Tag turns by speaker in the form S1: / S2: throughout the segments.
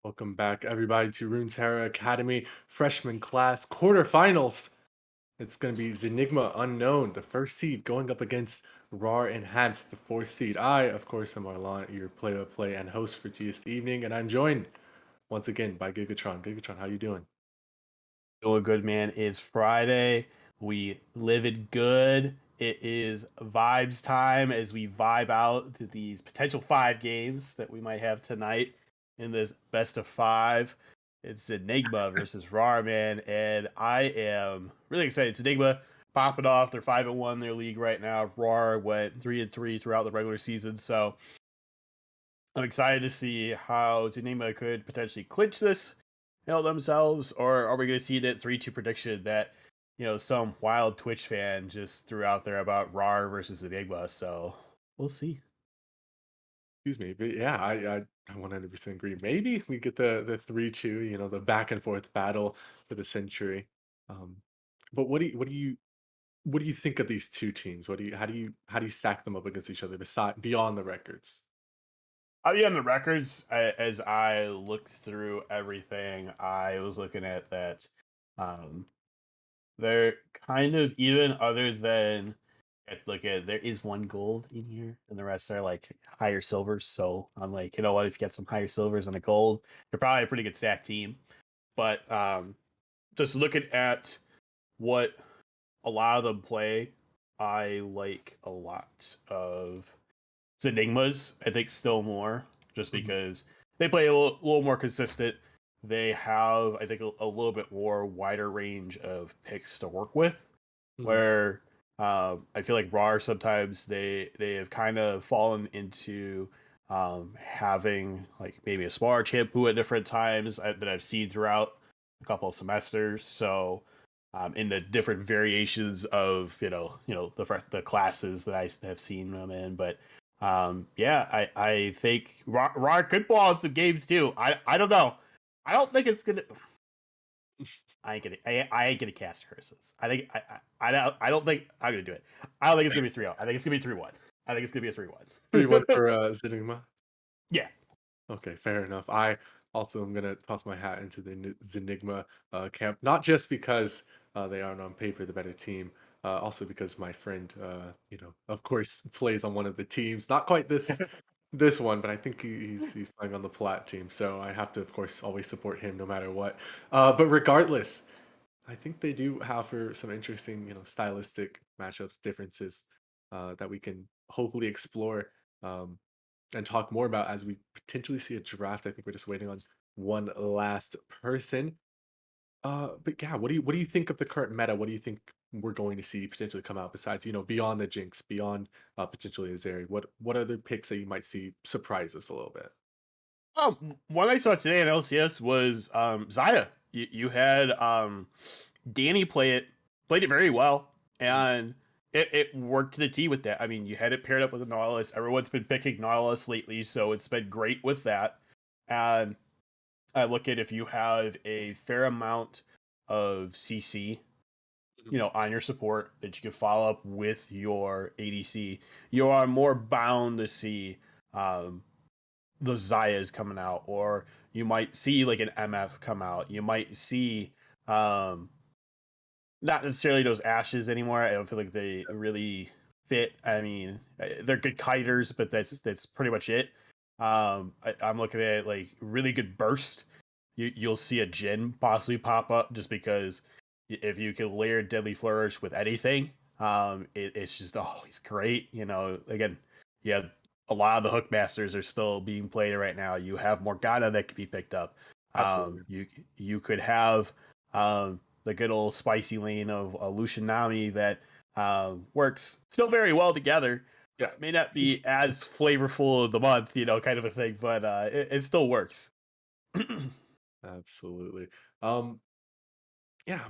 S1: Welcome back, everybody, to Runeterra Academy freshman class quarterfinals. It's going to be Zenigma Unknown, the first seed, going up against Rawr Enhanced, the fourth seed. I, of course, am Arlan, your play-by-play and host for GST Evening, and I'm joined once again by Gigatron. Gigatron, how you doing?
S2: Doing good, man. It's Friday. We live it good. It is vibes time as we vibe out to these potential 5 games that we might have tonight in this best of 5. It's Enigma versus Rawr, man, and I am really excited. It's Enigma popping off. They're 5-1 in their league right now. Rawr went 3-3 throughout the regular season, so I'm excited to see how Zenigma could potentially clinch this, themselves, or are we going to see that 3-2 prediction that some wild Twitch fan just threw out there about Rawr versus Enigma? So we'll see.
S1: Excuse me, but yeah, I 100% agree. Maybe we get the 3-2, the back and forth battle for the century. Um, but what do you think of these two teams? How do you stack them up against each other beside beyond the records?
S2: I'll be on the records. As I looked through everything, I was looking at that. Um, they're kind of even, other than look at there is one gold in here, and the rest are like higher silvers. So I'm like, you know what? If you get some higher silvers and a gold, you're probably a pretty good stack team. But just looking at what a lot of them play, I like a lot of Enigmas. I think still more, just
S1: Mhm,
S2: because they play a little more consistent. They have, I think, a little bit more wider range of picks to work with.
S1: mhm.
S2: Where I feel like Rawr sometimes they have kind of fallen into having like maybe a smaller shampoo at different times that I've seen throughout a couple of semesters. So in the different variations of the classes that I have seen them in, but yeah, I think Rawr could pull out some games too. I don't know. I don't think it's gonna. I ain't gonna cast curses. I don't think I'm gonna do it. I don't think it's gonna be 3-0. I think it's gonna be 3-1. I think it's gonna be a 3-1.
S1: 3-1 for Zenigma.
S2: Yeah.
S1: Okay, fair enough. I also am gonna toss my hat into the Zenigma camp, not just because they aren't on paper the better team, also because my friend, of course, plays on one of the teams. Not quite this one, but I think he's playing on the plat team, so I have to, of course, always support him no matter what. But regardless, I think they do have for some interesting, stylistic matchups differences that we can hopefully explore. And talk more about as we potentially see a draft. I think we're just waiting on one last person. But yeah, what do you think of the current meta? What do you think we're going to see potentially come out besides beyond the Jinx, beyond potentially Azeri? What other picks that you might see surprise us a little bit?
S2: One I saw today in LCS was Zaya. You had Danny played it very well,
S1: Mhm.
S2: and it worked to the T with that. I mean, you had it paired up with a Nautilus. Everyone's been picking Nautilus lately, so it's been great with that. And I look at, if you have a fair amount of CC,
S1: Mhm.
S2: on your support that you can follow up with your ADC, you are more bound to see um, those Zayas coming out, or you might see like an MF come out. You might see um, not necessarily those Ashes anymore. I don't feel like they really fit. I mean, they're good kiters, but that's pretty much it. I'm looking at like really good burst. You'll see a Jin possibly pop up just because if you can layer Deadly Flourish with anything, it's just always great. Again, yeah, a lot of the hook masters are still being played right now. You have Morgana that could be picked up.
S1: Absolutely.
S2: You could have the good old spicy lane of Lucian Nami that works still very well together.
S1: Yeah.
S2: May not be as flavorful of the month, kind of a thing, but it still works.
S1: Absolutely. Um, yeah,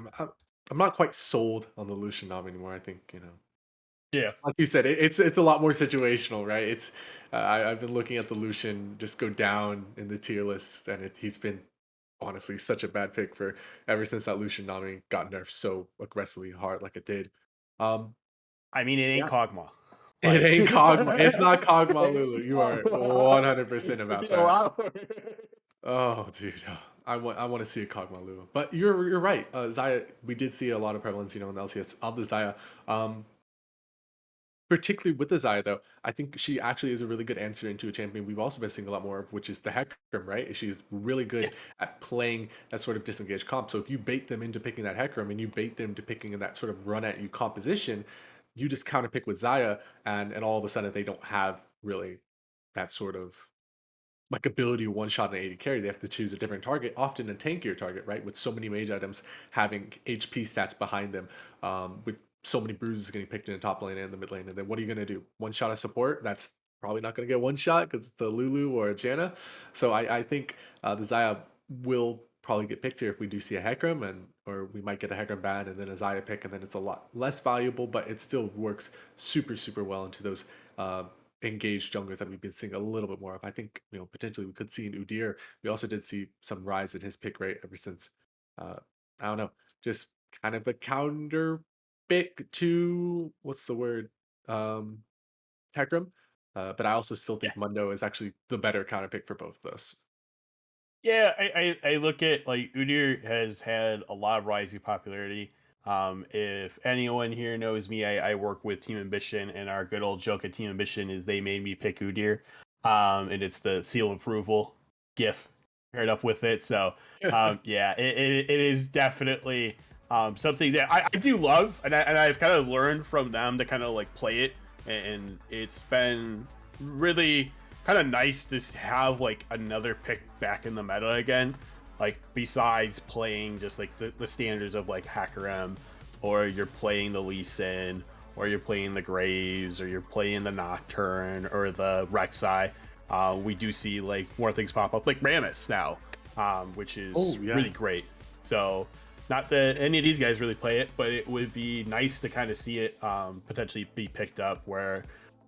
S1: I'm not quite sold on the Lucian Nom anymore. I think
S2: Yeah.
S1: like you said, it's a lot more situational, right? It's I've been looking at the Lucian just go down in the tier list, and he's been honestly such a bad pick for ever since that Lucian Nami got nerfed so aggressively hard like it did. Um,
S2: I mean, it ain't
S1: yeah,
S2: Kog'Maw.
S1: it
S2: Like,
S1: ain't Kog'Maw. It's not Kog'Maw Lulu. You are 100% about that.
S2: wow.
S1: Oh, dude, I want to see a Kog'Maw Lulu. But you're right. Xayah, we did see a lot of prevalence, in the LCS of the Xayah. Particularly with the Xayah, though, I think she actually is a really good answer into a champion we've also been seeing a lot more of, which is the Hecarim, right? She's really
S2: Yeah.
S1: good at playing that sort of disengaged comp. So if you bait them into picking that Hecarim and you bait them to picking in that sort of run at you composition, you just counter pick with Xayah, and all of a sudden they don't have really that sort of like ability to one shot an 80 carry. They have to choose a different target, often a tankier target, right? With so many mage items having HP stats behind them, with so many bruises getting picked in the top lane and the mid lane. And then what are you going to do? One shot a support? That's probably not going to get one shot because it's a Lulu or a Janna. So I think the Xayah will probably get picked here if we do see a Hecarim, and or we might get a Hecarim ban and then a Xayah pick, and then it's a lot less valuable, but it still works super well into those uh, engaged junglers that we've been seeing a little bit more of. I think potentially we could see an Udyr. We also did see some rise in his pick rate ever since. Uh, I don't know, just kind of a counter pick to what's the word, um, Hecarim. But I also still think Mundo is actually the better counter pick for both of those.
S2: Yeah, I look at like Udyr has had a lot of rising popularity. If anyone here knows me, I work with Team Ambition, and our good old joke at Team Ambition is they made me pick Udyr. And it's the seal of approval GIF paired up with it. So, yeah, it is definitely something that I do love, and I've kind of learned from them to kind of like play it, and it's been really kind of nice to have like another pick back in the meta again. Like besides playing just like the standards of like Hacker or you're playing the Lee Sin, or you're playing the Graves, or you're playing the Nocturne or the Rek'Sai. We do see like more things pop up, like Rammus now, which is
S1: Oh yeah.
S2: really great. So not that any of these guys really play it, but it would be nice to kind of see it potentially be picked up where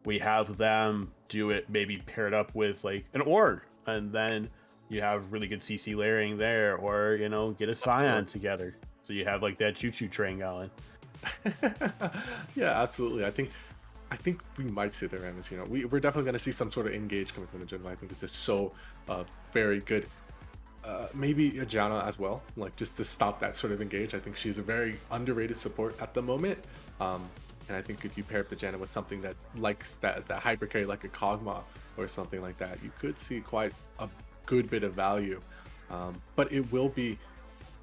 S2: we have them do it maybe paired up with like an Ord, and then you have really good CC layering there, or get a
S1: Of
S2: Scion
S1: course.
S2: together, so you have like that choo choo train going.
S1: Yeah, absolutely. I think we might see the Rammus. We're definitely going to see some sort of engage coming from the gym. I think it's just so very good. Maybe a Janna as well, like just to stop that sort of engage. I think she's a very underrated support at the moment. And I think if you pair up the Janna with something that likes that hyper carry, like a Kog'Maw or something like that, you could see quite a good bit of value. But it will be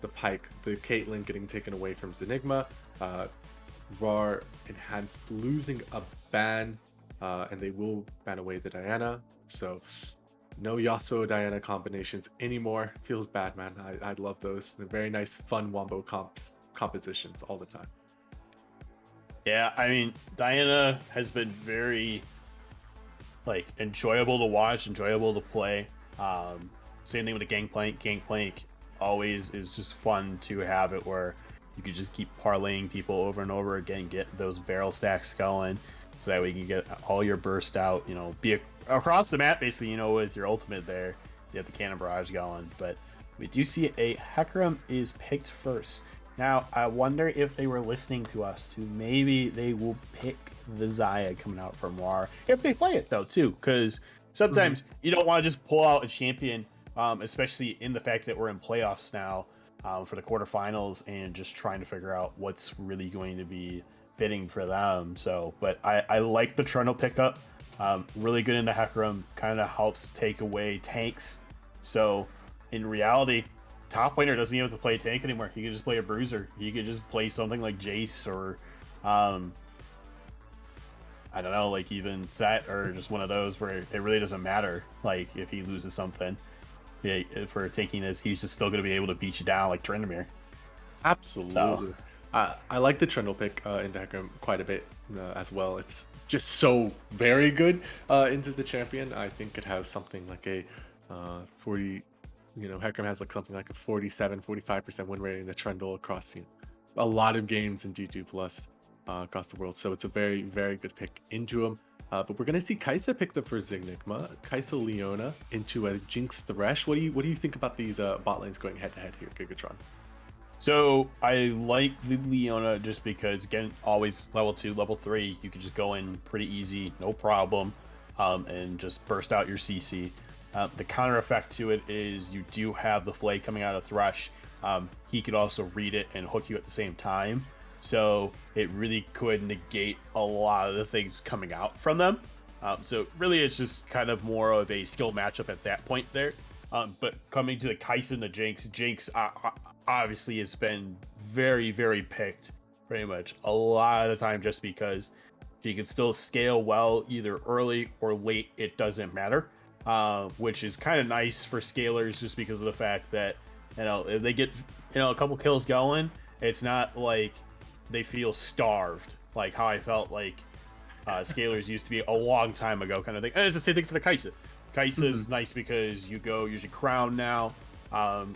S1: the Pyke, the Caitlyn getting taken away from Zenigma, uh, Rawr enhanced losing a ban, and they will ban away the Diana. So no Yasuo Diana combinations anymore. Feels bad, man. I love those. They're very nice, fun wombo compositions all the time.
S2: Yeah, I mean Diana has been very like enjoyable to watch, enjoyable to play. Same thing with the Gangplank. Gangplank always is just fun to have it where you could just keep parlaying people over and over again, get those barrel stacks going, so that way you can get all your burst out. Be across the map basically. With your ultimate there, you have the cannon barrage going. But we do see a Hecarim is picked first. Now, I wonder if they were listening to us to maybe they will pick the Xayah coming out from Rawr if they play it though too, because
S1: Mhm.
S2: sometimes you don't want to just pull out a champion, especially in the fact that we're in playoffs now for the quarterfinals and just trying to figure out what's really going to be fitting for them. So, but I like the Trundle pickup. Really good into Hecarim, kind of helps take away tanks. So, in reality, top laner doesn't even have to play a tank anymore. He could just play a bruiser. He could just play something like Jace or, um, I don't know, like even Set or just one of those where it really doesn't matter. Like if he loses something, yeah, for taking this, he's just still going to be able to beat you down like Trindamere. So
S1: Absolutely. I like the Trundle pick in Hecarim quite a bit as well. It's just so very good into the champion. I think it has something like a 40, Hecarim has like something like a 47, 45% win rate in the Trundle across a lot of games in G2 Plus. across the world. So it's a very, very good pick into him. But we're gonna see Kaisa picked up for Zenigma, Kaisa Leona into a Jinx Thresh. What do you think about these bot lanes going head to head here, Gigatron?
S2: So I like the Leona just because, again, always level 2, level 3, you can just go in pretty easy, no problem, and just burst out your CC. The counter effect to it is you do have the Flay coming out of Thresh. He could also read it and hook you at the same time. So it really could negate a lot of the things coming out from them. So really it's just kind of more of a skill matchup at that point there. But coming to the Kaisa and the Jinx obviously has been very, very picked pretty much a lot of the time just because she can still scale well either early or late. It doesn't matter, which is kind of nice for scalers just because of the fact that, if they get, a couple kills going, it's not like they feel starved like how I felt like scalers used to be a long time ago kind of thing. And it's the same thing for the Kaisa. Kaisa is nice because you go usually Crown now.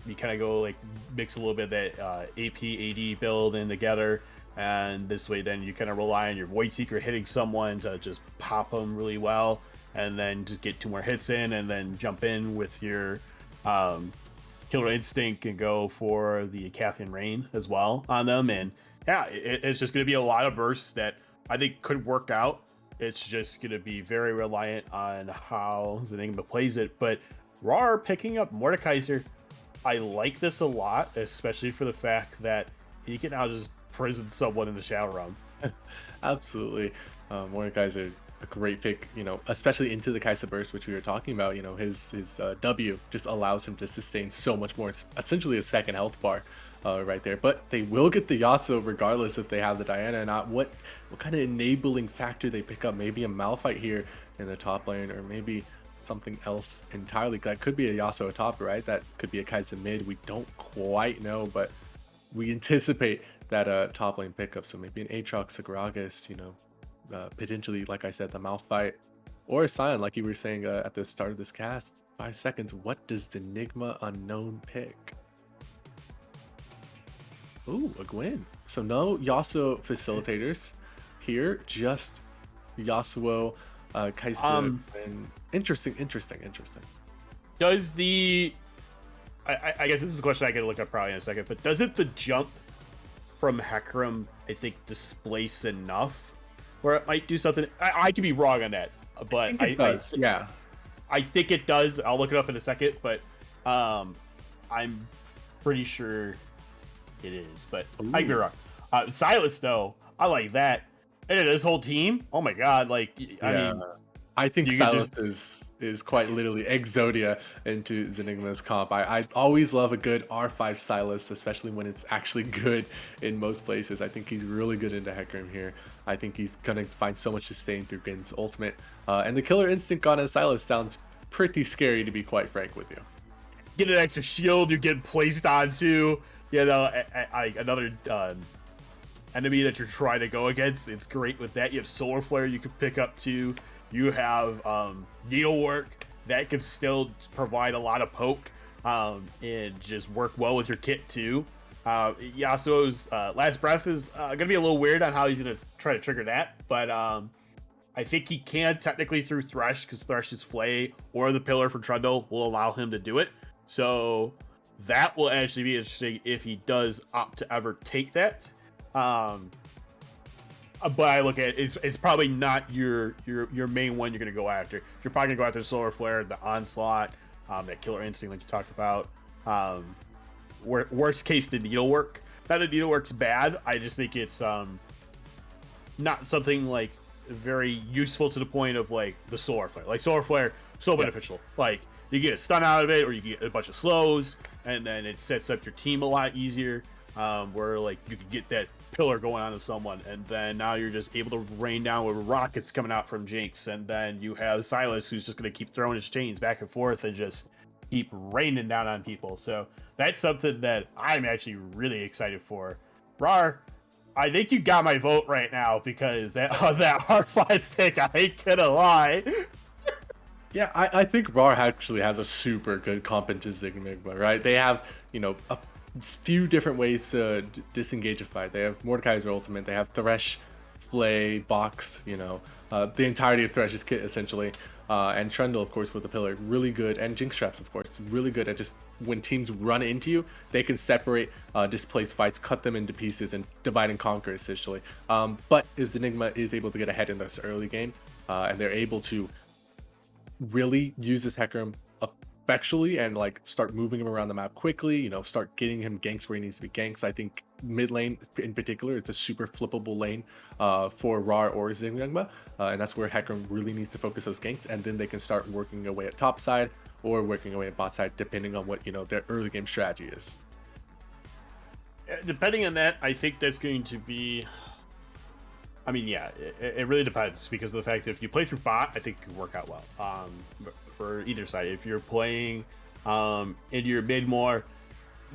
S2: You kind of go like mix a little bit of that AP AD build in together, and this way then you kind of rely on your Void Seeker hitting someone to just pop them really well, and then just get 2 more hits in, and then jump in with your Killer Instinct and go for the Cathian Rain as well on them. And yeah, it's just going to be a lot of bursts that I think could work out. It's just going to be very reliant on how Zenigma plays it. But Rawr picking up Mordekaiser, I like this a lot, especially for the fact that he can now just prison someone in the Shadow Realm.
S1: Absolutely. Mordekaiser, a great pick, especially into the Kaisa burst, which we were talking about. His W just allows him to sustain so much more. It's essentially a second health bar right there. But they will get the Yasuo regardless if they have the Diana or not. What kind of enabling factor they pick up? Maybe a Malphite here in the top lane, or maybe something else entirely. That could be a Yasuo top, right? That could be a Kaisa mid. We don't quite know, but we anticipate that top lane pickup. So maybe an Aatrox, a Gragas, potentially, like I said, the Malphite or a Sion, like you were saying at the start of this cast. 5 seconds. What does the Enigma unknown pick? Ooh, a Gwen. So no Yasuo facilitators here, just Yasuo, Kaisa, and interesting.
S2: Does the I guess this is a question I can look up probably in a second, but doesn't the jump from Hecarim, I think, displace enough where it might do something? I could be wrong on that, but
S1: I think it does. Yeah,
S2: I think it does. I'll look it up in a second, but I'm pretty sure it is, but
S1: Ooh.
S2: I could be wrong. Silas, though, I like that. And this whole team, oh my god, like, I mean,
S1: I think
S2: you
S1: Silas
S2: just
S1: is quite literally Exodia into Zenigma's comp. I always love a good R5 Silas, especially when it's actually good in most places. I think he's really good into Hecarim here. I think he's gonna find so much sustain through Gen's ultimate. And the Killer Instinct on a Silas sounds pretty scary, to be quite frank with you.
S2: get an extra shield you get placed onto, another enemy that you're trying to go against. It's great with that. You have Solar Flare you can pick up too. You have Needlework that can still provide a lot of poke and just work well with your kit too. Yasuo's Last Breath is gonna be a little weird on how he's gonna try to trigger that, but I think he can technically through Thresh, because Thresh's Flay or the Pillar from Trundle will allow him to do it. So that will actually be interesting if he does opt to ever take that. But I look at it, it's probably not your main one you're going to go after. You're probably going to go after the Solar Flare, the Onslaught, that Killer Instinct like you talked about. Worst case, the Needlework. Not that Needlework's bad. I just think it's not something like very useful to the point of like the Solar Flare. Like Solar Flare, so beneficial. Like you get a stun out of it, or you get a bunch of slows, and then it sets up your team a lot easier. Where like you could get that pillar going on to someone, and then now you're just able to rain down with rockets coming out from Jinx, and then you have Silas who's just going to keep throwing his chains back and forth and just keep raining down on people. So that's something that I'm actually really excited for. Rawr, I think you got my vote right now, because that R5 pick, I ain't gonna lie.
S1: Yeah, I think Rawr actually has a super good comp into Zenigma, right? They have, a few different ways to disengage a fight. They have Mordekaiser ultimate, they have Thresh Flay, Box, the entirety of Thresh's kit essentially. And Trundle, of course, with the pillar, really good, and Jinx traps, of course, really good at just when teams run into you, they can separate, displace fights, cut them into pieces, and divide and conquer essentially. But if Zenigma is able to get ahead in this early game, and they're able to really use this Hecarim effectually and like start moving him around the map quickly, start getting him ganks where he needs to be ganks. I think mid lane in particular is a super flippable lane for Rawr or Zenigma, and that's where Hecarim really needs to focus those ganks, and then they can start working away at top side or working away at bot side, depending on what their early game strategy is.
S2: Depending on that, I think that's going to be. I mean, yeah, it really depends because of the fact that if you play through bot, I think it could work out well. For either side, if you're playing into your mid more,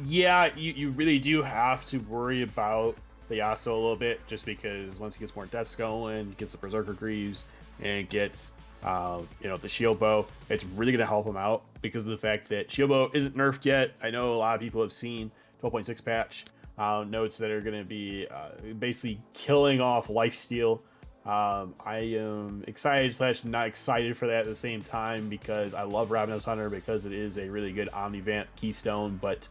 S2: yeah, you really do have to worry about the Yasuo a little bit, just because once he gets more deaths going, gets the Berserker Greaves, and gets the Shield Bow, it's really going to help him out because of the fact that Shield Bow isn't nerfed yet. I know a lot of people have seen 12.6 patch notes that are going to be basically killing off lifesteal. I am excited / not excited for that at the same time because I love Ravenous Hunter because it is a really good Omnivant keystone, but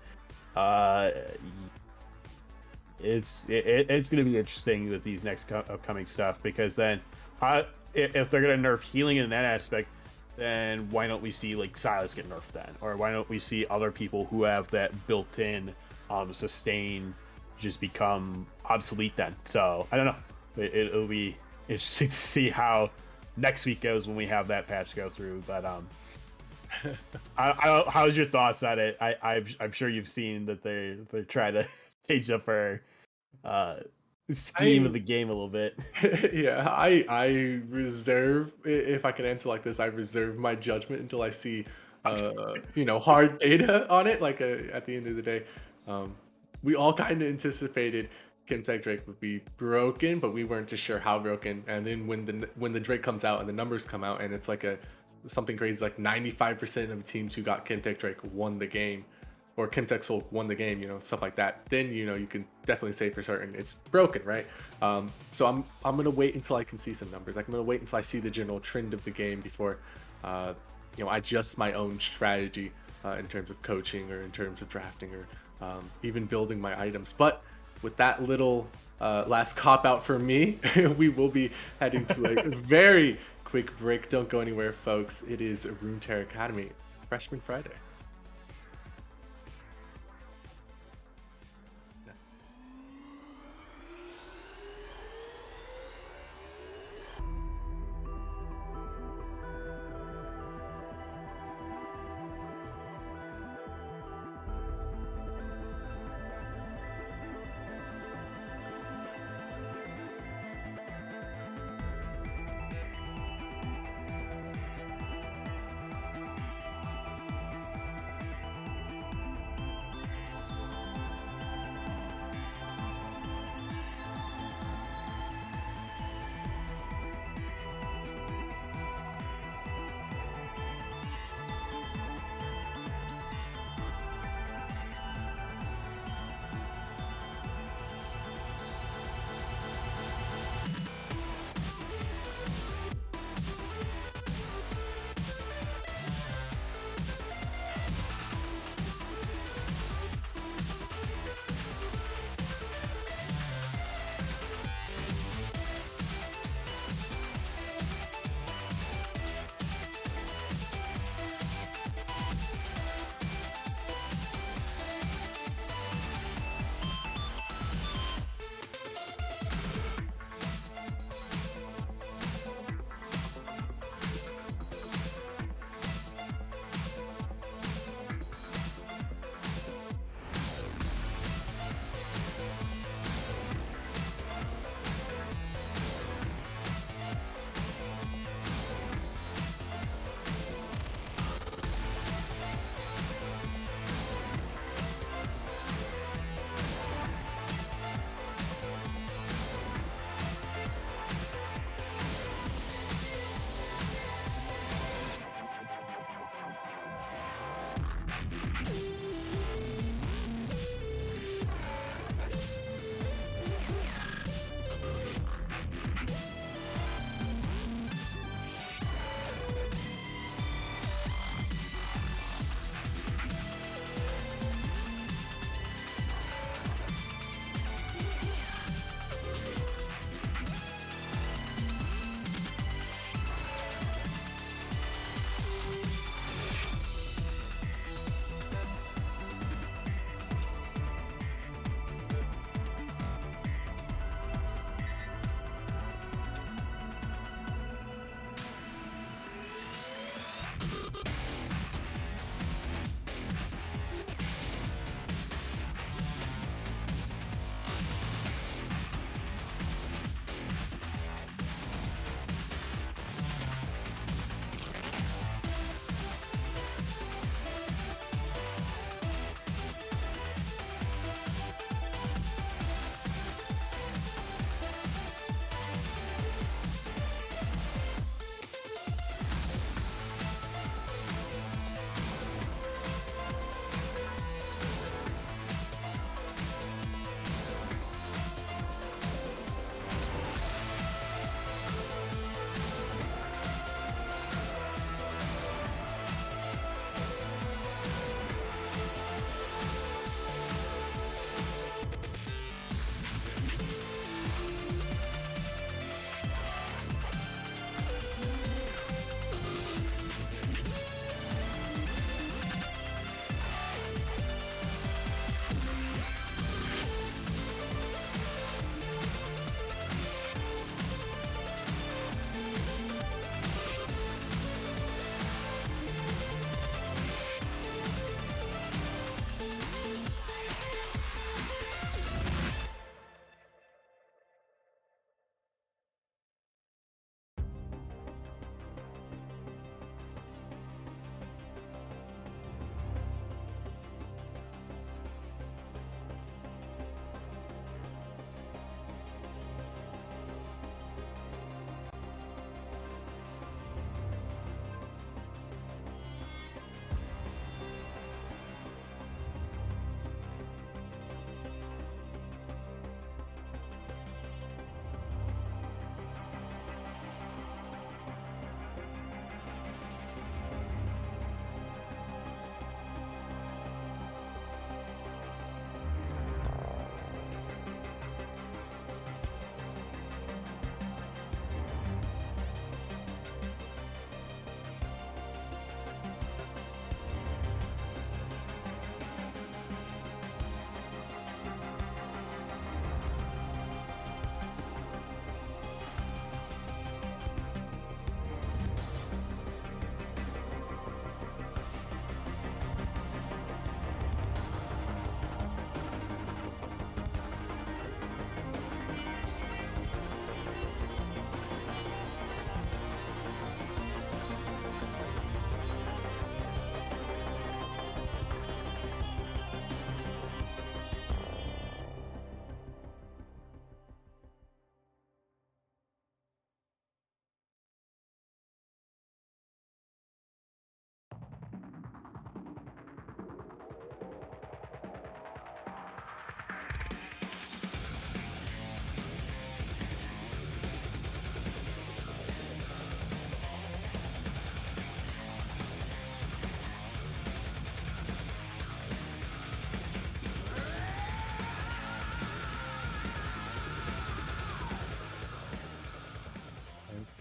S2: it's going to be interesting with these next upcoming stuff because then if they're going to nerf healing in that aspect, then why don't we see like Silas get nerfed then, or why don't we see other people who have that built-in sustain just become obsolete then? So I don't know. It'll be interesting to see how next week goes when we have that patch go through. But how's your thoughts on it? I'm sure you've seen that they try to change up our scheme of the game a little bit.
S1: Yeah, I reserve, if I can answer like this, I reserve my judgment until I see hard data on it. Like at the end of the day, we all kind of anticipated Kimtech Drake would be broken, but we weren't just sure how broken. And then when the Drake comes out and the numbers come out, and it's like something crazy, like 95% of the teams who got Kimtech Drake won the game, or Kimtech Soul won the game, stuff like that. Then you can definitely say for certain it's broken, right? So I'm gonna wait until I can see some numbers. I'm gonna wait until I see the general trend of the game before I adjust my own strategy in terms of coaching or in terms of drafting or even building my items. But with that little last cop out for me, we will be heading to a very quick break. Don't go anywhere, folks. It is Runeterra Academy Freshman Friday.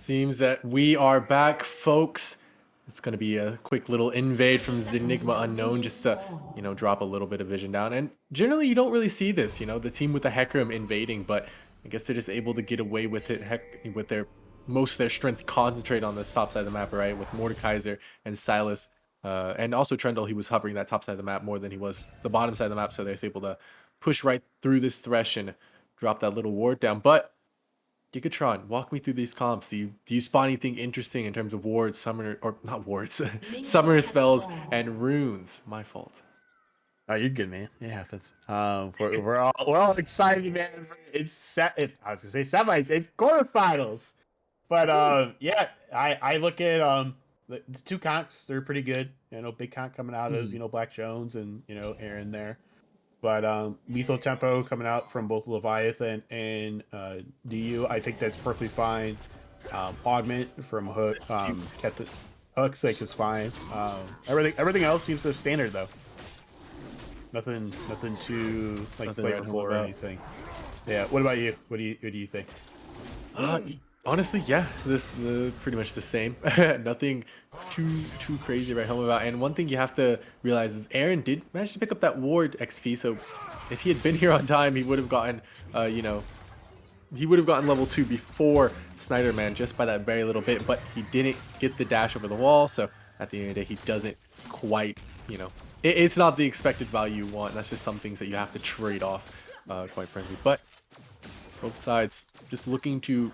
S1: Seems that we are back, folks. It's going to be a quick little invade from
S3: 30 seconds
S1: Zenigma
S3: until
S1: Unknown
S3: minions
S1: just to,
S3: spawn.
S1: drop a little bit of vision down. And generally, you don't really see this, the team with the Hecarim invading, but I guess they're just able to get away with it with their most of their strength concentrate on the top side of the map, right? With Mordekaiser and Silas. And also Trendle, he was hovering that top side of the map more than he was the bottom side of the map, so they're able to push right through this Thresh and drop that little ward down. But Gigatron, walk me through these comps. Do you spot anything interesting in terms of wards, summoner, or not wards,
S3: Minions
S1: summoner
S3: have
S1: spells
S3: spawned.
S1: and runes? My fault.
S2: Oh, you're good, man. It happens. We're all excited, man. It's set. I was gonna say semis. It's quarterfinals. But yeah, I look at the two conks. They're pretty good. Big conk coming out of
S1: Mhm.
S2: Black Jones and Aaron there. But lethal tempo coming out from both Leviathan and DU. I think that's perfectly fine. Augment from Hook, kept it. Hook's like is fine. Everything else seems so standard though. Nothing too like
S1: Nothing to write home
S2: flavorful or
S1: about.
S2: anything. Yeah. What about you? What do you think?
S1: Honestly, yeah, this pretty much the same. Nothing too crazy to write home about. And one thing you have to realize is Aaron did manage to pick up that ward XP. So if he had been here on time, he would have gotten, he would have gotten level 2 before Snyderman just by that very little bit, but he didn't get the dash over the wall. So at the end of the day, he doesn't quite, it's not the expected value you want. That's just some things that you have to trade off, quite frankly. But both sides just looking to,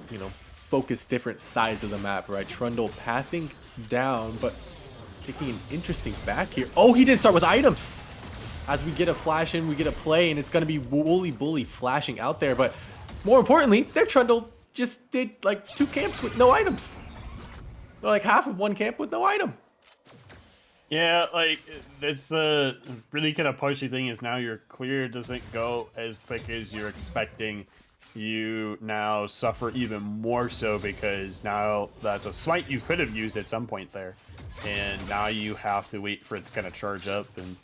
S1: focus different sides of the map, right? Trundle pathing down, but taking an interesting back here. Oh, he did start with items. As we get a flash in, we get a play, and it's going to be Wooly Bully flashing out there. But more importantly, their Trundle just did like 2 camps with no items. Or like half of 1 camp with no item.
S2: Yeah, like that's really kind of punchy thing is now your clear doesn't go as quick as you're expecting. You now suffer even more so because now that's a smite you could have used at some point there, and now you have to wait for it to kind of charge up, and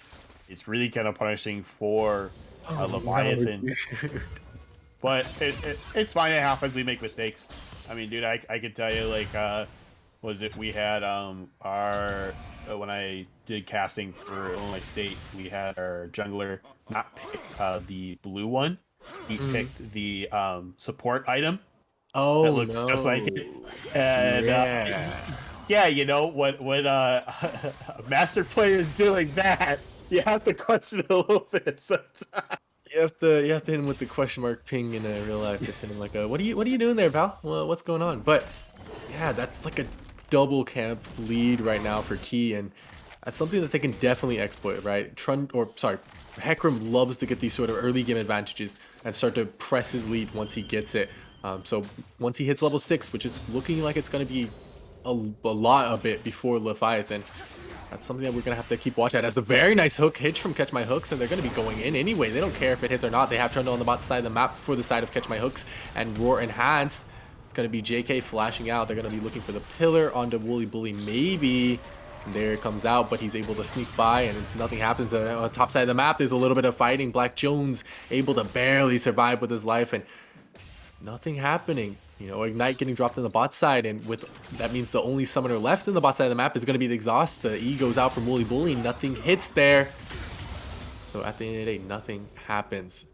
S2: it's really kind of punishing for Leviathan. But it's fine. It happens. We make mistakes. I mean, dude, I could tell you like was it we had our when I did casting for Illinois State, we had our jungler not pick the blue one. He picked the support item that
S1: Oh
S2: looks just like it,
S1: no.
S2: and
S1: Yeah.
S2: yeah, when a master player is doing that, you have to question it a little bit sometimes.
S1: You have to hit him with the question mark ping in real life. Just hit him like, what are you doing there, pal? Well, what's going on? But yeah, that's like a double camp lead right now for Key, and that's something that they can definitely exploit, right? Hecarim loves to get these sort of early game advantages and start to press his lead once he gets it. So once he hits level 6, which is looking like it's going to be a bit before Leviathan, that's something that we're going to have to keep watching at. As a very nice hook hitch from Catch My Hooks, and they're going to be going in anyway. They don't care if it hits or not. They have Trundle on the bot side of the map for the side of Catch My Hooks and Rawr Enhance. It's going to be JK flashing out. They're going to be looking for the pillar onto Wooly Bully, maybe. There it comes out, but he's able to sneak by, and nothing happens. On the top side of the map, there's a little bit of fighting. Black Jones able to barely survive with his life, and nothing happening. Ignite getting dropped on the bot side, and with that means the only summoner left in the bot side of the map is going to be the Exhaust. The E goes out from Wooly Bully. Nothing hits there. So at the end of the day, nothing happens.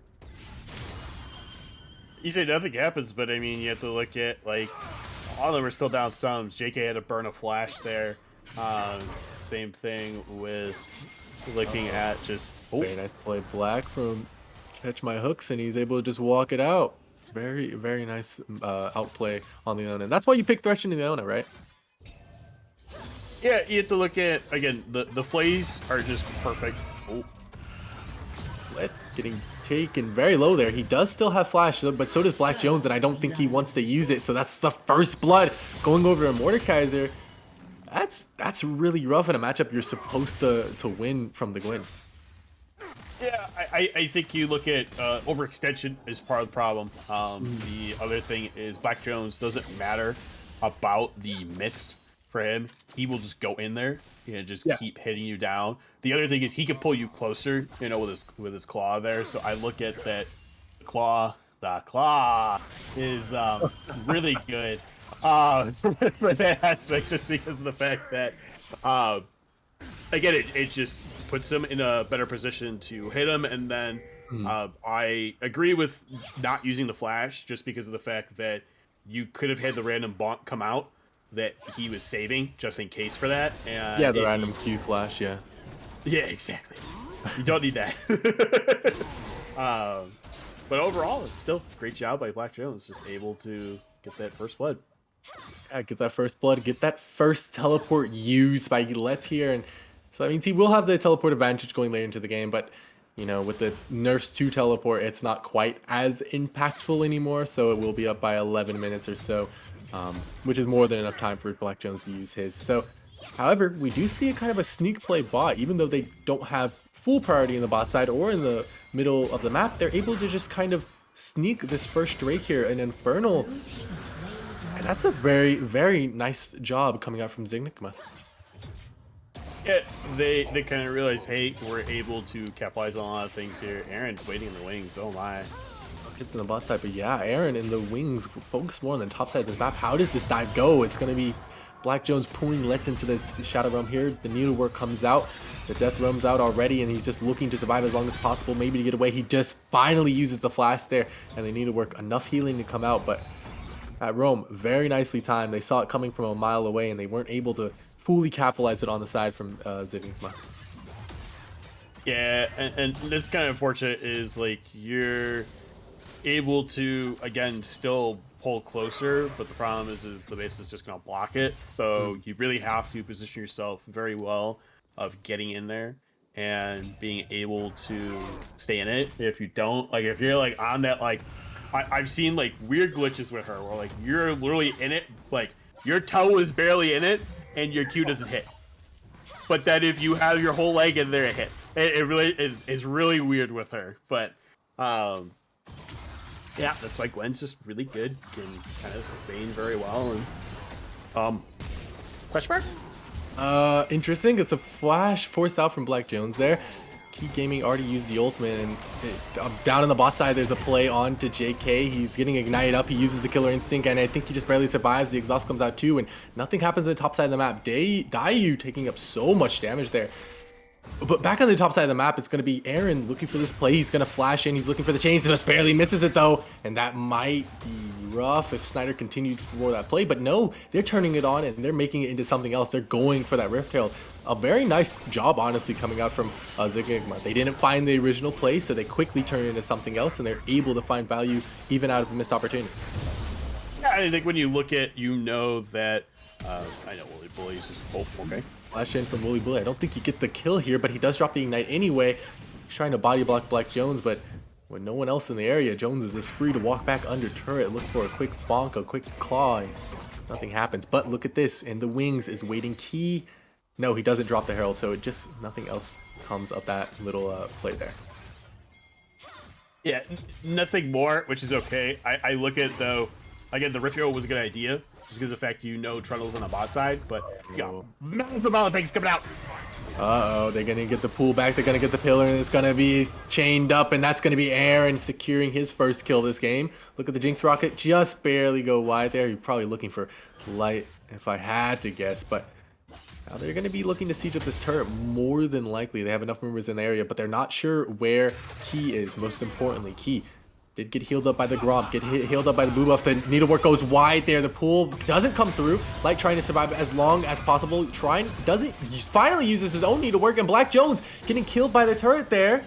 S2: You say nothing happens, but I mean, you have to look at like all of them are still down sums. JK had to burn a flash there. Same thing with looking at just
S1: Very nice play Black from Catch My Hooks, and he's able to just walk it out. Very, very nice outplay on the Leona. And that's why you pick Thresh in the Leona, right?
S2: yeah, you have to look at again the flays are just perfect. Oh,
S1: Let getting taken very low there. He does still have flash, but so does Black Jones, and I don't think he wants to use it. So that's the first blood going over to Mordekaiser. That's really rough in a matchup you're supposed to win from the Gwyn.
S2: yeah, I think you look at overextension as part of the problem. The other thing is Black Jones doesn't matter about the mist for him. He will just go in there and just
S1: Yeah.
S2: keep hitting you down. The other thing is he can pull you closer, with his claw there. So I look at that claw. The claw is really good. For that aspect, just because of the fact that, uh, again, it just puts him in a better position to hit him, and then
S1: Mhm.
S2: I agree with not using the flash just because of the fact that you could have had the random bonk come out that he was saving just in case for that,
S1: Yeah,
S2: and
S1: the
S2: if
S1: random
S2: he,
S1: Q flash, yeah.
S2: yeah, exactly, you don't need that. um, but overall, it's still great job by Black Jones, just able to get that first blood.
S1: Yeah, get that first blood, get that first teleport used by Let's here, and so that means he will have the teleport advantage going later into the game, but you know, with the nerfs to teleport, it's not quite as impactful anymore, so it will be up by 11 minutes or so, which is more than enough time for Black Jones to use his. So, however, we do see a kind of a sneak play bot, even though they don't have full priority in the bot side or in the middle of the map, they're able to just kind of sneak this first Drake here, an Infernal. And that's a very, very nice job coming out from Zenigma.
S2: Yeah, they kind of realize, hey, we're able to capitalize on a lot of things here. Aaron's waiting in the wings. Oh my.
S1: Hits on the bot side, but yeah, Aaron in the wings focus more on the top side of this map. How does this dive go? It's going to be Black Jones pulling Let's into the Shadow Realm here. The Needlework comes out. The Death Realm's out already, and he's just looking to survive as long as possible, maybe to get away. He just finally uses the flash there, and the Needlework, enough healing to come out, but at Rome, very nicely timed. They saw it coming from a mile away, and they weren't able to fully capitalize it on the side from Zenigma.
S2: Yeah, and that's kind of unfortunate. Is like you're able to again still pull closer, but the problem is the base is just gonna block it. So you really have to position yourself very well of getting in there and being able to stay in it. If you don't, like if you're like on that, like I've seen like weird glitches with her where like you're literally in it, like your toe is barely in it and your Q doesn't hit. But then if you have your whole leg in there, it hits. It really is really weird with her. But um, yeah, that's why Gwen's just really good, can kind of sustain very well. And question mark?
S1: Interesting. It's a flash forced out from Black Jones there. Key Gaming already used the ultimate, and down on the bot side, there's a play on to JK. He's getting ignited up. He uses the killer instinct, and I think he just barely survives. The exhaust comes out too, and nothing happens on the top side of the map. Dayu taking up so much damage there. But back on the top side of the map, it's going to be Aaron looking for this play. He's going to flash in. He's looking for the chains. Just barely misses it, though. And that might be rough if Snyder continued for that play. But no, they're turning it on, and they're making it into something else. They're going for that Rift Tail. A very nice job, honestly, coming out from Zenigma. They didn't find the original play, so they quickly turn it into something else, and they're able to find value even out of a missed opportunity.
S2: Yeah, I think when you look at, you know that I know Wooly Bully's just okay.
S1: Flash in from Wooly Bully. I don't think he gets the kill here, but he does drop the Ignite anyway. He's trying to body block Black Jones, but with no one else in the area, Jones is just free to walk back under turret, look for a quick bonk, a quick claw. Nothing happens, but look at this. In the wings is waiting Key. No, he doesn't drop the Herald, so it just nothing else comes of that little play there.
S2: Yeah, nothing more, which is okay. I look at, though, again, the Rift Hero was a good idea, just because of the fact you know Trundle's on the bot side, but you got massive amount of things coming out.
S1: Uh-oh, they're going to get the pull back, they're going to get the pillar, and it's going to be chained up, and that's going to be Aaron securing his first kill this game. Look at the Jinx Rocket, just barely go wide there. You're probably looking for light, if I had to guess, but now they're going to be looking to siege up this turret more than likely. They have enough members in the area, but they're not sure where Key is. Most importantly, Key did get healed up by the Gromp, get healed up by the blue buff. The Needlework goes wide there. The pool doesn't come through. Light trying to survive as long as possible. Doesn't finally uses his own Needlework, and Black Jones getting killed by the turret there.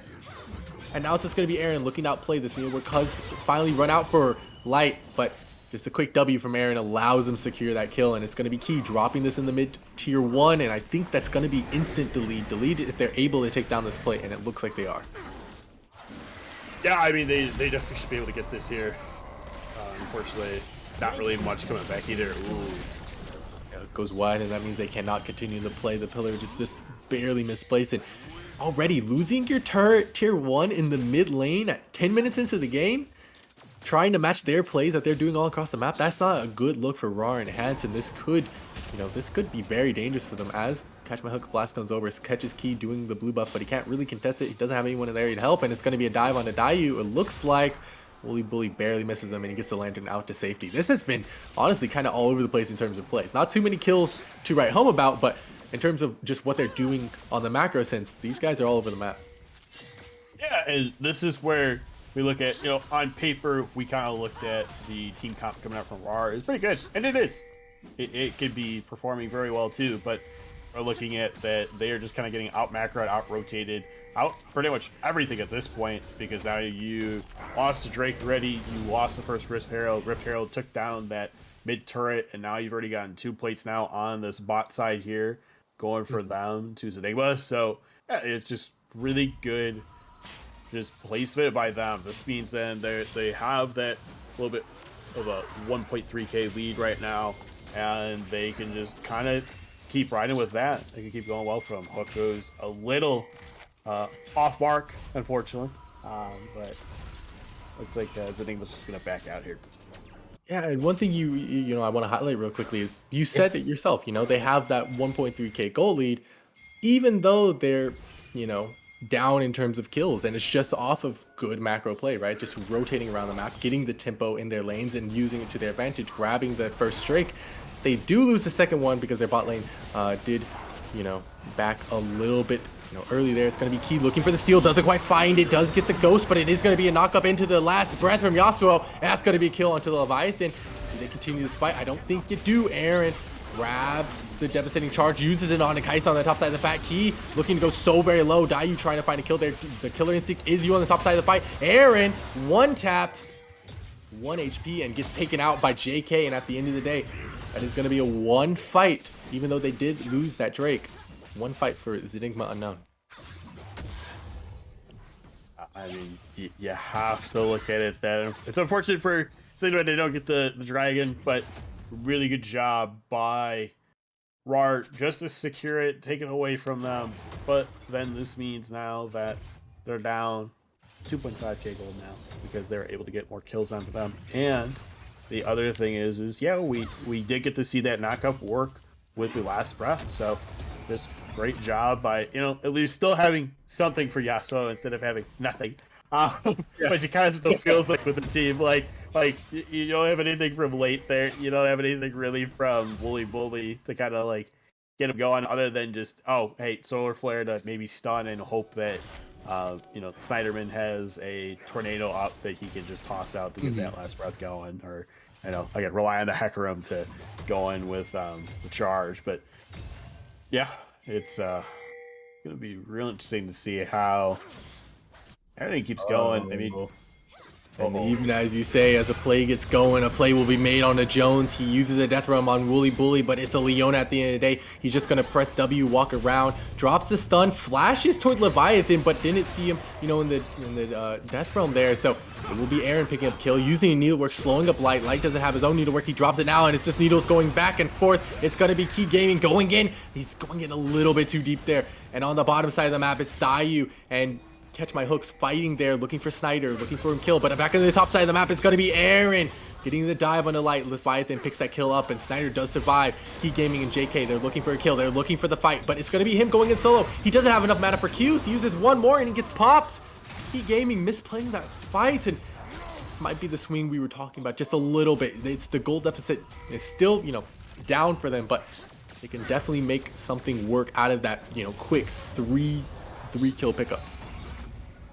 S1: And now it's just going to be Aaron looking to outplay this Needlework. Cuz finally run out for Light, but just a quick W from Aaron allows him to secure that kill, and it's going to be Key dropping this in the mid tier 1, and I think that's going to be instant delete. Delete if they're able to take down this play, and it looks like they are.
S2: Yeah, I mean, they definitely should be able to get this here. Unfortunately, not really much coming back either. Ooh.
S1: Yeah, it goes wide, and that means they cannot continue to play. The pillar just barely misplaced it. Already losing your turret tier 1 in the mid lane at 10 minutes into the game, trying to match their plays that they're doing all across the map. That's not a good look for Rawr and Hanson. This could, this could be very dangerous for them as Catch My Hook Blast comes over. Catches Key doing the blue buff, but he can't really contest it. He doesn't have anyone in the area to help, and it's going to be a dive onto Dayu. It looks like Wooly Bully barely misses him, and he gets the lantern out to safety. This has been honestly kind of all over the place in terms of plays. Not too many kills to write home about, but in terms of just what they're doing on the macro sense, these guys are all over the map.
S2: Yeah, and this is where we look at, on paper, we kind of looked at the team comp coming out from Rawr. It's pretty good, and it is. It could be performing very well too, but we're looking at that they are just kind of getting out macroed, out rotated, out pretty much everything at this point, because now you lost to Drake already, you lost the first Rift Herald took down that mid turret, and now you've already gotten 2 plates now on this bot side here, going for them to Zenigma. So yeah, it's just really good just placement by them. This means then they have that little bit of a 1.3k lead right now, and they can just kind of keep riding with that. They can keep going well for them. Hook goes a little off mark, unfortunately, but looks like Zenigma's just gonna back out here.
S1: Yeah, and one thing I want to highlight real quickly is you said it yourself. They have that 1.3k goal lead, even though they're you know down in terms of kills, and it's just off of good macro play, right? Just rotating around the map, getting the tempo in their lanes, and using it to their advantage, grabbing the first Drake. They do lose the second one because their bot lane did back a little bit early there. It's going to be Key looking for the steal, doesn't quite find it, does get the ghost, but it is going to be a knock up into the last breath from Yasuo, and that's going to be a kill onto the Leviathan. Do they continue this fight? I don't think you do. Aaron grabs the devastating charge, uses it on Kaisa on the top side of the fight. Key looking to go so very low. Dayu trying to find a kill there. The killer instinct is you on the top side of the fight. Aaron one tapped, 1 HP, and gets taken out by JK, and at the end of the day, that is going to be a one fight, even though they did lose that Drake. One fight for Zenigma Unknown.
S2: I mean, you have to look at it that it's unfortunate for Zenigma they don't get the dragon, but really good job by Rawr just to secure it, take it away from them. But then this means now that they're down 2.5k gold now because they're able to get more kills onto them. And the other thing is yeah, we did get to see that knockup work with the last breath. So just great job by at least still having something for Yasuo instead of having nothing. Yeah. But it kind of still feels like with the team, like you don't have anything from late there. You don't have anything really from Wooly Bully to kind of like get him going, other than just hey, solar flare to maybe stun and hope that Snyderman has a tornado up that he can just toss out to get that last breath going, or I could rely on the Hecarim to go in with the charge. But yeah, it's gonna be real interesting to see how everything keeps going. I mean,
S1: and even as you say, as a play gets going, a play will be made on a Jones. He uses a death realm on Wooly Bully, but it's a Leona at the end of the day. He's just going to press W, walk around, drops the stun, flashes toward Leviathan, but didn't see him, in the death realm there. So it will be Aaron picking up kill, using a needlework, slowing up Light. Light doesn't have his own needlework. He drops it now, and it's just needles going back and forth. It's going to be Key Gaming going in. He's going in a little bit too deep there. And on the bottom side of the map, it's Dayu and Catch My Hooks fighting there, looking for Snyder, looking for him kill. But back on the top side of the map, it's going to be Aaron getting the dive on the Light. Leviathan picks that kill up, and Snyder does survive. Key Gaming and JK, they're looking for a kill. They're looking for the fight, but it's going to be him going in solo. He doesn't have enough mana for Qs. He uses one more, and he gets popped. Key Gaming misplaying that fight, and this might be the swing we were talking about just a little bit. It's the goal deficit is still, down for them, but they can definitely make something work out of that, quick three kill pickup.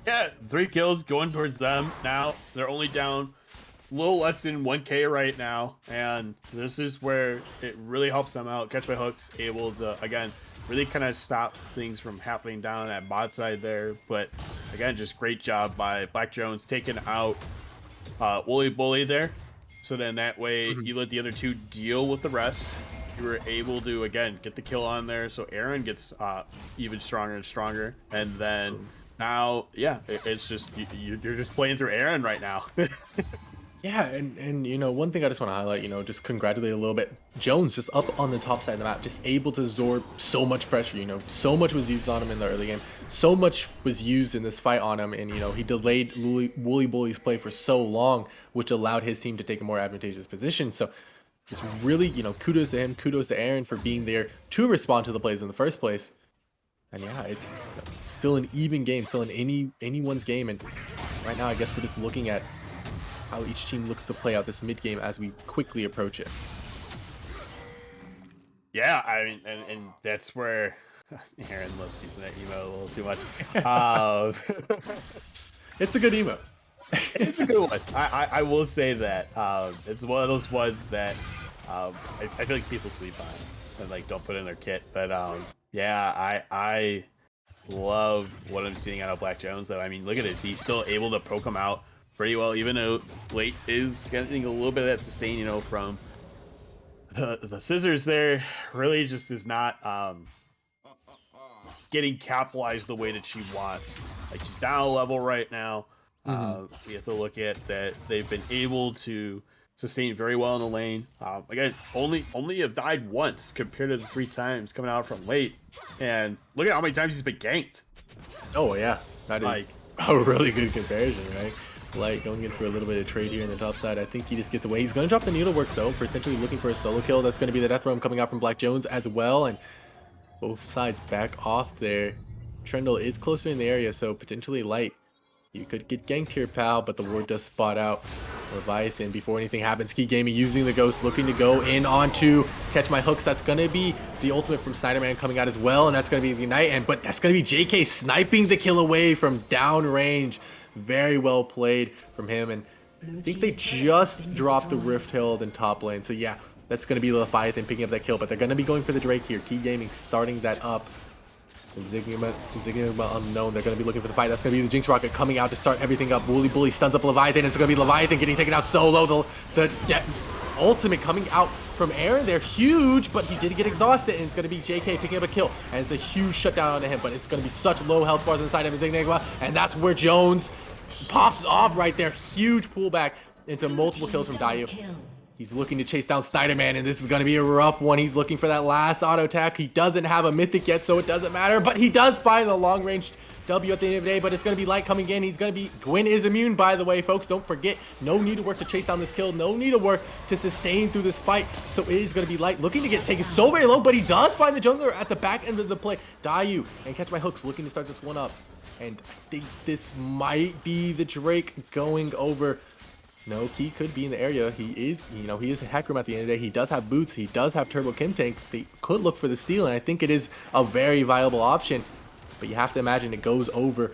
S2: Yeah, 3 kills going towards them. Now they're only down a little less than 1k right now, and this is where it really helps them out. Catch My Hooks able to again really kind of stop things from happening down at bot side there. But again, just great job by Black Jones taking out Wooly Bully there. So then that way you let the other two deal with the rest. You were able to again get the kill on there, so Aaron gets even stronger and stronger, and then now, yeah, it's just you're just playing through Aaron right now.
S1: Yeah, and one thing I just want to highlight, just congratulate a little bit. Jones just up on the top side of the map, just able to absorb so much pressure. So much was used on him in the early game. So much was used in this fight on him, and he delayed Wooly Bully's play for so long, which allowed his team to take a more advantageous position. So just really, kudos to him, kudos to Aaron for being there to respond to the plays in the first place. And yeah, it's still an even game, still in anyone's game. And right now, I guess we're just looking at how each team looks to play out this mid game as we quickly approach it.
S2: Yeah, I mean, and that's where Aaron loves using that emo a little too much. Uh,
S1: It's a good emo.
S2: it's a good one. I will say that it's one of those ones that I feel like people sleep on and like don't put in their kit. But yeah, I love what I'm seeing out of Black Jones though. I mean, look at this. He's still able to poke him out pretty well, even though Late is getting a little bit of that sustain, you know, from the scissors there. Really just is not getting capitalized the way that she wants. Like she's down a level right now. We have to look at that they've been able to sustain very well in the lane. Again, only have died once compared to the 3 times coming out from Late. And look at how many times he's been ganked.
S1: Oh yeah, that is a really good comparison, right? Light going in for a little bit of trade here in the top side. I think he just gets away. He's going to drop the needlework though, for essentially looking for a solo kill. That's going to be the death roam coming out from Black Jones as well, and both sides back off there. Trendle is closer in the area, so potentially Light, you could get ganked here, pal, but the ward does spot out Leviathan before anything happens. Key Gaming using the Ghost, looking to go in onto Catch My Hooks. That's going to be the ultimate from Snyderman coming out as well, and that's going to be the Ignite, but that's going to be JK sniping the kill away from downrange. Very well played from him, and I think they just dropped the Rift Herald in top lane, so yeah, that's going to be Leviathan picking up that kill, but they're going to be going for the Drake here. Key Gaming starting that up. Zenigma unknown. They're going to be looking for the fight. That's going to be the Jinx Rocket coming out to start everything up. Wooly Bully stuns up Leviathan. It's going to be Leviathan getting taken out solo. The ultimate coming out from Aaron. They're huge, but he did get exhausted, and it's going to be JK picking up a kill. And it's a huge shutdown onto him, but it's going to be such low health bars inside of his Zenigma, and that's where Jones pops off right there. Huge pullback into multiple kills from Dayu. He's looking to chase down Snyderman, and this is going to be a rough one. He's looking for that last auto attack. He doesn't have a mythic yet, so it doesn't matter, but he does find the long range W at the end of the day, but it's going to be Light coming in. He's going to be... Gwen is immune, by the way, folks. Don't forget, no need to work to chase down this kill. No need to work to sustain through this fight. So it is going to be Light looking to get taken so very low, but he does find the jungler at the back end of the play. Dayu and Catch My Hooks looking to start this one up. And I think this might be the Drake going over. No, Key could be in the area. He is, you know, he is a Hecarim at the end of the day. He does have boots. He does have Turbo Chem Tank. They could look for the steal, and I think it is a very viable option. But you have to imagine it goes over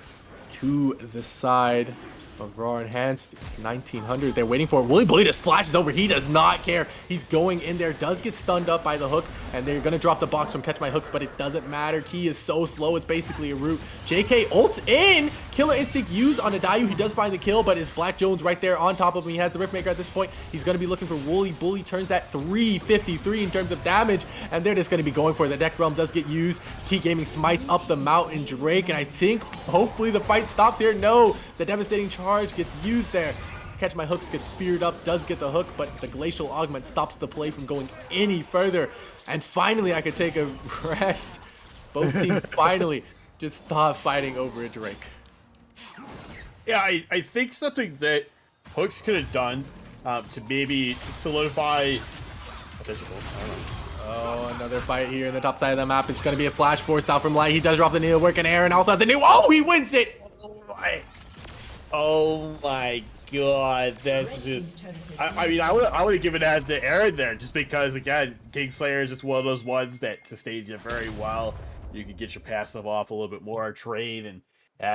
S1: to the side of Rawr Enhanced 1900. They're waiting for it. Wooly Bully just flashes over. He does not care. He's going in there. Does get stunned up by the hook, and they're going to drop the box from Catch My Hooks, but it doesn't matter. Key is so slow. It's basically a root. JK ults in. Killer Instinct used on Dayu. He does find the kill, but it's Black Jones right there on top of him. He has the Riftmaker at this point. He's going to be looking for Wooly Bully. Turns that 353 in terms of damage, and they're just going to be going for it. The Deck Realm does get used. Key Gaming smites up the Mountain Drake, and I think hopefully the fight stops here. No, the devastating charge gets used there. Catch My Hooks gets feared up, does get the hook, but the Glacial Augment stops the play from going any further. And finally, I could take a rest. Both teams finally just stop fighting over a Drake.
S2: Yeah, I think something that Hooks could have done to maybe solidify a visual. I don't know.
S1: Oh, another fight here in the top side of the map. It's going to be a flash force out from Light. He does drop the needlework, and Aaron also has the new... Oh, he wins it!
S2: Oh my god, that's just... I mean, I would have given that to Aaron there, just because, again, Kingslayer is just one of those ones that sustains you very well. You can get your passive off a little bit more, trade, and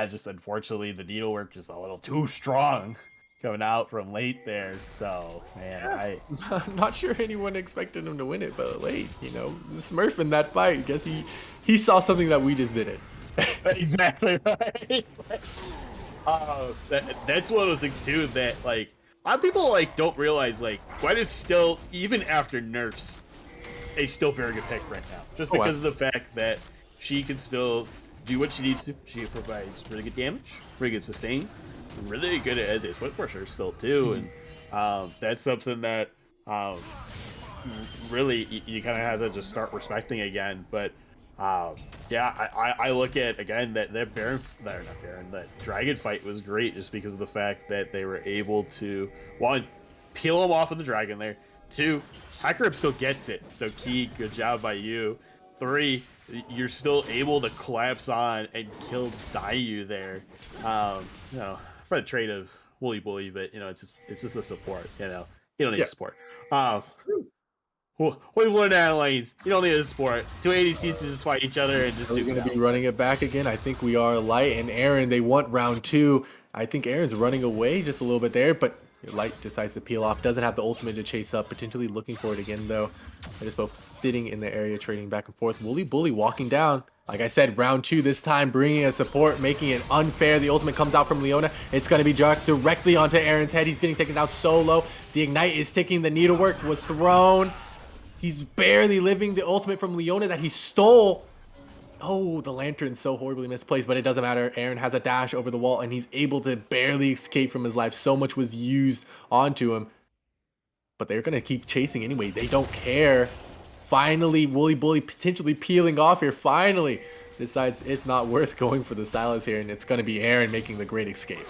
S2: just unfortunately the needlework is a little too strong coming out from Late there. So, man,
S1: I'm not sure anyone expected him to win it, but Late, you know, Smurf in that fight, I guess he saw something that we just didn't.
S2: Exactly right. That's one of those things too that like a lot of people like don't realize like Gwen is still, even after nerfs, a still very good pick right now, just because of the fact that she can still do what she needs to. She provides really good damage, really good sustain, really good as a swing pusher still too, and that's something that really you kind of have to just start respecting again. But yeah, I look at again that that dragon fight was great just because of the fact that they were able to, one, peel him off of the dragon there, two, Hecarim still gets it, so Key, good job by you, three, you're still able to collapse on and kill Dayu there, you know, for the trade of Woolly Bully, but it's just a support. You don't need
S1: Yeah.
S2: a support. Um, we've learned that in lanes. You don't need a support. Two ADCs to just fight each other and just
S1: Are we
S2: duke it
S1: going to
S2: out.
S1: be running it back again? I think we are. Light and Aaron, they want round two. I think Aaron's running away just a little bit there, but Light decides to peel off. Doesn't have the ultimate to chase up. Potentially looking for it again, though. They're just both sitting in the area, trading back and forth. Woolly Bully walking down. Like I said, round two this time, bringing a support, making it unfair. The ultimate comes out from Leona. It's going to be jarred directly onto Aaron's head. He's getting taken down so low. The Ignite is ticking. The needlework was thrown. He's barely living the ultimate from Leona that he stole. Oh, the lantern's so horribly misplaced, but it doesn't matter. Aaron has a dash over the wall, and he's able to barely escape from his life. So much was used onto him. But they're going to keep chasing anyway. They don't care. Finally, Woolly Bully potentially peeling off here. Finally decides it's not worth going for the Silas here, and it's going to be Aaron making the great escape.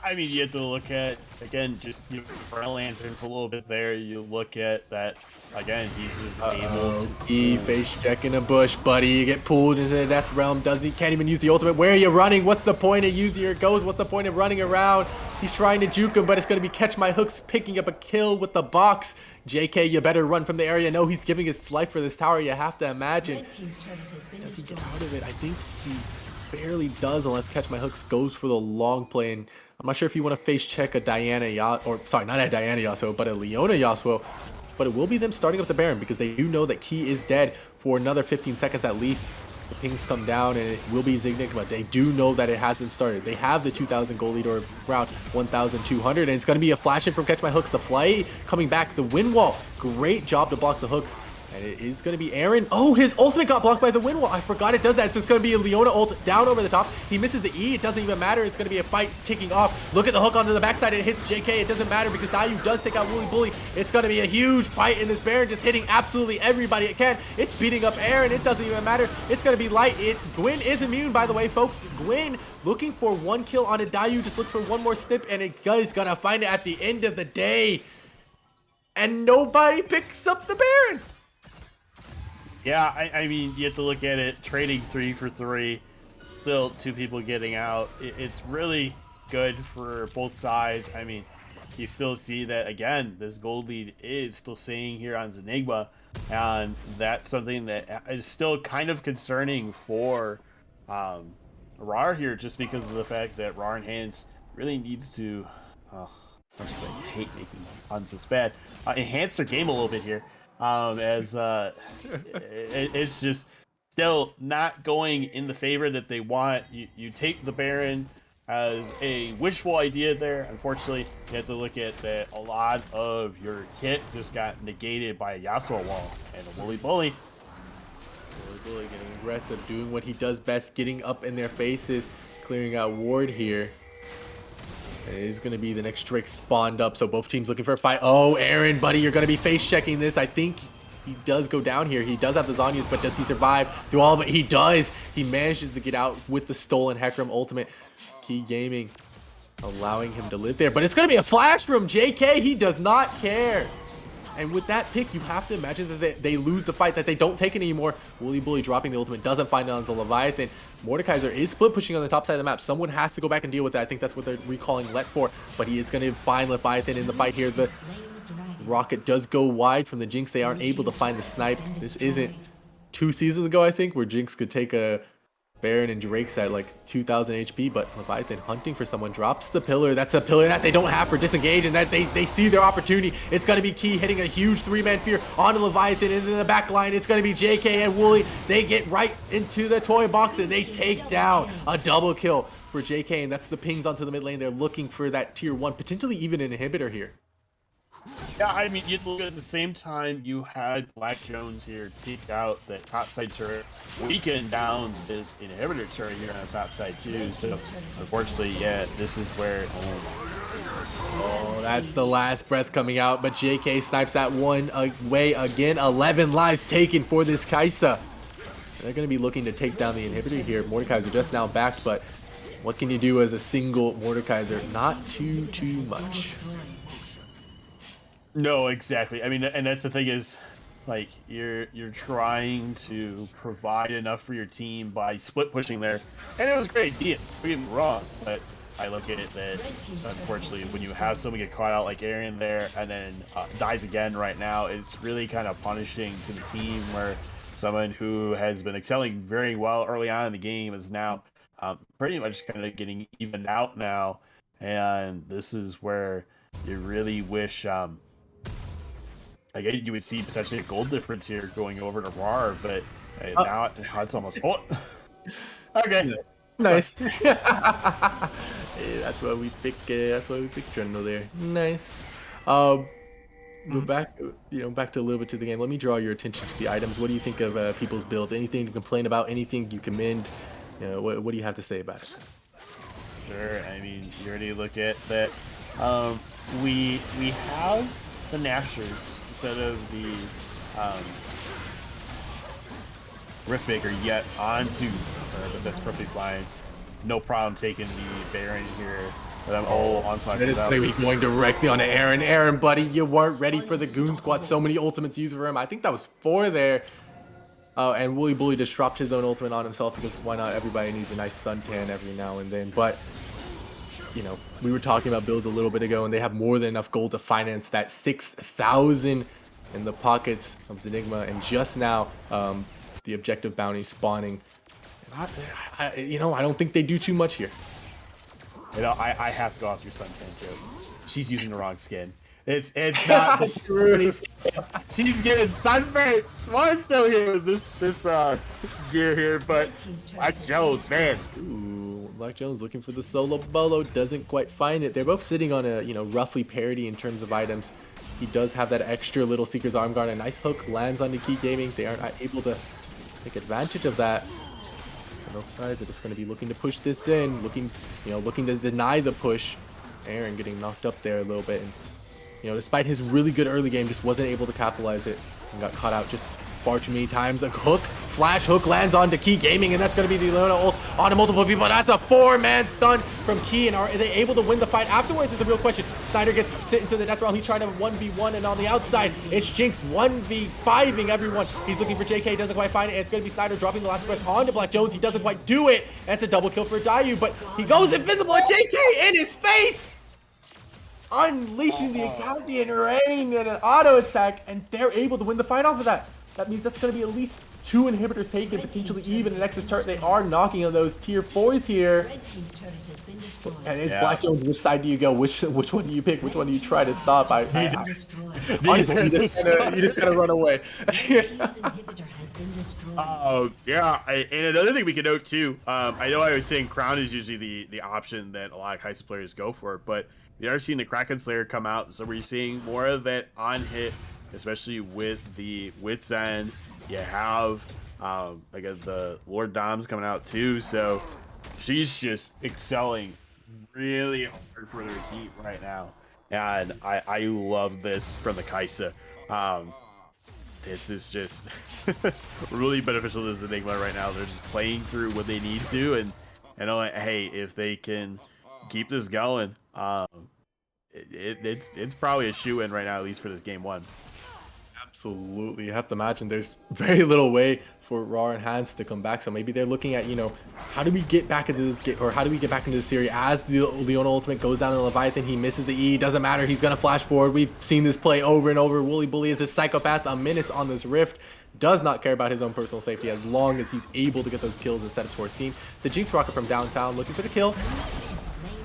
S2: I mean, you have to look at, again, just front lantern for a little bit there. You look at that, again, he's just able to...
S1: He face check in a bush, buddy. You get pulled into the death realm. Can't even use the ultimate. Where are you running? What's the point of using your ghost? What's the point of running around? He's trying to juke him, but it's going to be Catch My Hooks picking up a kill with the box. JK, you better run from the area. No, he's giving his life for this tower. You have to imagine. Does he get out of it? I think he barely does unless Catch My Hooks goes for the long play. And I'm not sure if you want to face check a Diana sorry, not a Diana Yasuo, but a Leona Yasuo. But it will be them starting up the Baron because they do know that Key is dead for another 15 seconds at least. The pings come down and it will be Zenigma. They do know that it has been started. They have the 2,000 gold lead, or around 1,200, and it's going to be a flash in from Catch My Hooks. The flight coming back, the wind wall. Great job to block the hooks. And it is going to be Aaron. Oh, his ultimate got blocked by the wind wall. I forgot it does that. So it's going to be a Leona ult down over the top. He misses the E. It doesn't even matter. It's going to be a fight kicking off. Look at the hook onto the backside. It hits JK. It doesn't matter because Dayu does take out Woolly Bully. It's going to be a huge fight in this Baron, just hitting absolutely everybody it can. It's beating up Aaron. It doesn't even matter. It's going to be Light. Gwyn is immune, by the way, folks. Gwyn looking for one kill on a Dayu. Just looks for one more snip, and it is going to find it at the end of the day. And nobody picks up the Baron.
S2: Yeah, I mean, you have to look at it, trading 3 for 3, still 2 people getting out. It's really good for both sides. I mean, you still see that, again, this gold lead is still staying here on Zenigma, and that's something that is still kind of concerning for Rawr here, just because of the fact that Rawr Enhance really needs to, I just hate making puns this bad, enhance their game a little bit here. As it's just still not going in the favor that they want. You take the Baron as a wishful idea there. Unfortunately, you have to look at that a lot of your kit just got negated by a Yasuo wall and a Woolly Bully.
S1: Woolly Bully getting aggressive, doing what he does best, getting up in their faces, clearing out ward here. It is going to be the next Drake spawned up, so both teams looking for a fight. Oh, Aaron, buddy, you're going to be face-checking this. I think he does go down here. He does have the Zhonya's, but does he survive through all of it? He does. He manages to get out with the stolen Hecarim ultimate. Key Gaming allowing him to live there, but it's going to be a flash from JK. He does not care. And with that pick, you have to imagine that they lose the fight, that they don't take it anymore. Woolly Bully dropping the ultimate, doesn't find it on the Leviathan. Mordekaiser is split pushing on the top side of the map. Someone has to go back and deal with that. I think that's what they're recalling Let for, but he is going to find Leviathan in the fight here. The rocket does go wide from the Jinx. They aren't able to find the snipe. This isn't 2 seasons ago, I think, where Jinx could take a Baron and Drake's at like 2,000 HP, but Leviathan hunting for someone, drops the pillar. That's a pillar that they don't have for disengage, and that they see their opportunity. It's going to be Key hitting a huge 3-man fear onto Leviathan, and in the back line, it's going to be JK and Wooly. They get right into the toy box, and they take down a double kill for JK, and that's the pings onto the mid lane. They're looking for that tier 1, potentially even an inhibitor here.
S2: Yeah, I mean, you look at the same time you had Black Jones here take out that topside turret, weaken down this inhibitor turret here on the top side too. So unfortunately, yeah, this is where.
S1: Oh, that's the last breath coming out, but JK snipes that one away again. 11 lives taken for this Kaisa. They're going to be looking to take down the inhibitor here. Mordekaiser just now backed, but what can you do as a single Mordekaiser? Not too much.
S2: No, exactly. I mean, and that's the thing is, like, you're trying to provide enough for your team by split pushing there, and it was a great idea. Don't get me wrong, but I look at it that unfortunately when you have someone get caught out like Aaron there and then dies again right now, it's really kind of punishing to the team where someone who has been excelling very well early on in the game is now pretty much kind of getting evened out now, and this is where you really wish I guess you would see potentially a gold difference here going over to Rawr, but now it's almost okay.
S1: Yeah.
S2: So,
S1: Nice. Hey, that's why we pick. That's why we pick Trundle there. Nice. But back, back to a little bit to the game. Let me draw your attention to the items. What do you think of people's builds? Anything to complain about? Anything you commend? What do you have to say about it?
S2: sure. I mean, you already look at that. We have the Nashers instead of the Riftmaker yet onto, but that's perfectly fine. No problem taking the Baron here. But I'm all onslaught.
S1: That is maybe going directly on Aaron. Aaron, buddy, you weren't ready for the Goon Squad. So many ultimates used for him. I think that was 4 there. And Wooly Bully just dropped his own ultimate on himself because why not? Everybody needs a nice suntan every now and then. But, we were talking about builds a little bit ago, and they have more than enough gold to finance that 6,000 in the pockets of Zenigma. And just now, the objective bounty spawning. I don't think they do too much here.
S2: I have to go off your suntan joke. She's using the wrong skin. It's not the true skin. She's getting sunburned. I'm still here with this gear here, but Black Jones, man.
S1: Ooh, Black Jones looking for the solo bolo, doesn't quite find it. They're both sitting on a roughly parity in terms of items. He does have that extra little Seeker's Arm Guard. A nice hook lands on Key Gaming. They aren't able to take advantage of that. Both sides are just going to be looking to push this in, looking to deny the push. Aaron getting knocked up there a little bit, and despite his really good early game, just wasn't able to capitalize it and got caught out just far too many times. A hook, flash hook lands onto Key Gaming, and that's going to be the Leona ult onto multiple people. That's a 4-man stun from Key, and are they able to win the fight afterwards is the real question. Snyder gets sit into the death roll. He tried to 1v1, and on the outside, it's Jinx 1v5ing everyone. He's looking for JK, doesn't quite find it. It's going to be Snyder dropping the last breath onto Black Jones. He doesn't quite do it. That's a double kill for Dayu, but he goes invisible, and JK in his face! Unleashing the Acadian Rain and an auto attack, and they're able to win the fight off of that. That means that's going to be at least 2 inhibitors taken, potentially even an Nexus turret. They are knocking on those tier 4s here. And it's Black Jones. Which side do you go? Which one do you pick? Which one do you try to stop? Honestly, you just gotta run away.
S2: Oh yeah, and another thing we can note too. I know I was saying Crown is usually the option that a lot of Heist players go for, but we are seeing the Kraken Slayer come out, so we're seeing more of that on hit, especially with the Wits End. You have I guess the Lord Dom's coming out too, so she's just excelling really hard for their team right now, and I love this from the Kaisa. This is just really beneficial to this Enigma right now. They're just playing through what they need to, and hey, if they can keep this going, it's probably a shoe-in right now, at least for this game 1.
S1: Absolutely. You have to imagine there's very little way for Rawr and Hans to come back. So maybe they're looking at, how do we get back into this game, or how do we get back into this series? As the Leona ultimate goes down to Leviathan, he misses the E. Doesn't matter. He's going to flash forward. We've seen this play over and over. Wooly Bully is a psychopath, a menace on this Rift. Does not care about his own personal safety as long as he's able to get those kills and set up for his team. The Jinx Rocket from downtown looking for the kill.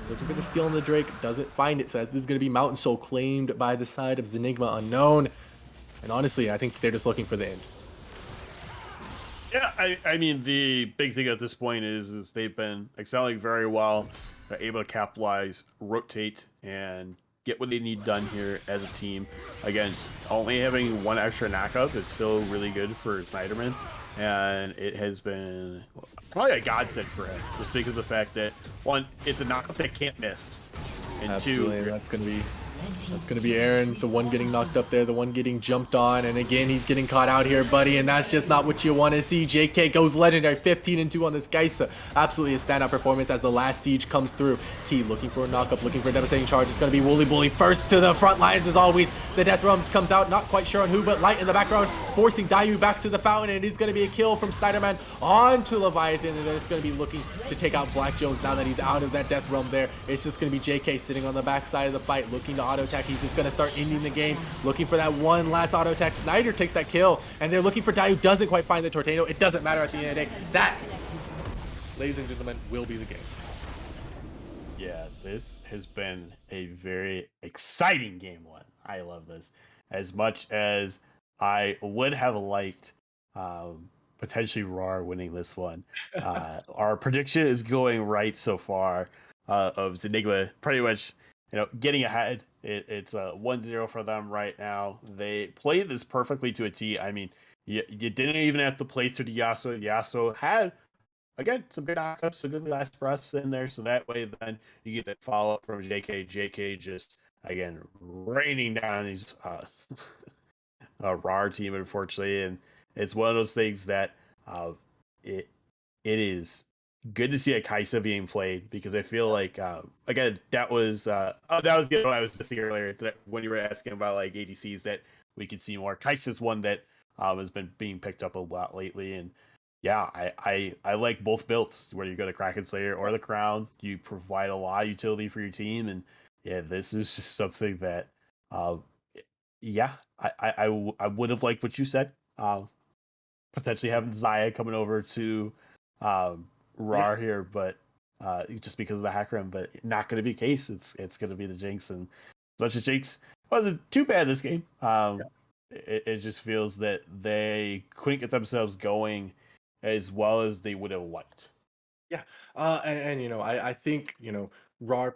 S1: Looking for the steal on the Drake. Doesn't find it. So this is going to be Mountain Soul claimed by the side of Zenigma Unknown. And honestly, I think they're just looking for the end.
S2: Yeah, I mean, the big thing at this point is they've been excelling very well. They're able to capitalize, rotate, and get what they need done here as a team. Again, only having 1 extra knockup is still really good for Snyderman. And it has been probably a godsend for him, just because of the fact that, 1, it's a knockup that can't miss. And
S1: Absolutely,
S2: 2,
S1: that's going to be That's going to be Aaron, the one getting knocked up there, the one getting jumped on. And again, he's getting caught out here, buddy. And that's just not what you want to see. JK goes legendary, 15-2 on this Geisa. Absolutely a standout performance as the last siege comes through. Key looking for a knockup, looking for a devastating charge. It's going to be Wooly Bully first to the front lines as always. The Death Realm comes out, not quite sure on who, but Light in the background, forcing Dayu back to the fountain. And it is going to be a kill from Snyderman onto Leviathan. And then it's going to be looking to take out Black Jones now that he's out of that Death Realm there. It's just going to be JK sitting on the backside of the fight, looking to auto attack. He's just going to start ending the game, looking for that one last auto attack. Snyder takes that kill, and they're looking for Dayu. Doesn't quite find the Tornado. It doesn't matter at the end of the day. That, ladies and gentlemen, will be the game.
S2: Yeah, this has been a very exciting game one. I love this. As much as I would have liked potentially Rawr winning this one, our prediction is going right so far of Zenigma pretty much, getting ahead. It's 1-0 for them right now. They played this perfectly to a T. I mean, you didn't even have to play through the Yasuo. Yasuo had, again, some good knockups, some good last breaths in there. So that way, then you get that follow up from JK. JK just, again, raining down these Rawr team, unfortunately. And it's one of those things that it is good to see a Kaisa being played, because I feel like again, that was what I was missing earlier, that when you were asking about like ADCs that we could see more. Kaisa's one that has been being picked up a lot lately, and yeah, I like both builds, whether you go to Kraken Slayer or the Crown. You provide a lot of utility for your team, and yeah, this is just something that yeah, I would have liked what you said, potentially having Zaya coming over to Rawr here, but just because of the hack room, but not going to be the case. It's going to be the Jinx, and as much as Jinx wasn't too bad this game, it just feels that they couldn't get themselves going as well as they would have liked.
S1: Yeah, I think Rawr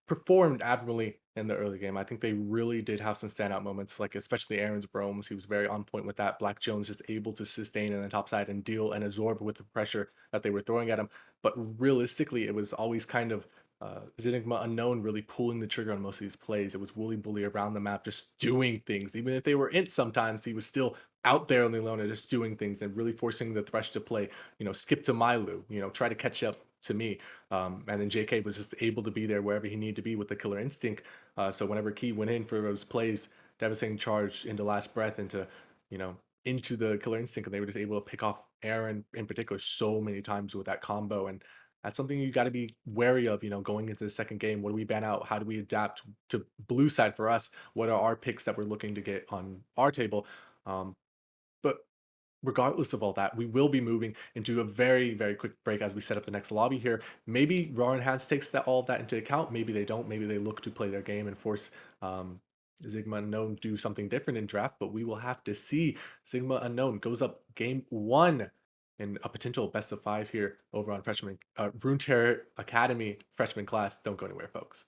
S1: performed admirably in the early game. I think they really did have some standout moments, like especially Aaron's roams. He was very on point with that. Black Jones just able to sustain in the top side and deal and absorb with the pressure that they were throwing at him. But realistically, it was always kind of Zenigma unknown really pulling the trigger on most of these plays. It was Wooly Bully around the map just doing things. Even if they were int sometimes, he was still out there on the alone and just doing things and really forcing the Thresh to play, skip to Mylu, try to catch up to me. And then JK was just able to be there wherever he needed to be with the killer instinct. So whenever Key went in for those plays, devastating charge into last breath into the killer instinct, and they were just able to pick off Aaron in particular so many times with that combo. And that's something you got to be wary of, going into the second game. What do we ban out? How do we adapt to blue side for us? What are our picks that we're looking to get on our table? But regardless of all that, we will be moving into a very, very quick break as we set up the next lobby here. Maybe Raw Enhanced takes all of that into account. Maybe they don't. Maybe they look to play their game and force Sigma Unknown do something different in draft. But we will have to see. Sigma Unknown goes up game one in a potential best of 5 here over on Runeterra Academy freshman class. Don't go anywhere, folks.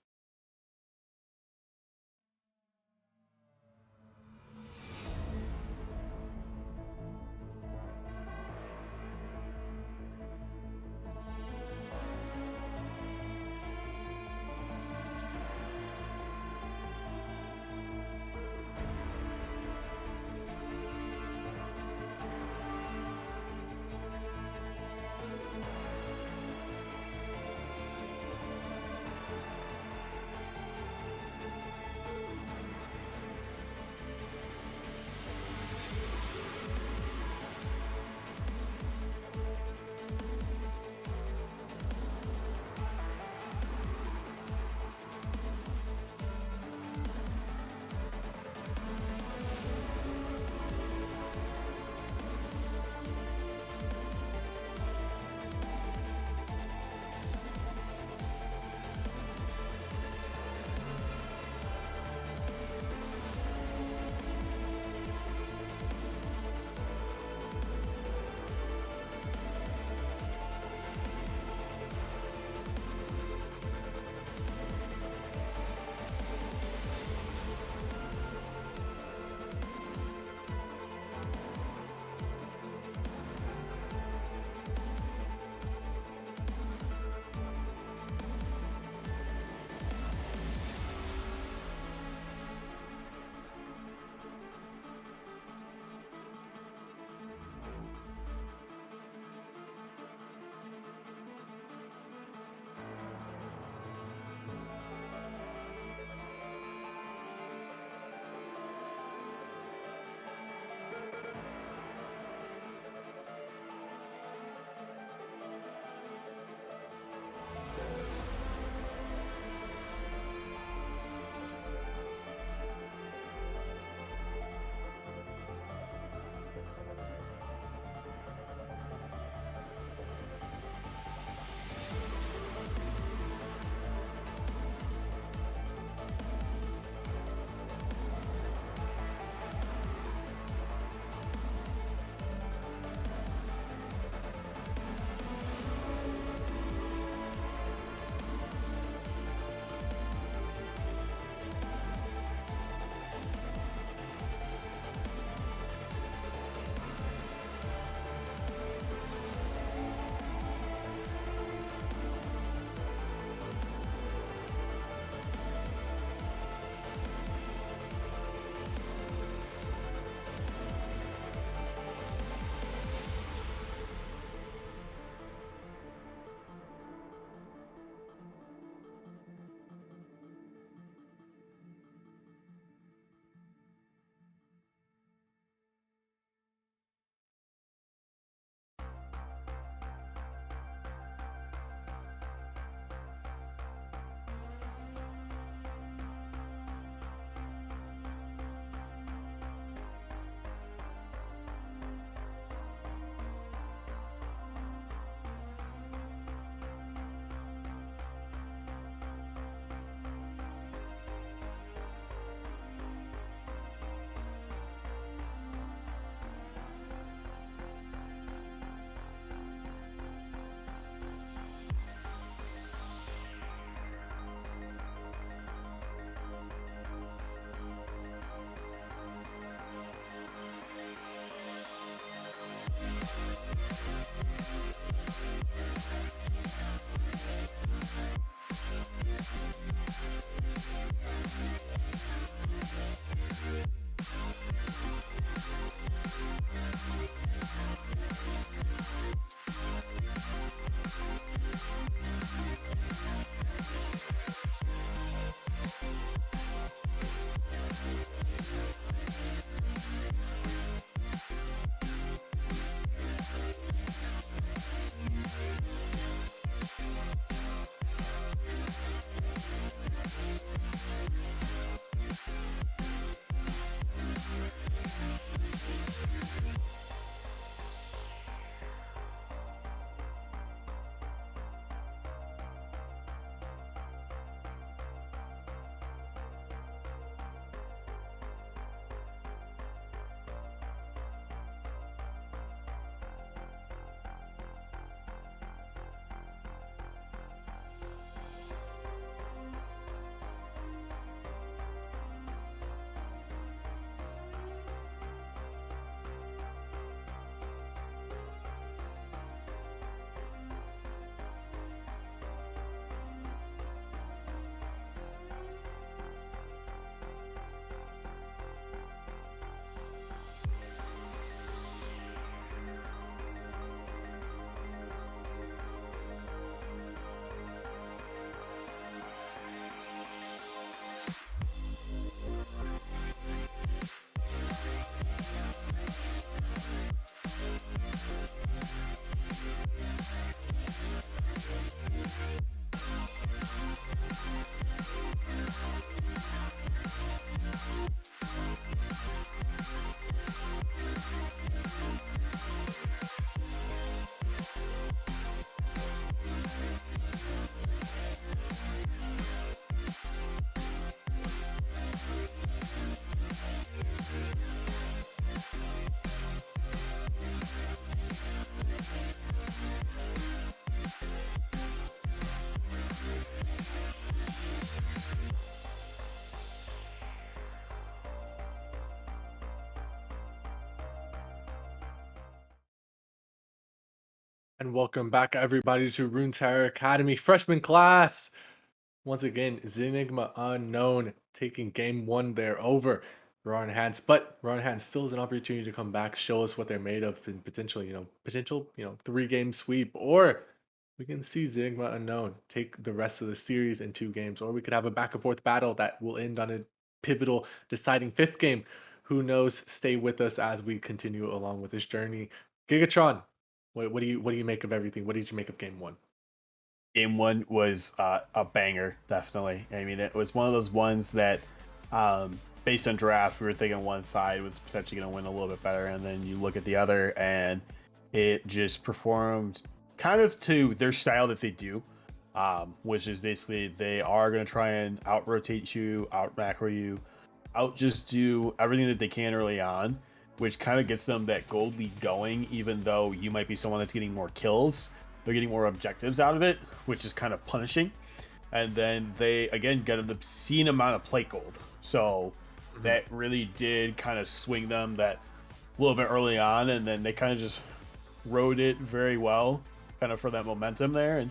S1: And welcome back, everybody, to Runeterra Academy freshman class. Once again, Zenigma unknown taking game one there over Rawr Hands, but Rawr Hands still has an opportunity to come back, show us what they're made of, and potentially, potential, 3 game sweep, or we can see Zenigma unknown take the rest of the series in 2 games, or we could have a back and forth battle that will end on a pivotal, deciding 5th game. Who knows? Stay with us as we continue along with this journey. Gigatron, what do you make of everything? What did you make of game one?
S2: Game one was a banger, definitely. I mean, it was one of those ones that, based on draft, we were thinking one side was potentially going to win a little bit better, and then you look at the other, and it just performed kind of to their style that they do, which is basically they are going to try and out rotate you, out macro you, out just do everything that they can early on, which kind of gets them that gold lead going, even though you might be someone that's getting more kills. They're getting more objectives out of it, which is kind of punishing. And then they, again, get an obscene amount of plate gold. So that really did kind of swing them that little bit early on. And then they kind of just rode it very well, kind of for that momentum there. And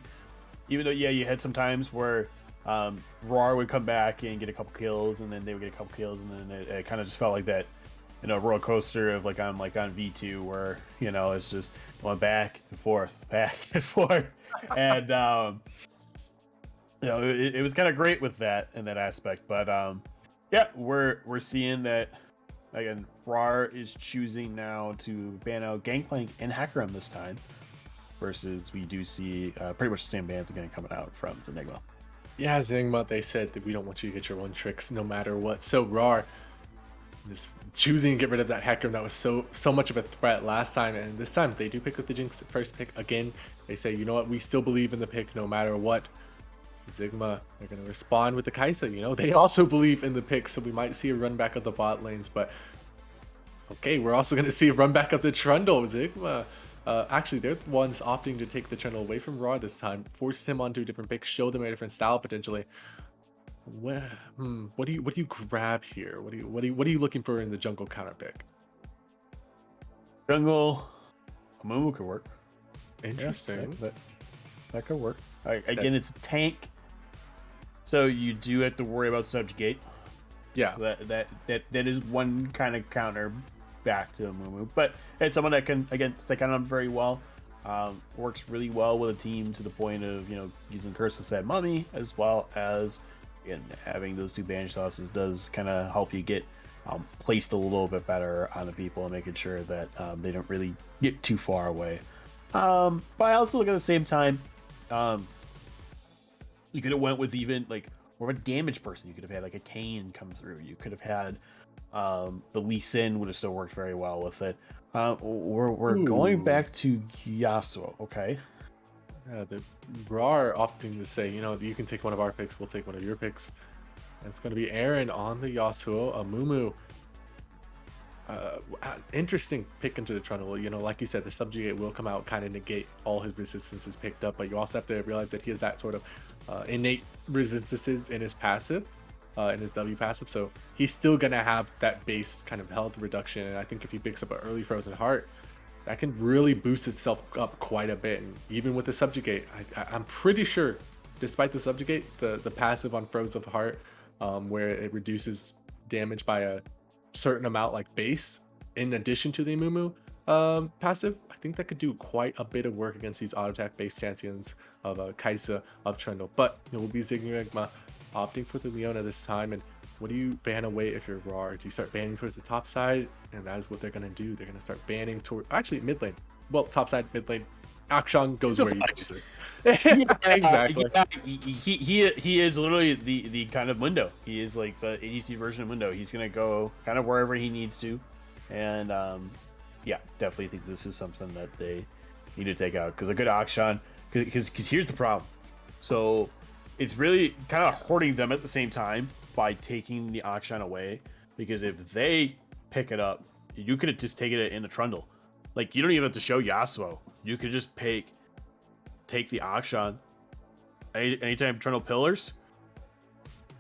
S2: even though, yeah, you had some times where Rawr would come back and get a couple kills, and then they would get a couple kills, and then it kind of just felt like that, roller coaster of like on V2 where it's just going back and forth, and it was kind of great with that in that aspect. But yeah, we're seeing that again. Rawr is choosing now to ban out Gangplank and Hackerem this time, versus we do see pretty much the same bans again coming out from Zenigma.
S1: Yeah, Zenigma, they said that we don't want you to get your one tricks no matter what. So Rawr is choosing to get rid of that Hackerem that was so much of a threat last time, and this time they do pick with the Jinx first pick again. They say, you know what, we still believe in the pick no matter what. Zenigma, they're going to respond with the Kai'Sa. They also believe in the pick, so we might see a run back of the bot lanes, but okay, we're also going to see a run back of the Trundle. Zenigma, actually, they're the ones opting to take the Trundle away from Rawr this time, force him onto a different pick, show them a different style potentially. What do you grab here? What are you looking for in the jungle counter pick?
S2: Jungle, Amumu could work.
S1: Interesting.
S2: Yeah, that could work. Again, it's a tank, so you do have to worry about subjugate.
S1: Yeah,
S2: that is one kind of counter back to Amumu, but it's someone that can again stick on him very well. Works really well with a team to the point of using Curse to set money, as well as again having those two banish tosses does kind of help you get placed a little bit better on the people and making sure that they don't really get too far away. But I also look at the same time, you could have went with even like more of a damage person. You could have had like a Kane come through. You could have had the Lee Sin would have still worked very well with it. We're going back to Yasuo, okay?
S1: yeah. The Rawr opting to say, you can take one of our picks, we'll take one of your picks. And it's going to be Aaron on the Yasuo. Amumu, interesting pick into the Trundle. Like you said, the subjugate will come out, kind of negate all his resistances picked up, but you also have to realize that he has that sort of innate resistances in his passive, in his W passive, so he's still gonna have that base kind of health reduction. And I think if he picks up an early Frozen Heart, that can really boost itself up quite a bit. And even with the subjugate, I'm pretty sure, despite the subjugate, the passive on Frozen Heart, where it reduces damage by a certain amount, like base, in addition to the Amumu passive, I think that could do quite a bit of work against these auto attack based champions of Kai'Sa, of Trundle. But it will be Zenigma opting for the Leona this time. And what do you ban away if you're Rawr? Do you start banning towards the top side? And that is what they're going to do. They're going to start banning toward, actually, mid lane. Well, top side, mid lane. Akshan goes where you post it. Exactly.
S2: Yeah, he is literally the kind of window. He is like the ADC version of window. He's gonna go kind of wherever he needs to, and yeah, definitely think this is something that they need to take out, because a good Akshan, because here's the problem. So it's really kind of hurting them at the same time by taking the Akshan away, because if they pick it up, you could have just taken it in the Trundle. Like, you don't even have to show Yasuo. You could just take the Akshan. Anytime Trundle pillars,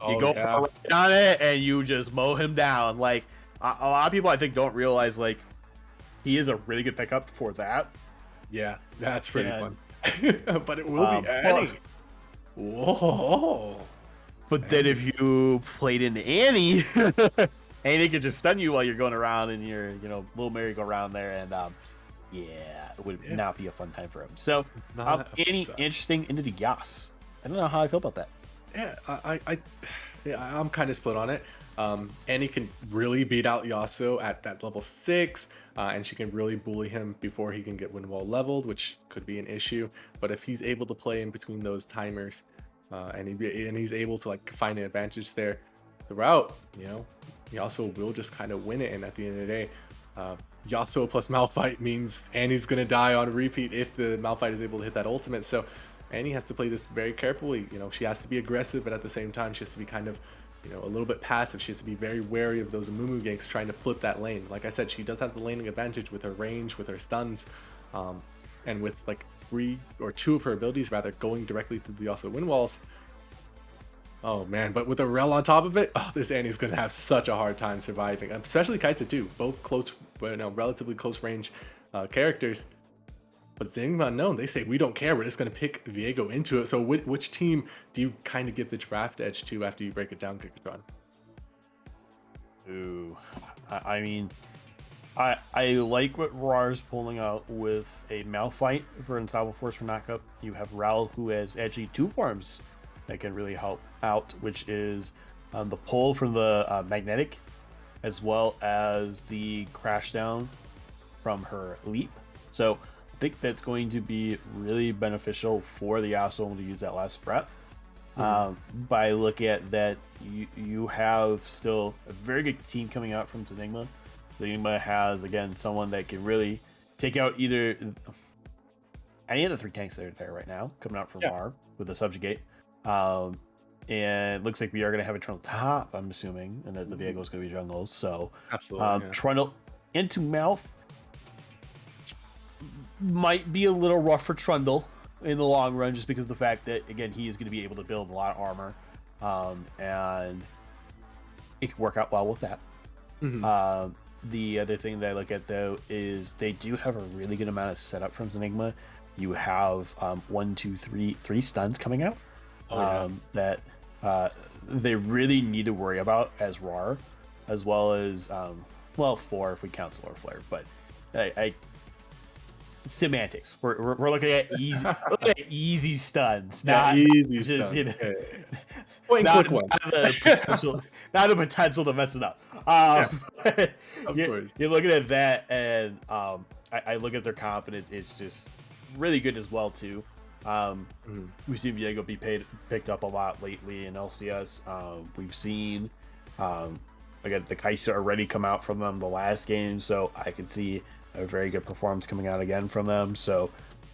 S2: you go for a right on it and you just mow him down. Like, a lot of people I think don't realize, like, he is a really good pickup for that.
S1: Yeah, that's pretty fun.
S2: And
S1: But it will be
S2: but
S1: Annie. Whoa.
S2: then
S1: Annie.
S2: if you played in Annie, Annie could just stun you while you're going around in your little merry-go-round there, and yeah, it would
S1: Yeah,
S2: not be a fun time for him. So
S1: not a fun
S2: Annie
S1: time.
S2: interesting into the Yas. I don't know how I feel about that.
S1: Yeah, yeah, I'm kind of split on it. Annie can really beat out Yasuo at that level 6, and she can really bully him before he can get wind wall leveled, which could be an issue. But if he's able to play in between those timers, and he's able to like find an advantage there throughout, Yasuo will just kind of win it. And at the end of the day, Yasuo plus Malphite means Annie's gonna die on repeat if the Malphite is able to hit that ultimate. So Annie has to play this very carefully. She has to be aggressive, but at the same time, she has to be kind of, a little bit passive. She has to be very wary of those Amumu ganks trying to flip that lane. Like I said, she does have the laning advantage with her range, with her stuns, and with like 2 of her abilities rather going directly to the also wind walls. Oh man, but with a Rel on top of it, this Annie's gonna have such a hard time surviving. Especially Kaisa too, both close, relatively close range characters. But Zenigma Unknown, they say we don't care. We're just going to pick Viego into it. So which team do you kind of give the draft edge to after you break it down, Gigatron?
S2: Ooh, I mean, I like what Rawr's pulling out with a Malphite for Unstoppable Force for knockup. You have Rawr, who has actually 2 forms that can really help out, which is the pull from the magnetic, as well as the crash down from her leap. So I think that's going to be really beneficial for the Yasuo to use that last breath. By looking at that, you have still a very good team coming out from Zenigma. Zenigma has, again, someone that can really take out either any of the 3 tanks that are there right now, coming out from Rawr with the Subjugate. And it looks like we are going to have a Trundle top, I'm assuming, and that the Viego is going to be jungle. So
S1: Absolutely.
S2: Trundle into Malf might be a little rough for Trundle in the long run, just because of the fact that, again, he is going to be able to build a lot of armor, and it can work out well with that. The other thing that I look at, though, is they do have a really good amount of setup from Zenigma. You have 3 stuns coming out that they really need to worry about as Rawr, as well as 4 if we count Solar Flare. But I semantics. We're looking at easy stuns, not
S1: easy
S2: just
S1: stuff.
S2: Point
S1: quick one.
S2: not the potential to mess it up.
S1: Of course.
S2: You're looking at that, and I look at their confidence. It's just really good as well too. We've seen Viego be picked up a lot lately in LCS. We've seen again the Kaisa already come out from them the last game, so I can see a very good performance coming out again from them. So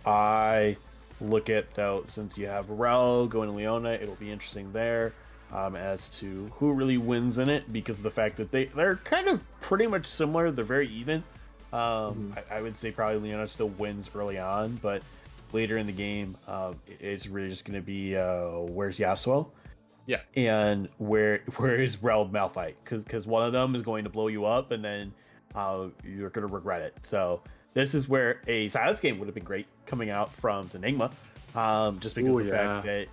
S2: I look at, though, since you have Rel going to Leona, it'll be interesting there as to who really wins in it, because of the fact that they're kind of pretty much similar. They're very even. I would say probably Leona still wins early on, but later in the game, it's really just going to be where's Yasuo?
S1: Yeah.
S2: And where is Rel Malphite? Because one of them is going to blow you up, and then you're going to regret it. So this is where a silence game would have been great coming out from Zenigma, just because of the fact that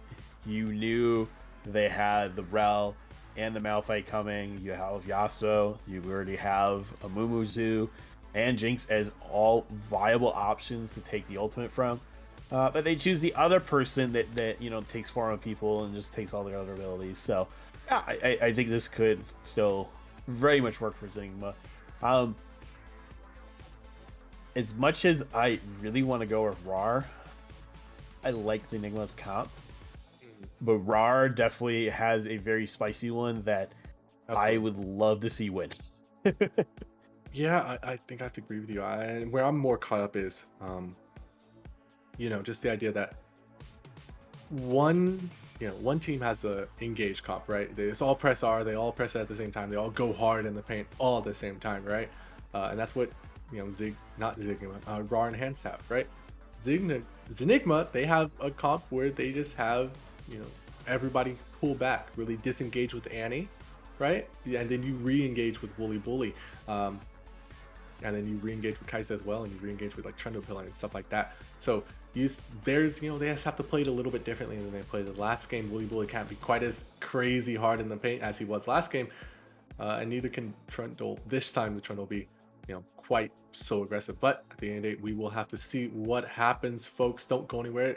S2: you knew they had the Rel and the Malphite coming. You have Yasuo, you already have a Mumuzu and Jinx as all viable options to take the ultimate from. But they choose the other person that takes form of people and just takes all their other abilities. So I think this could still very much work for Zenigma. As much as I really want to go with Rawr, I like Zenigma's comp, but Rawr definitely has a very spicy one that I would love to see win.
S1: Yeah, I think I have to agree with you. Where I'm more caught up is, just the idea that one team has the engage comp, right? They just all press R, they all press it at the same time, they all go hard in the paint all at the same time, right? And that's what Rawr enhanced have, right? Zenigma, they have a comp where they just have everybody pull back, really disengage with Annie, right? And then you re-engage with Wooly Bully. and then you re-engage with Kai'Sa as well, and you re-engage with like Trundle Pillar and stuff like that. So there's they just have to play it a little bit differently than they played the last game. Wooly Bully can't be quite as crazy hard in the paint as he was last game, and neither can Trundle this time. The Trundle will be quite so aggressive, but at the end of the day, we will have to see what happens, folks. Don't go anywhere.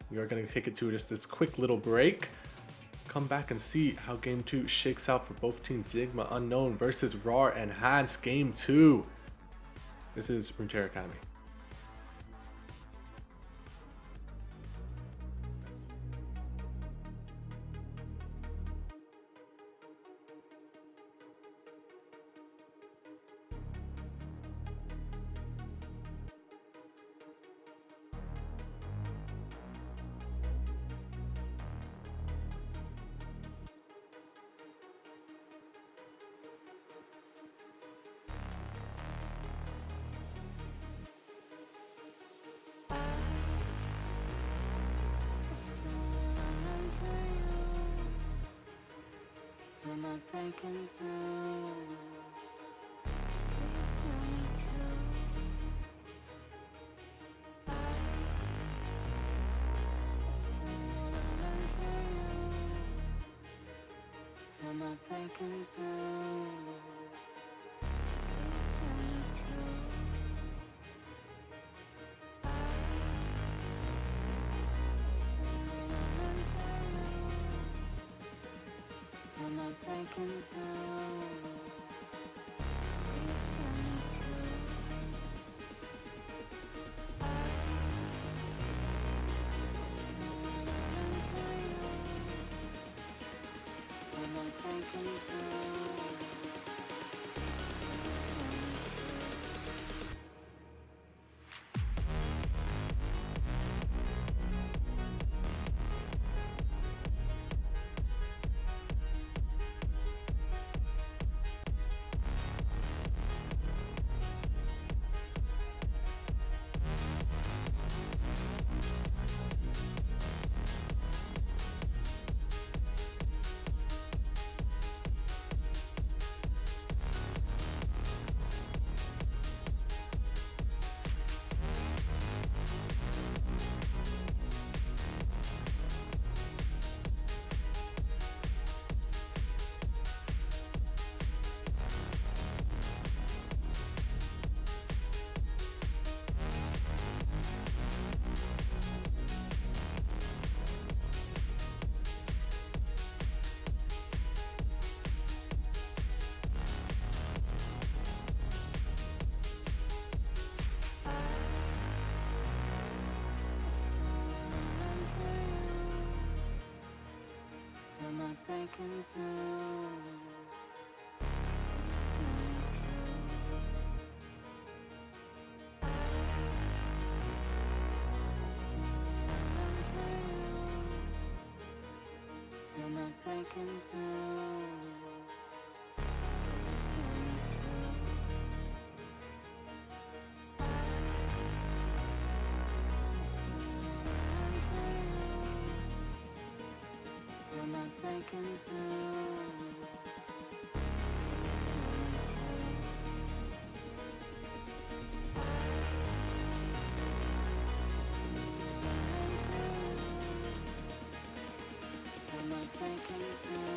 S1: We are going to take it to just this quick little break. Come back and see how game 2 shakes out for both teams. Zenigma Unknown versus Rawr and Hans, game 2. This is Runeterra Academy.
S3: Am I breaking through? Am I breaking through? Am I breaking through? Am I breaking through? Am I breaking through? Am I breaking through? Am I breaking through? Am I breaking through?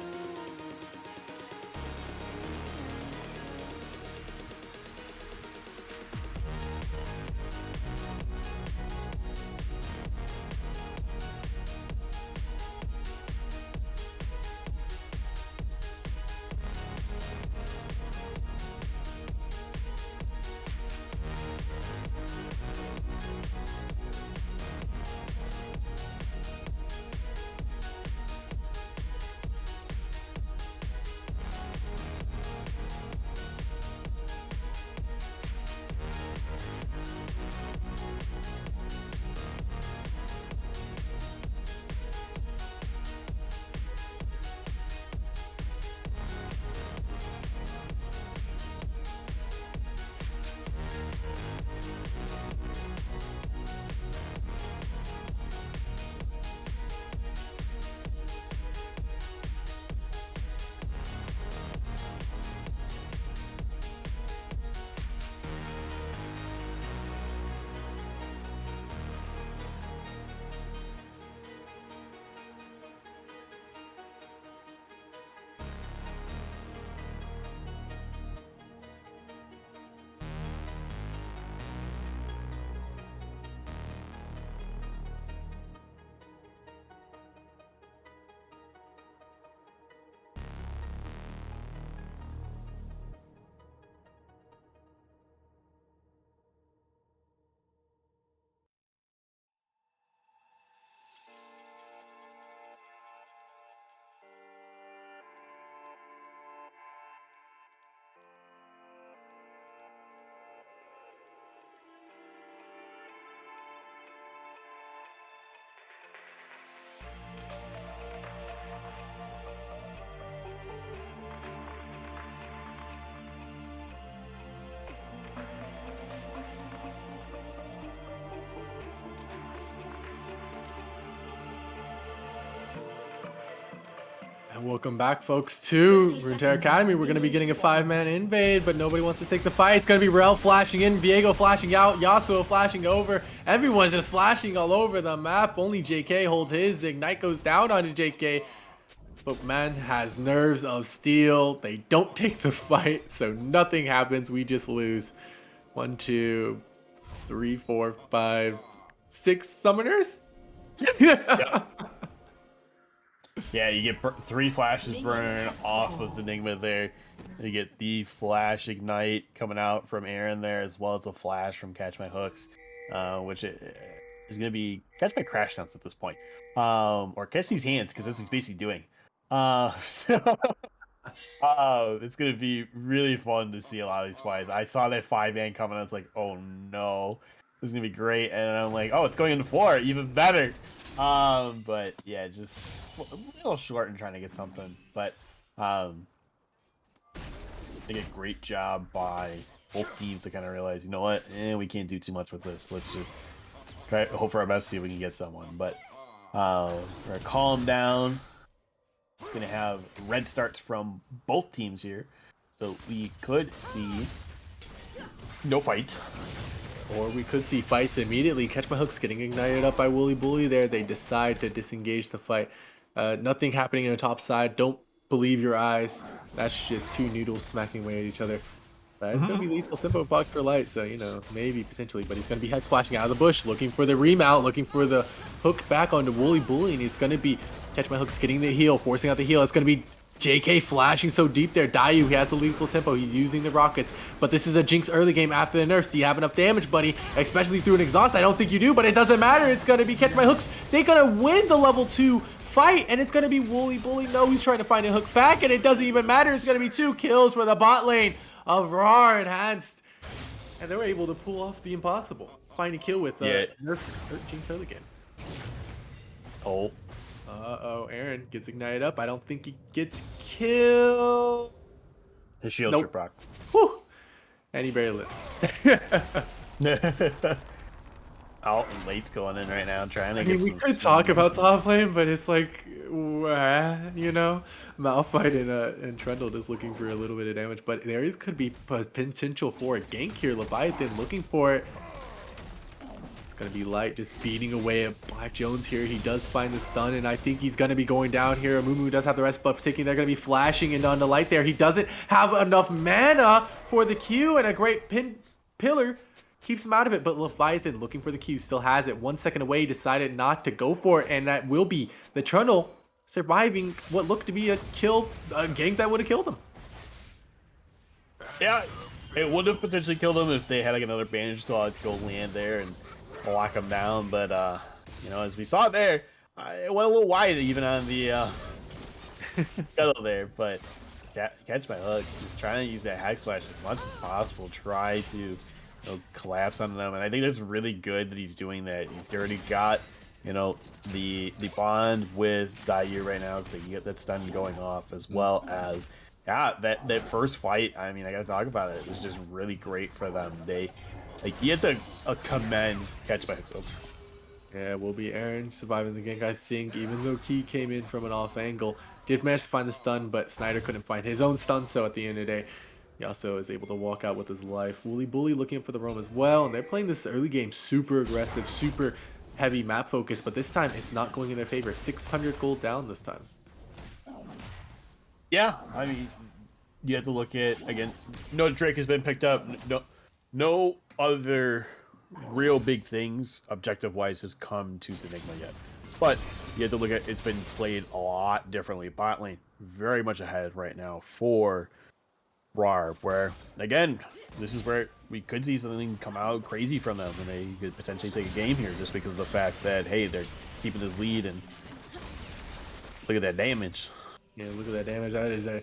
S1: Welcome back, folks, to Runeterra Academy. We're going to be getting a 5-man invade, but nobody wants to take the fight. It's going to be Rel flashing in, Viego flashing out, Yasuo flashing over. Everyone's just flashing all over the map. Only JK holds his. Ignite goes down onto JK, but man has nerves of steel. They don't take the fight, so nothing happens. We just lose. 1, 2, 3, 4, 5, 6 summoners?
S2: Yep. Yeah, you get 3 flashes burning off of Zenigma there. You get the flash ignite coming out from Aaron there, as well as a flash from Catch My Hooks, which is going to be Catch My Crash Dance at this point. Or Catch These Hands, because that's what he's basically doing. So it's going to be really fun to see a lot of these fights. I saw that 5-man coming, I was like, oh no, this is going to be great. And I'm like, oh, it's going into 4, even better. But yeah, just a little short in trying to get something. But I think a great job by both teams to kind of realize, you know what, we can't do too much with this. Let's just try hope for our best, see if we can get someone. But we're gonna calm down. Gonna have red starts from both teams here, so we could see no fight.
S1: Or we could see fights immediately. Catch My Hooks getting ignited up by Wooly Bully there. They decide to disengage the fight. Nothing happening in the top side. Don't believe your eyes. That's just 2 noodles smacking away at each other. But it's going to be lethal Simpo Puck for light, so, you know, maybe, potentially. But he's going to be head splashing out of the bush, looking for the remount, looking for the hook back onto Wooly Bully, and it's going to be Catch My Hooks getting the heal, forcing out the heal. It's going to be JK flashing so deep there. Dayu, he has the lethal tempo. He's using the rockets. But this is a Jinx early game after the nerfs. Do you have enough damage, buddy? Especially through an exhaust. I don't think you do, but it doesn't matter. It's going to be Catch My Hooks. They're going to win the level 2 fight, and it's going to be Wooly Bully. No, he's trying to find a hook back, and it doesn't even matter. It's going to be 2 kills for the bot lane of Rawr Enhanced. And they were able to pull off the impossible. Find a kill with nerf Jinx early game.
S2: Oh.
S1: Uh-oh, Aaron gets ignited up. I don't think he gets killed.
S2: His shield trip rock.
S1: Whew. And he barely lives.
S2: Oh, and Late's going in right now, trying to
S1: I mean,
S2: get
S1: we
S2: some
S1: could talk about top lane, but it's like, you know, Malphite and Trundle just looking for a little bit of damage. But there could be potential for a gank here. Leviathan looking for it. Gonna be Light just beating away at Black Jones here. He does find the stun, and I think he's gonna be going down here. Amumu does have the rest buff ticking. They're gonna be flashing into onto Light there. He doesn't have enough mana for the Q, and a great pillar keeps him out of it. But Leviathan looking for the Q, still has it. 1 second away, decided not to go for it, and that will be the Trundle surviving what looked to be a gank that would have killed him.
S2: Yeah, it would have potentially killed him if they had like another bandage to let's go land there and lock him down, but you know, as we saw there, it went a little wide even on the scuttle there. But Catch My Hooks, just trying to use that hack slash as much as possible, try to collapse on them, and I think that's really good that he's doing that. He's already got the bond with Dayu right now, so that you get that stun going off, as well as that first fight. I mean, I gotta talk about it. It was just really great for them. You have to commend Catch My Hooks.
S1: Yeah, will be Aaron surviving the gank, I think, even though Key came in from an off angle. Did manage to find the stun, but Snyder couldn't find his own stun, so at the end of the day, he also is able to walk out with his life. Wooly Bully looking for the roam as well, and they're playing this early game super aggressive, super heavy map focus, but this time it's not going in their favor. 600 gold down this time.
S2: Yeah, I mean, you have to look at, again, no Drake has been picked up, no other real big things objective wise has come to Zenigma yet, but you have to look at it's been played a lot differently. Bot lane very much ahead right now for Rawr, where again this is where we could see something come out crazy from them, and they could potentially take a game here just because of the fact that, hey, they're keeping this lead, and look at that damage.
S1: Yeah, look at that damage.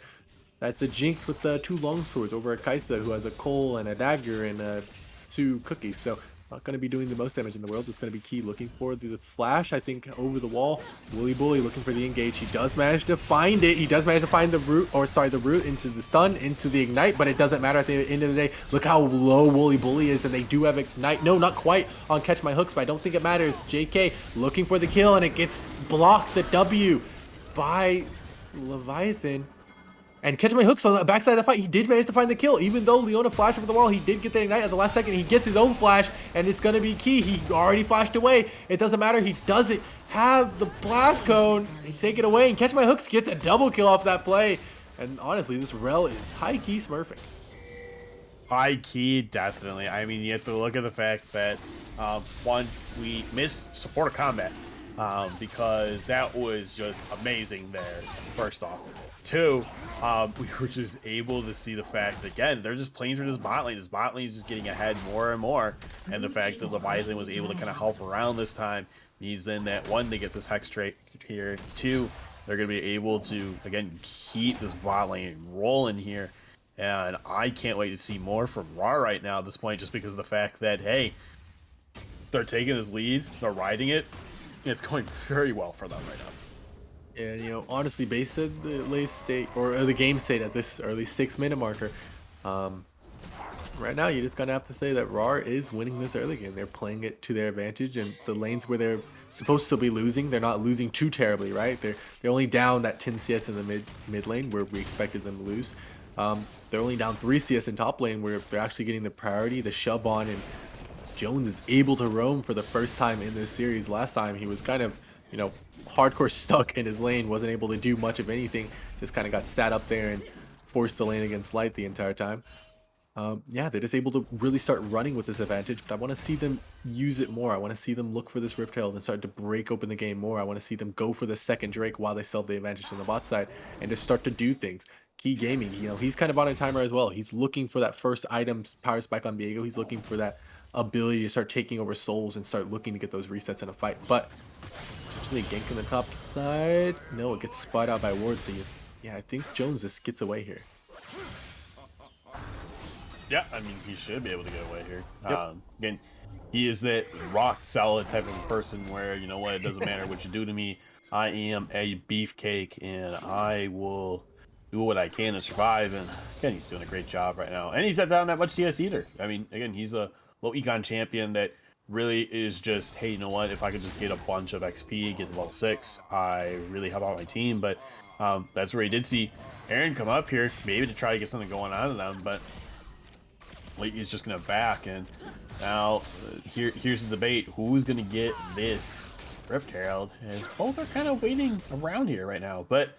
S1: That's a Jinx with 2 longswords over a Kaisa, who has a Cole and a dagger and 2 cookies. So not going to be doing the most damage in the world. It's going to be Key looking for the flash, I think, over the wall. Wooly Bully looking for the engage. He does manage to find it. He does manage to find the root into the stun, into the ignite, but it doesn't matter at the end of the day. Look how low Wooly Bully is, and they do have ignite. No, not quite on Catch My Hooks, but I don't think it matters. JK looking for the kill, and it gets blocked, the W, by Leviathan. And catching my hooks on the backside of the fight, he did manage to find the kill. Even though Leona flashed over the wall, he did get the ignite at the last second. He gets his own flash, and it's going to be key. He already flashed away. It doesn't matter. He doesn't have the blast cone. They take it away, and Catch My Hooks gets a double kill off that play. And honestly, this Rel is high-key smurfing.
S2: High key, definitely. I mean, you have to look at the fact that, one, we missed supporter combat because that was just amazing there, first off. Two, we were just able to see the fact that, again, they're just playing through this bot lane. This bot lane is just getting ahead more and more. And the fact that Leviathan was able to kind of help around this time means then that, one, they get this Hex trait here. Two, they're going to be able to, again, keep this bot lane rolling here. And I can't wait to see more from Rawr right now at this point, just because of the fact that, hey, they're taking this lead, they're riding it, and it's going very well for them right now.
S1: And, you know, honestly, based at the late state, or the game state at this early 6-minute marker, right now you're just going to have to say that Rawr is winning this early game. They're playing it to their advantage, and the lanes where they're supposed to be losing, they're not losing too terribly, right? They're only down that 10 CS in the mid lane where we expected them to lose. They're only down 3 CS in top lane where they're actually getting the priority, the shove on, and Jones is able to roam for the first time in this series. Last time he was kind of, you know, hardcore stuck in his lane, wasn't able to do much of anything, just kind of got sat up there and forced the lane against Light the entire time. Yeah, they're just able to really start running with this advantage, but I want to see them use it more. I want to see them look for this Rift Herald and start to break open the game more. I want to see them go for the second Drake while they still have the advantage on the bot side and just start to do things. Key Gaming, you know, he's kind of on a timer as well. He's looking for that first item power spike on Viego. He's looking for that ability to start taking over souls and start looking to get those resets in a fight. But potentially gank on the top side. No, it gets spot out by Ward. So yeah, I think Jones just gets away here.
S2: Yeah, I mean, he should be able to get away here.
S1: Yep.
S2: Again, he is that rock solid type of person where, you know what, it doesn't matter what you do to me. I am a beefcake, and I will do what I can to survive. And again, he's doing a great job right now. And he's not down that much CS either. I mean, again, he's a low econ champion that really is just, hey, you know what, if I could just get a bunch of XP, get to level 6, I really help out my team. But that's where he did see Aaron come up here, maybe to try to get something going on of them, but is just gonna back. And now here's the debate: who's gonna get this Rift Herald? As both are kind of waiting around here right now, but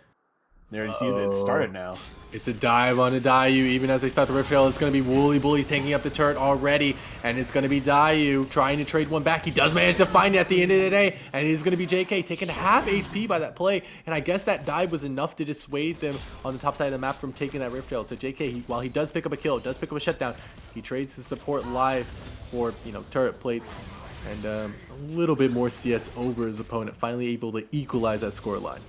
S2: there you see that it started now.
S1: It's a dive on a Dayu. Even as they start the Rift Herald, it's going to be Wooly Bully taking up the turret already, and it's going to be Dayu trying to trade one back. He does manage to find it at the end of the day, and it is going to be JK taking half HP by that play, and I guess that dive was enough to dissuade them on the top side of the map from taking that Rift Herald. So JK, while he does pick up a kill, does pick up a shutdown, he trades his support live for, you know, turret plates and a little bit more CS over his opponent, finally able to equalize that score line.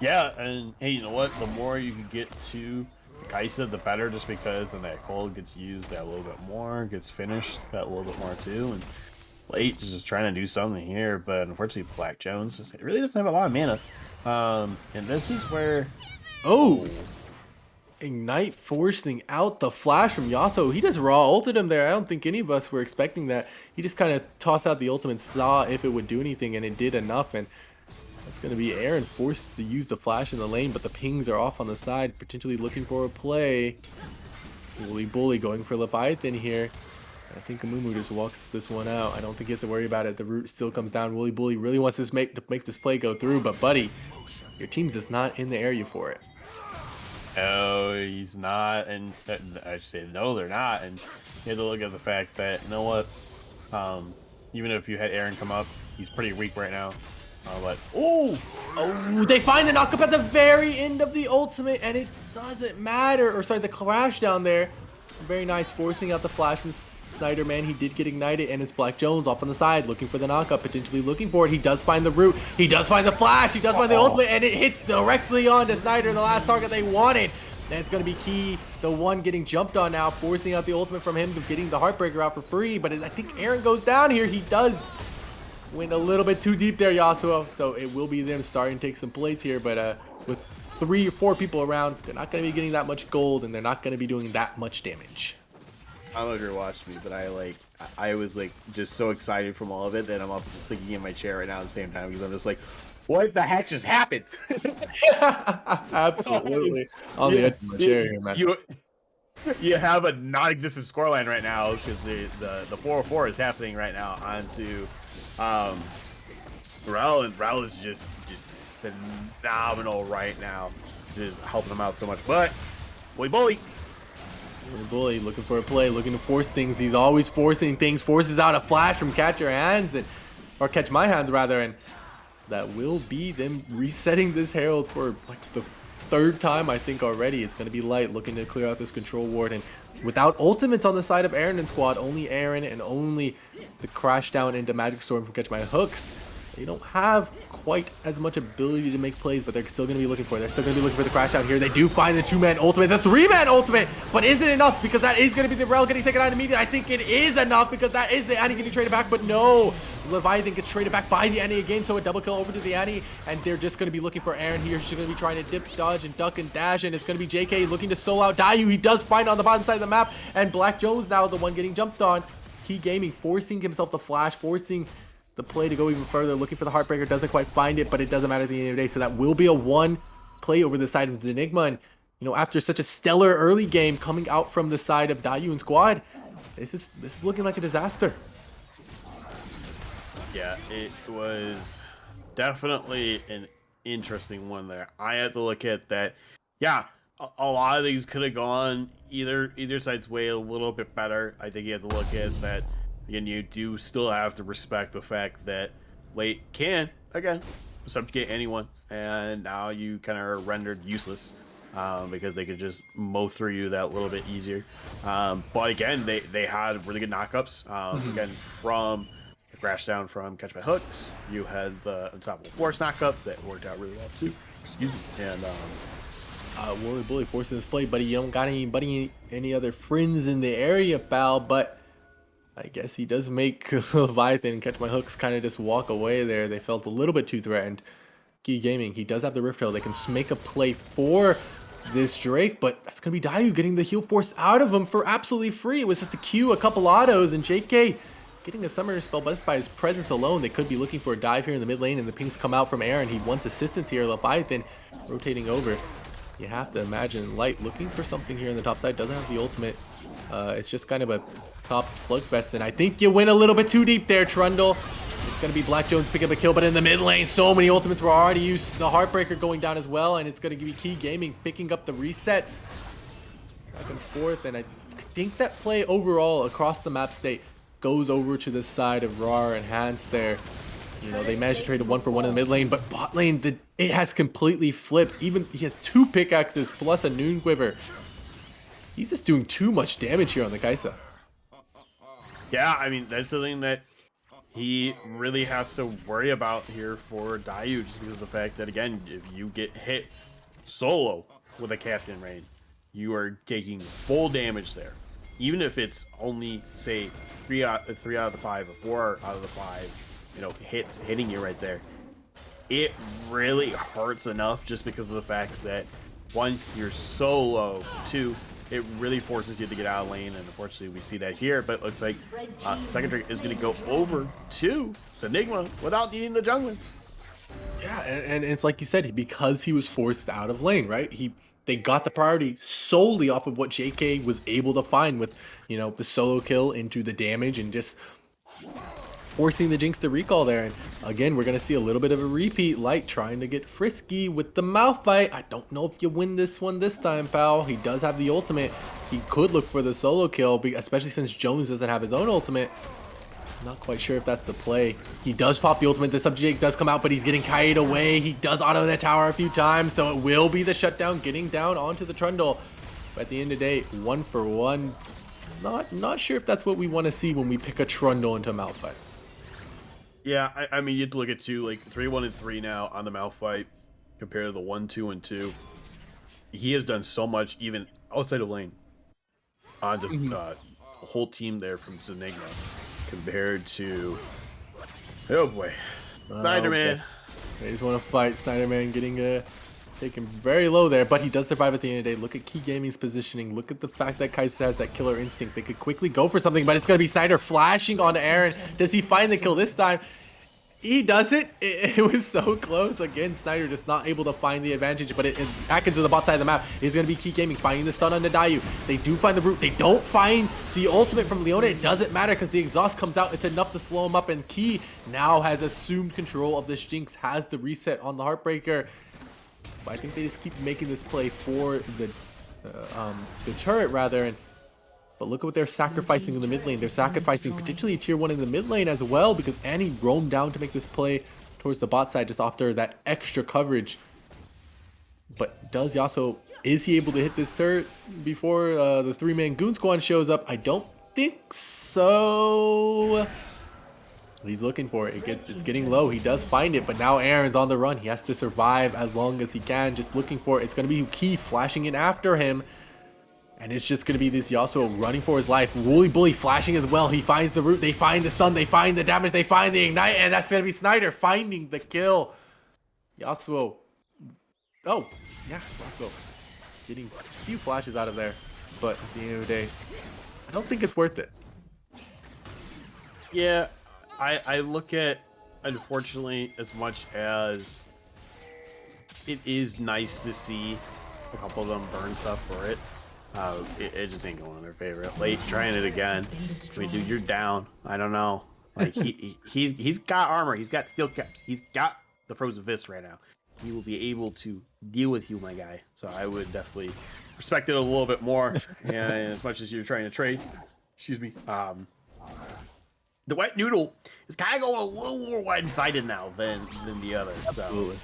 S2: Yeah, and hey, you know what? The more you can get to Kaisa, the better, just because then that cold gets used that a little bit more, gets finished that a little bit more too. And Late is just trying to do something here, but unfortunately, Black Jones just really doesn't have a lot of mana. And this is where
S1: Ignite forcing out the flash from Yasuo. He just raw ulted him there. I don't think any of us were expecting that. He just kind of tossed out the ultimate, saw if it would do anything, and it did enough. And it's going to be Aaron forced to use the flash in the lane, but the pings are off on the side, potentially looking for a play. Wooly Bully going for Leviathan here. I think Amumu just walks this one out. I don't think he has to worry about it. The root still comes down. Wooly Bully really wants to make this play go through, but buddy, your team's just not in the area for it.
S2: No, he's not, and I should say no, they're not. And you have to look at the fact that, you know what, even if you had Aaron come up, he's pretty weak right now. But
S1: They find the knockup at the very end of the ultimate, and it doesn't matter. Or sorry, the crash down there. Very nice, forcing out the flash from Snyder, man. He did get ignited, and it's Black Jones off on the side, looking for the knockup, potentially looking for it. He does find the root. He does find the flash. He does find the ultimate, and it hits directly onto Snyder, the last target they wanted. And it's going to be Key, the one getting jumped on now, forcing out the ultimate from him, getting the Heartbreaker out for free. But I think Aaron goes down here. He does went a little bit too deep there, Yasuo. So it will be them starting to take some plates here. But with 3 or 4 people around, they're not going to be getting that much gold, and they're not going to be doing that much damage.
S4: I don't know if you're watching me, but I was like just so excited from all of it that I'm also just sinking in my chair right now at the same time, because I'm just like,
S2: What the heck just happened?
S1: Absolutely. On the edge of my chair here, man.
S2: You have a non-existent scoreline right now because the 404 is happening right now onto Rawr, and Rawr is just phenomenal right now, just helping him out so much. But bully.
S1: Bully looking for a play, looking to force things. He's always forcing things. Forces out a flash from Catch Your Hands, or Catch My Hands rather, and that will be them resetting this Herald for like the third time I think already. It's going to be Light looking to clear out this control ward, and without ultimates on the side of Aaron and squad, only Aaron and only the crash down into Magic Storm from Catch My Hooks. They don't have quite as much ability to make plays, but they're still going to be looking for it. They're still going to be looking for the crash out here. They do find the 2-man ultimate, the 3-man ultimate, but is it enough? Because that is going to be the Rel getting taken out immediately. I think it is enough because that is the Annie getting traded back, but no. Leviathan gets traded back by the Annie again, so a double kill over to the Annie, and they're just going to be looking for Aaron here. She's going to be trying to dip, dodge, and duck and dash, and it's going to be JK looking to solo out Dayu. He does find on the bottom side of the map, and Black Jones now the one getting jumped on. Key Gaming forcing himself to flash, forcing the play to go even further, looking for the Heartbreaker, doesn't quite find it, but it doesn't matter at the end of the day. So that will be a 1 play over the side of the Zenigma, and you know, after such a stellar early game coming out from the side of Dayu and squad, this is looking like a disaster.
S2: Yeah, it was definitely an interesting one there. I had to look at that. Yeah, a lot of these could have gone either side's way a little bit better. I think you have to look at that. Again, you do still have to respect the fact that Late can, again, subjugate anyone, and now you kind of are rendered useless because they could just mow through you that little bit easier. But again, they had really good knockups. Again, from the crash down from Catch My Hooks, you had the Unstoppable Force knockup that worked out really well too. Excuse me. And
S1: Warrior Bully forcing this play, buddy. You don't got any other friends in the area, pal, but I guess he does make Leviathan and Catch My Hooks kind of just walk away there. They felt a little bit too threatened. Key Gaming, he does have the Rift Tail. They can make a play for this Drake, but that's going to be Dayu getting the heal force out of him for absolutely free. It was just a Q, a couple autos, and JK getting a Summoner Spell, but just by his presence alone, they could be looking for a dive here in the mid lane, and the pings come out from Aaron. He wants assistance here. Leviathan rotating over. You have to imagine Light looking for something here on the top side. Doesn't have the ultimate. It's just kind of a top slugfest, and I think you went a little bit too deep there, Trundle. It's going to be Black Jones picking up a kill, but in the mid lane, so many ultimates were already used. The Heartbreaker going down as well, and it's going to be Key Gaming picking up the resets. Back and forth, and I think that play overall across the map state goes over to the side of Rawr and Hans there. You know, they managed to trade a 1-for-1 in the mid lane, but bot lane, it has completely flipped. Even he has 2 pickaxes plus a Noon Quiver. He's just doing too much damage here on the Kaisa.
S2: yeah, I mean, that's the thing that he really has to worry about here for Dayu, just because of the fact that, again, if you get hit solo with a Captain Rain, you are taking full damage there. Even if it's only, say, 3 out of the 5 or 4 out of the 5, you know, hits hitting you right there. It really hurts enough just because of the fact that, 1, you're so low, 2, it really forces you to get out of lane, and unfortunately we see that here, but it looks like second Drake is going to go over to Zenigma without needing the jungler.
S1: Yeah, and it's like you said, because he was forced out of lane, right? They got the priority solely off of what JK was able to find with, you know, the solo kill into the damage and just forcing the Jinx to recall there. And again, we're going to see a little bit of a repeat. Light trying to get frisky with the mouth fight. I don't know if you win this one this time, pal. He does have the ultimate. He could look for the solo kill, especially since Jones doesn't have his own ultimate. Not quite sure if that's the play. He does pop the ultimate. The subject does come out, but he's getting carried away. He does auto that tower a few times, so it will be the shutdown getting down onto the Trundle. But at the end of the day, 1-for-1. Not sure if that's what we want to see when we pick a Trundle into a Malphite.
S2: Yeah, I mean, you have to look at 2, like 3-1-3 now on the Malphite compared to the 1-2-2. He has done so much, even outside of lane, on the whole team there from Zenigma compared to, oh boy, Snyderman.
S1: Okay. They just want to fight. Snyderman getting taken very low there, but he does survive at the end of the day. Look at Key Gaming's positioning. Look at the fact that Kaiser has that killer instinct. They could quickly go for something, but it's going to be Snyder flashing on Aaron. Does he find the kill this time? He does it. It was so close. Again, Snyder just not able to find the advantage, but back into the bot side of the map is going to be Key Gaming finding the stun on Nadayu. They do find the root. They don't find the ultimate from Leona. It doesn't matter because the exhaust comes out. It's enough to slow him up, and Key now has assumed control of this Jinx, has the reset on the Heartbreaker. But I think they just keep making this play for the turret rather. But look at what they're sacrificing in the mid lane. They're sacrificing potentially tier 1 in the mid lane as well, because Annie roamed down to make this play towards the bot side just after that extra coverage. But does Yasuo, is he able to hit this turret before the 3-man Goon Squad shows up? I don't think so. He's looking for it. It's getting low. He does find it, but now Aaron's on the run. He has to survive as long as he can, just looking for it. It's going to be Key flashing in after him. And it's just going to be this Yasuo running for his life. Wooly Bully flashing as well. He finds the root. They find the stun. They find the damage. They find the ignite. And that's going to be Snyder finding the kill. Yasuo. Oh, yeah. Yasuo getting a few flashes out of there. But at the end of the day, I don't think it's worth it.
S2: Yeah, I look at, unfortunately, as much as it is nice to see a couple of them burn stuff for it. It just ain't going in their favor. Late trying it again. I mean, dude, you're down. I don't know. Like he's got armor. He's got steel caps. He's got the frozen fist right now. He will be able to deal with you, my guy. So I would definitely respect it a little bit more. And as much as you're trying to trade, excuse me. The wet noodle is kind of going a little more one-sided now than the other. So.
S1: Absolutely.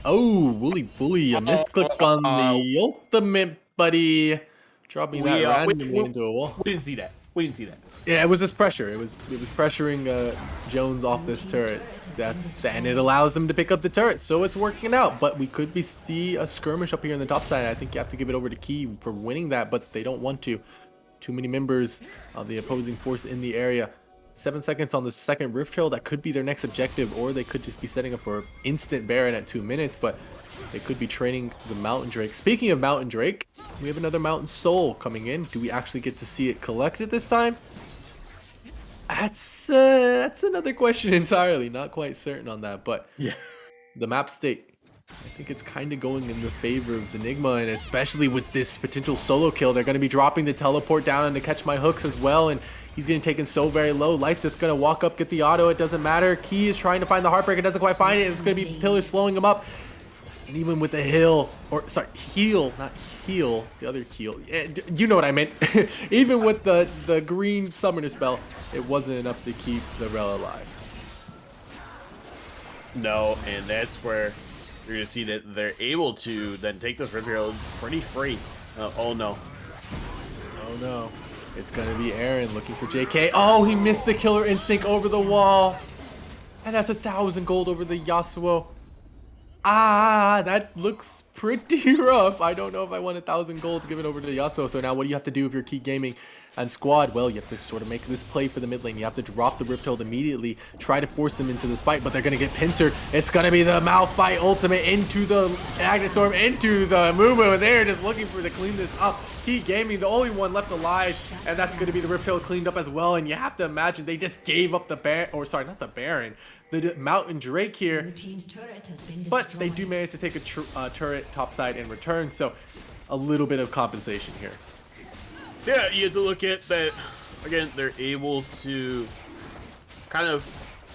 S1: Oh, Wooly Bully. A misclick on the ultimate, buddy. Dropping that randomly into a wall.
S2: We didn't see that. We didn't see that.
S1: Yeah, it was this pressure. It was pressuring Jones off this turret. And it allows them to pick up the turret, so it's working out. But we could see a skirmish up here in the top side. I think you have to give it over to Key for winning that, but they don't want to. Too many members of the opposing force in the area. 7 seconds on the second Rift Trail. That could be their next objective, or they could just be setting up for instant Baron at 2 minutes, but they could be training the Mountain Drake. Speaking of Mountain Drake, we have another Mountain Soul coming in. Do we actually get to see it collected this time? That's another question entirely. Not quite certain on that, but
S2: yeah,
S1: the map state, I think it's kind of going in the favor of Zenigma, and especially with this potential solo kill, they're going to be dropping the teleport down and to catch my hooks as well, and he's getting taken so very low. Light's just going to walk up, get the auto. It doesn't matter. Key is trying to find the Heartbreaker. Doesn't quite find it. It's going to be Pillar slowing him up. And even with the heal, not heal, the other heal. You know what I meant. Even with the green summoner spell, it wasn't enough to keep the Rel alive.
S2: No, and that's where you're going to see that they're able to then take this Rift pretty free. Oh, no.
S1: Oh, no. It's going to be Aaron looking for JK. Oh, he missed the Killer Instinct over the wall. And that's 1,000 gold over the Yasuo. Ah, that looks pretty rough. I don't know if I want 1,000 gold to give it over to Yasuo. So now what do you have to do if you're Key Gaming and squad? Well, you have to sort of make this play for the mid lane. You have to drop the Rift Hold immediately, try to force them into this fight, but they're going to get pincered. It's going to be the Malphite ultimate into the Agnestorm, into the Mumu. They're just looking for to clean this up. Key Gaming, the only one left alive, and that's going to be the Rift Hill cleaned up as well. And you have to imagine they just gave up the Baron, or sorry, not the Baron, the Mountain Drake here. But they do manage to take a turret topside in return, so a little bit of compensation here.
S2: Yeah, you have to look at that. Again, they're able to kind of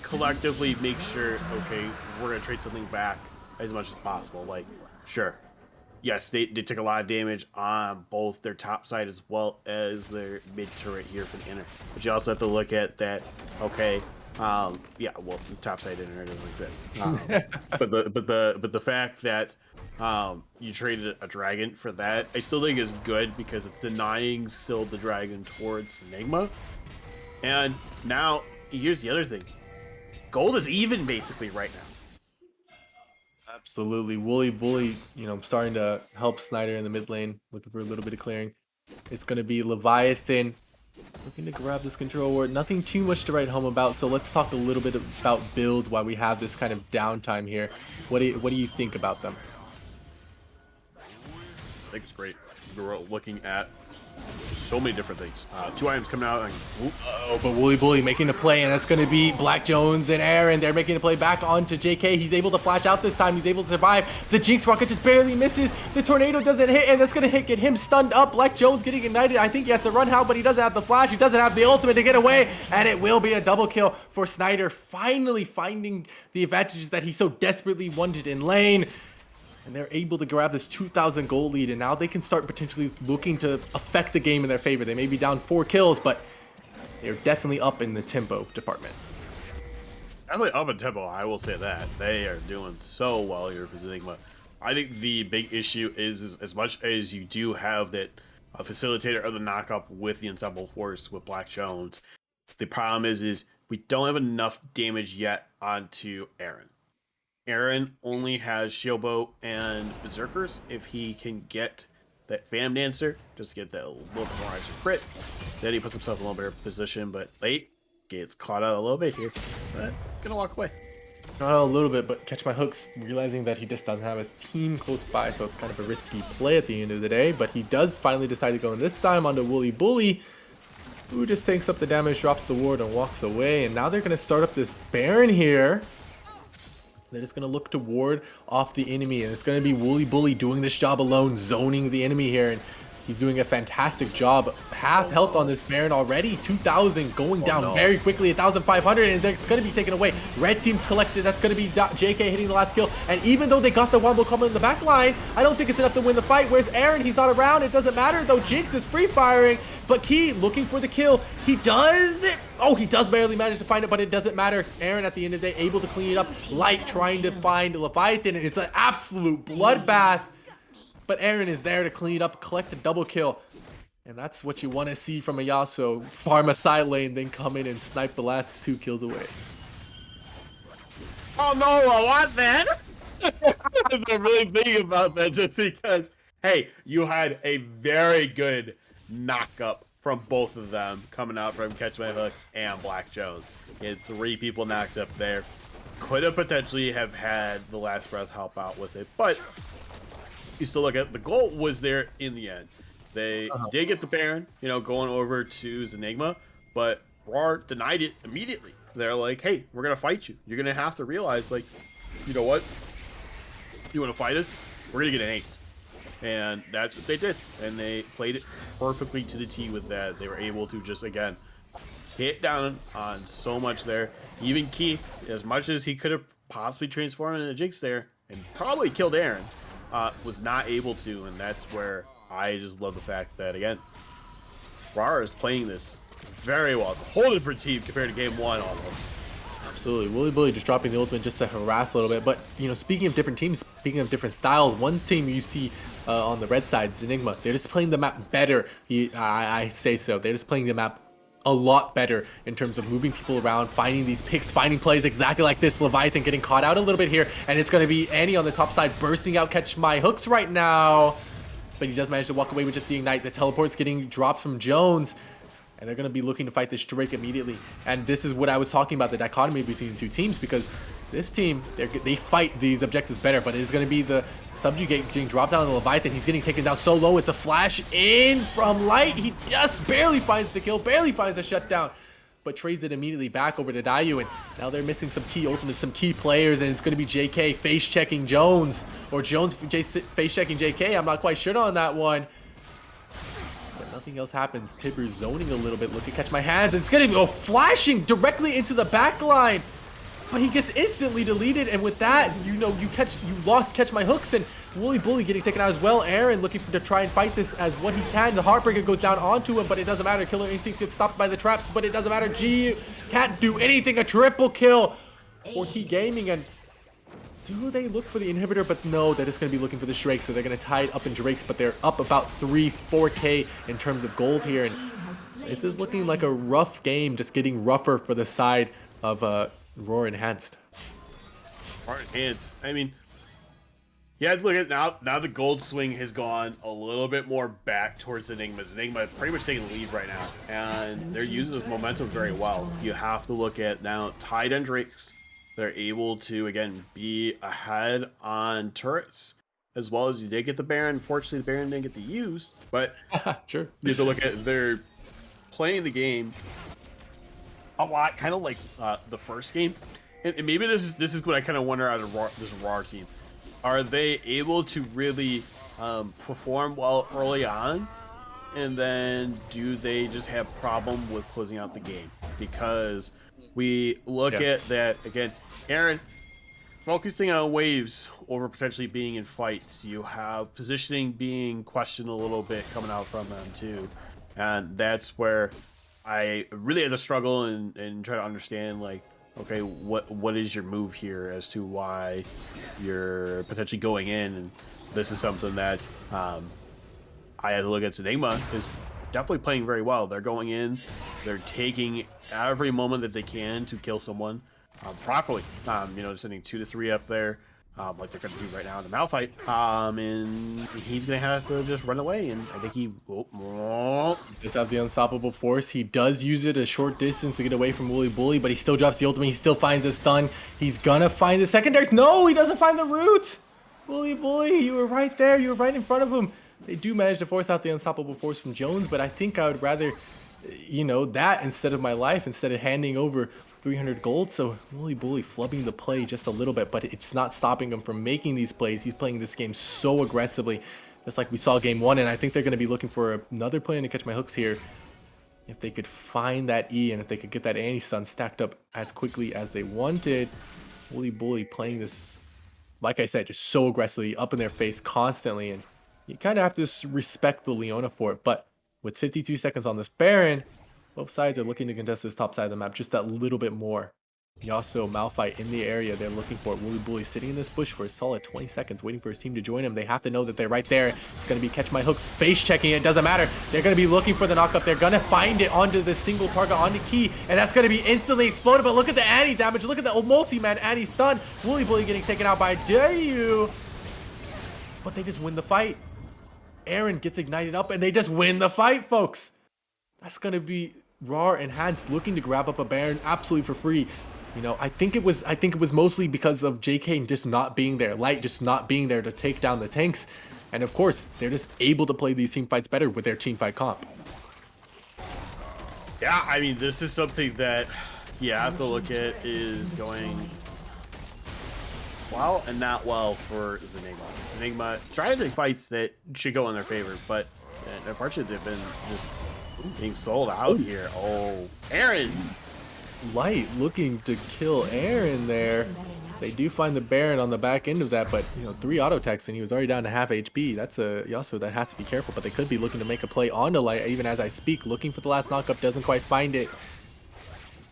S2: collectively make sure, okay, we're going to trade something back as much as possible. Like, sure. Yes, they took a lot of damage on both their top side as well as their mid turret here for the inner. But you also have to look at that, okay, yeah, well, top side inner doesn't exist. But the fact that you traded a dragon for that, I still think is good because it's denying still the dragon towards Zenigma. And now, here's the other thing. Gold is even basically right now.
S1: Absolutely. Wooly Bully, you know, starting to help Snyder in the mid lane, looking for a little bit of clearing. It's going to be Leviathan looking to grab this control ward. Nothing too much to write home about, so let's talk a little bit about builds while we have this kind of downtime here. What do you think about them?
S2: I think it's great. We're looking at so many different things. 2 items coming out. And,
S1: Oh, but Wooly Bully making the play, and that's going to be Black Jones and Aaron. They're making the play back onto JK. He's able to flash out this time. He's able to survive. The Jinx Rocket just barely misses. The Tornado doesn't hit, and that's going to get him stunned up. Black Jones getting ignited. I think he has to run how, but he doesn't have the flash. He doesn't have the ultimate to get away, and it will be a double kill for Snyder, finally finding the advantages that he so desperately wanted in lane. And they're able to grab this 2,000 gold lead, and now they can start potentially looking to affect the game in their favor. They may be down 4 kills, but they're definitely up in the tempo department.
S2: definitely up in tempo, I will say that. They are doing so well here for Zenigma. I think the big issue is as much as you do have that facilitator of the knockup with the Ensemble Force with Black Jones, the problem is we don't have enough damage yet onto Aaron. Aaron only has Shieldbow and Berserkers. If he can get that Phantom Dancer, just to get that a little bit more extra crit, then he puts himself in a little better position, but late gets caught out a little bit here, but gonna walk away.
S1: A little bit, but catch my hooks, realizing that he just doesn't have his team close by, so it's kind of a risky play at the end of the day, but he does finally decide to go in this time onto Wooly Bully, who just takes up the damage, drops the ward, and walks away, and now they're going to start up this Baron here. They're just going to look to ward off the enemy, and it's going to be Wooly Bully doing this job alone, zoning the enemy here, and he's doing a fantastic job. Half health on this Baron already, 2,000 going down very quickly, 1,500, and it's going to be taken away. Red team collects it, that's going to be JK hitting the last kill, and even though they got the Wombo coming in the back line, I don't think it's enough to win the fight. Where's Aaron? He's not around, it doesn't matter though. Jinx is free firing, but Key looking for the kill. He does it. Oh, he does barely manage to find it, but it doesn't matter. Aaron, at the end of the day, able to clean it up. Light trying to find Leviathan. It's an absolute bloodbath. But Aaron is there to clean up, collect a double kill. And that's what you want to see from a Yasuo. Farm a side lane, then come in and snipe the last 2 kills away.
S2: Oh no, I want that! I'm really thinking about that just because, hey, you had a very good knock-up from both of them coming out from Catch My Hooks and Black Jones. You had 3 people knocked up there. Could have potentially have had the Last Breath help out with it, but you still look at the goal was there in the end. They did get the Baron, you know, going over to Zenigma, but Rawr denied it immediately. They're like, hey, we're going to fight you. You're going to have to realize, like, you know what? You want to fight us? We're going to get an ace. And that's what they did. And they played it perfectly to the T with that. They were able to just, again, hit down on so much there. Even Key, as much as he could have possibly transformed into Jinx there and probably killed Aaron, was not able to. And that's where I just love the fact that, again, Rawr is playing this very well. It's a whole different team compared to game 1 almost.
S1: Absolutely. Wooly Bully just dropping the ultimate just to harass a little bit. But, you know, speaking of different teams, speaking of different styles, one team you see on the red side, Zenigma, they're just playing the map better. I say so. They're just playing the map a lot better in terms of moving people around, finding these picks, finding plays exactly like this. Leviathan getting caught out a little bit here, and it's going to be Annie on the top side bursting out, catch my hooks right now. But he does manage to walk away with just the ignite. The teleport's getting dropped from Jones. And they're going to be looking to fight this Drake immediately. And this is what I was talking about, the dichotomy between the 2 teams, because this team, they fight these objectives better, but it is going to be the Subjugate getting dropped down on the Leviathan. He's getting taken down so low. It's a flash in from Light. He just barely finds the kill, barely finds the shutdown, but trades it immediately back over to Dayu. And now they're missing some key ultimates, some key players, and it's going to be JK face-checking Jones, or Jones face-checking JK. I'm not quite sure on that one. Nothing else happens. Tibber zoning a little bit. Look at Catch My Hands. It's going to go flashing directly into the back line. But he gets instantly deleted. And with that, you know, you lost Catch My Hooks. And Wooly Bully getting taken out as well. Aaron looking to try and fight this as what he can. The Heartbreaker goes down onto him, but it doesn't matter. Killer Instinct gets stopped by the traps, but it doesn't matter. G can't do anything. A triple kill for Key Gaming. And do they look for the inhibitor? But no, they're just going to be looking for the Drake, so they're going to tie it up in Drake's, but they're up about 4K in terms of gold here, and this is looking like a rough game, just getting rougher for the side of Rawr Enhanced.
S2: Rawr Enhanced, I mean, you have to look at now the gold swing has gone a little bit more back towards Zenigma. Zenigma pretty much taking the lead right now, and they're using this momentum very well. You have to look at now tied on Drake's. They're able to, again, be ahead on turrets. as well as you did get the Baron. Unfortunately, the Baron didn't get to use, but
S1: Sure.
S2: you have to look at they're playing the game a lot, kind of like the first game. And maybe this is what I kind of wonder out of this Rawr team. Are they able to really perform well early on, and then do they just have problem with closing out the game? Because we look at that again, Aaron focusing on waves over potentially being in fights. You have positioning being questioned a little bit coming out from them too, and that's where I really had to struggle and try to understand, like, okay, what is your move here as to why you're potentially going in. And this is something that I had to look at. Zenigma is definitely playing very well. They're going in, they're taking every moment that they can to kill someone properly. You know, sending 2 to 3 up there, like they're going to do right now in the Malphite. And he's going to have to just run away. And I think he
S5: Does have the unstoppable force. He does use it a short distance to get away from Wooly Bully, but he still drops the ultimate. He still finds a stun. He's gonna find the secondaries. No, he doesn't find the root. Wooly Bully, you were right there. You were right in front of him. They do manage to force out the unstoppable force from Jones, but I think I would rather, you know, that instead of my life, instead of handing over 300 gold. So Wooly Bully flubbing the play just a little bit, but it's not stopping him from making these plays. He's playing this game so aggressively, just like we saw game 1, and I think they're going to be looking for another play to catch my hooks here. If they could find that E and if they could get that anti-stun stacked up as quickly as they wanted. Wooly Bully playing this, like I said, just so aggressively up in their face constantly, and you kind of have to respect the Leona for it. But with 52 seconds on this Baron, both sides are looking to contest this top side of the map just that little bit more. Yasuo, Malphite in the area they're looking for it. Wooly Bully sitting in this bush for a solid 20 seconds, waiting for his team to join him. They have to know that they're right there. It's going to be catch my hooks, face checking it. Doesn't matter. They're going to be looking for the knockup. They're going to find it onto the single target, onto Key, and that's going to be instantly exploded. But look at the anti damage. Look at the multi-man anti stun. Wooly Bully getting taken out by Dayu. But they just win the fight. Aaron gets ignited up, and they just win the fight, folks. That's going to be Rawr and Hans looking to grab up a Baron absolutely for free. You know, I think it was mostly because of JK just not being there, Light just not being there to take down the tanks. And of course, they're just able to play these team fights better with their team fight comp.
S2: Yeah, I mean, this is something that you have to look at is going well and not well for Zenigma. Zenigma trying to take fights that should go in their favor, but unfortunately they've been just being sold out here. Oh, Aaron!
S5: Light looking to kill Aaron there. They do find the Baron on the back end of that, but you know, 3 auto attacks and he was already down to half HP. That's a Yasuo that has to be careful, but they could be looking to make a play onto Light even as I speak, looking for the last knockup, doesn't quite find it.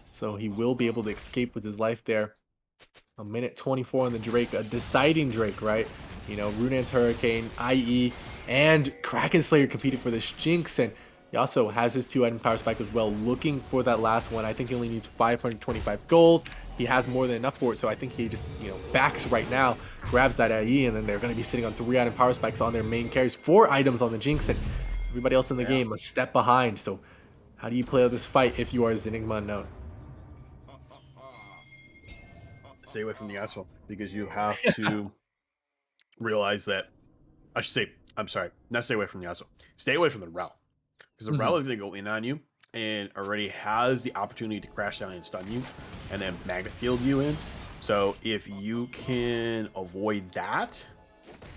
S5: So he will be able to escape with his life there. A minute 24 on the Drake, a deciding Drake, right? You know, Runeterra, Hurricane, IE, and Kraken Slayer competed for this Jinx, and he also has his 2-item power spike as well, looking for that last one. I think he only needs 525 gold. He has more than enough for it, so I think he just, you know, backs right now, grabs that IE, and then they're going to be sitting on 3-item power spikes on their main carries, 4 items on the Jinx, and everybody else in the game a step behind. So how do you play out this fight if you are Zenigma Unknown?
S2: Stay away from the Yasuo, because you have to realize that, I should say, I'm sorry, not stay away from the Yasuo. Stay away from the Rawr. Because the Rawr is going to go in on you and already has the opportunity to crash down and stun you and then magnet field you in. So if you can avoid that,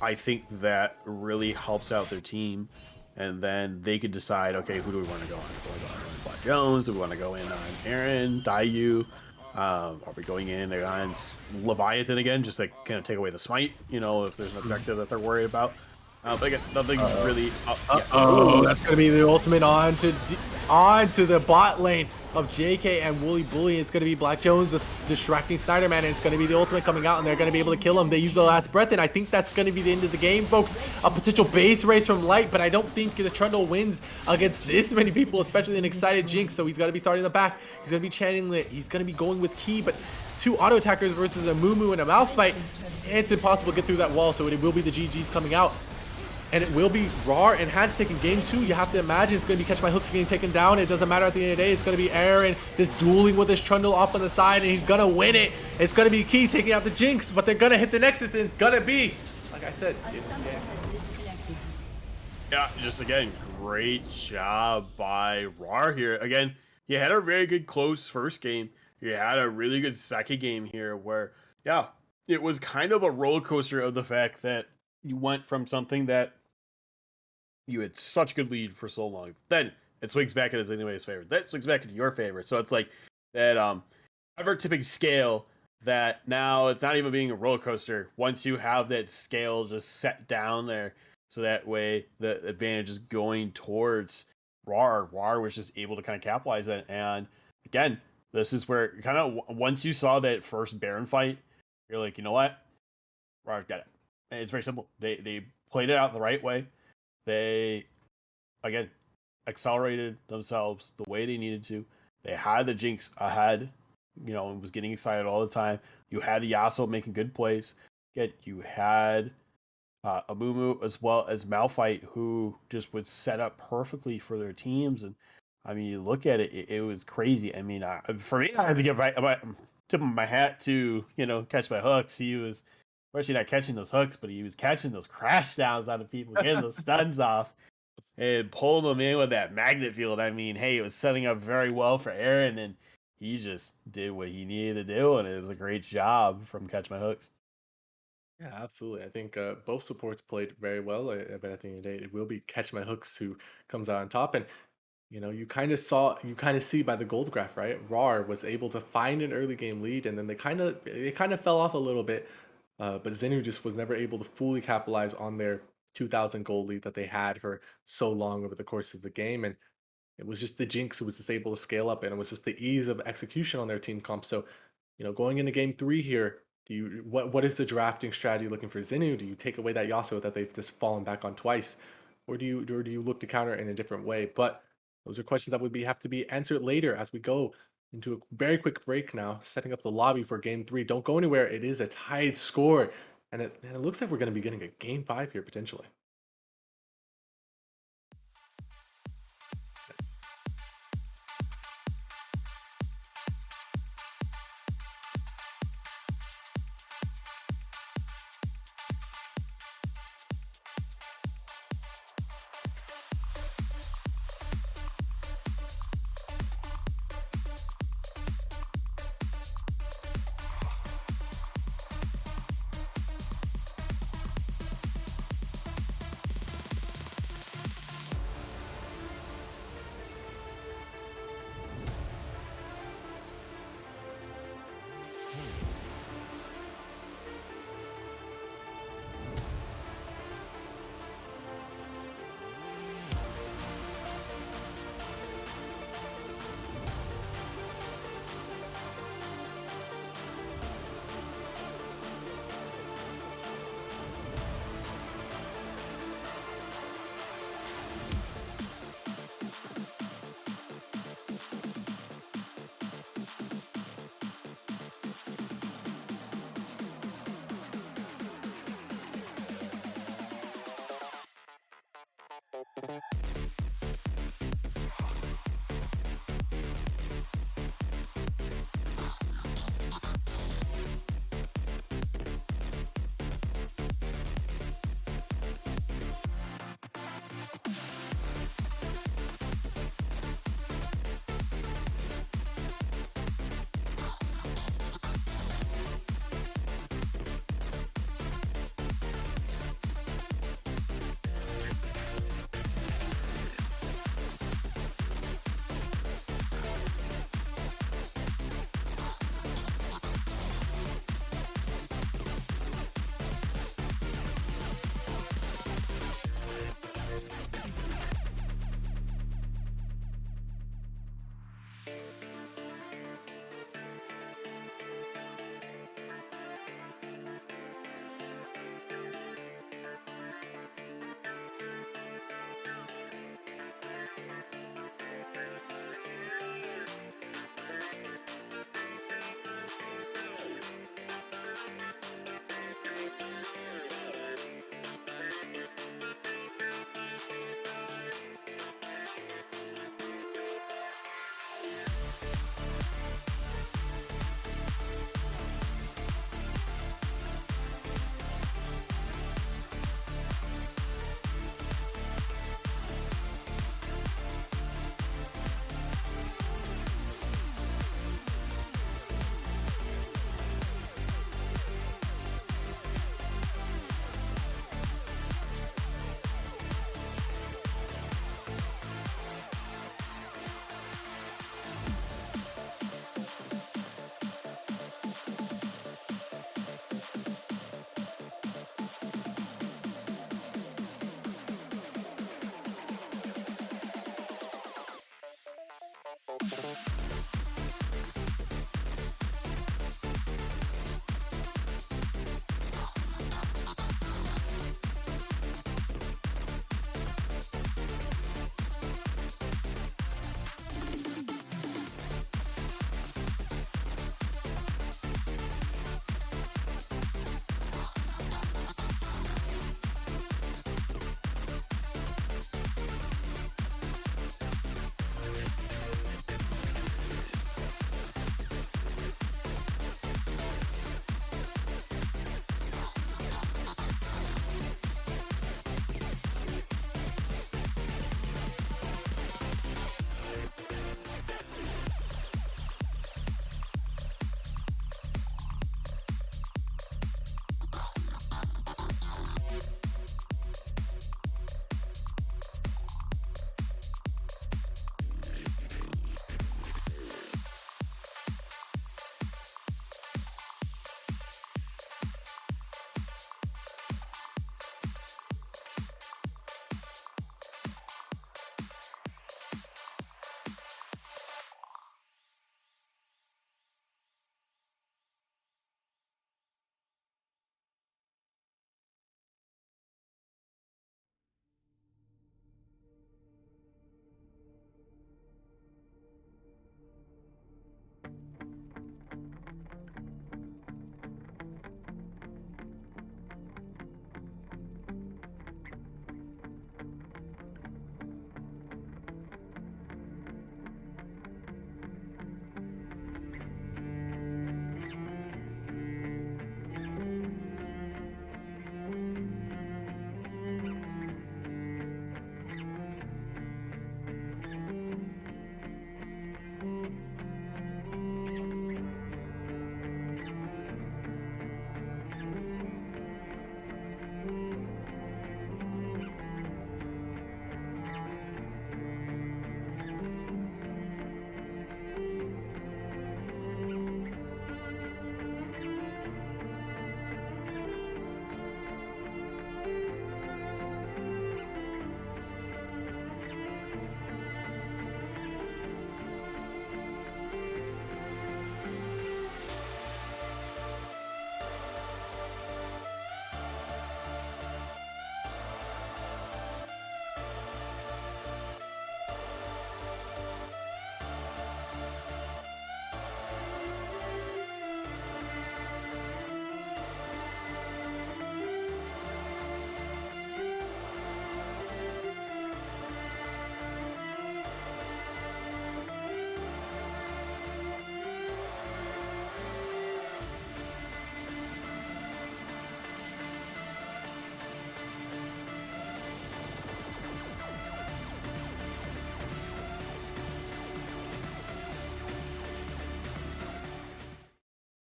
S2: I think that really helps out their team. And then they could decide, okay, who do we want to go on? Do we want to go on Black Jones? Do we want to go in on Aaron, Dayu? Are we going in against Leviathan again, just to kind of take away the smite, you know, if there's an objective that they're worried about? But again, nothing's really up yet.
S5: That's going to be the ultimate onto the bot lane of JK and Wooly Bully. It's going to be Black Jones just distracting Snyderman, and it's going to be the ultimate coming out, and they're going to be able to kill him. They use the last breath, and I think that's going to be the end of the game, folks. A potential base race from Light, but I don't think the Trundle wins against this many people, especially an excited Jinx, so he's got to be starting in the back. He's going to be chanting it. He's going to be going with Key, but 2 auto attackers versus a Moo and a Malphite. It's impossible to get through that wall, so it will be the GGs coming out. And it will be Rawr and Hans taking game 2. You have to imagine it's going to be Catch My Hooks getting taken down. It doesn't matter at the end of the day. It's going to be Aaron just dueling with his Trundle up on the side, and he's going to win it. It's going to be Key taking out the Jinx, but they're going to hit the Nexus, and it's going to be like I said,
S6: A summoner has disconnected.
S2: Yeah, just again, great job by Rawr here. Again, you had a very good close first game. You had a really good second game here where, yeah, it was kind of a roller coaster of the fact that you went from something that you had such good lead for so long. Then it swings back into anybody's favorite. That swings back into your favorite. So it's like that ever tipping scale that now it's not even being a roller coaster. Once you have that scale just set down there, so that way the advantage is going towards Rawr. Rawr was just able to kind of capitalize it. And again, this is where kind of once you saw that first Baron fight, you're like, you know what? Rawr got it. And it's very simple. They played it out the right way. They again accelerated themselves the way they needed to. They had the Jinx ahead, and was getting excited all the time. You had Yasuo making good plays. Yet you had Amumu as well as Malphite, who just would set up perfectly for their teams. And I mean, you look at it, it was crazy. I mean, for me, I had to give my tip of my hat to Catch My Hooks. He was especially not catching those hooks, but he was catching those crash downs out of people, getting those stuns off, and pulling them in with that magnet field. I mean, hey, it was setting up very well for Aaron, and he just did what he needed to do, and it was a great job from Catch My Hooks.
S5: Yeah, absolutely. I think both supports played very well, but at the end of the day, it will be Catch My Hooks who comes out on top. And you kind of see by the gold graph, right? Rawr was able to find an early game lead, and then they kind of fell off a little bit. But Zenu just was never able to fully capitalize on their 2,000 gold lead that they had for so long over the course of the game. And it was just the Jinx who was just able to scale up, and it was just the ease of execution on their team comp. So, going into game three here, what is the drafting strategy looking for Zenu? Do you take away that Yasuo that they've just fallen back on twice, or do you look to counter it in a different way? But those are questions that would have to be answered later as we go into a very quick break now, setting up the lobby for game three. Don't go anywhere. It is a tied score, and it looks like we're going to be getting a game five here potentially.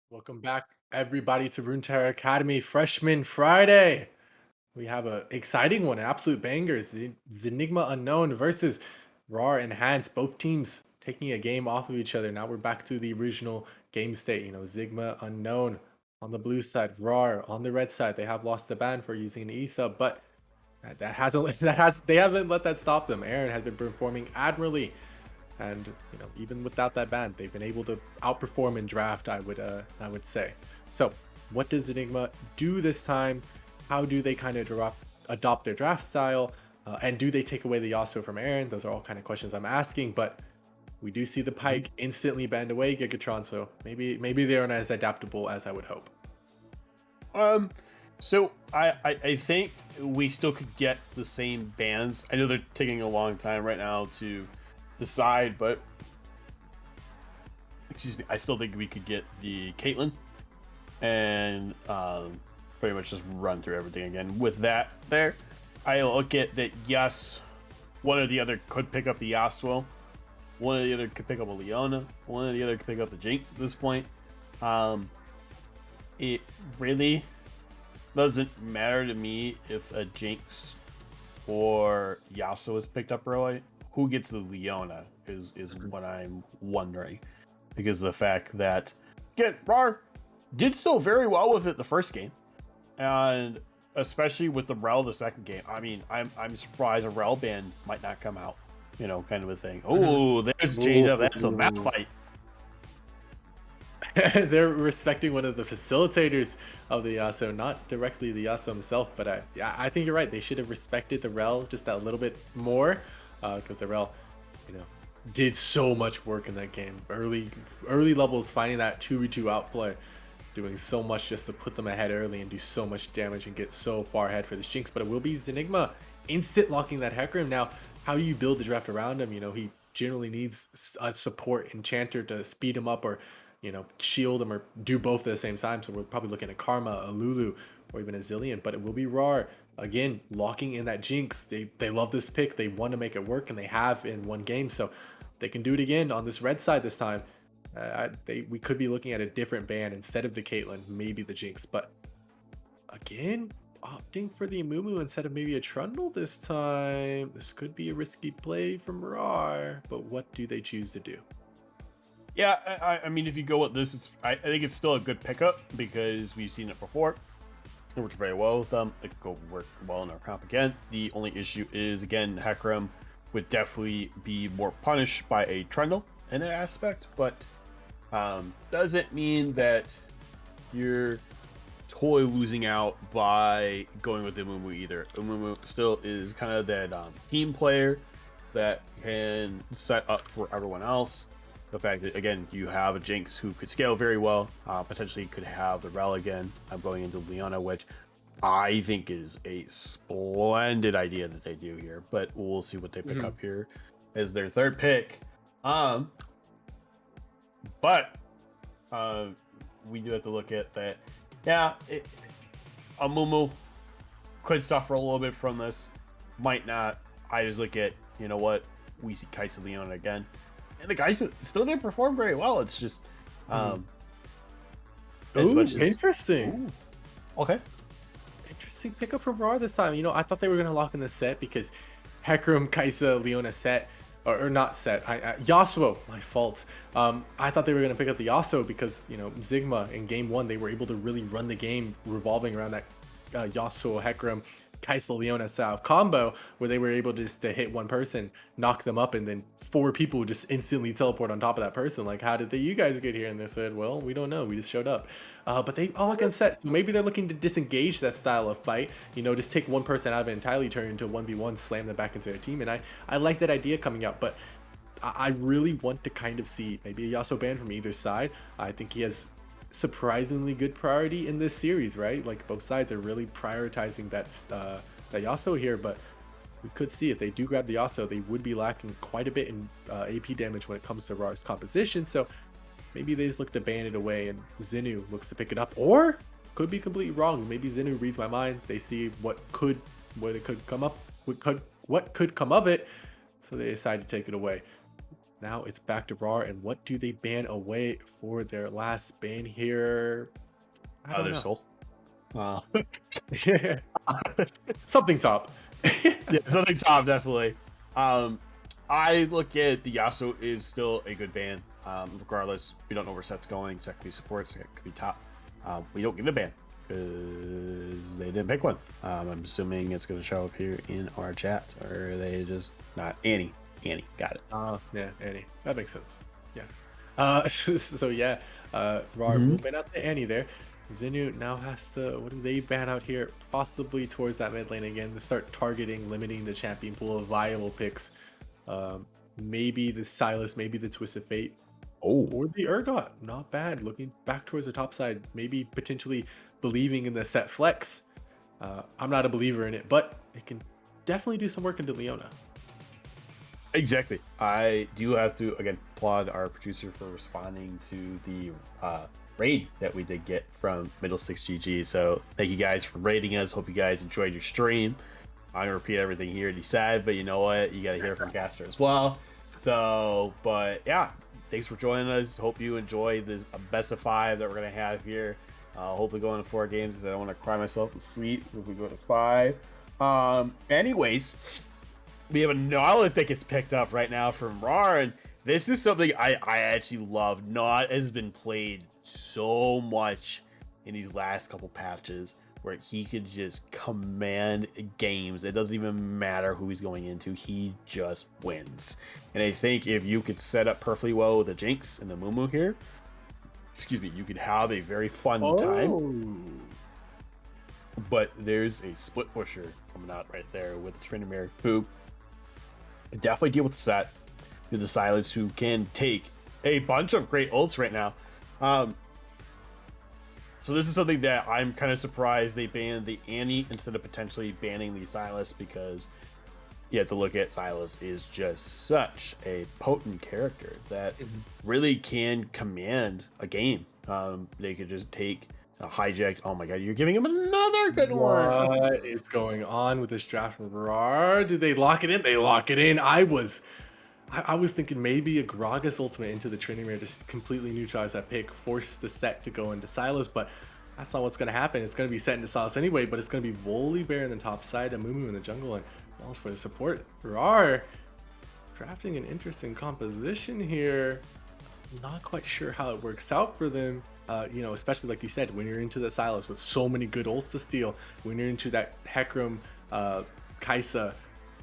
S5: Welcome back, everybody, to Runeterra Academy Freshman Friday. We have a exciting one, an absolute banger. Zenigma Unknown versus Rawr and Hans. Both teams taking a game off of each other. Now we're back to the original game state. You know, Zigma Unknown on the blue side, Rawr on the red side. They have lost the ban for using an E-sub, but that hasn't they haven't let that stop them. Aaron has been performing admirably. And you know, even without that ban, they've been able to outperform in draft. I would say. So, what does Enigma do this time? How do they kind of adopt their draft style? And do they take away the Yasuo from Aaron? Those are all kind of questions I'm asking. But we do see the Pike instantly banned away, Gigatron. So maybe they aren't as adaptable as I would hope.
S2: So I think we still could get the same bans. I know they're taking a long time right now to decide, but excuse me, I still think we could get the Caitlyn and pretty much just run through everything again. With that there, I look at that, yes, one or the other could pick up the Yasuo, one or the other could pick up a Leona, one or the other could pick up the Jinx at this point. It really doesn't matter to me if a Jinx or Yasuo is picked up early. Who gets the Leona is what I'm wondering, because of the fact that, again, Rawr did so very well with it the first game, and especially with the Rel the second game. I mean, I'm surprised a Rel ban might not come out kind of a thing. Oh, there's a change up. That's a map fight.
S5: They're respecting one of the facilitators of the Yasuo, not directly the Yasuo himself, but I think you're right. They should have respected the Rel just that little bit more, because the Rel, did so much work in that game. Early levels, finding that 2v2 outplay, doing so much just to put them ahead early and do so much damage and get so far ahead for this Jinx. But it will be Zenigma instant locking that Hecarim. Now, how do you build the draft around him? He generally needs a support enchanter to speed him up, or shield him, or do both at the same time. So we're probably looking at Karma, a Lulu, or even a Zillion. But it will be Rawr again locking in that Jinx. They love this pick. They want to make it work, and they have in one game. So they can do it again on this red side this time. We could be looking at a different ban instead of the Caitlyn, maybe the Jinx. But again, opting for the Amumu instead of maybe a Trundle this time. This could be a risky play from Rawr, but what do they choose to do?
S2: Yeah, I mean, if you go with this, I think it's still a good pickup because we've seen it before. It worked very well with them. It could go work well in our comp again. The only issue is, again, Hecarim would definitely be more punished by a Trundle in that aspect, but doesn't mean that you're totally losing out by going with Umumu either. Umumu still is kind of that team player that can set up for everyone else. The fact that, again, you have a Jinx who could scale very well, potentially could have the Rel again. I'm going into Leona, which I think is a splendid idea that they do here, but we'll see what they pick up here as their third pick. But we do have to look at that. Yeah, Amumu could suffer a little bit from this, might not. I just look at, what, we see Kai'Sa Leona again. And the guys still didn't perform very well. It's just as much as
S5: Interesting.
S2: Okay.
S5: Interesting pickup from Rawr this time. I thought they were gonna lock in the set because Hecarim, Kai'Sa, Leona set, or not set. Yasuo, my fault. I thought they were gonna pick up the Yasuo because Zenigma in game one they were able to really run the game revolving around that Yasuo, Hecarim, Kai'Sa, Leona Salve combo, where they were able just to hit one person, knock them up, and then 4 people just instantly teleport on top of that person. Like, how did you guys get here? And they said, well, we don't know, we just showed up. But they all look set, so maybe they're looking to disengage that style of fight, just take one person out of it entirely, turn into a 1v1, slam them back into their team. And I like that idea coming out, but I really want to kind of see maybe a Yasuo ban from either side. I think he has surprisingly good priority in this series, right? Like, both sides are really prioritizing that Yasuo here, but we could see if they do grab the Yasuo, they would be lacking quite a bit in AP damage when it comes to Rawr's composition. So maybe they just look to ban it away and Zenu looks to pick it up, or could be completely wrong. Maybe Zenu reads my mind. They see what could come of it, so they decide to take it away. Now it's back to Rawr, and what do they ban away for their last ban here? I don't
S2: Their
S5: know.
S2: soul.
S5: Something top.
S2: Yeah, something top, definitely. I look at the Yasuo is still a good ban. Regardless, we don't know where set's going. Set could be support, set could be top. We don't get a ban because they didn't pick one. I'm assuming it's going to show up here in our chat, or they just not Annie, got it.
S5: Yeah, Annie. That makes sense. Yeah. So yeah, Rawr will ban out the Annie there. Zenu now has to, what do they ban out here? Possibly towards that mid lane again to start targeting, limiting the champion pool of viable picks. Maybe the Silas, maybe the Twist of Fate. Or the Urgot. Not bad. Looking back towards the top side. Maybe potentially believing in the set flex. I'm not a believer in it, but it can definitely do some work into Leona.
S2: Exactly. I do have to, again, applaud our producer for responding to the raid that we did get from Middle 6 GG. So thank you guys for raiding us. Hope you guys enjoyed your stream. I'm going to repeat everything he already said, but you know what? You got to hear from Caster as well. So, but yeah, thanks for joining us. Hope you enjoy this best of 5 that we're going to have here. Hopefully going to 4 games because I don't want to cry myself to sleep if we go to 5. Anyways, we have a Nautilus that gets picked up right now from Rawr, and this is something I actually love. Not has been played so much in these last couple patches. where he could just command games. It doesn't even matter who he's going into, he just wins. And I think if you could set up perfectly well with the Jinx and the Mumu here, excuse me, you could have a very fun time. But there's a split pusher coming out right there with the Tryndamere, who definitely deal with the set. With the Silas, who can take a bunch of great ults right now. So this is something that I'm kind of surprised they banned the Annie instead of potentially banning the Silas, because you have to look at Silas is just such a potent character that really can command a game. They could just take a hijacked. Oh my god, you're giving him another good one.
S5: What is going on with this draft from Rawr? Do they lock it in? They lock it in. I was thinking maybe a Gragas ultimate into the Tryndamere just completely neutralize that pick, force the set to go into Silas, but that's not what's going to happen. It's going to be set into Silas anyway, but it's going to be Volibear in the top side, and Mumu in the jungle, and Wallace for the support. Rawr drafting an interesting composition here. Not quite sure how it works out for them. You know, especially like you said, when you're into the Silas with so many good ults to steal, when you're into that Hecarim, Kaisa,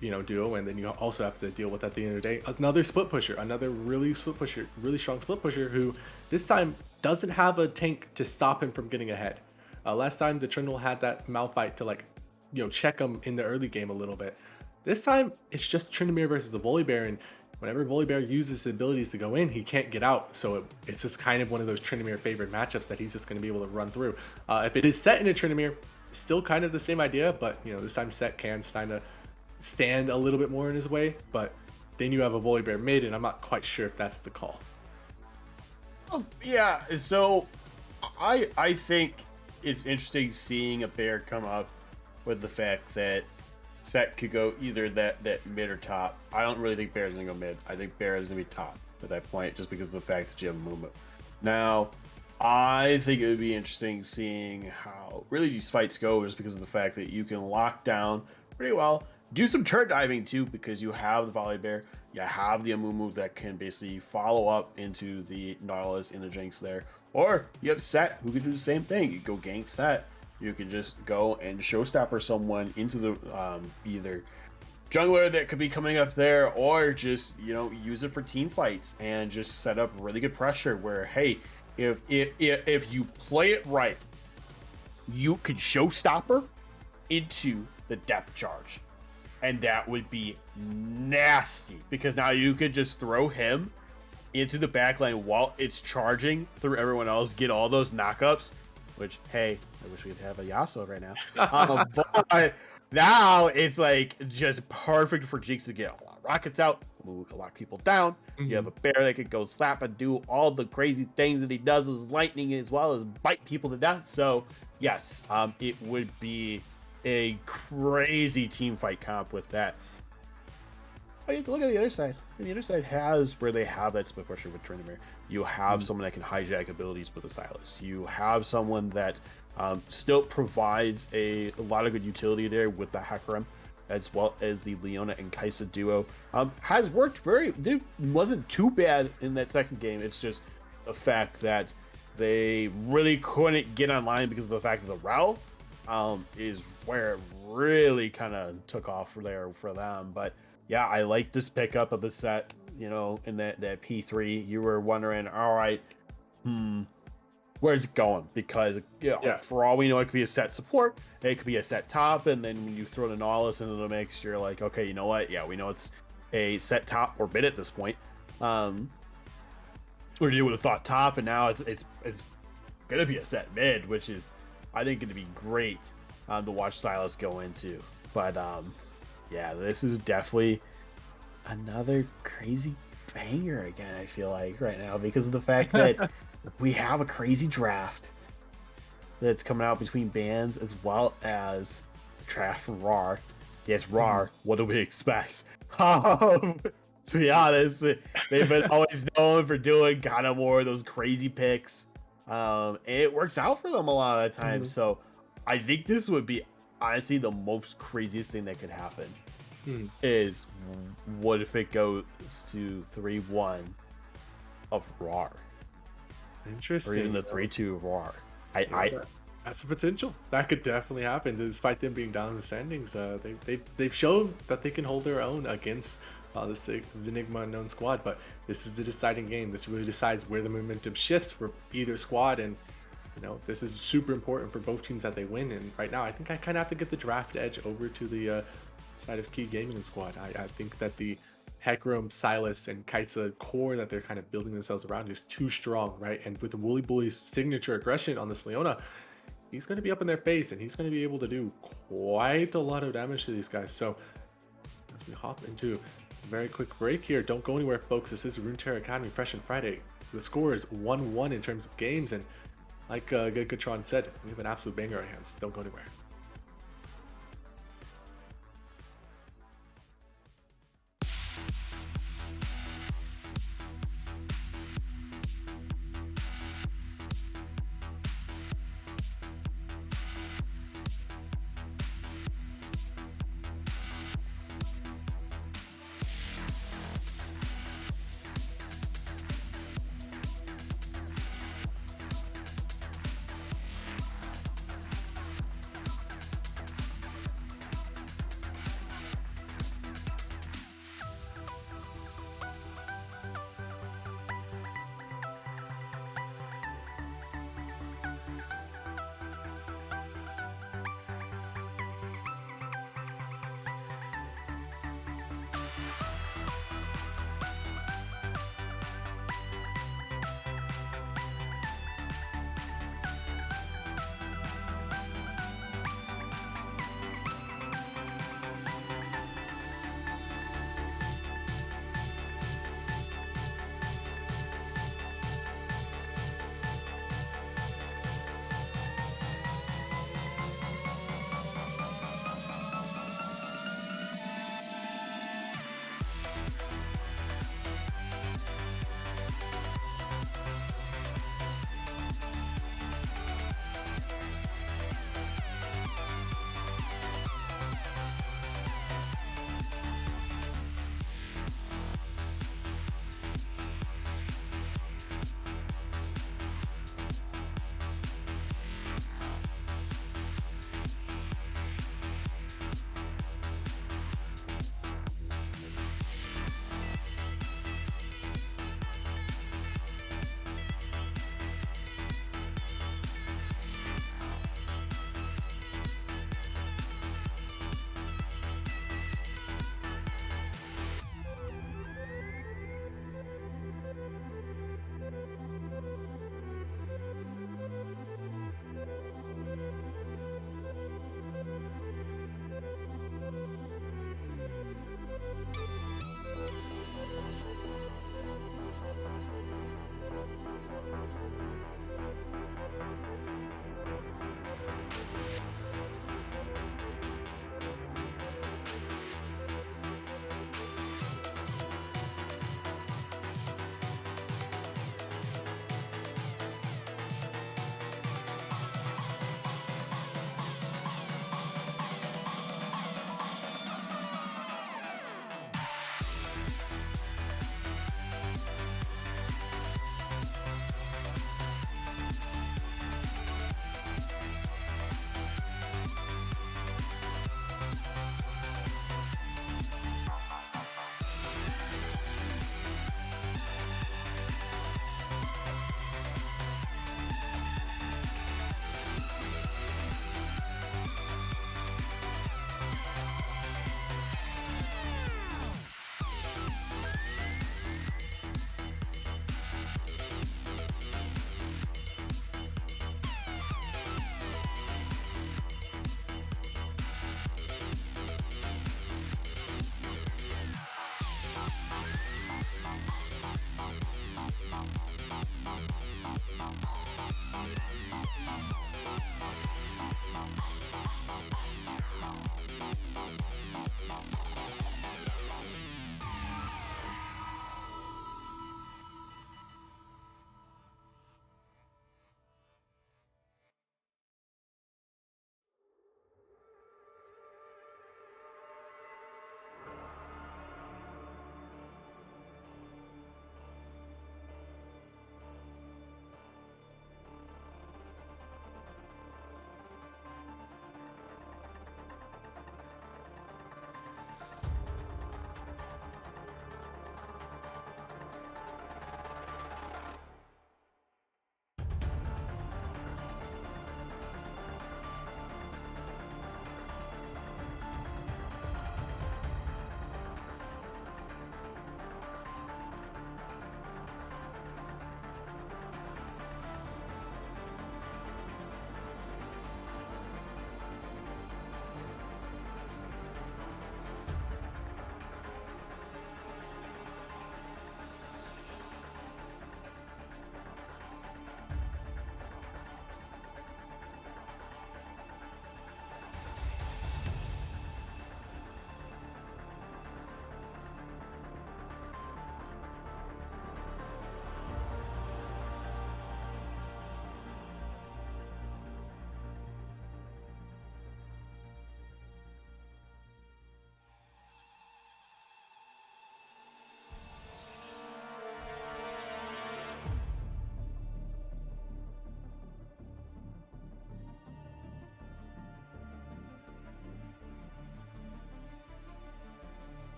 S5: you know, duo, and then you also have to deal with at the end of the day another split pusher, another really strong split pusher, who this time doesn't have a tank to stop him from getting ahead. Last time the Trundle had that Malphite to, like, you know, check him in the early game a little bit. This time it's just Tryndamere versus the Volibear, and whenever Volibear uses his abilities to go in, he can't get out. So it's just kind of one of those Tryndamere favored matchups that he's just going to be able to run through. If it is set in a Tryndamere, still kind of the same idea, but you know, this time set can kind of stand a little bit more in his way. But then you have a Volibear mid, and I'm not quite sure if that's the call.
S2: Yeah, so I think it's interesting seeing a bear come up with the fact that set could go either that mid or top. I don't really think Bear's gonna go mid. I think Bear is gonna be top at that point, just because of the fact that you have movement. Now, I think it would be interesting seeing how really these fights go, just because of the fact that you can lock down pretty well. Do some turret diving too, because you have the Volibear, you have the Amumu that can basically follow up into the Nautilus in the Jinx there. Or you have Set, who can do the same thing. You go gank Set. You can just go and showstopper someone into the either jungler that could be coming up there, or just, you know, use it for team fights and just set up really good pressure where, hey, if you play it right, you could showstopper into the depth charge. And that would be nasty, because now you could just throw him into the backline while it's charging through everyone else, get all those knockups, which, hey, I wish we could have a Yasuo right now. But now it's like just perfect for Jinx to get a lot of rockets out, move a lot of people down. You have a bear that could go slap and do all the crazy things that he does with lightning, as well as bite people to death. So yes, it would be a crazy team fight comp with that. But you look at the other side. And the other side has where they have that split pusher with Tryndamere. You have someone that can hijack abilities with the Silas. You have someone that still provides a lot of good utility there with the Hecarim, as well as the Leona and Kaisa duo. Has worked it wasn't too bad in that second game. It's just the fact that they really couldn't get online because of the fact that the Rawr is where it really kind of took off there for them. But yeah, I like this pickup of the set, you know, in that P3. You were wondering, all right, where's it going? Because, you know, for all we know, it could be a set support, it could be a set top, and then when you throw the Nautilus into the mix, you're like, okay, you know what? Yeah, we know it's a set top or mid at this point. Or you would have thought top, and now it's gonna be a set mid, which is, I think, gonna be great to watch Silas go into. But yeah, this is definitely another crazy banger again, I feel like, right now, because of the fact that we have a crazy draft that's coming out between bands, as well as the draft from Rawr. Yes, Rawr, what do we expect? To be honest, they've been always known for doing kind of more of those crazy picks. And it works out for them a lot of the time. So I think this would be honestly the most craziest thing that could happen. Is what if it goes to 3-1 of Rawr?
S5: Interesting.
S2: Or even the 3-2 of Rawr.
S1: That's a potential. That could definitely happen. Despite them being down in the standings, they've shown that they can hold their own against this Zenigma unknown squad. But this is the deciding game. This really decides where the momentum shifts for either squad, and this is super important for both teams that they win. And right now, I think I kind of have to get the draft edge over to the side of Key Gaming and squad. I think that the Hecarim, Silas, and Kaisa core that they're kind of building themselves around is too strong, right? And with the Wooly Bully's signature aggression on this Leona, he's going to be up in their face, and he's going to be able to do quite a lot of damage to these guys. So as we hop into a very quick break here, don't go anywhere, folks. This is Runeterra Academy Fresh and Friday. The score is 1-1 in terms of games, and like Good Katron said, we have an absolute banger on our hands. Don't go anywhere.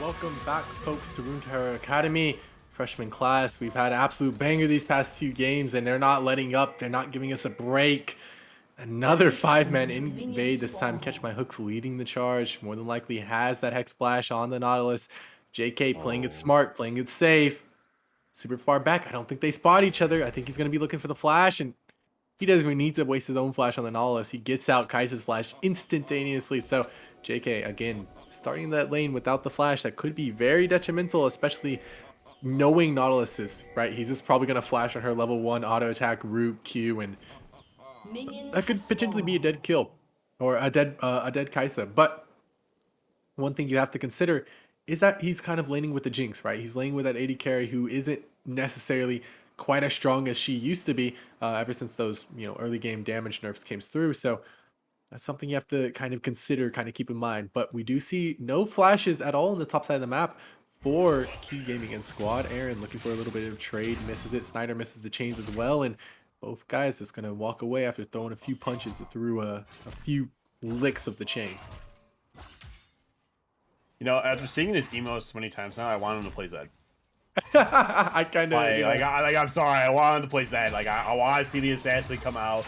S5: Welcome back, folks, to Runeterra Academy. Freshman class, we've had an absolute banger these past few games, and they're not letting up. They're not giving us a break. Another 5-man invade, this time Catch My Hook's leading the charge. More than likely has that Hex Flash on the Nautilus. JK playing it smart, playing it safe. Super far back. I don't think they spot each other. I think he's going to be looking for the flash, and he doesn't even need to waste his own flash on the Nautilus. He gets out Kai'Sa's flash instantaneously. So JK, again, starting that lane without the flash, that could be very detrimental, especially knowing Nautilus is, right? He's just probably going to flash on her level 1 auto attack root Q, and that could potentially be a dead kill or a dead Kai'Sa. But one thing you have to consider is that he's kind of laning with the Jinx, right? He's laning with that AD carry who isn't necessarily quite as strong as she used to be ever since those, early game damage nerfs came through. So that's something you have to kind of consider, kind of keep in mind. But we do see no flashes at all on the top side of the map for Key Gaming and Squad. Aaron looking for a little bit of trade, misses it. Snyder misses the chains as well, and both guys just gonna walk away after throwing a few punches through a few licks of the chain.
S2: You know, after seeing his emos so many times now, I want him to play Zed.
S5: I kind of
S2: I'm sorry, I want him to play Zed. Like, I want to see the assassin come out,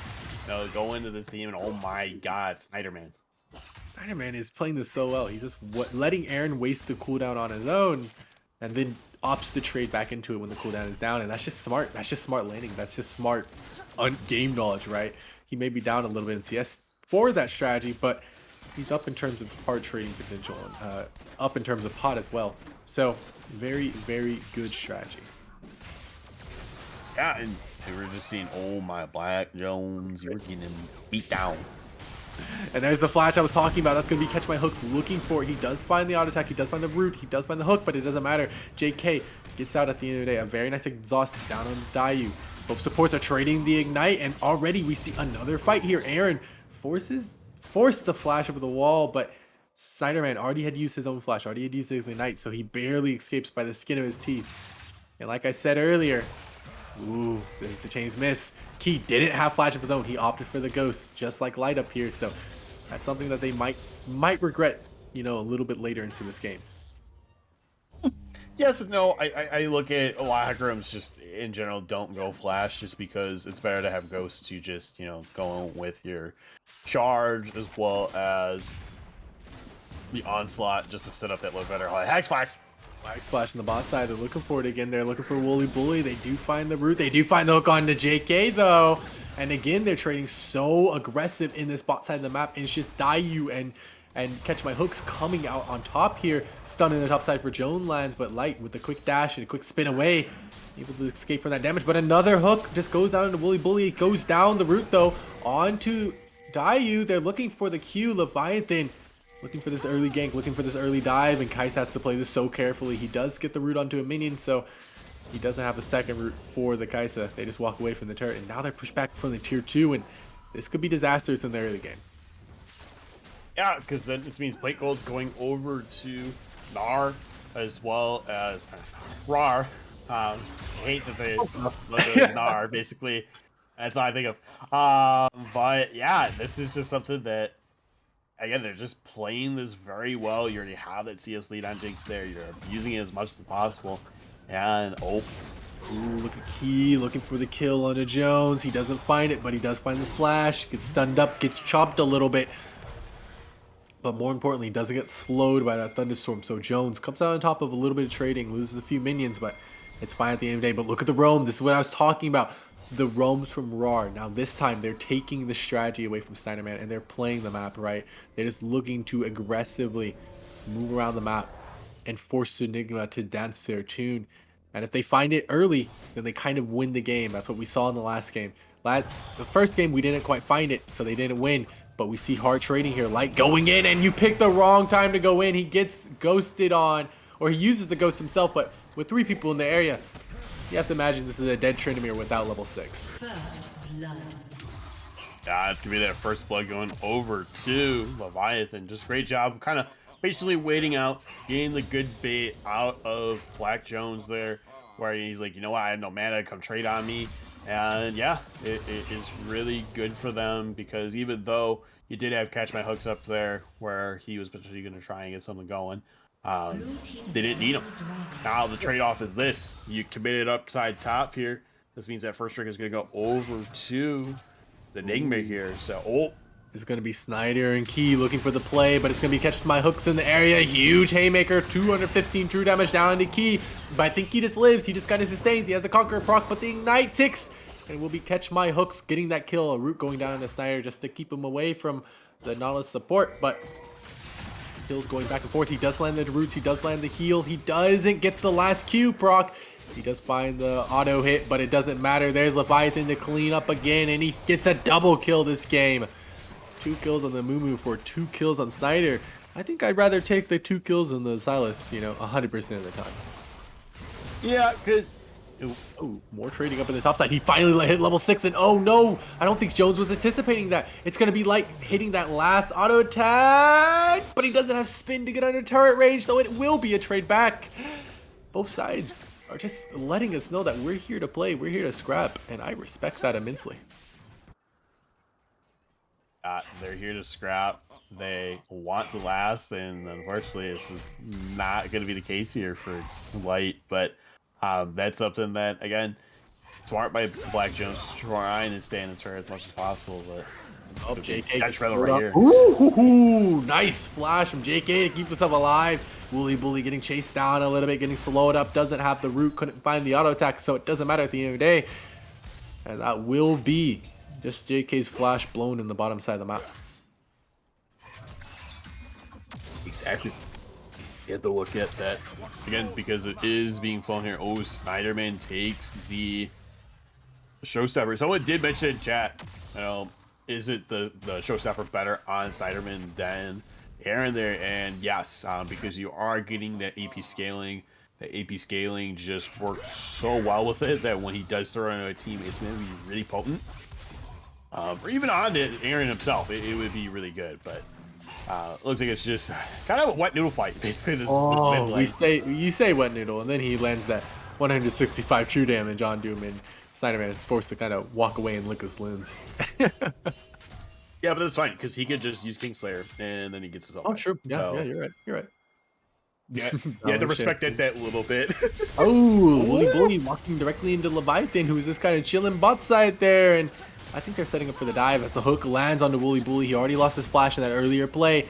S2: go into this team, and oh my god, Snyderman.
S5: Snyderman is playing this so well. He's just letting Aaron waste the cooldown on his own, and then opts to trade back into it when the cooldown is down, and that's just smart. That's just smart laning. That's just smart game knowledge, right? He may be down a little bit in CS for that strategy, but he's up in terms of hard trading potential, and up in terms of pot as well. So very, very good strategy.
S2: Yeah, and we were just seeing, oh my Black Jones, you're getting beat down.
S5: And there's the flash I was talking about. That's going to be Catch My Hook's looking for. He does find the auto attack. He does find the root. He does find the hook, but it doesn't matter. JK gets out at the end of the day. A very nice exhaust down on Dayu. Both supports are trading the ignite, and already we see another fight here. Aaron forced the flash over the wall, but Snyderman already had used his own flash, already had used his ignite, so he barely escapes by the skin of his teeth. And like I said earlier, ooh, this is the chain's miss. Key didn't have flash of his own. He opted for the ghost, just like Light up here. So that's something that they might regret, a little bit later into this game.
S2: Yes and no. I look at a lot of Hagrams just in general don't go flash just because it's better to have ghosts to just, go with your charge as well as the onslaught just to set up that little better. Hex flash.
S5: Flag splash on the bot side. They're looking for it again. They're looking for Wooly Bully. They do find the root. They do find the hook on the JK though. And again, they're trading so aggressive in this bot side of the map. And it's just Dayu and Catch My Hooks coming out on top here. Stunning the top side for Joan lands, but Light with the quick dash and a quick spin away, able to escape from that damage. But another hook just goes down into Wooly Bully. It goes down the root though onto Dayu. They're looking for the Q. Leviathan looking for this early gank, looking for this early dive, and Kai'Sa has to play this so carefully. He does get the root onto a minion, so he doesn't have a second root for the Kai'Sa. They just walk away from the turret, and now they're pushed back from the tier 2, and this could be disastrous in the early game.
S2: Yeah, because then this means Plate Gold's going over to Rawr as well as Rawr. I hate that they Rawr, basically. That's all I think of. But yeah, this is just something that, again, they're just playing this very well. You already have that CS lead on Jinx there. You're using it as much as possible. And ooh,
S5: look at Key looking for the kill on a Jones. He doesn't find it, but he does find the flash. Gets stunned up, gets chopped a little bit. But more importantly, doesn't get slowed by that thunderstorm. So Jones comes out on top of a little bit of trading, loses a few minions, but it's fine at the end of the day. But look at the roam. This is what I was talking about. The roams from Rawr. Now this time they're taking the strategy away from Snyderman and they're playing the map, right? They're just looking to aggressively move around the map and force Zenigma to dance their tune. And if they find it early, then they kind of win the game. That's what we saw in the last game. The first game we didn't quite find it, so they didn't win. But we see hard trading here. Light going in, and you pick the wrong time to go in. He gets ghosted on, or he uses the ghost himself, but with 3 people in the area, you have to imagine this is a dead Tryndamere without level 6.
S6: First blood.
S2: yeah, it's gonna be that first blood going over to Leviathan. Just great job, kind of patiently waiting out, getting the good bait out of Black Jones there, where he's like, you know what, I have no mana, come trade on me. And yeah, it is really good for them because even though you did have Catch My Hooks up there where he was potentially going to try and get something going, They didn't need him. Now the trade-off is this. You committed upside top here. This means that first trick is going to go over to the Zenigma here. So,
S5: It's going to be Snyder and Key looking for the play, but it's going to be catching my hooks in the area. Huge haymaker, 215 true damage down into Key. But I think he just lives. He just kind of sustains. He has the Conqueror proc, but the Ignite ticks. And will be catch my hooks, getting that kill. A root going down into Snyder just to keep him away from the Nautilus support. But kills going back and forth. He does land the roots. He does land the heal. He doesn't get the last Q proc. He does find the auto hit, but it doesn't matter. There's Leviathan to clean up again, and he gets a double kill this game. 2 kills on the Mumu for 2 kills on Snyder. I think I'd rather take the 2 kills on the Silas, 100% of the time.
S2: yeah, because
S5: Oh, more trading up in the top side. He finally hit level 6, and oh no, I don't think Jones was anticipating that. It's going to be like hitting that last auto attack, but he doesn't have spin to get under turret range, though it will be a trade back. Both sides are just letting us know that we're here to play, we're here to scrap, and I respect that immensely.
S2: they're here to scrap. They want to last, and unfortunately, it's just not going to be the case here for Light. But that's something that, again, smart by Black Jones trying to stay in the turret as much as possible. But
S5: Oh, JK
S2: catch
S5: gets
S2: rather
S5: slowed
S2: right
S5: up.
S2: here.
S5: Ooh, nice flash from JK to keep himself alive. Wooly Bully getting chased down a little bit, getting slowed up. Doesn't have the root, couldn't find the auto attack, so it doesn't matter at the end of the day. And that will be just JK's flash blown in the bottom side of the map.
S2: Exactly. You have to look at that again because it is being flown here. Oh, Snyderman takes the showstopper. Someone did mention in chat, is it the showstopper better on Snyderman than Aaron there? And yes, because you are getting that AP scaling. The AP scaling just works so well with it that when he does throw into a team, it's going to be really potent. Or even on Aaron himself, it would be really good. But looks like it's just kind of a wet noodle fight, basically. This mid lane.
S5: You say wet noodle, and then he lands that 165 true damage on Doom, and Snyderman is forced to kind of walk away and lick his limbs.
S2: Yeah, but that's fine because he could just use Kingslayer and then he gets his own.
S5: Oh, sure. Yeah,
S2: So,
S5: yeah, you're right. You're right.
S2: Yeah, you have to respect that little bit.
S5: Oh, Wooly Bully walking directly into Leviathan, who's just kind of chilling bot side there, and I think they're setting up for the dive as the hook lands on the Wooly Bully. He already lost his flash in that earlier play,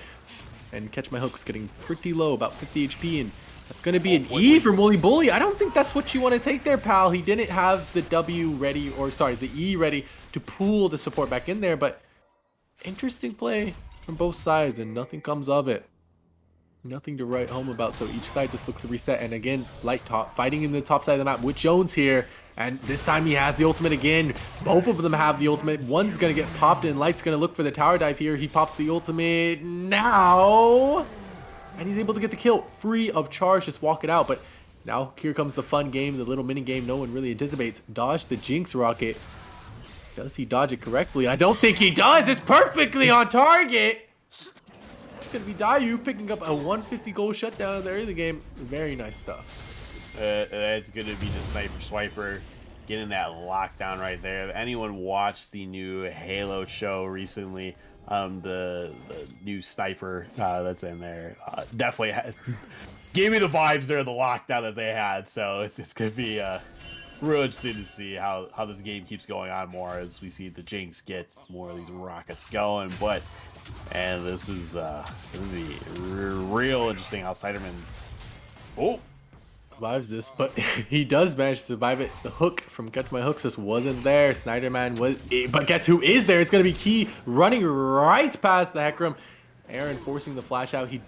S5: and Catch My Hook's getting pretty low, about 50 HP, and that's going to be an E from Wooly Bully. I don't think that's what you want to take there, pal. He didn't have the W ready, or sorry, the E ready to pull the support back in there, but interesting play from both sides, and nothing comes of it. Nothing to write home about, so each side just looks to reset. And again, Light top fighting in the top side of the map with Jones here, and this time he has the ultimate again. Both of them have the ultimate. One's gonna get popped, and Light's gonna look for the tower dive here. He pops the ultimate now, and he's able to get the kill free of charge. Just walk it out. But now here comes the fun game, the little mini game no one really anticipates. Dodge the Jinx rocket. Does he dodge it correctly? I don't think he does. It's perfectly on target. It's going to be Dayu picking up a 150 gold shutdown in the early game. Very nice stuff.
S2: That's going to be the Sniper Swiper getting that lockdown right there. If anyone watched the new Halo show recently, the new Sniper that's in there definitely gave me the vibes there, the lockdown that they had. So it's going to be real interesting to see how this game keeps going on more as we see the Jinx get more of these rockets going. And this is gonna be real interesting how Snyderman
S5: Survives this, but he does manage to survive it. The hook from Catch My Hooks just wasn't there. Snyderman was, but guess who is there? It's gonna be Key running right past the Hecarim. Aaron forcing the flash out. He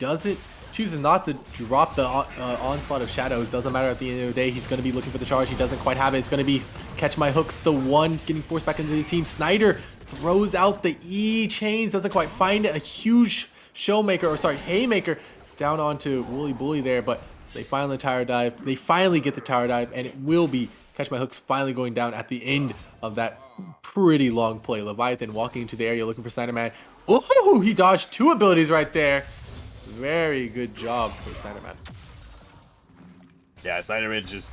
S5: chooses not to drop the onslaught of shadows. Doesn't matter at the end of the day. He's going to be looking for the charge. He doesn't quite have it. It's going to be Catch My Hooks, the one getting forced back into the team. Snyder throws out the E chains. Doesn't quite find it. A huge haymaker down onto Wooly Bully there. But they finally tower dive. They finally get the tower dive. And it will be Catch My Hooks finally going down at the end of that pretty long play. Leviathan walking into the area looking for Snyderman. Oh, he dodged 2 abilities right there. Very good job for Snyderman.
S2: Yeah, Snyderman just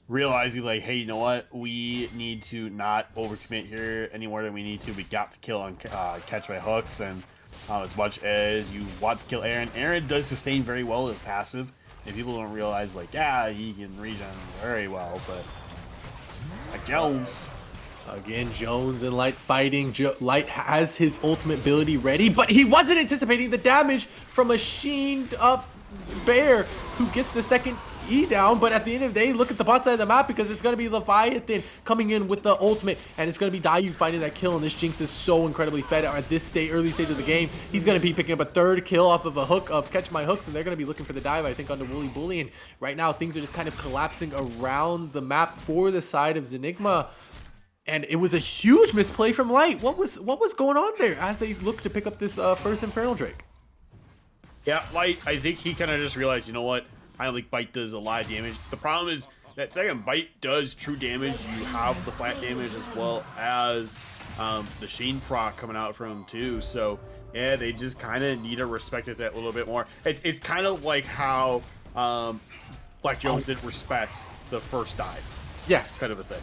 S2: realizing like, hey, you know what? We need to not overcommit here any more than we need to. We got to kill on Catch My Hooks, and As much as you want to kill Aaron, Aaron does sustain very well as passive, and people don't realize, like, yeah, he can regen very well, but like Jones.
S5: Again, Jones and Light fighting. Light has his ultimate ability ready, but he wasn't anticipating the damage from a sheened up bear who gets the second E down. But at the end of the day, look at the bot side of the map, because it's going to be Leviathan coming in with the ultimate, and it's going to be Dayu finding that kill. And this Jinx is so incredibly fed at this early stage of the game. He's going to be picking up a third kill off of a hook of Catch My Hooks, and they're going to be looking for the dive, I think, onto Wooly Bully. And right now, things are just kind of collapsing around the map for the side of Zenigma. And it was a huge misplay from Light. What was going on there as they look to pick up this first Infernal Drake?
S2: Yeah, Light, I think he kind of just realized, you know what? I don't think Bite does a lot of damage. The problem is that second Bite does true damage. You have the flat damage as well as the Sheen proc coming out from him too. So yeah, they just kind of need to respect it that little bit more. It's kind of like how Black Jones didn't respect the first dive.
S5: Yeah,
S2: kind of a thing.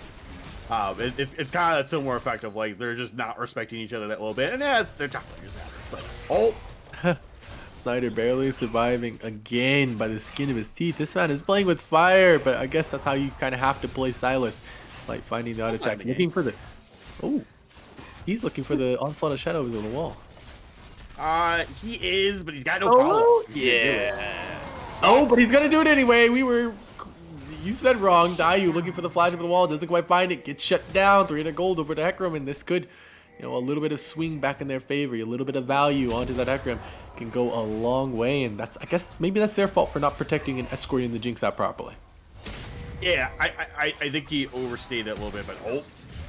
S2: It's kind of a similar effect of, like, they're just not respecting each other that little bit, and yeah, they're top players. But oh,
S5: Snyder barely surviving again by the skin of his teeth. This man is playing with fire, but I guess that's how you kind of have to play Silas. Like finding the auto attack, looking for the. Oh, he's looking for the onslaught of shadows on the wall.
S2: He is, but he's got no follow.
S5: Yeah. Oh, but he's gonna do it anyway. You said wrong. Dayu looking for the flash over the wall, doesn't quite find it, gets shut down. 300 gold over to Hecarim, and this could, a little bit of swing back in their favor, a little bit of value onto that Hecarim can go a long way. And I guess maybe that's their fault for not protecting and escorting the Jinx out properly.
S2: Yeah, I think he overstayed it a little bit, but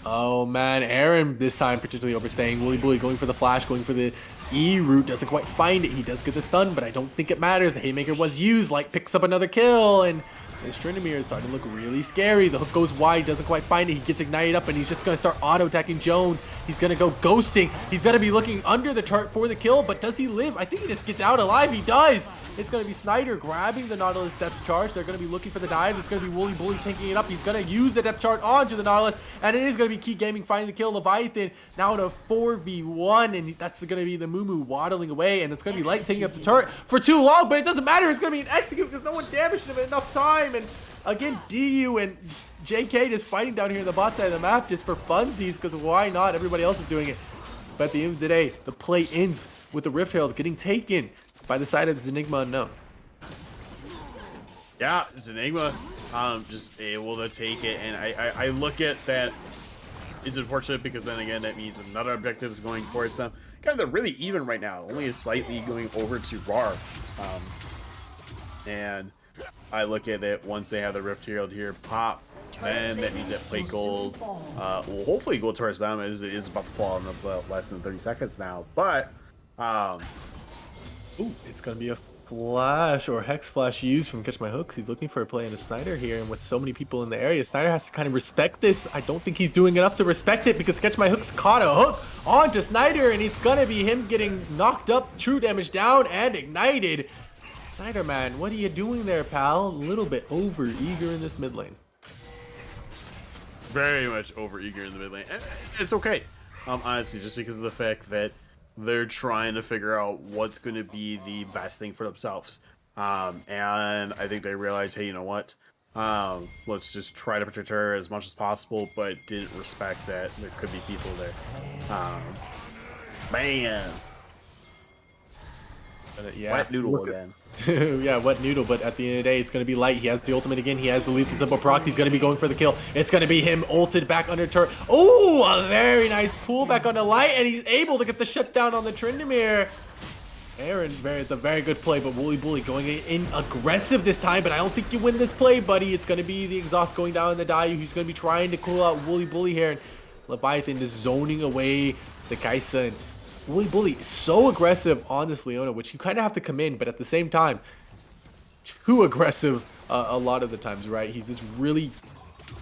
S5: oh man, Aaron this time particularly overstaying. Wooly Bully going for the flash, going for the E route, doesn't quite find it. He does get the stun, but I don't think it matters. The Haymaker was used. Like picks up another kill, and this Tryndamere is starting to look really scary. The hook goes wide, doesn't quite find it. He gets ignited up, and he's just going to start auto-attacking Jones. He's going to go ghosting. He's going to be looking under the chart for the kill, but does he live? I think he just gets out alive. He does. It's going to be Snyder grabbing the Nautilus depth charge. They're going to be looking for the dive. It's going to be Wooly Bully tanking it up. He's going to use the depth chart onto the Nautilus, and it is going to be Key Gaming finding the kill. Leviathan now in a 4v1, and that's going to be the Mumu waddling away, and it's going to be Light taking up the turret for too long, but it doesn't matter. It's going to be an execute because no one damaged him in enough time. And again, DU and JK just fighting down here in the bot side of the map just for funsies, because why not? Everybody else is doing it. But at the end of the day, the play ends with the Rift Herald getting taken by the side of Zenigma Unknown.
S2: Yeah, Zenigma just able to take it, and I look at that. It's unfortunate because then again, that means another objective is going towards them. Kind of they're really even right now. Only is slightly going over to Rawr. And I look at it once they have the Rift Herald here pop, then that means that plate gold will hopefully go towards them, as it is about to fall in less than 30 seconds now. But
S5: ooh, it's gonna be a flash or hex flash used from Catch My Hooks. He's looking for a play into Snyder here, and with so many people in the area, Snyder has to kind of respect this. I don't think he's doing enough to respect it, because Catch My Hooks caught a hook onto Snyder, and it's gonna be him getting knocked up, true damage down, and ignited. Snyder, man, what are you doing there, pal? A little bit over eager in this mid lane.
S2: Very much over eager in the mid lane. It's okay, honestly, just because of the fact that they're trying to figure out what's going to be the best thing for themselves. And I think they realized, hey, you know what? Let's just try to protect her as much as possible, but didn't respect that there could be people there. Man.
S5: Yeah.
S2: Wet noodle again.
S5: Yeah, wet noodle, but at the end of the day, it's going to be Light. He has the ultimate again. He has the lethal simple proc. He's going to be going for the kill. It's going to be him ulted back under turret. Oh, a very nice pull back on the Light, and he's able to get the shutdown on the Tryndamere. Aaron, it's a very good play, but Wooly Bully going in aggressive this time, but I don't think you win this play, buddy. It's going to be the exhaust going down in the Dayu, who's going to be trying to cool out Wooly Bully here, and Leviathan just zoning away the Kaisa. And Wooly Bully is so aggressive on this Leona, which you kind of have to come in, but at the same time, too aggressive a lot of the times, right? He's just really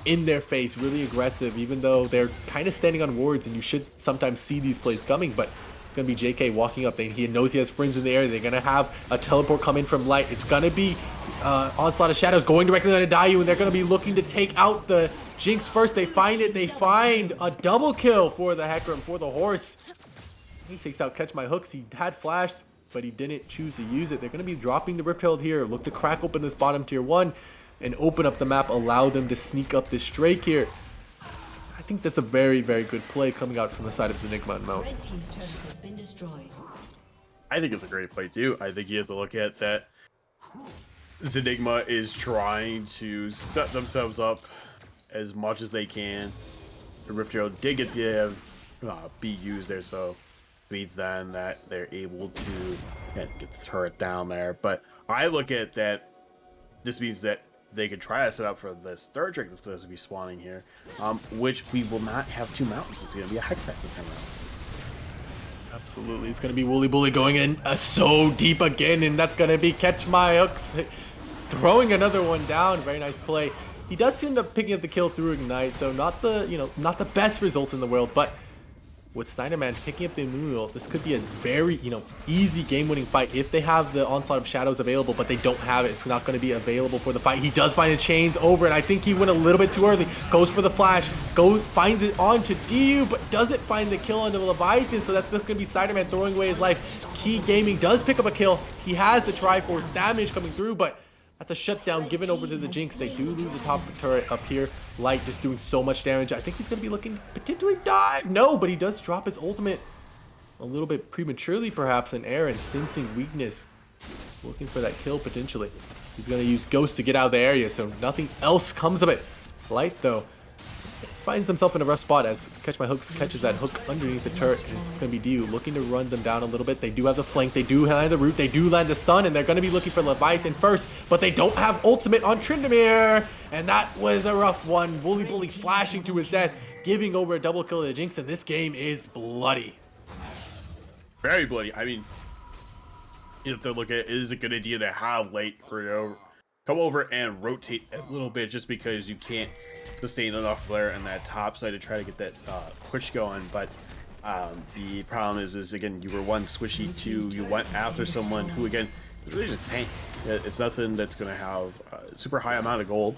S5: in their face, really aggressive, even though they're kind of standing on wards, and you should sometimes see these plays coming, but it's going to be JK walking up. He knows he has friends in the area. They're going to have a teleport come in from Light. It's going to be Onslaught of Shadows going directly on Dayu, and they're going to be looking to take out the Jinx first. They find it. They find a double kill for the Hecarim, for the horse. He takes out Catch My Hooks. He had flash, but he didn't choose to use it. They're going to be dropping the Rift Herald here. Look to crack open this bottom tier 1 and open up the map. Allow them to sneak up this Drake here. I think that's a very, very good play coming out from the side of Zenigma and Mo.
S6: Red team's turret has been destroyed.
S2: I think it's a great play too. I think you have to look at that. Zenigma is trying to set themselves up as much as they can. The Rift Herald did get to be used there, so it means then that they're able to get the turret down there. But I look at that. This means that they could try to set up for this third trick that's going to be spawning here, which we will not have 2 mountains. It's going to be a hex stack this time around.
S5: Absolutely. It's going to be Wooly Bully going in so deep again, and that's going to be Catch My Hooks. Throwing another one down. Very nice play. He does end up picking up the kill through Ignite, so not the best result in the world, but with Snyderman picking up the Immunal, this could be a very, easy game-winning fight if they have the Onslaught of Shadows available, but they don't have it. It's not going to be available for the fight. He does find a chains over, and I think he went a little bit too early. Goes for the flash, finds it onto DU, but doesn't find the kill onto Leviathan, so that's going to be Snyderman throwing away his life. Key Gaming does pick up a kill. He has the Triforce damage coming through, but that's a shutdown given over to the Jinx. They do lose the top of the turret up here. Light just doing so much damage. I think he's going to be looking to potentially dive. No, but he does drop his ultimate a little bit prematurely, perhaps, in Aaron, sensing weakness. Looking for that kill, potentially. He's going to use Ghost to get out of the area, so nothing else comes of it. Light, though, finds himself in a rough spot as Catch My Hooks catches that hook underneath the turret. And it's going to be DU looking to run them down a little bit. They do have the flank. They do land the root. They do land the stun. And they're going to be looking for Leviathan first. But they don't have ultimate on Tryndamere. And that was a rough one. Wooly Bully flashing to his death, giving over a double kill to the Jinx. And this game is bloody.
S2: Very bloody. I mean, you have to look at it is a good idea to have Light come over and rotate a little bit just because you can't sustain enough flare on that top side to try to get that push going. But the problem is again, you were one squishy, 2, you went after someone who again is really just a tank. It's nothing that's going to have a super high amount of gold.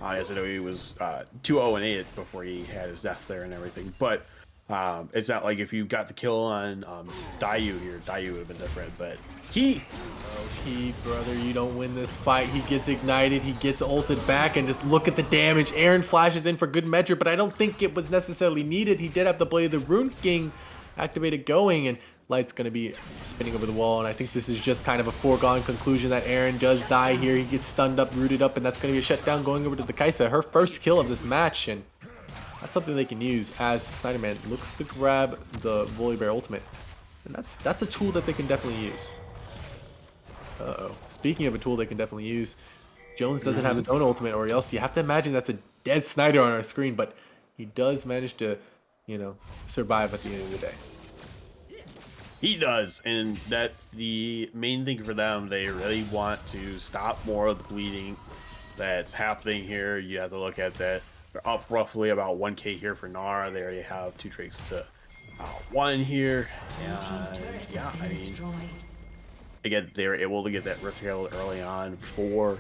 S2: As I know, he was 2-0-8 before he had his death there and everything, but it's not like if you got the kill on Dayu here, Dayu would have been different. But Key,
S5: Brother, you don't win this fight. He gets ignited, he gets ulted back, and just look at the damage. Aaron flashes in for good measure, but I don't think it was necessarily needed. He did have the Blade of the Rune King activated going, and Light's going to be spinning over the wall, and I think this is just kind of a foregone conclusion that Aaron does die here. He gets stunned up, rooted up, and that's going to be a shutdown going over to the Kaisa. Her first kill of this match, and that's something they can use as Snyderman looks to grab the Volley Bear ultimate. And that's a tool that they can definitely use. Uh-oh. Speaking of a tool they can definitely use, Jones doesn't have his own ultimate, or else you have to imagine that's a dead Snyder on our screen, but he does manage to, survive at the end of the day.
S2: he does, and that's the main thing for them. They really want to stop more of the bleeding that's happening here. You have to look at that. They're up roughly about 1k here for Rawr. They already have 2 drakes to 1 here. And yeah, I mean, again, they were able to get that Rift Herald early on for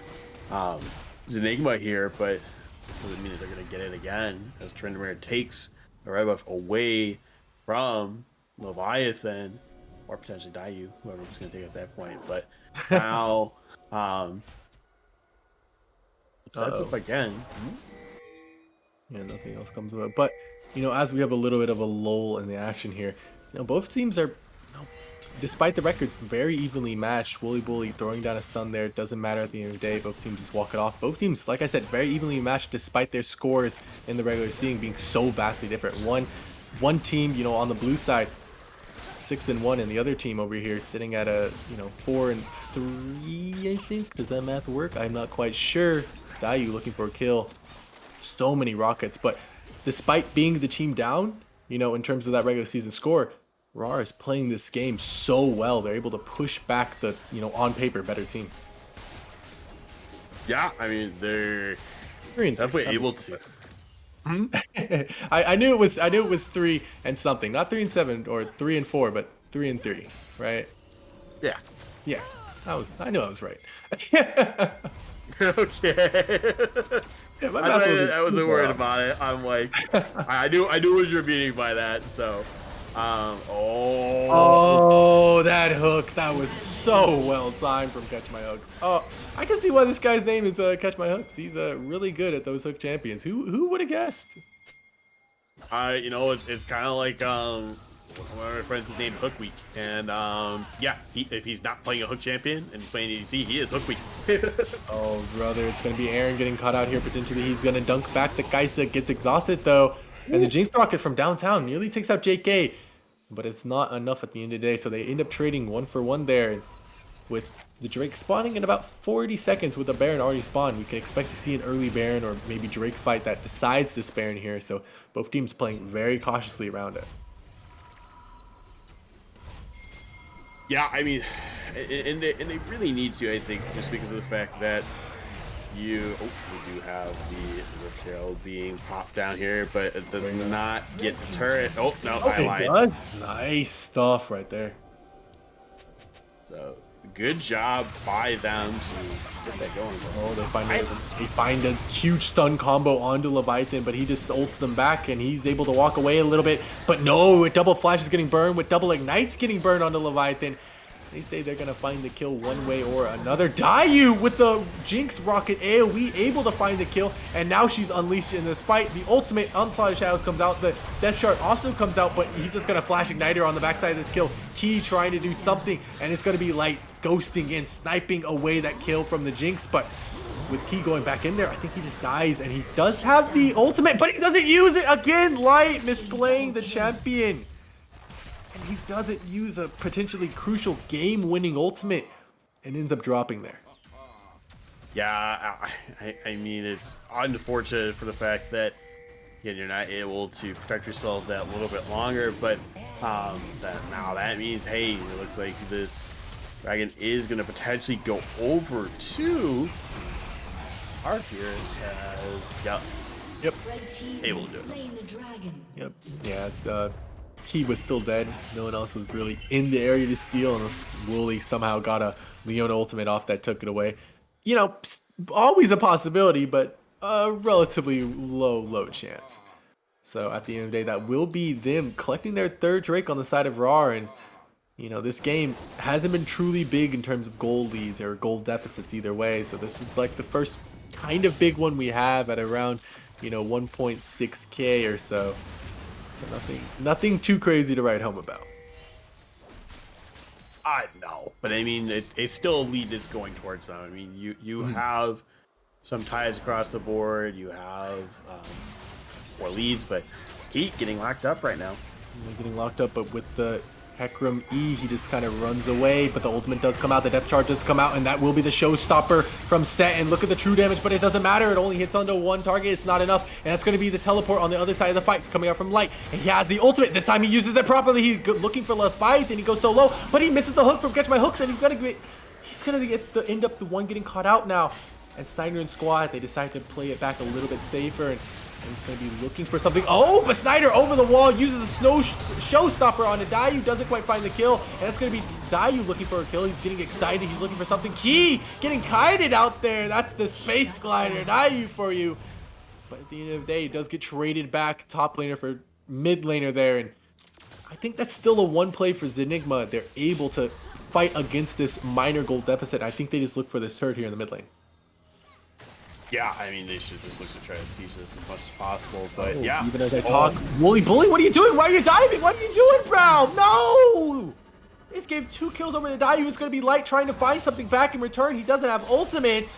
S2: Zenigma here, but doesn't mean that they're going to get it again, as Tryndamere takes the red buff away from Leviathan, or potentially Dayu, whoever was going to take it at that point. But now, it sets up again.
S5: Yeah, nothing else comes of it. But, as we have a little bit of a lull in the action here, both teams are, despite the records, very evenly matched. Wooly Bully throwing down a stun there. It doesn't matter at the end of the day. Both teams just walk it off. Both teams, like I said, very evenly matched despite their scores in the regular season being so vastly different. One team, on the blue side, 6-1, and the other team over here sitting at a, 4-3, I think. Does that math work? I'm not quite sure. Dayu looking for a kill. So many rockets, but despite being the team down, in terms of that regular season score, Rawr is playing this game so well. They're able to push back the, on paper, better team.
S2: Yeah, I mean, they're definitely able to.
S5: I knew it was 3 and something, not 3 and 7 or 3 and 4, but 3 and 3, right?
S2: Yeah.
S5: Yeah, I knew I was right.
S2: Okay.
S5: Yeah,
S2: I wasn't worried about it. I'm like, I knew what you were meaning by that. So,
S5: Oh, that hook. That was so well timed from Catch My Hooks. Oh, I can see why this guy's name is Catch My Hooks. He's really good at those hook champions. Who would have guessed?
S2: You know, it's kind of like one of my friends is named Hook Week, and yeah, if he's not playing a Hook champion and he's playing ADC, he is Hook Week.
S5: Oh, brother, it's gonna be Aaron getting caught out here. Potentially, he's gonna dunk back. The Kaisa gets exhausted though, and the Jinx rocket from downtown nearly takes out JK, but it's not enough at the end of the day. So they end up trading 1-for-1 there, with the Drake spawning in about 40 seconds with the Baron already spawned. We can expect to see an early Baron or maybe Drake fight that decides this Baron here. So both teams playing very cautiously around it.
S2: Yeah, I mean, and they really need to, I think, just because of the fact that we do have the Rift Herald being popped down here, but it does not get the turret. Oh, no, I lied.
S5: Nice stuff right there.
S2: So, good job by them to get that going.
S5: Oh, they find a huge stun combo onto Leviathan, but he just ults them back, and he's able to walk away a little bit. But no, with double flash is getting burned, with double ignites getting burned onto Leviathan. They say they're going to find the kill one way or another. Dayu with the Jinx rocket AoE able to find the kill, and now she's unleashed in this fight. The ultimate Onslaught of Shadows comes out. The Death Shard also comes out, but he's just going to flash Igniter on the backside of this kill. Key trying to do something, and it's going to be Light ghosting in, sniping away that kill from the Jinx, but with Key going back in there, I think he just dies, and he does have the ultimate, but he doesn't use it again. Light misplaying the champion. And he doesn't use a potentially crucial game-winning ultimate and ends up dropping there.
S2: Yeah, I mean, it's unfortunate for the fact that, again, you're not able to protect yourself that little bit longer, but that means, hey, it looks like this dragon is going to potentially go over to Arc here as,
S5: Yep.
S2: able to do it.
S6: Slain the dragon.
S5: Yep. Yeah, he was still dead. No one else was really in the area to steal, unless Wooly somehow got a Leona ultimate off that took it away. You know, always a possibility, but a relatively low chance. So at the end of the day, that will be them collecting their third Drake on the side of Rawr. And, you know, this game hasn't been truly big in terms of gold leads or gold deficits either way. So this is like the first kind of big one we have at around, you know, 1.6K or so. So nothing too crazy to write home about.
S2: I know, but I mean, it's still a lead that's going towards them. I mean, you have some ties across the board. You have more leads, but Heat getting locked up right now.
S5: Getting locked up, but with the Hecarim E, he just kind of runs away, but the ultimate does come out, the Death Charge does come out, and that will be the showstopper from Set. And look at the true damage, but it doesn't matter. It only hits onto one target. It's not enough, and that's going to be the teleport on the other side of the fight coming out from Light. And he has the ultimate. This time he uses it properly. He's looking for Leviathan. He goes so low, but he misses the hook from Catch My Hooks, and he's going to end up the one getting caught out now. And Snyder and Squad, they decide to play it back a little bit safer, and he's going to be looking for something. Oh, but Snyder over the wall uses a showstopper on a Dayu. Doesn't quite find the kill. And that's going to be Dayu looking for a kill. He's getting excited. He's looking for something. Key getting kited out there. That's the space glider. Dayu for you. But at the end of the day, he does get traded back. Top laner for mid laner there. And I think that's still a one play for Zenigma. They're able to fight against this minor gold deficit. I think they just look for this turret here in the mid lane.
S2: Yeah, I mean, they should just look to try to siege this as much as possible, but yeah.
S5: Even as I talk, Wooly Bully, what are you doing? Why are you diving? What are you doing, bro? No! He just gave 2 kills over to die. He was going to be Light trying to find something back in return. He doesn't have ultimate.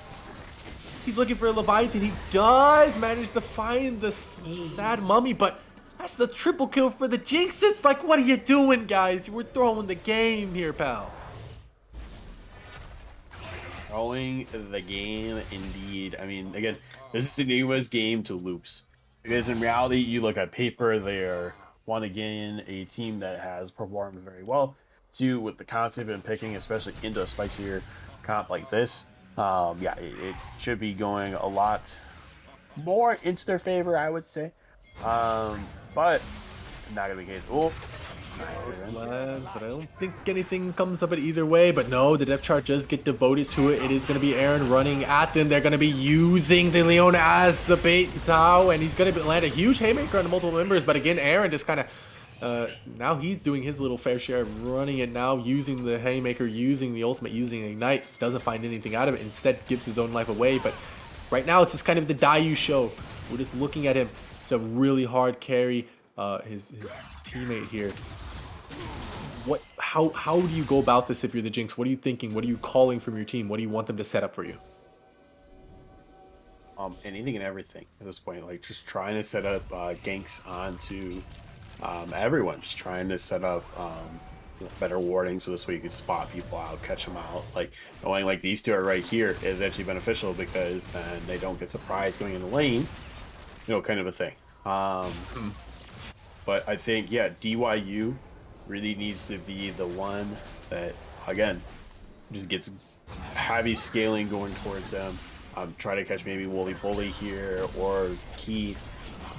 S5: He's looking for a Leviathan. He does manage to find the sad mummy, but that's the triple kill for the Jinx. It's like, what are you doing, guys? We're throwing the game here, pal.
S2: Throwing the game indeed. I mean, again, this is Zenigma's game to lose. Because in reality, you look at paper, they're one again a team that has performed very well. 2, with the comps they've been picking, especially into a spicier comp like this. Yeah, it should be going a lot more into their favor, I would say. But not gonna be the case. Oh.
S5: But I don't think anything comes of it either way. But no, the depth chart does get devoted to it. It is going to be Aaron running at them. They're going to be using the Leona as the bait Tao, and he's going to land a huge haymaker on multiple members. But again, Aaron just kind of Now he's doing his little fair share of running it now, using the Haymaker, using the ultimate, using Ignite. Doesn't find anything out of it. Instead, gives his own life away. But right now, it's just kind of the Dayu show. We're just looking at him to really hard carry his teammate here. How do you go about this if you're the Jinx? What are you thinking? What are you calling from your team? What do you want them to set up for you?
S2: Anything and everything at this point. Like just trying to set up ganks onto everyone. Just trying to set up better warding so this way you could spot people out, catch them out. Like knowing like these two are right here is actually beneficial because then they don't get surprised going in the lane. You know, kind of a thing. But I think yeah, DYU really needs to be the one that again just gets heavy scaling going towards them. Try to catch maybe Wooly Bully here or Key.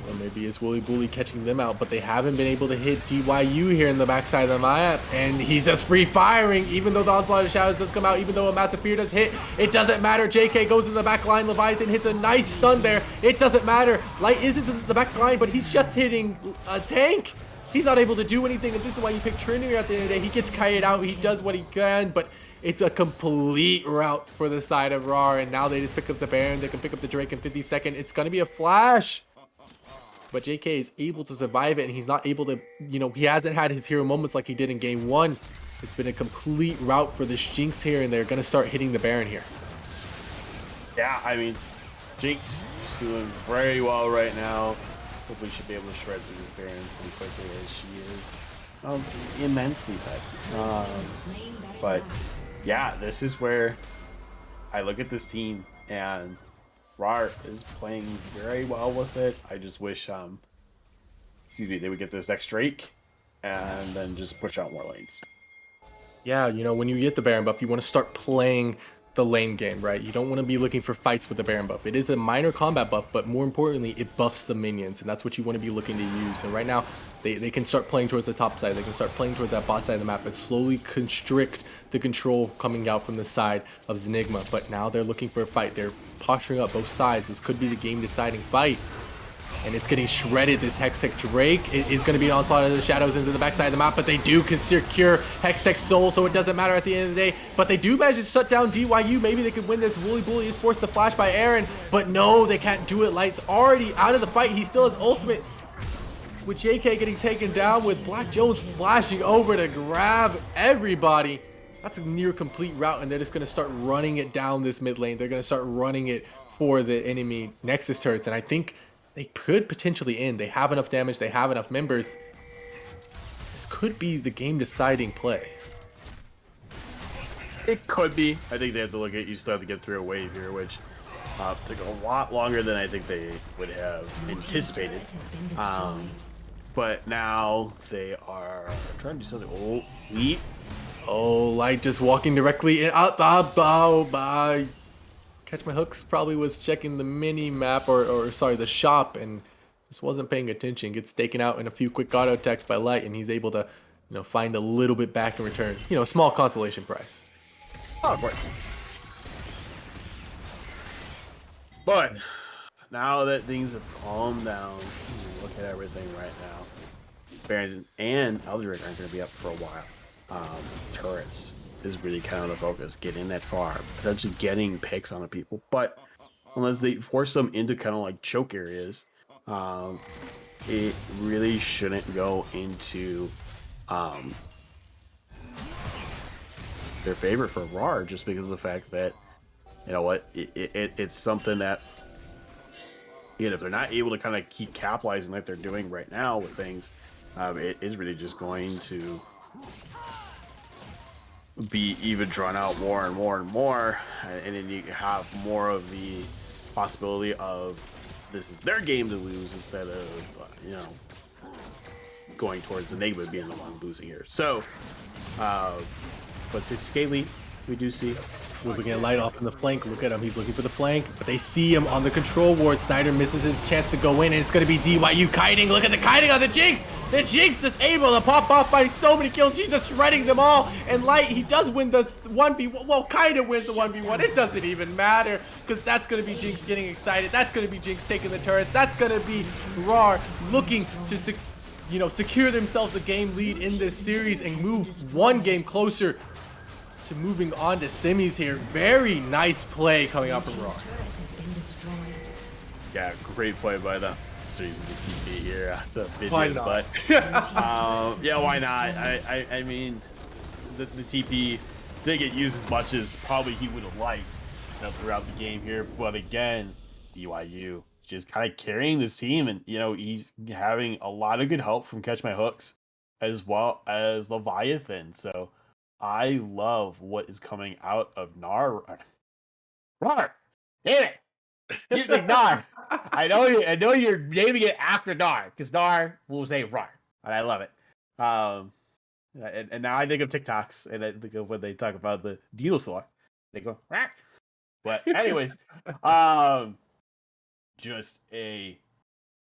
S5: Or maybe it's Wooly Bully catching them out, but they haven't been able to hit DYU here in the backside of the map, and he's just free firing, even though the Onslaught of Shadows does come out, even though a Massive Fear does hit, it doesn't matter. JK goes in the back line, Leviathan hits a nice stun there, it doesn't matter. Light isn't in the back line, but he's just hitting a tank. He's not able to do anything, and this is why you pick Trinity at the end of the day. He gets kited out, he does what he can, but it's a complete rout for the side of Rawr, and now they just pick up the Baron. They can pick up the Drake in 50 seconds. It's going to be a flash. But JK is able to survive it, and he's not able to, you know, he hasn't had his hero moments like he did in game 1. It's been a complete rout for this Jinx here, and they're going to start hitting the Baron here.
S2: Yeah, I mean, Jinx is doing very well right now. Hopefully she'll be able to shred through the Baron pretty quickly as she is immensely bad. But yeah, this is where I look at this team and Rawr is playing very well with it. I just wish they would get this next Drake and then just push out more lanes.
S5: Yeah, you know, when you get the Baron buff, you want to start playing the lane game, right? You don't want to be looking for fights with the Baron buff. It is a minor combat buff, but more importantly, it buffs the minions, and that's what you want to be looking to use. And right now, they can start playing towards the top side. They can start playing towards that bot side of the map and slowly constrict the control coming out from the side of Zenigma. But now they're looking for a fight. They're posturing up both sides. This could be the game-deciding fight. And it's getting shredded. This Hextech Drake is going to be an onslaught of the shadows into the backside of the map, but they do secure Hextech's soul, so it doesn't matter at the end of the day. But they do manage to shut down DYU. Maybe they could win this. Wooly Bully is forced to flash by Aaron, but no, they can't do it. Light's already out of the fight. He still has ultimate. With JK getting taken down, with Black Jones flashing over to grab everybody. That's a near complete route, and they're just going to start running it down this mid lane. They're going to start running it for the enemy Nexus turrets, and I think they could potentially end. They have enough damage. They have enough members. This could be the game-deciding play.
S2: It could be. I think they have to look at, you still have to get through a wave here, which took a lot longer than I think they would have anticipated. But now they are trying to do something. Oh, Yeet.
S5: Oh, Light just walking directly in. Catch My Hooks probably was checking the mini map, or sorry, the shop, and just wasn't paying attention. Gets taken out in a few quick auto attacks by Light, and he's able to, you know, find a little bit back in return. You know, a small consolation prize.
S2: Oh, of course. But now that things have calmed down, look at everything right now. Baron and Eldritch aren't going to be up for a while. Turrets is really kind of the focus. Getting that far, potentially getting picks on the people, but unless they force them into kind of like choke areas, it really shouldn't go into their favor for Rawr, just because of the fact that, you know what, it's something that, you know, if they're not able to kind of keep capitalizing like they're doing right now with things, it is really just going to be even drawn out more and more and more, and then you have more of the possibility of this is their game to lose instead of you know, going towards Zenigma being the one losing here. So but it's Scaly, we do see
S5: Moving at Light off in the flank. Look at him. He's looking for the flank. But they see him on the control ward. Snyder misses his chance to go in. And it's going to be DYU kiting. Look at the kiting on the Jinx. The Jinx is able to pop off by so many kills. She's just shredding them all. And Light, he does win the 1v1. Well, kind of wins the 1v1. It doesn't even matter. Because that's going to be Jinx getting excited. That's going to be Jinx taking the turrets. That's going to be Rawr looking to secure themselves the game lead in this series and move one game closer to moving on to semis here. Very nice play coming out from Rawr.
S6: Turret has been destroyed.
S2: Yeah, great play by the series of the TP here. It's a bit
S1: Why
S2: hit,
S1: not?
S2: but yeah, why not? I mean, the TP didn't get used as much as probably he would have liked, throughout the game here. But again, DYU just kind of carrying this team, and he's having a lot of good help from Catch My Hooks as well as Leviathan. So I love what is coming out of Rawr. Damn it! He's like Nar. I know you're naming it after Nar, because Nar will say Rawr, and I love it. And now I think of TikToks, and I think of when they talk about the dinosaur, they go Rawr. But anyways, just a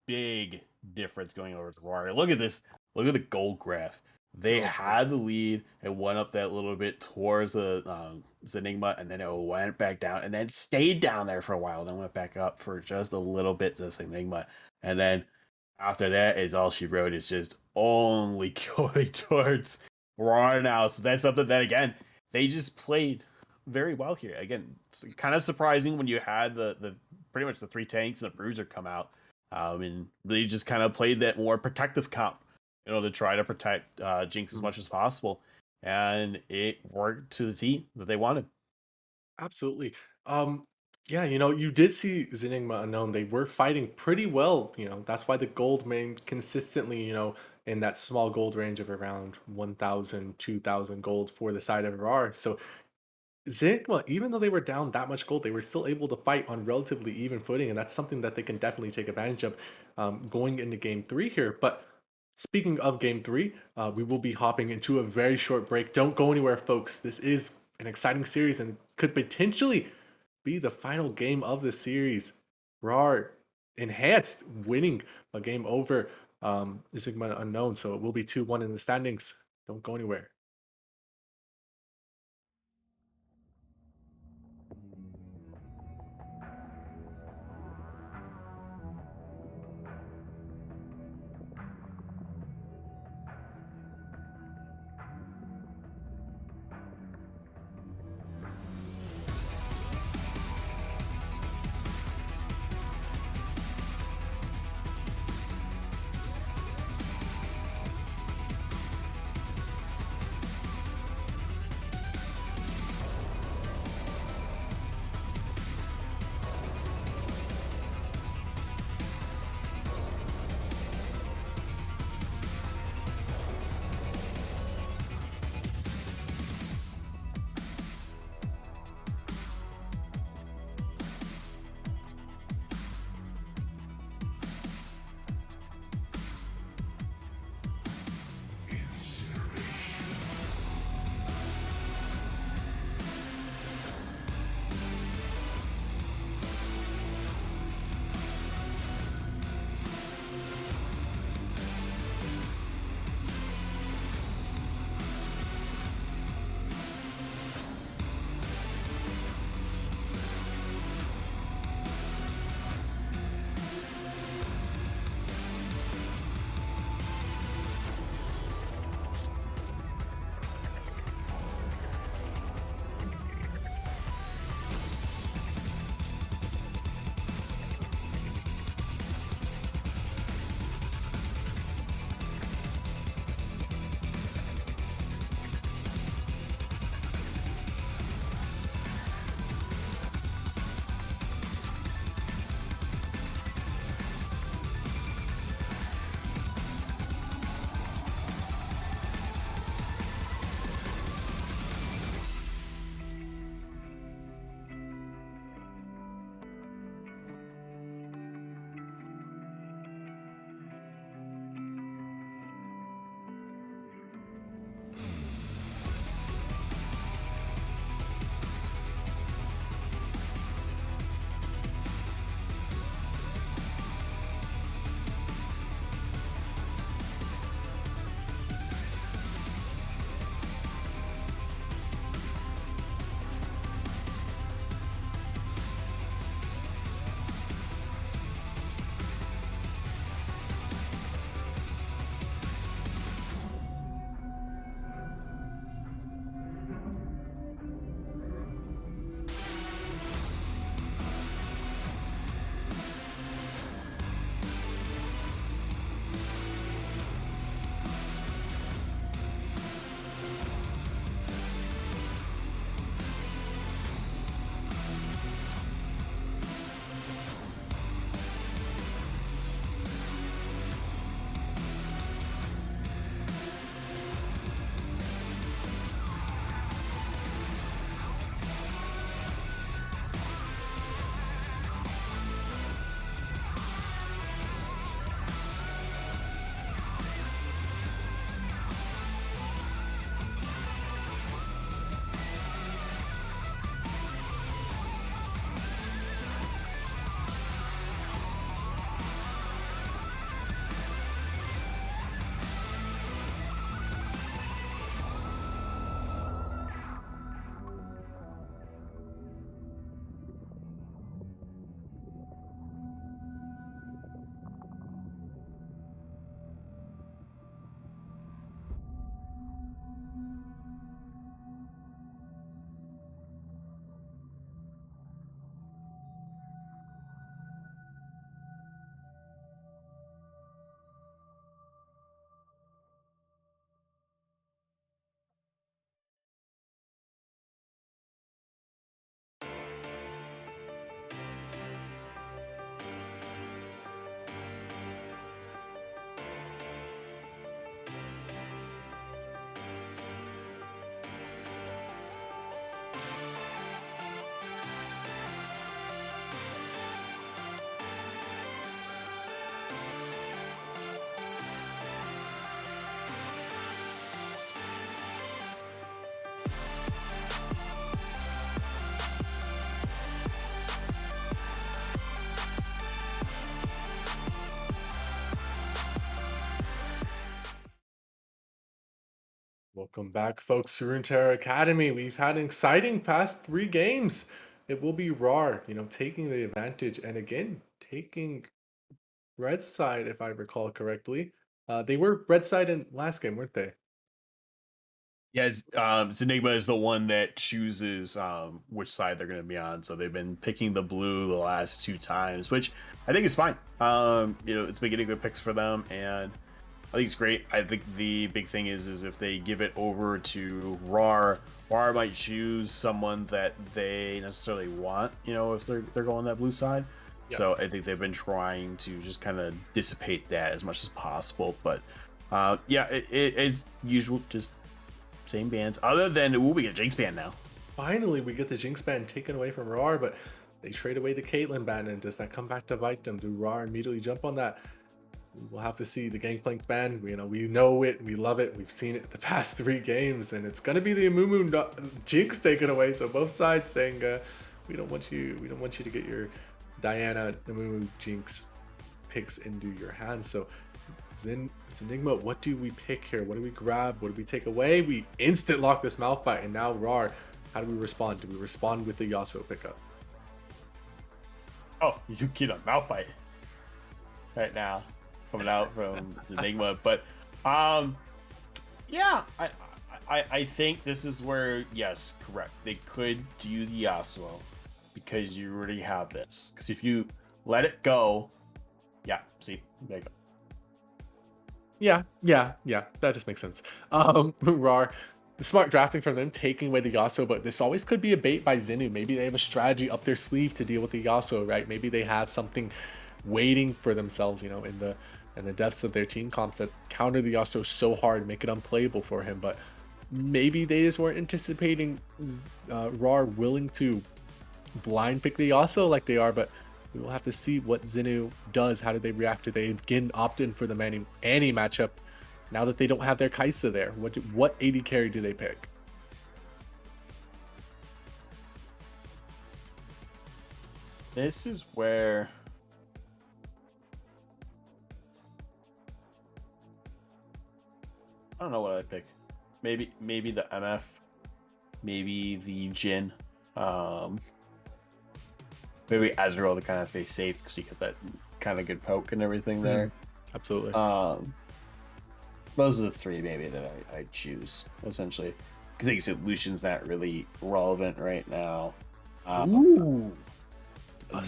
S2: big difference going over to Rawr. Look at this. Look at the gold graph. They had the lead and went up that little bit towards the Zenigma, and then it went back down, and then stayed down there for a while, then went back up for just a little bit to Zenigma, and then after that is all she wrote is just only going towards Rawr now. So that's something that, again, they just played very well here. Again, it's kind of surprising when you had the pretty much the 3 tanks and a bruiser come out, and really just kind of played that more protective comp, to try to protect Jinx as much as possible. And it worked to the T that they wanted.
S1: Absolutely. Yeah, you did see Zenigma Unknown. They were fighting pretty well. That's why the gold remained consistently, in that small gold range of around 1,000, 2,000 gold for the side of Rawr. So Zenigma, even though they were down that much gold, they were still able to fight on relatively even footing, and that's something that they can definitely take advantage of going into game 3 here. But speaking of game 3, we will be hopping into a very short break. Don't go anywhere, folks. This is an exciting series and could potentially be the final game of the series. Rawr enhanced, winning a game over Zenigma Unknown, so it will be 2-1 in the standings. Don't go anywhere. Welcome back, folks, to Runeterra Academy. We've had an exciting past 3 games. It will be Rawr, taking the advantage and again taking red side, if I recall correctly. They were red side in last game, weren't they?
S2: Yes, Zenigma is the one that chooses which side they're going to be on. So they've been picking the blue the last 2 times, which I think is fine. It's been getting good picks for them, and I think it's great. I think the big thing is if they give it over to Rawr, Rawr might choose someone that they necessarily want. If they're going that blue side.
S1: Yeah.
S2: So I think they've been trying to just kind of dissipate that as much as possible. But it's usual, just same bands. Other than we get Jinx ban now.
S1: Finally, we get the Jinx ban taken away from Rawr, but they trade away the Caitlyn ban, and does that come back to bite them? Do Rawr immediately jump on that? We'll have to see. The Gangplank ban. We know it, we love it, we've seen it the past 3 games, and it's gonna be the Amumu Jinx taken away. So both sides saying, we don't want you to get your Diana Amumu Jinx picks into your hands. So Zenigma, what do we pick here? What do we grab? What do we take away? We instant lock this Malphite, and now Rawr. How do we respond? Do we respond with the Yasuo pickup?
S2: Oh, you get a Malphite right now coming out from Zenigma, but yeah, I think this is where, yes, correct, they could do the Yasuo because you already have this. Because if you let it go, yeah, see, there you go.
S1: Yeah, that just makes sense. Rawr, the smart drafting from them, taking away the Yasuo, but this always could be a bait by Zenu. Maybe they have a strategy up their sleeve to deal with the Yasuo, right? Maybe they have something waiting for themselves, in the depths of their team comps that counter the Yasuo so hard, make it unplayable for him. But maybe they just weren't anticipating Rawr willing to blind pick the Yasuo like they are, but we will have to see what Zenu does. How do they react? Do they again opt in for the Annie matchup now that they don't have their Kaisa there? What AD carry do they pick?
S2: This is where I don't know what I'd pick. Maybe the MF, maybe the Jin, maybe Azrael to kind of stay safe because you get that kind of good poke and everything there.
S1: Absolutely.
S2: Those are the 3 maybe that I choose essentially. I think Lucian's not really relevant right now.
S1: Ooh.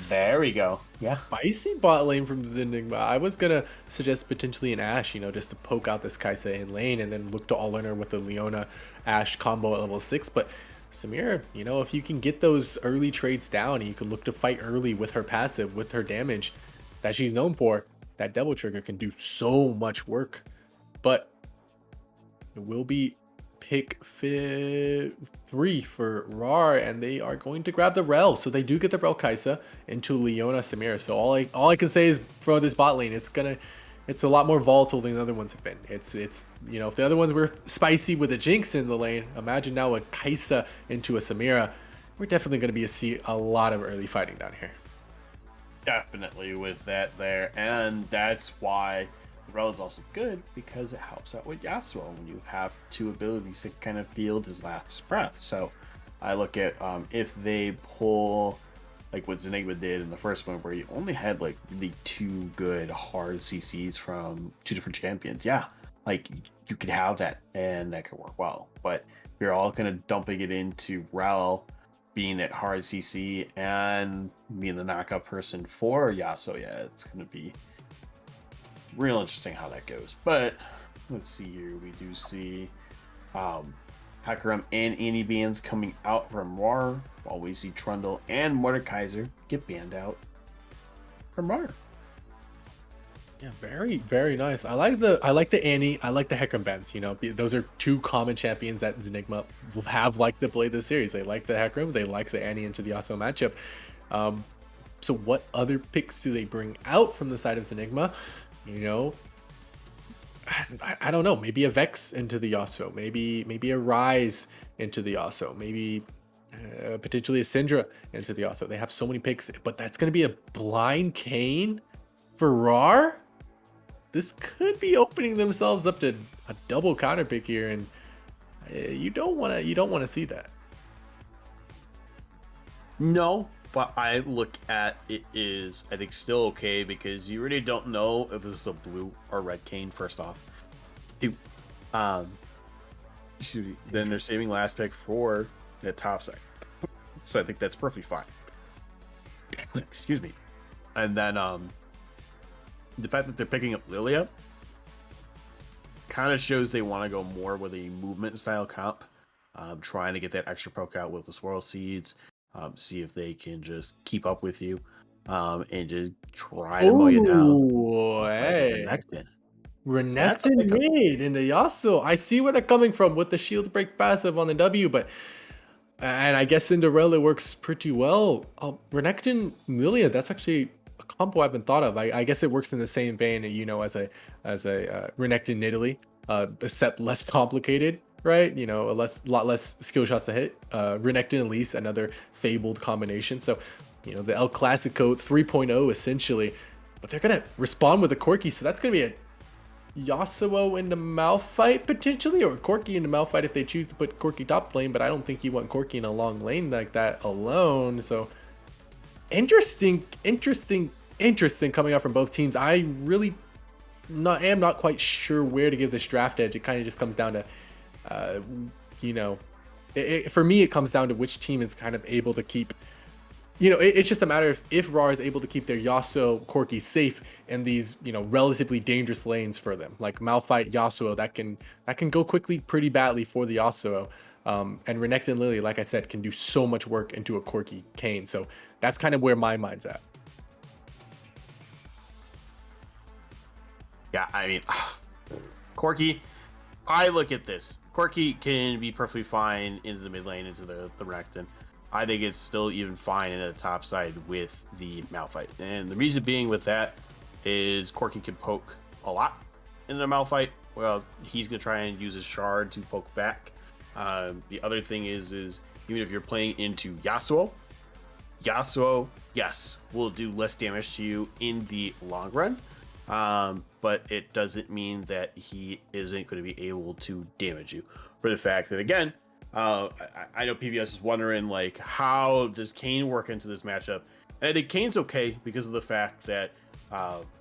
S2: There we go. Yeah.
S1: Spicy bot lane from Zenigma. I was gonna suggest potentially an Ashe, just to poke out this Kaisa in lane and then look to all in her with the Leona Ashe combo at level 6. But Samira, if you can get those early trades down and you can look to fight early with her passive, with her damage that she's known for, that double trigger can do so much work. But it will be pick 3 for Rawr, and they are going to grab the Rel. So they do get the Rel Kaisa into Leona Samira. So all I can say is for this bot lane, it's a lot more volatile than the other ones have been. It's if the other ones were spicy with a Jinx in the lane, imagine now a Kaisa into a Samira. We're definitely going to see a lot of early fighting down here.
S2: Definitely with that there, and that's why Rel is also good because it helps out with Yasuo when you have 2 abilities to kind of field his last breath. So I look at if they pull like what Zenigma did in the first one, where you only had like really 2 good hard CCs from 2 different champions. Yeah, like you could have that and that could work well. But you're all kind of dumping it into Rel being that hard CC and being the knockout person for Yasuo. Yeah, it's going to be real interesting how that goes. But let's see here. We do see Hakaram and Annie bans coming out from Rawr, while we see Trundle and Mordekaiser get banned out from Rawr.
S1: Yeah, very, very nice. I like the Annie. I like the Hecarim bans. Those are 2 common champions that Zenigma have liked to play this series. They like the Hecarim. They like the Annie into the Yasuo matchup. So what other picks do they bring out from the side of Zenigma? I don't know. Maybe a Vex into the Yasuo. Maybe a Rise into the Yasuo. Maybe potentially a Syndra into the Yasuo. They have so many picks, but that's going to be a blind Kayn for Rawr. This could be opening themselves up to a double counter pick here, and
S5: You don't want to see that.
S2: No, but I look at it is, I think, still okay because you really don't know if this is a blue or red cane. First off, Two, um, excuse me, then they're saving last pick for the top side, so I think that's perfectly fine. Excuse me, and then the fact that they're picking up Lilia kind of shows they want to go more with a movement style comp, trying to get that extra poke out with the swirl seeds. See if they can just keep up with you, and just try to mow you down
S5: Ooh,
S2: like a
S5: hey.
S2: Renekton. That's a
S5: Renekton
S2: pickup.
S5: mid in the Yasuo. I see where they're coming from with the shield break passive on the W, but and I guess Cinderella works pretty well. Renekton Lilia, that's actually a combo I haven't thought of. I guess it works in the same vein, as a Renekton Nidalee, except less complicated, right? A lot less skill shots to hit. Renekton Elise, another fabled combination. So, the El Clasico 3.0 essentially, but they're gonna respond with a Corki, so that's gonna be a Yasuo in the Malphite potentially, or Corki in the Malphite if they choose to put Corki top lane, but I don't think you want Corki in a long lane like that alone. So interesting coming out from both teams. I really am not quite sure where to give this draft edge. It kind of just comes down to, for me, it comes down to which team is kind of able to keep. It's just a matter of if Rawr is able to keep their Yasuo Corki safe in these, relatively dangerous lanes for them, like Malphite Yasuo that can go quickly pretty badly for the Yasuo. And Renekton Lily, like I said, can do so much work into a Corki Kayn. So that's kind of where my mind's at.
S2: Yeah, I mean, Corki. I look at this. Corki can be perfectly fine into the mid lane, into the Renekton. I think it's still even fine in the top side with the Malphite. And the reason being with that is Corki can poke a lot in the Malphite. Well, he's going to try and use his shard to poke back. The other thing is even if you're playing into Yasuo, yes, will do less damage to you in the long run. But it doesn't mean that he isn't going to be able to damage you. For the fact that, again, I know PVS is wondering, like, how does Kayn work into this matchup? And I think Kayn's okay because of the fact that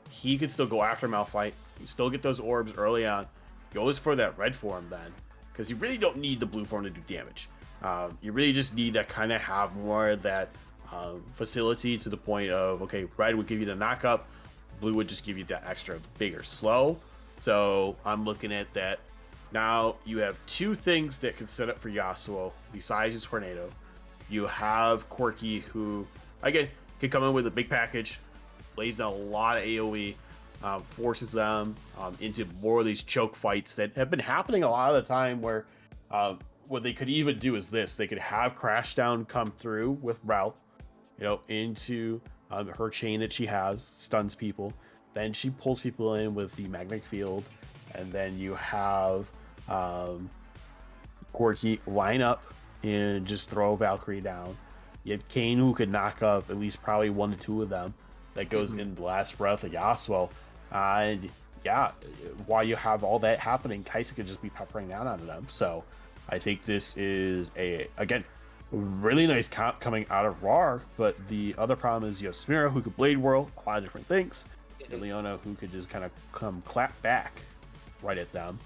S2: he can still go after Malphite, you still get those orbs early on, goes for that red form then, because you really don't need the blue form to do damage. You really just need to kind of have more of that facility to the point of, okay, red would give you the knockup, blue would just give you that extra bigger slow. So I'm looking at that. Now you have two things that can set up for Yasuo besides his tornado. You have Corki, who again can come in with a big package, lays down a lot of AoE, forces them into more of these choke fights that have been happening a lot of the time. Where what they could even do is this: they could have Crashdown come through with Rawr, into her chain that she has, stuns people. Then she pulls people in with the magnetic field. And then you have Corki line up and just throw Valkyrie down. You have Kayn, who could knock up at least probably 1 to 2 of them. That goes in the last breath of Yasuo. And yeah, while you have all that happening, Kaisa could just be peppering down onto them. So I think this is again, really nice comp coming out of Rawr. But the other problem is you have Smira, who could Blade Whirl, a lot of different things. And Leona, who could just kind of come clap back right at them.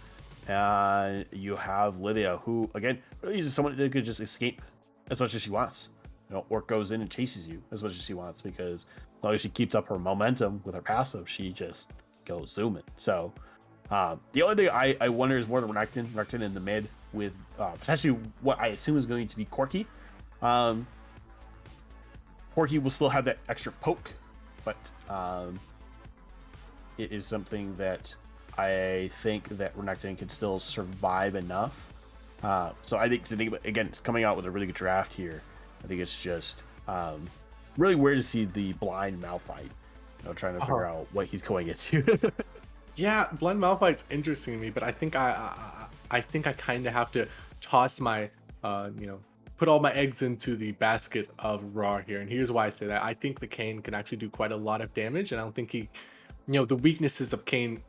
S2: And you have Lydia, who again really is someone that could just escape as much as she wants. Orc goes in and chases you as much as she wants, because as long as she keeps up her momentum with her passive, she just goes zooming. So the only thing I wonder is more the Renekton in the mid with potentially what I assume is going to be Corki. Corki will still have that extra poke, but it is something that I think that Renekton can still survive enough. So I think Zenigma, again, it's coming out with a really good draft here. I think it's just really weird to see the blind Malphite, trying to figure out what he's going into.
S5: Yeah, blind Malphite's interesting to me, but I think I kind of have to toss my, put all my eggs into the basket of Rawr here. And here's why I say that. I think the Kayn can actually do quite a lot of damage, and I don't think he, the weaknesses of Kayn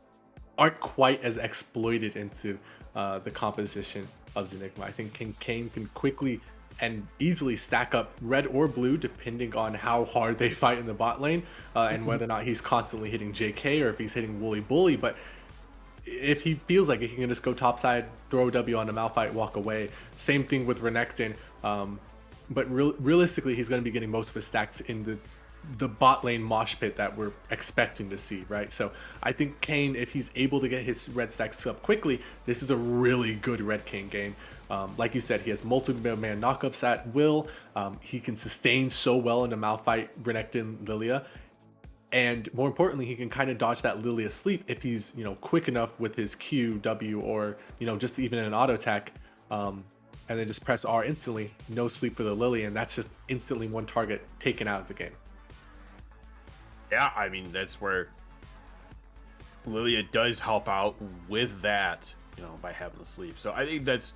S5: aren't quite as exploited into the composition
S1: of Zenigma. I think Kane can quickly and easily stack up red or blue depending on how hard they fight in the bot lane, and whether or not he's constantly hitting JK or if he's hitting Wooly Bully. But if he feels like he can just go topside, throw a W on a Malphite, walk away. Same thing with Renekton. But realistically, he's going to be getting most of his stacks in the bot lane mosh pit that we're expecting to see, right? So I think Kane, if he's able to get his red stacks up quickly, this is a really good red Kane game. Like you said, he has multiple man knockups at will. He can sustain so well in a Malphite, Renekton, Lilia. And more importantly, he can kind of dodge that Lilia sleep if he's, quick enough with his Q, W, or, just even an auto attack. And then just press R instantly, no sleep for the Lily, and that's just instantly one target taken out of the game.
S2: Yeah, I mean, that's where Lilia does help out with that, by having the sleep. So I think that's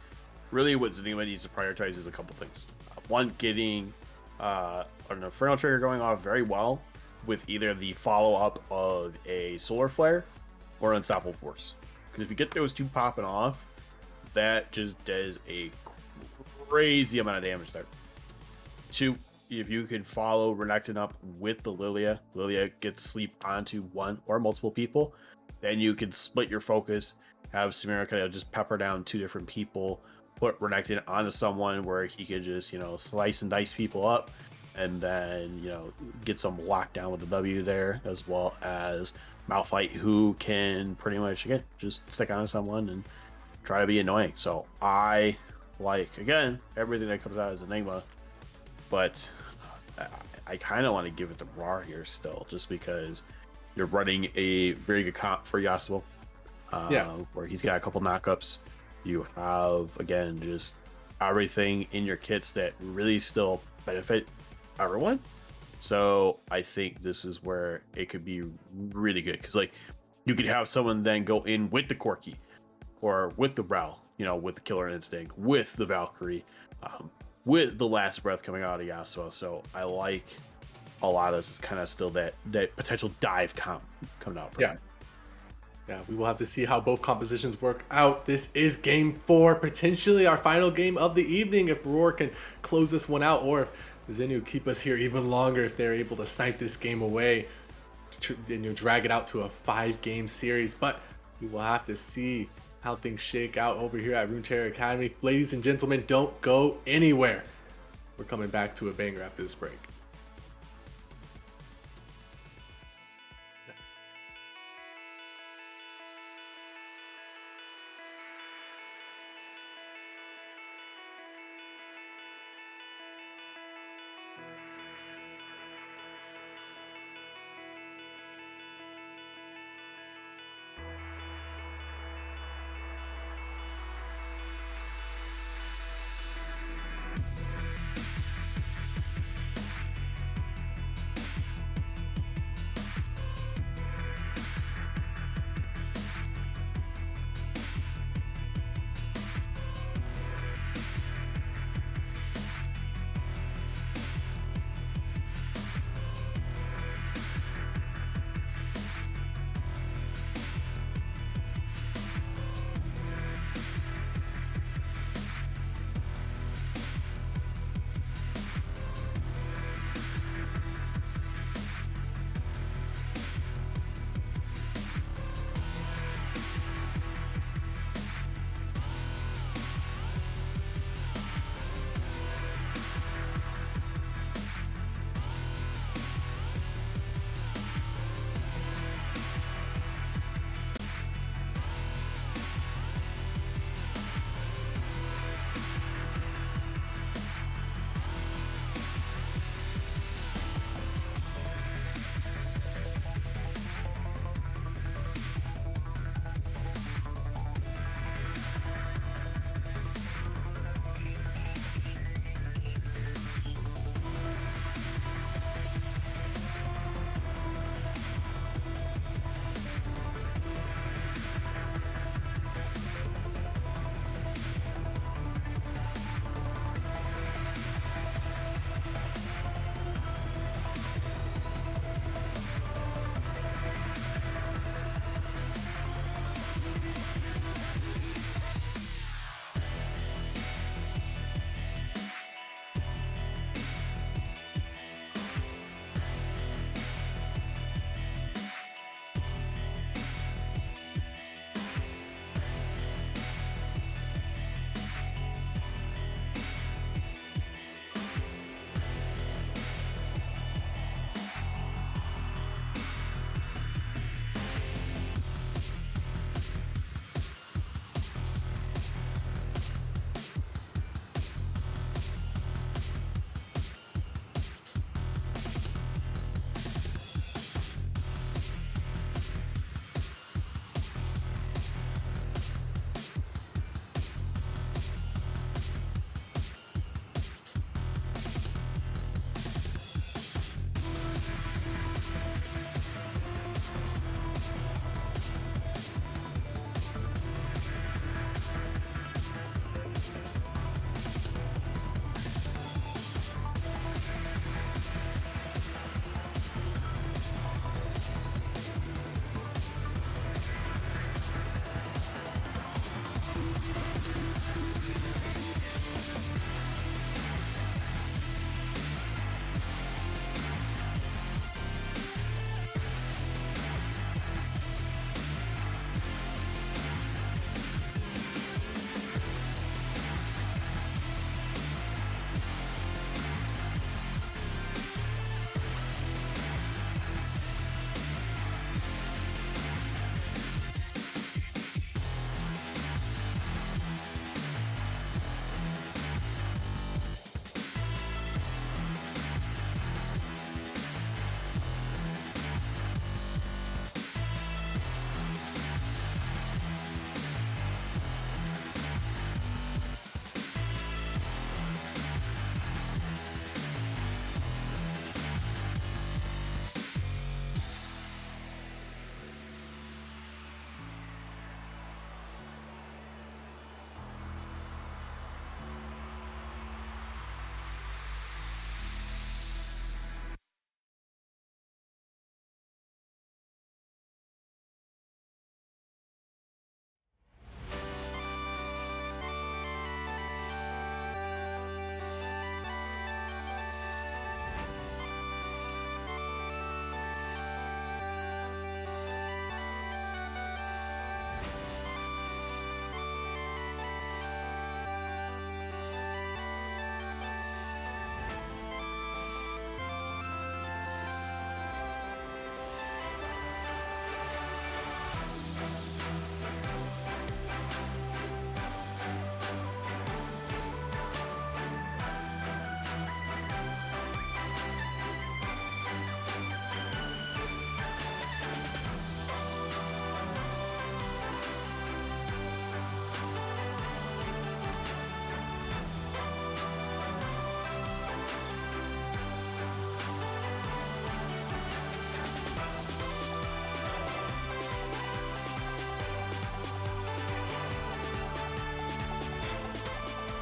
S2: really what Zenigma needs to prioritize is a couple things. One, getting an Inferno trigger going off very well with either the follow-up of a Solar Flare or Unstoppable Force. Because if you get those two popping off, that just does a crazy amount of damage there. Two, if you can follow Renekton up with the Lilia gets sleep onto one or multiple people, then you can split your focus, have Samira kind of just pepper down two different people, put Renekton onto someone where he could just, slice and dice people up, and then, get some lockdown with the W there, as well as Malphite, who can pretty much, again, just stick onto someone and try to be annoying. So I like, again, everything that comes out as Enigma, but I kind of want to give it to Rawr here still, just because you're running a very good comp for Yasuo, where he's got a couple knockups. You have, again, just everything in your kits that really still benefit everyone. So I think this is where it could be really good, because like you could have someone then go in with the Corki or with the Brow, with the Killer Instinct, with the Valkyrie, with the Last Breath coming out of Yasuo. So I like a lot of this kind of still that potential dive comp coming out from him.
S1: Yeah, we will have to see how both compositions work out. This is game 4, potentially our final game of the evening if Rawr can close this one out, or if Zenu keep us here even longer if they're able to snipe this game away and drag it out to a 5-game series. But we will have to see how things shake out over here at Runeterra Academy. Ladies and gentlemen, don't go anywhere. We're coming back to a banger after this break.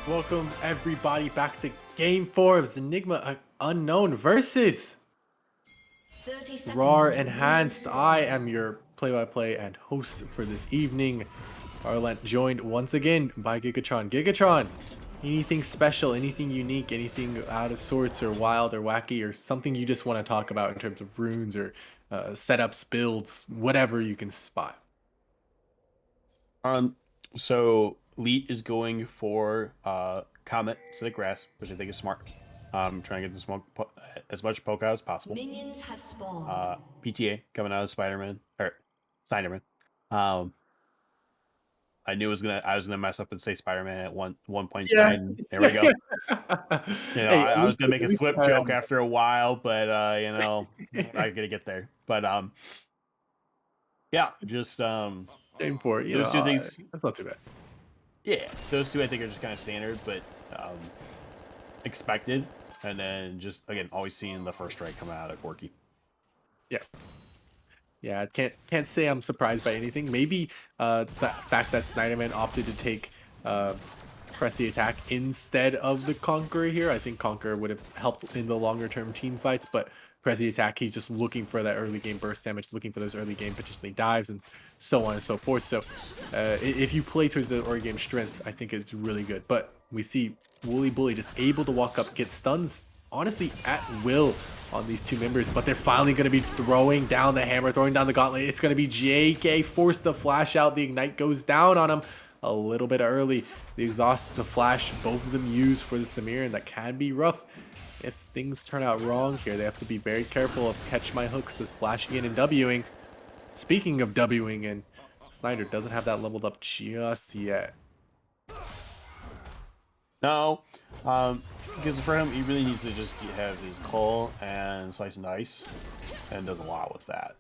S5: Welcome everybody back to Game 4 of Zenigma Unknown versus
S6: 30 seconds
S5: Rawr
S6: until
S5: Enhanced.
S6: minions
S5: I am your play-by-play and host for this evening. Arlent joined once again by Gigatron. Gigatron, anything special, anything unique, anything out of sorts or wild or wacky or something you just want to talk about in terms of runes or setups, builds, whatever you can spot.
S2: So Leet is going for Comet instead of Grass, which I think is smart. Trying to get as much poke out as possible.
S6: Minions have spawned.
S2: PTA coming out of Spider-Man or Snyderman. I knew I was gonna mess up and say Spider-Man at 1.9.
S5: Yeah.
S2: There we go.
S5: Hey,
S2: I was gonna make
S5: at
S2: a
S5: least,
S2: flip joke after a while, but I gotta get there. But yeah, just
S5: aim for it,
S2: those two things.
S5: that's not too bad.
S2: Yeah, those two I think are just kind of standard, but expected. And then just again, always seeing the first strike come out of Quirky.
S5: Yeah, I can't say I'm surprised by anything. Maybe the fact that Snyderman opted to take press the attack instead of the Conqueror here. I think Conqueror would have helped in the longer term team fights, but press the attack, he's just looking for that early game burst damage, looking for those early game potentially dives and so on and so forth. So if you play towards the early game strength, I think it's really good. But we see Wooly Bully just able to walk up, get stuns, honestly at will on these two members, but they're finally going to be throwing down the hammer, throwing down the gauntlet. It's going to be JK forced to flash out. The ignite goes down on him a little bit early. The exhaust, the flash, both of them used for the Samir, and that can be rough if things turn out wrong here. They have to be very careful of catch my hooks as flashing in and Wing. Speaking of Wing, and Snyder doesn't have that leveled up just yet.
S2: No, because for him, he really needs to just have his call and slice and dice, and does a lot with that.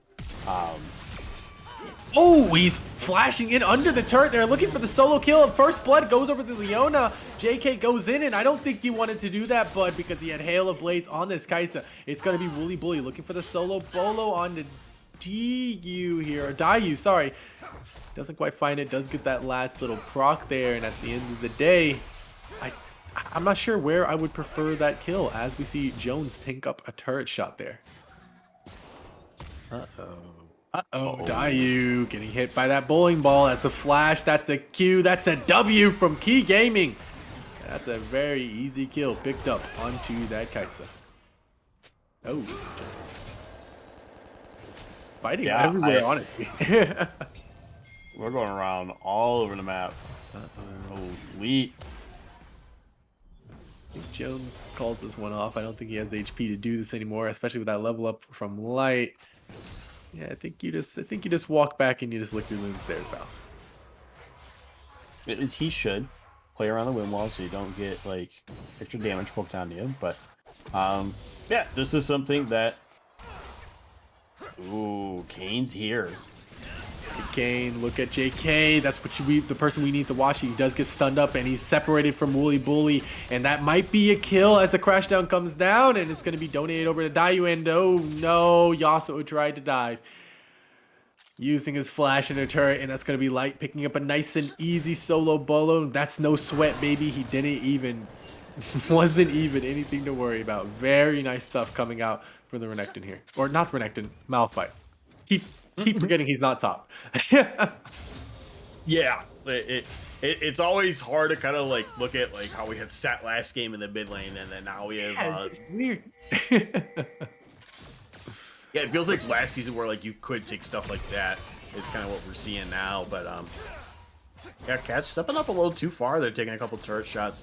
S5: Oh, he's flashing in under the turret. They're looking for the solo kill. First blood goes over to Leona. JK goes in, and I don't think he wanted to do that, Bud, because he had Hail of Blades on this Kaisa. It's going to be Wooly Bully looking for the solo bolo on the DU here, or Dayu, sorry. Doesn't quite find it, does get that last little proc there, and at the end of the day, I'm not sure where I would prefer that kill, as we see Jones tank up a turret shot there. Dayu getting hit by that bowling ball. That's a flash, that's a Q, that's a W from Key Gaming. That's a very easy kill picked up onto that Kaisa. Oh, Jones. Fighting everywhere, honestly.
S2: We're going around all over the map. Oh, Leet.
S5: I think Jones calls this one off. I don't think he has the HP to do this anymore, especially with that level up from Light. Yeah, I think you just walk back and you just lick your wounds there, pal.
S2: He should play around the wind wall so you don't get like extra damage poked onto you. But yeah, this is something that. Ooh, Kane's here.
S5: Kane, look at JK. That's what the person we need to watch. He does get stunned up, and he's separated from Wooly Bully, and that might be a kill as the crash down comes down, and it's going to be donated over to Dayu. And oh no, Yasuo tried to dive, using his flash in a turret, and that's going to be Light picking up a nice and easy solo bolo. That's no sweat, baby. He didn't even, wasn't even anything to worry about. Very nice stuff coming out from the Renekton here, or not Renekton, Malphite. Keep forgetting he's not top.
S2: Yeah, it's always hard to kind of like look at like how we have sat last game in the mid lane, and then now we have.
S5: It's weird.
S2: Yeah, it feels like last season where like you could take stuff like that is kind of what we're seeing now. But yeah, Catch stepping up a little too far. They're taking a couple turret shots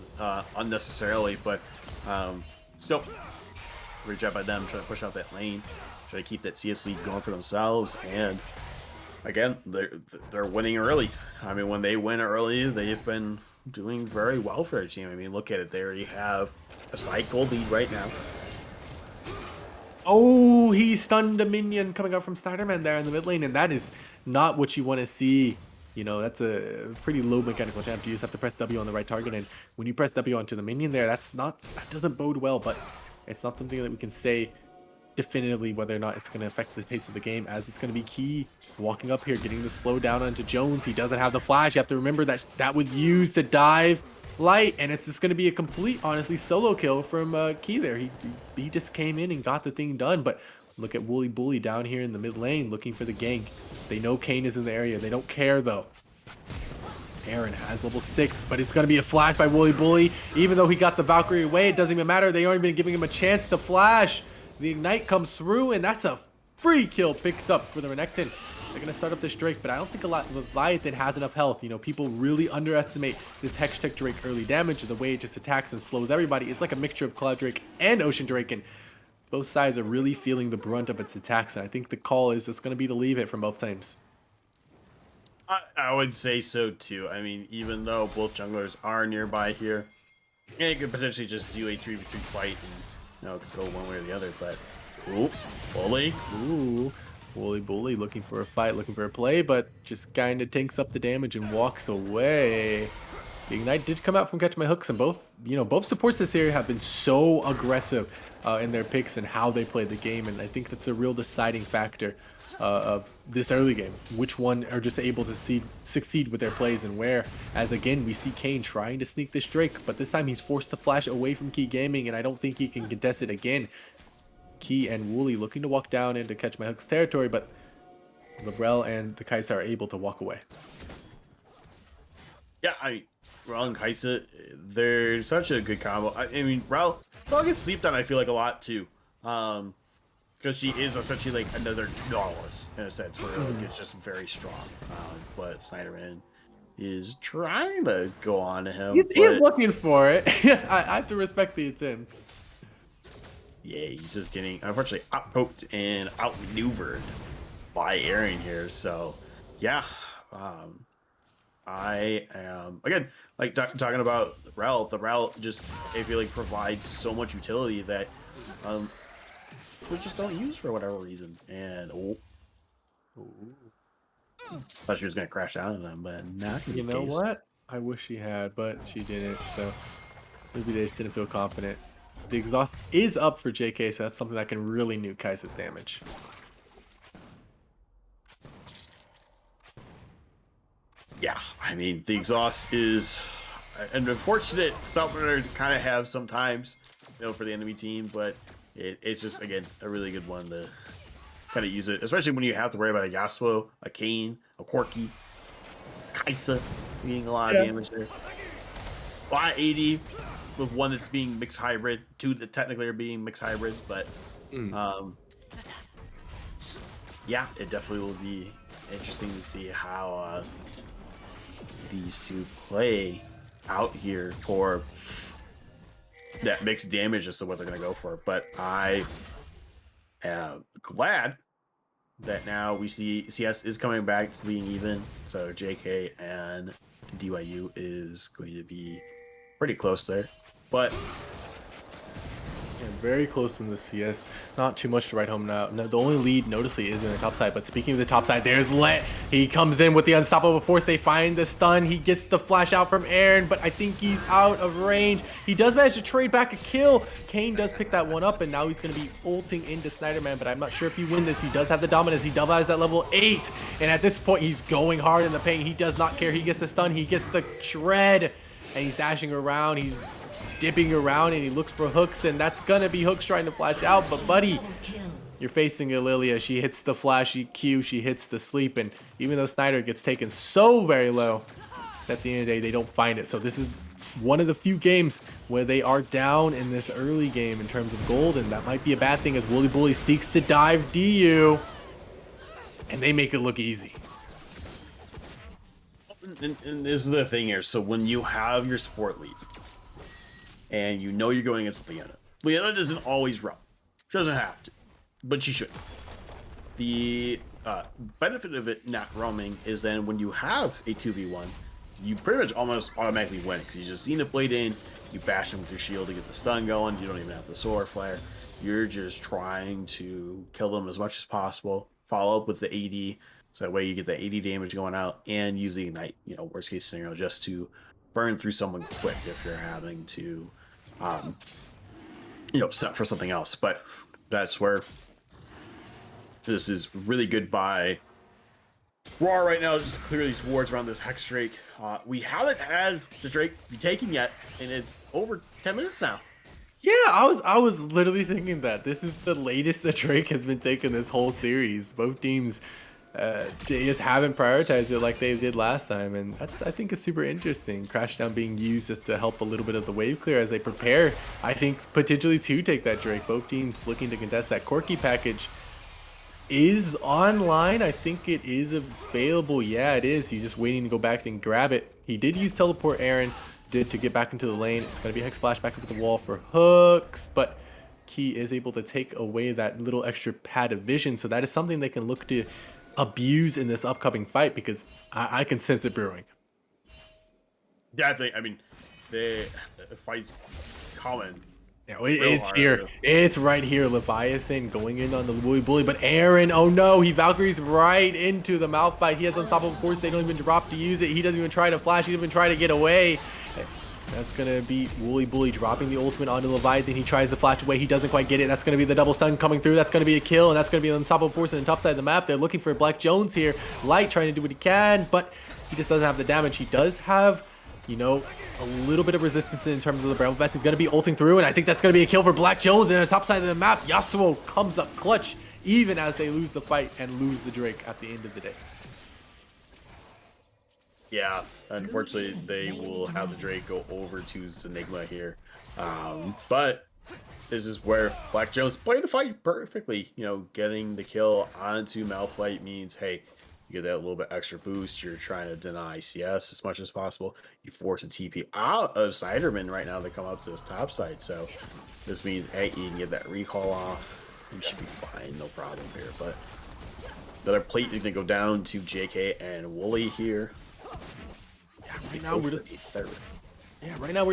S2: unnecessarily, but still, great job by them trying to push out that lane. Try to keep that CS lead going for themselves, and again, they're winning early. I mean, when they win early, they've been doing very well for their team. I mean, look at it. They already have a side gold lead right now.
S5: Oh, he stunned a minion coming up from Snyderman there in the mid lane, and that is not what you want to see. You know, that's a pretty low mechanical champ. You just have to press W on the right target, and when you press W onto the minion there, that doesn't bode well, but it's not something that we can say definitively whether or not it's going to affect the pace of the game, as it's going to be Key walking up here, getting the slow down onto Jones. He doesn't have the flash. You have to remember that that was used to dive light, and it's just going to be a complete, honestly, solo kill from Key there. He just came in and got the thing done, but look at Wooly Bully down here in the mid lane looking for the gank. They know Kane is in the area. They don't care, though. Aaron has level 6, but it's going to be a flash by Wooly Bully. Even though he got the Valkyrie away, it doesn't even matter. They aren't even giving him a chance to flash. The Ignite comes through, and that's a free kill picked up for the Renekton. They're going to start up this Drake, but I don't think Leviathan has enough health. You know, people really underestimate this Hextech Drake early damage, the way it just attacks and slows everybody. It's like a mixture of Cloud Drake and Ocean Drake, and both sides are really feeling the brunt of its attacks, and I think the call is just going to be to leave it from both teams.
S2: I would say so too. I mean, even though both junglers are nearby here, it could potentially just do a 3v3 fight and, you know, go one way or the other. But, ooh, Bully.
S5: Ooh, Wooly Bully looking for a fight, looking for a play, but just kind of tanks up the damage and walks away. The Ignite did come out from Catch My Hooks, and both supports this area have been so aggressive in their picks and how they play the game, and I think that's a real deciding factor of this early game. Which one are just able to succeed with their plays and where. As again, we see Kane trying to sneak this Drake, but this time he's forced to flash away from Key Gaming, and I don't think he can contest it again. Key and Wooly looking to walk down into Catch My Hooks territory, but Labrel and the Kaisa are able to walk away.
S2: Yeah, Rawr and Kaisa, they're such a good combo. I mean, Rawr gets sleeped on, I feel like, a lot too. Because she is essentially like another Nautilus in a sense, where like, it's just very strong. But Snyderman is trying to go on to him.
S5: He's looking for it. I have to respect the attempt.
S2: Yeah, he's just getting, unfortunately, out-poked and outmaneuvered by Aaron here. So, yeah, I am, again, like talking about Rawr. The Rawr just, I feel like, provides so much utility that we just don't use for whatever reason. And thought she was gonna crash down on them, but not in
S5: You
S2: the
S5: know
S2: case.
S5: what? I wish she had, but she didn't. So maybe they just didn't feel confident. The exhaust is up for JK, so that's something that can really nuke Kaisa's damage.
S2: Yeah, I mean, the exhaust is an unfortunate supplementer to kind of have sometimes, you know, for the enemy team, but it's just, again, a really good one to kind of use it, especially when you have to worry about a Yasuo, a Kane, a Corki, Kaisa getting a lot of damage there. A lot of 80 with one that's being mixed hybrid, two that technically are being mixed hybrid, but yeah, it definitely will be interesting to see how these two play out here for that mixed damage as to what they're going to go for. But I am glad that now we see CS is coming back to being even. So JK and DYU is going to be pretty close there. But
S5: Yeah, very close in the CS. Not too much to write home now. No, the only lead noticeably is in the top side. But speaking of the top side, there's Let. He comes in with the unstoppable force. They find the stun. He gets the flash out from Aaron, but I think he's out of range. He does manage to trade back a kill. Kane does pick that one up, and now he's going to be ulting into Snyderman, but I'm not sure if he wins this. He does have the dominance. He double has that level 8, and at this point, he's going hard in the paint. He does not care. He gets the stun. He gets the shred, and he's dashing around. He's dipping around, and he looks for hooks, and that's gonna be hooks trying to flash out. But buddy, you're facing Ililia. She hits the flashy Q, she hits the sleep, and even though Snyder gets taken so very low, at the end of the day, they don't find it. So this is one of the few games where they are down in this early game in terms of gold, and that might be a bad thing as Wooly Bully seeks to dive DU, and they make it look easy.
S2: and this is the thing here. So when you have your support leave, and you know you're going against Leona. Leona doesn't always roam. She doesn't have to, but she should. The benefit of it not roaming is then when you have a 2v1, you pretty much almost automatically win because you just Zenith Blade in, you bash them with your shield to get the stun going, you don't even have the sword flare. You're just trying to kill them as much as possible, follow up with the AD, so that way you get the 80 damage going out, and use the Ignite, you know, worst case scenario, just to burn through someone quick if you're having to you know, set for something else. But that's where this is really good by Rawr right now just clear these wards around this Hex Drake. We haven't had the Drake be taken yet, and it's over 10 minutes now.
S5: Yeah, I was literally thinking that this is the latest that Drake has been taken this whole series. Both teams they just haven't prioritized it like they did last time, and that's, I think, is super interesting. Crashdown being used just to help a little bit of the wave clear as they prepare, I think, potentially to take that Drake. Both teams looking to contest that Corki package is online. I think it is available. Yeah, it is. He's just waiting to go back and grab it. He did use teleport Aaron to get back into the lane. It's going to be Hex Splash back up the wall for hooks, but Key is able to take away that little extra pad of vision, so that is something they can look to abuse in this upcoming fight, because I can sense it brewing.
S2: Yeah, I mean, the fight's coming.
S5: Yeah, it's here. It's right here. Leviathan going in on the Wooly Bully, but Aaron, oh no, he Valkyries right into the Malphite. He has Unstoppable Force. They don't even drop to use it. He doesn't even try to flash. He doesn't even try to get away. That's going to be Wooly Bully dropping the ultimate onto Leviathan. He tries to flash away. He doesn't quite get it. That's going to be the double stun coming through. That's going to be a kill, and that's going to be an Unstoppable Force on the top side of the map. They're looking for Black Jones here. Light trying to do what he can, but he just doesn't have the damage. He does have, you know, a little bit of resistance in terms of the Brown Vest. He's going to be ulting through, and I think that's going to be a kill for Black Jones. And on the top side of the map, Yasuo comes up clutch, even as they lose the fight and lose the Drake at the end of the day.
S2: Yeah, unfortunately, they will have the Drake go over to Zenigma here. But this is where Black Jones played the fight perfectly. You know, getting the kill onto Malphite means, hey, you get that little bit extra boost. You're trying to deny CS as much as possible. You force a TP out of Siderman right now to come up to this top side. So this means, hey, you can get that recall off. You should be fine, no problem here. But the other plate is going to go down to JK and Wooly here.
S5: Right now we're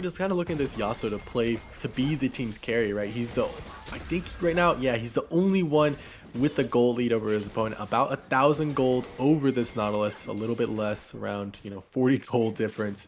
S5: just kind of looking at this Yasuo to play to be the team's carry, right? He's the, I think right now, yeah, he's the only one with the gold lead over his opponent, about 1,000 gold over this Nautilus, a little bit less, around, you know, 40 gold difference.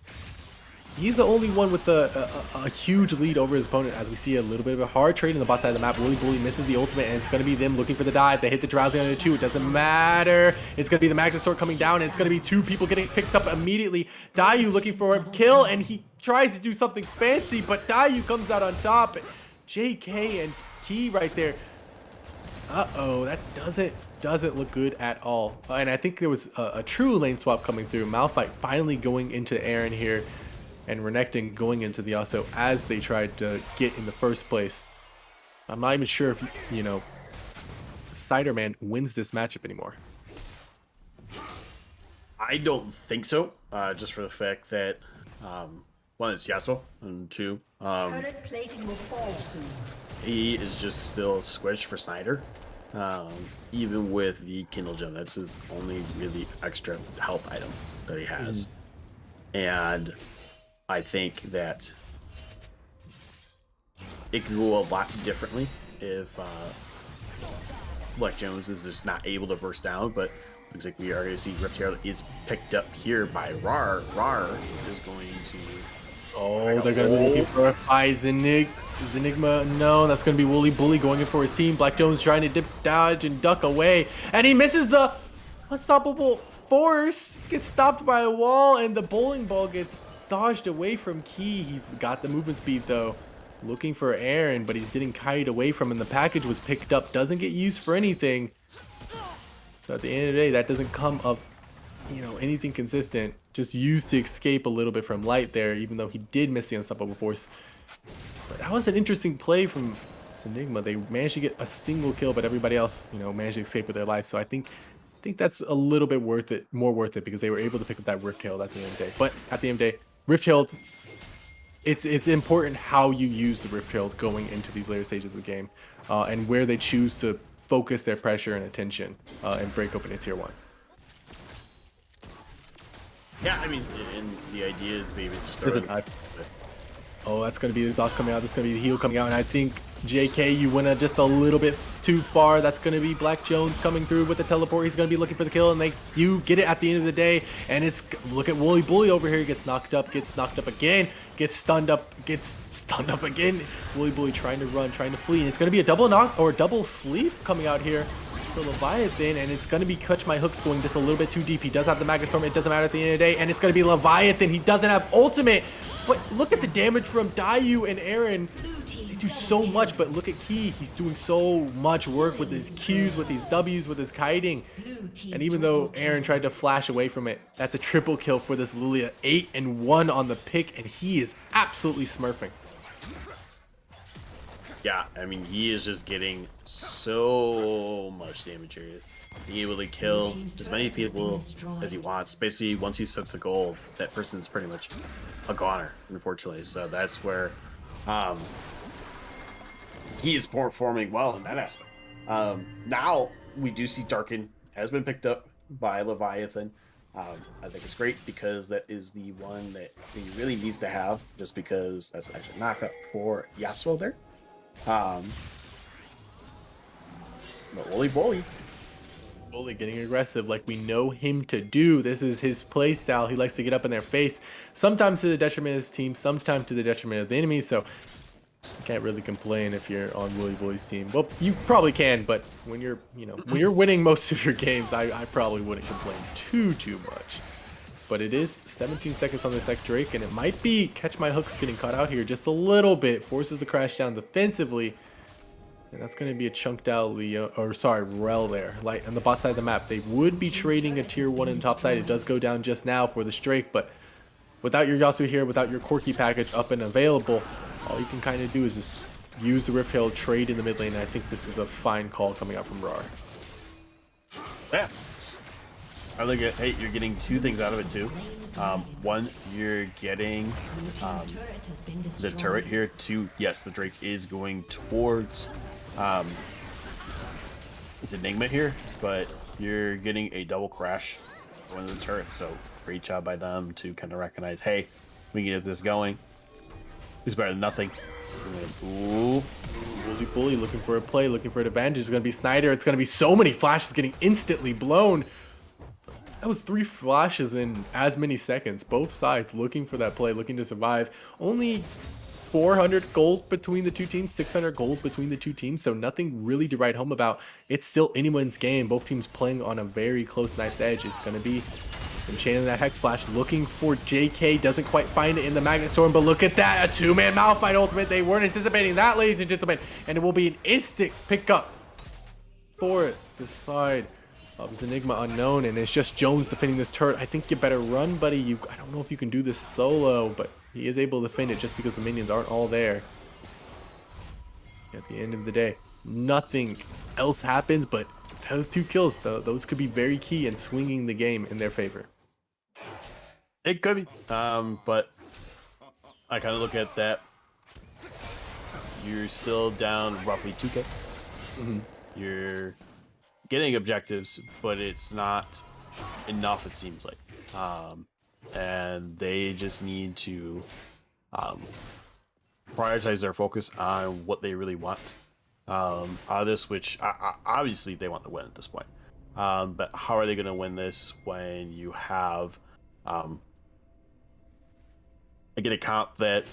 S5: He's the only one with a huge lead over his opponent, as we see a little bit of a hard trade in the bot side of the map. Wooly Bully misses the ultimate, and it's going to be them looking for the dive. They hit the Drowsy on the 2. It doesn't matter. It's going to be the Magna Sword coming down, and it's going to be 2 people getting picked up immediately. Dayu looking for a kill, and he tries to do something fancy, but Dayu comes out on top. JK and Key right there. Uh-oh, that doesn't look good at all. And I think there was a true lane swap coming through. Malphite finally going into Aaron here, and Renekton going into the Yasuo as they tried to get in the first place. I'm not even sure if, you know, Siderman wins this matchup anymore.
S2: I don't think so, just for the fact that, one, it's Yasuo, and two,
S6: Turret plating will fall soon.
S2: he is just still squished for Snyder. Even with the Kindle Gem, that's his only really extra health item that he has. And I think that it could go a lot differently if Black Jones is just not able to burst down, but looks like we are going to see Runeterra is picked up here by Rawr. Rawr is going to...
S5: Oh, they're going to be looking for a Zenigma. No, that's going to be Wooly Bully going in for his team. Black Jones trying to dip, dodge, and duck away. And he misses the Unstoppable Force. Gets stopped by a wall, and the bowling ball gets dodged away from Key. He's got the movement speed, though. Looking for Aaron, but he's getting kited away from him. The package was picked up. Doesn't get used for anything. So at the end of the day, that doesn't come up, you know, anything consistent. Just used to escape a little bit from Light there, even though he did miss the Unstoppable Force. But that was an interesting play from Zenigma. They managed to get a single kill, but everybody else, you know, managed to escape with their life. So I think that's a little bit more worth it, because they were able to pick up that Rift Herald at the end of the day. But at the end of the day, Rift Herald, it's important how you use the Rift Herald going into these later stages of the game, and where they choose to focus their pressure and attention and break open a tier 1.
S2: Yeah, I mean, and the idea is maybe just
S5: There's a dive. Oh, that's going to be the exhaust coming out. That's going to be the heal coming out. And I think, JK, you went just a little bit too far. That's going to be Black Jones coming through with the teleport. He's going to be looking for the kill, and they do get it at the end of the day. And it's, look at Wooly Bully over here. He gets knocked up again, gets stunned up again. Wooly Bully trying to run, trying to flee. And it's going to be a double knock or double sleep coming out here. for Leviathan, and it's going to be Catch My Hooks going just a little bit too deep. He does have the Magastorm, it doesn't matter at the end of the day, and it's going to be Leviathan. He doesn't have ultimate, but look at the damage from Dayu and Aaron. They do so much, but look at Key. He's doing so much work with his Qs, with his Ws, with his kiting. And even though Aaron tried to flash away from it, that's a triple kill for this Lilia. 8-1 on the pick, and he is absolutely smurfing.
S2: Yeah, I mean, he is just getting so much damage here. Being able to kill as many people as he wants. Basically, once he sets a goal, that person is pretty much a goner, unfortunately. So that's where he is performing well in that aspect. Now, we do see Darkin has been picked up by Leviathan. I think it's great because that is the one that he really needs to have, just because that's actually a knockup for Yasuo there. But Wooly Bully
S5: Getting aggressive like we know him to do. This is his play style. He likes to get up in their face, sometimes to the detriment of his team, sometimes to the detriment of the enemy. So you can't really complain if you're on Wooly Bully's team. Well, you probably can, but when you're, when you're winning most of your games, I probably wouldn't complain too much. But it is 17 seconds on this Ek Drake, and it might be Catch My Hooks getting caught out here just a little bit. Forces the crash down defensively. And that's going to be a chunked out Rel there. Like on the bot side of the map. They would be trading a tier 1 in the top side. It does go down just now for the Drake, but without your Yasuo here, without your Corki package up and available, all you can kind of do is just use the Rift Hail, trade in the mid lane, and I think this is a fine call coming out from Rawr.
S2: Yeah. I look at, hey, you're getting two things out of it too. One, you're getting the turret here. Two, yes, the Drake is going towards Zenigma here, but you're getting a double crash on one of the turrets. So great job by them to kind of recognize, hey, we can get this going. It's better than nothing. Ooh.
S5: Wooly Bully looking for a play, looking for an advantage. It's going to be Snyder. It's going to be so many flashes getting instantly blown. That was 3 flashes in as many seconds. Both sides looking for that play, looking to survive. Only 400 gold between the two teams, 600 gold between the two teams, so nothing really to write home about. It's still anyone's game. Both teams playing on a very close knife's edge. It's going to be them chaining that Hex Flash, looking for JK. Doesn't quite find it in the Magnet Storm, but look at that. A 2-man Malphite ultimate. They weren't anticipating that, ladies and gentlemen, and it will be an instant pickup for the side of Zenigma Unknown, and it's just Jones defending this turret. I think you better run, buddy. I don't know if you can do this solo, but he is able to defend it just because the minions aren't all there. At the end of the day, nothing else happens, but those 2 kills, though, those could be very key in swinging the game in their favor.
S2: It could be, but I kind of look at that. You're still down roughly 2k. You're getting objectives, but it's not enough, it seems like. And they just need to prioritize their focus on what they really want out of this, which obviously they want to win at this point. But how are they going to win this when you have a comp that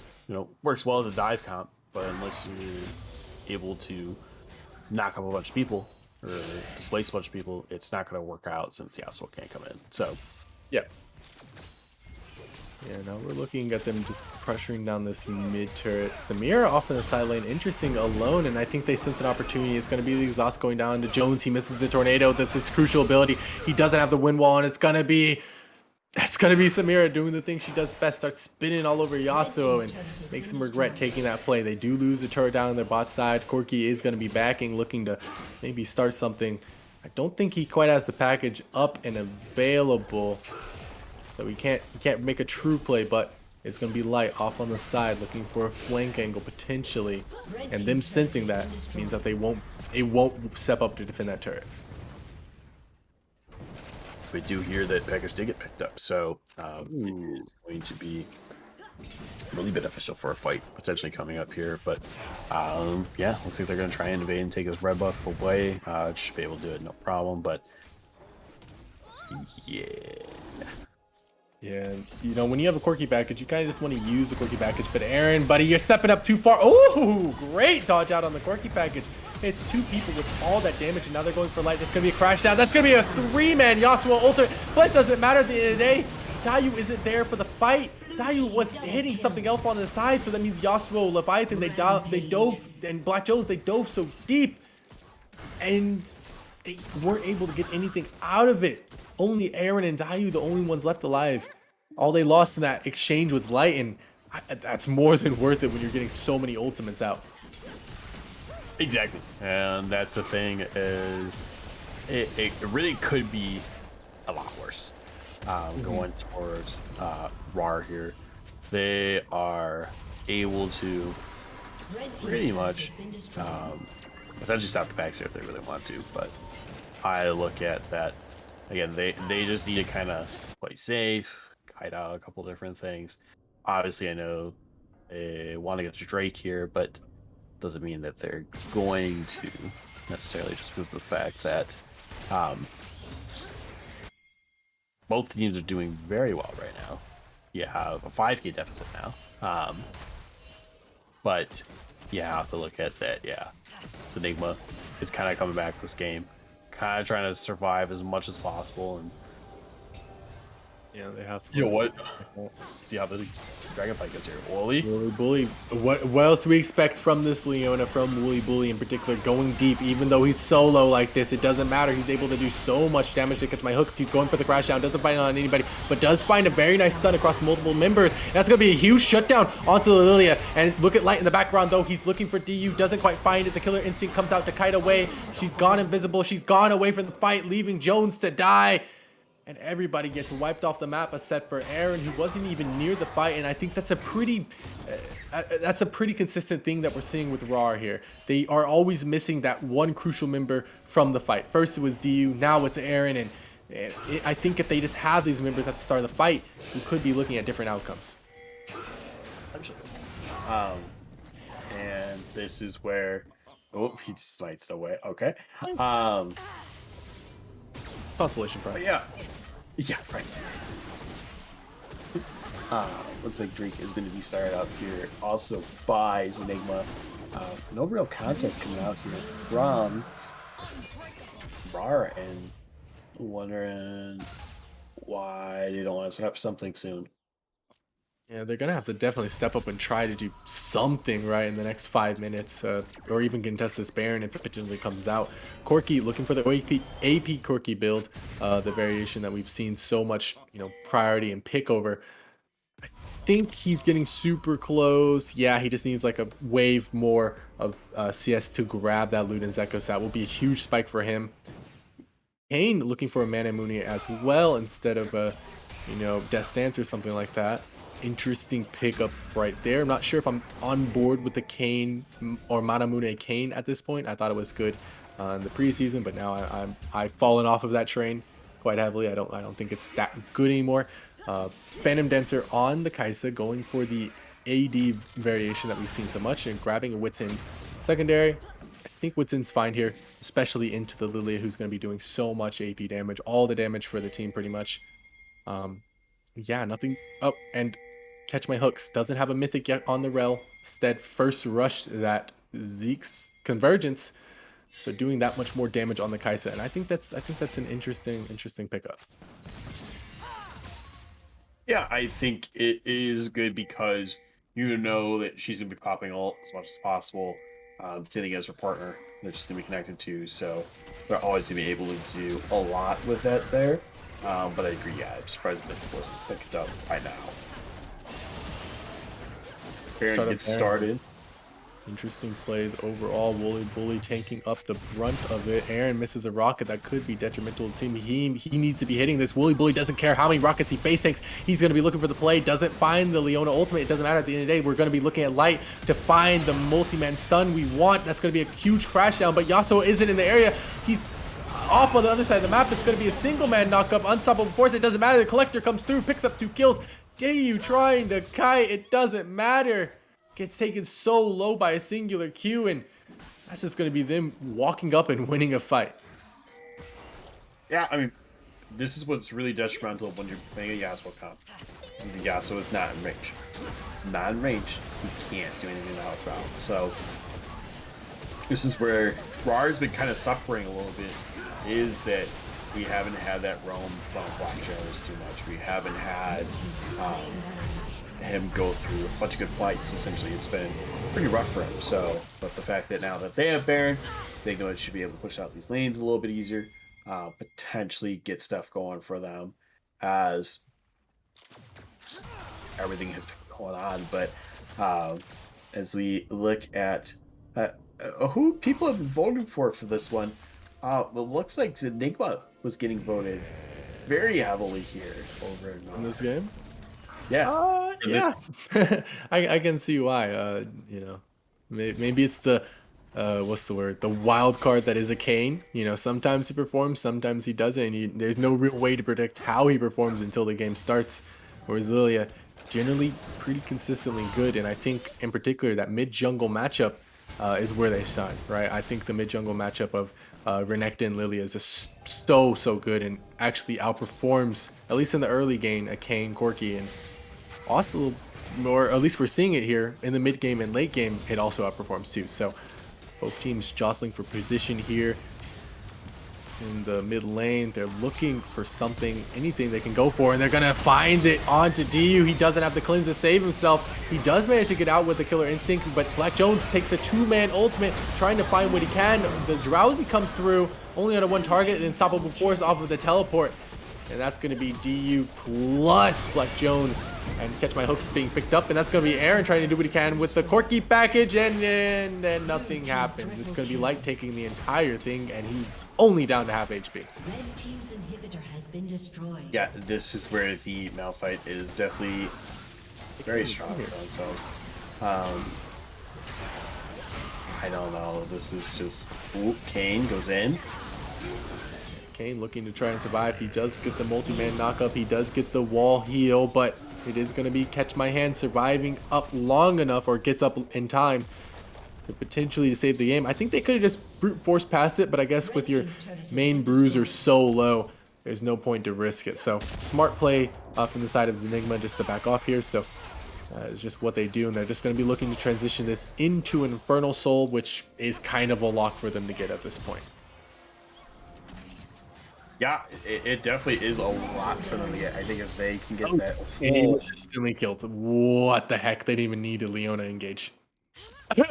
S2: works well as a dive comp, but unless you're able to knock up a bunch of people or displace a bunch of people, it's not going to work out since Yasuo can't come in. So,
S5: yeah. Yeah, now we're looking at them just pressuring down this mid turret. Samira off in the side lane, interesting alone, and I think they sense an opportunity. It's going to be the exhaust going down to Jones. He misses the tornado. That's his crucial ability. He doesn't have the wind wall, and it's going to be Samira doing the thing she does best, starts spinning all over Yasuo and makes him regret taking that play. They do lose the turret down on their bot side. Corki is going to be backing, looking to maybe start something. I don't think he quite has the package up and available, so he can't make a true play, but it's going to be Light off on the side looking for a flank angle potentially, and them sensing that means that they won't step up to defend that turret.
S2: We do hear that package did get picked up, so it is going to be really beneficial for a fight potentially coming up here. But yeah, looks like they're going to try and invade and take his red buff away. Should be able to do it, no problem. But yeah.
S5: Yeah, when you have a Corki package, you kind of just want to use the Corki package. But Aaron, buddy, you're stepping up too far. Oh, great dodge out on the Corki package. It's 2 people with all that damage, and now they're going for light. That's going to be a crash down. That's going to be a 3-man Yasuo ultimate, but it doesn't matter at the end of the day. Dayu isn't there for the fight. Dayu was hitting something else on the side, so that means Yasuo, Leviathan, they dove, and Black Jones, they dove so deep, and they weren't able to get anything out of it. Only Aaron and Dayu, the only ones left alive. All they lost in that exchange was light, and that's more than worth it when you're getting so many ultimates out.
S2: Exactly, and that's the thing is, it really could be a lot worse. Going towards Rawr here, they are able to pretty much essentially stop the backstay if they really want to. But I look at that again. They just need to kind of play safe, hide out a couple different things. Obviously, I know they want to get the Drake here, but doesn't mean that they're going to necessarily, just because of the fact that both teams are doing very well right now. You have a 5k deficit now, but you have to look at that. Yeah, Zenigma is kind of coming back this game, kind of trying to survive as much as possible. And
S5: Yeah, they have to.
S2: you know what? See how the Dragonflight gets here. Wooly.
S5: Wooly Bully. What else do we expect from this Leona, from Wooly Bully in particular, going deep? Even though he's solo like this, it doesn't matter. He's able to do so much damage to catch my hooks. He's going for the crash down, doesn't find it on anybody, but does find a very nice stun across multiple members. That's going to be a huge shutdown onto Lilia. And look at Light in the background, though. He's looking for DU, doesn't quite find it. The killer instinct comes out to kite away. She's gone invisible. She's gone away from the fight, leaving Jones to die. And everybody gets wiped off the map except for Aaron, who wasn't even near the fight. And I think that's a pretty consistent thing that we're seeing with Rawr here. They are always missing that one crucial member from the fight. First it was DU, now it's Aaron, and I think if they just have these members at the start of the fight, we could be looking at different outcomes.
S2: And this is where, oh, he smites away. Okay.
S5: Consolation prize.
S2: But yeah. Yeah, right. Looks like Drake is going to be started out here also by Zenigma. No real contest coming out here from Rawr, and wondering why they don't want to set up something soon.
S5: Yeah, they're going to have to definitely step up and try to do something right in the next 5 minutes, or even contest this Baron if it potentially comes out. Corki looking for the AP Corki build, the variation that we've seen so much, priority and pick over. I think he's getting super close. Yeah, he just needs like a wave more of CS to grab that loot, and Zekosat will be a huge spike for him. Kane looking for a Mana Mooney as well instead of a, Death Stance or something like that. Interesting pickup right there. I'm not sure if I'm on board with the Kane or Manamune Kane at this point. I thought it was good in the preseason, but now I've fallen off of that train quite heavily. I don't think it's that good anymore. Phantom Dancer on the Kaisa, going for the AD variation that we've seen so much, and grabbing a Witsin secondary. I think Witsin's fine here, especially into the Lilia, who's going to be doing so much AP damage, all the damage for the team pretty much. Yeah, nothing. Oh, and Catch My Hooks doesn't have a mythic yet on the rel. Instead, first rushed that Zeke's Convergence, so doing that much more damage on the Kaisa, and I think that's an interesting pickup.
S2: Yeah, I think it is good because you know that she's gonna be popping ult as much as possible, sitting as her partner that she's gonna be connected to, so they're always gonna be able to do a lot with that there. But I agree, yeah, I'm surprised that it wasn't picked up by now. Baron gets started.
S5: Interesting plays overall. Wooly Bully taking up the brunt of it. Aaron misses a rocket that could be detrimental to the team. He needs to be hitting this. Wooly Bully doesn't care how many rockets he face tanks. He's going to be looking for the play. Doesn't find the Leona ultimate. It doesn't matter at the end of the day. We're going to be looking at Light to find the multi-man stun we want. That's going to be a huge crash down, but Yasuo isn't in the area. He's off on the other side of the map. It's going to be a single man knockup. Unstoppable force. It doesn't matter. The collector comes through, picks up 2 kills. DU trying to kite. It doesn't matter. Gets taken so low by a singular Q, and that's just going to be them walking up and winning a fight.
S2: Yeah, I mean, this is what's really detrimental when you're playing a Yasuo comp. The Yasuo is not in range. It's not in range. You can't do anything out of route. So this is where Rawr's been kind of suffering a little bit, is that we haven't had that roam from Black Jones too much. We haven't had him go through a bunch of good fights. Essentially, it's been pretty rough for him. So, but the fact that now that they have Baron, Zenigma should be able to push out these lanes a little bit easier, potentially get stuff going for them as everything has been going on. But as we look at who people have been voting for this one, it looks like Zenigma was getting voted very heavily here over
S5: In this game.
S2: yeah. in this-
S5: Yeah. I can see why. You know, maybe it's the what's the word? The wild card that is a Kane. You know, sometimes he performs, sometimes he doesn't. And there's no real way to predict how he performs until the game starts. Whereas Lilia, generally pretty consistently good. And I think in particular that mid jungle matchup is where they shine, right? I think the mid jungle matchup of Renekton and Lilia is just so good and actually outperforms, at least in the early game, a Kane, Corki, and also, or at least we're seeing it here in the mid game and late game, it also outperforms too. So both teams jostling for position here in the mid lane. They're looking for something, anything they can go for, and they're gonna find it onto DU. He doesn't have the cleanse to save himself. He does manage to get out with the killer instinct, but Black Jones takes a two-man ultimate, trying to find what he can. The drowsy comes through, only on a one target, and unstoppable force off of the teleport. And that's going to be DU plus Black Jones. And Catch My Hook's being picked up. And that's going to be Aaron trying to do what he can with the Corki package. And then nothing happens. It's going to be Light taking the entire thing. And he's only down to half HP.
S6: Red team's inhibitor has been destroyed.
S2: Yeah, this is where the Malphite is definitely very strong for themselves. I don't know. This is just... Ooh, Kane goes in.
S5: Kane looking to try and survive. He does get the multi-man knockup. He does get the wall heal, but it is going to be Catch My Hand surviving up long enough, or gets up in time to potentially save the game. I think they could have just brute force past it, but I guess with your main bruiser so low, there's no point to risk it. So smart play from the side of Zenigma just to back off here. So it's just what they do, and they're just going to be looking to transition this into an Infernal Soul, which is kind of a lock for them to get at this point.
S2: Yeah, it definitely is a lot for them to get. I think if they can get that...
S5: And he was instantly killed. What the heck? They didn't even need a Leona engage.
S2: Well,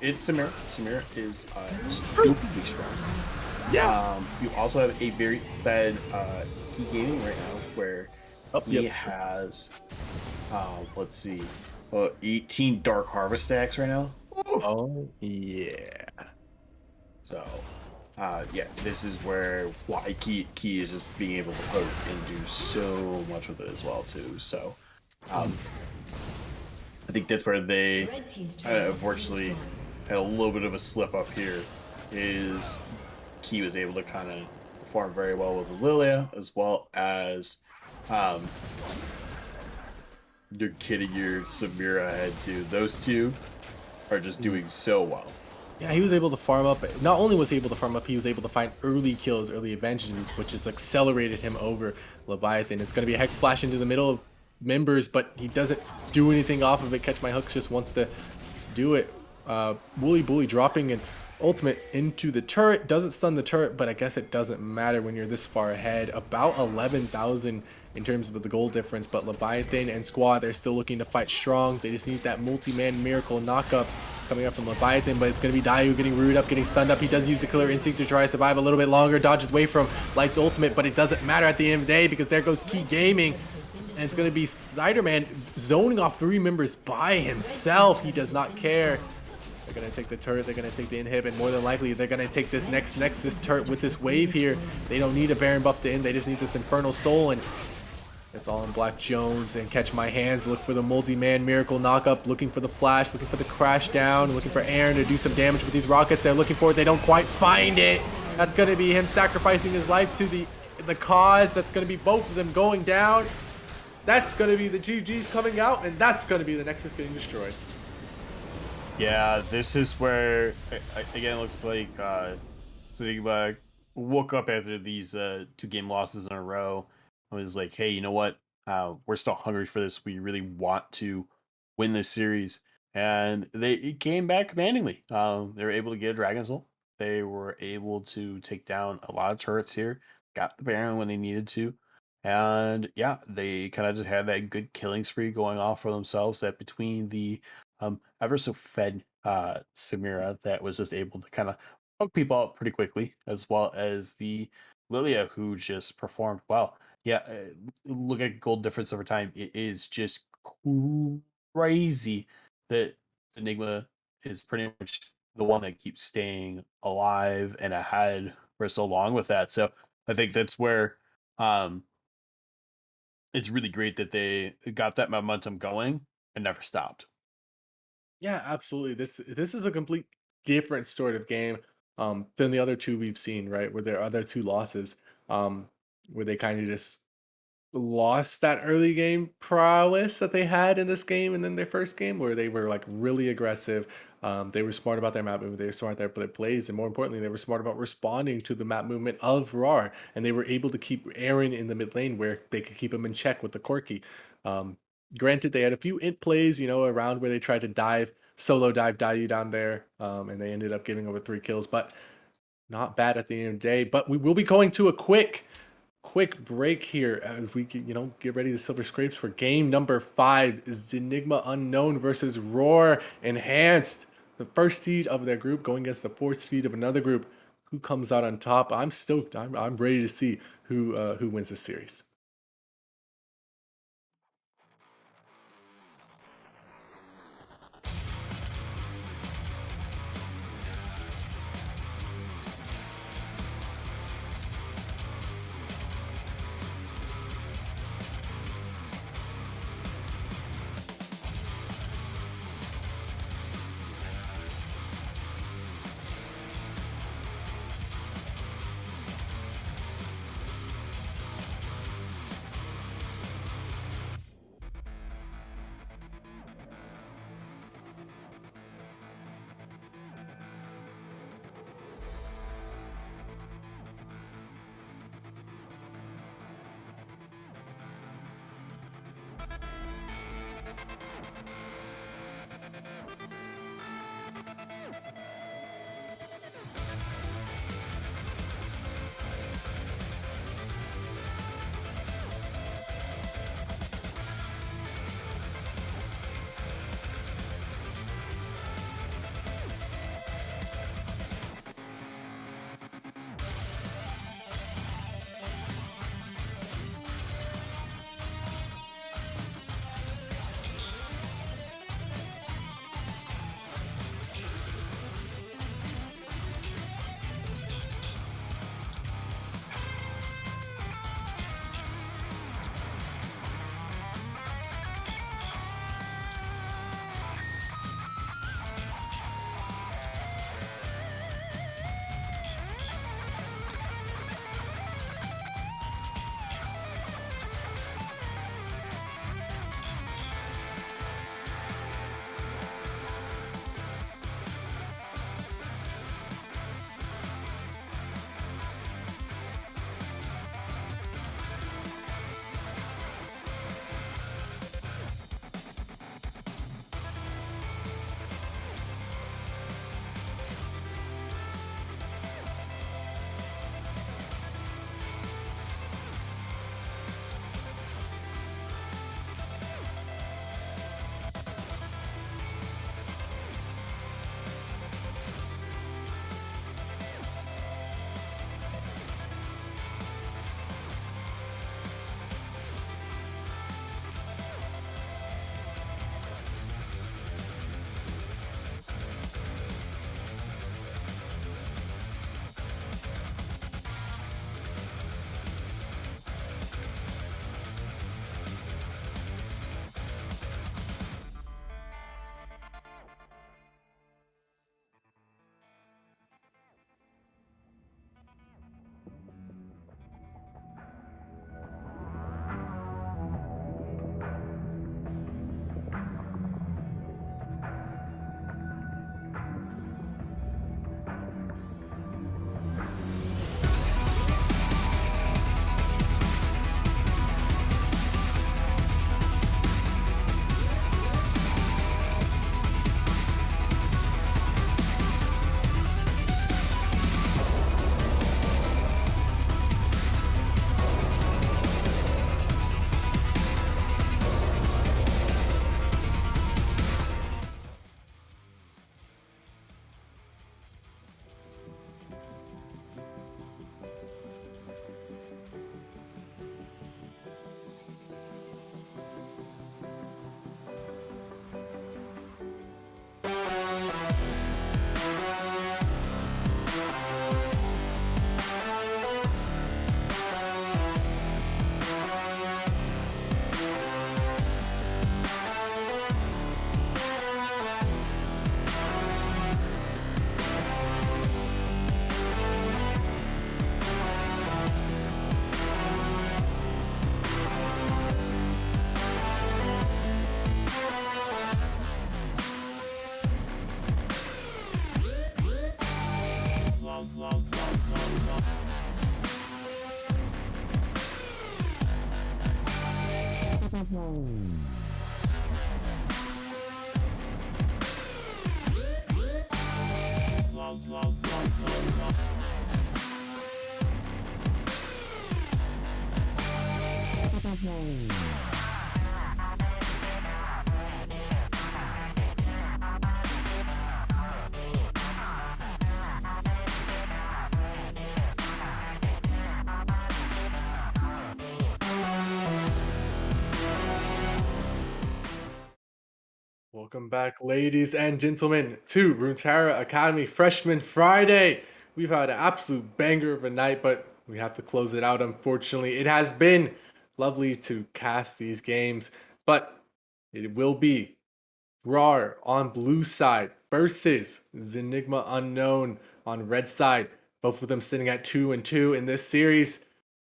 S2: it's Samira. Samira is stupidly strong.
S5: Yeah.
S2: You also have a very fed key gaming right now, where he
S5: Yep.
S2: has, let's see, 18 Dark Harvest stacks right now.
S5: Oh, yeah.
S2: So, yeah, this is where why key is just being able to poke and do so much with it as well too. So, I think that's where they
S6: Red team's turret has been
S2: unfortunately
S6: destroyed.
S2: had a little bit of a slip up here. Is Key was able to kind of perform very well with Lilia, as well as your Kitty, your Samira had to. Those two are just doing so well.
S5: Yeah, he was able to farm up. Not only was he able to farm up, he was able to find early kills, early advantages, which has accelerated him over Leviathan. It's going to be a Hex Splash into the middle of members, but he doesn't do anything off of it. Catch My Hooks just wants to do it. Wooly Bully dropping an ultimate into the turret. Doesn't stun the turret, but I guess it doesn't matter when you're this far ahead. About 11,000 in terms of the goal difference, but Leviathan and Squad, they're still looking to fight strong. They just need that multi-man miracle knockup coming up from Leviathan, but it's going to be Dayu getting rooted up, getting stunned up. He does use the killer instinct to try to survive a little bit longer, dodges away from Light's ultimate, but it doesn't matter at the end of the day because there goes Key Gaming. And it's going to be Ciderman zoning off 3 members by himself. He does not care. They're going to take the turret, they're going to take the inhib, and more than likely they're going to take this next Nexus turret with this wave here. They don't need a Baron buff to end, they just need this Infernal Soul, and it's all in Black Jones and Catch My Hands. Look for the multi-man miracle knockup, looking for the flash, looking for the crash down, looking for Aaron to do some damage with these rockets. They're looking for it, they don't quite find it. That's going to be him sacrificing his life to the cause. That's going to be both of them going down. That's going to be the GG's coming out, and that's going to be the Nexus getting destroyed.
S2: Yeah, this is where again it looks like Zenigma woke up after these 2-game losses in a row. I was like, hey, you know what? We're still hungry for this. We really want to win this series. and they came back commandingly. They were able to get a Dragon Soul. They were able to take down a lot of turrets here, got the Baron when they needed to. And yeah, they kind of just had that good killing spree going off for themselves. That between the ever so fed Samira that was just able to kind of hook people up pretty quickly, as well as the Lilia who just performed well. Yeah, look at gold difference over time. It is just crazy that Enigma is pretty much the one that keeps staying alive and ahead for so long with that. So I think that's where um it's really great that they got that momentum going and never stopped.
S5: Yeah, absolutely. This is a complete different sort of game than the other two we've seen, right? Where their other two losses, um, where they kind of just lost that early game prowess that they had in this game and then their first game where they were like really aggressive. They were smart about their map movement, they were smart about their plays, and more importantly, they were smart about responding to the map movement of Rawr. And they were able to keep Aaron in the mid lane where they could keep him in check with the Corki. Um, Granted, they had a few int plays, around where they tried to solo dive you down there, and they ended up giving over 3 kills, but not bad at the end of the day. But we will be going to a quick break here as we get ready to silver scrapes for game number 5 is Zenigma Unknown versus Roar Enhanced, the first seed of their group going against the fourth seed of another group. Who comes out on top? I'm stoked. I'm ready to see who wins this series.
S1: Welcome back, ladies and gentlemen, to Runeterra Academy Freshman Friday. We've had an absolute banger of a night, but we have to close it out, unfortunately. It has been lovely to cast these games, but it will be Rawr on blue side versus Zenigma Unknown on red side. Both of them sitting at 2-2 in this series.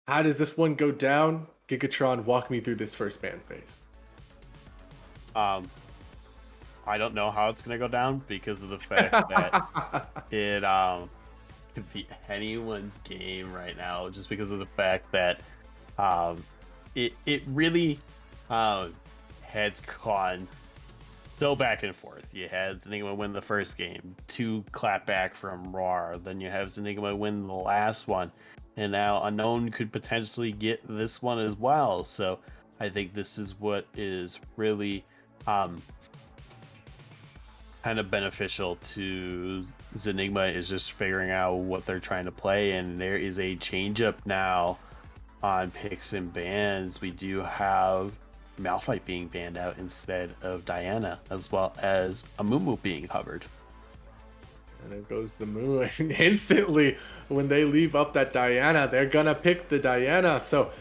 S1: How does this one go down? Gigatron, walk me through this first ban phase.
S2: I don't know how it's gonna go down because of the fact that it could be anyone's game right now, just because of the fact that it really has gone so back and forth. You had Zenigma win the first game, 2 clap back from Rawr, then you have Zenigma win the last one, and now Unknown could potentially get this one as well. So I think this is what is really kind of beneficial to Zenigma, is just figuring out what they're trying to play, and there is a change up now on picks and bans. We do have Malphite being banned out instead of Diana, as well as Amumu being covered.
S1: And there goes the moon. And instantly, when they leave up that Diana, they're gonna pick the Diana. So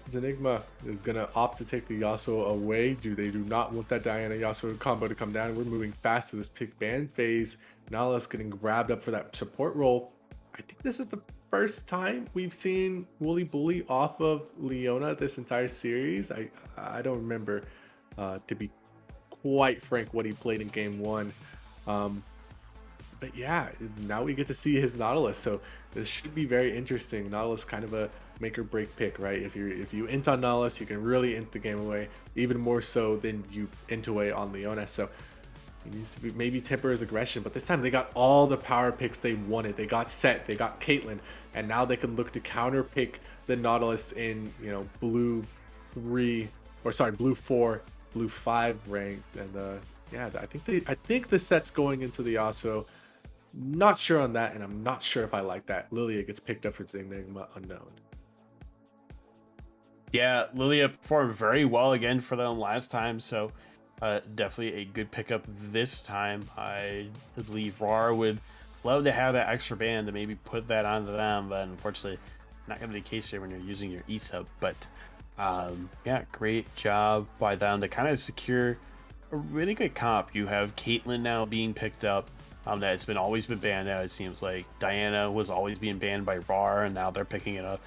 S1: Zenigma is gonna opt to take the Yasuo away. They do not want that Diana Yasuo combo to come down. We're moving fast to this pick ban phase. Nautilus getting grabbed up for that support role. I think this is the first time we've seen Wooly Bully off of Leona this entire series. I don't remember, to be quite frank, what he played in game 1. But yeah, now we get to see his Nautilus, so this should be very interesting. Nautilus kind of a make or break pick, right? If you int on Nautilus, you can really int the game away, even more so than you int away on Leona. So he needs to be, maybe temper his aggression, but this time they got all the power picks they wanted. They got Set, they got Caitlyn, and now they can look to counter pick the Nautilus in, you know, blue 4, blue 5 ranked. And yeah, I think the Set's going into the Yasuo. Not sure on that, and I'm not sure if I like that. Lilia gets picked up for Zenigma Unknown.
S2: Yeah, Lilia performed very well again for them last time, so definitely a good pickup this time. I believe Rawr would love to have that extra band to maybe put that onto them, but unfortunately, not going to be the case here when you're using your E-sub. But yeah, great job by them to kind of secure a really good comp. You have Caitlyn now being picked up. That's always been banned out. It seems like Diana was always being banned by Rawr, and now they're picking it up.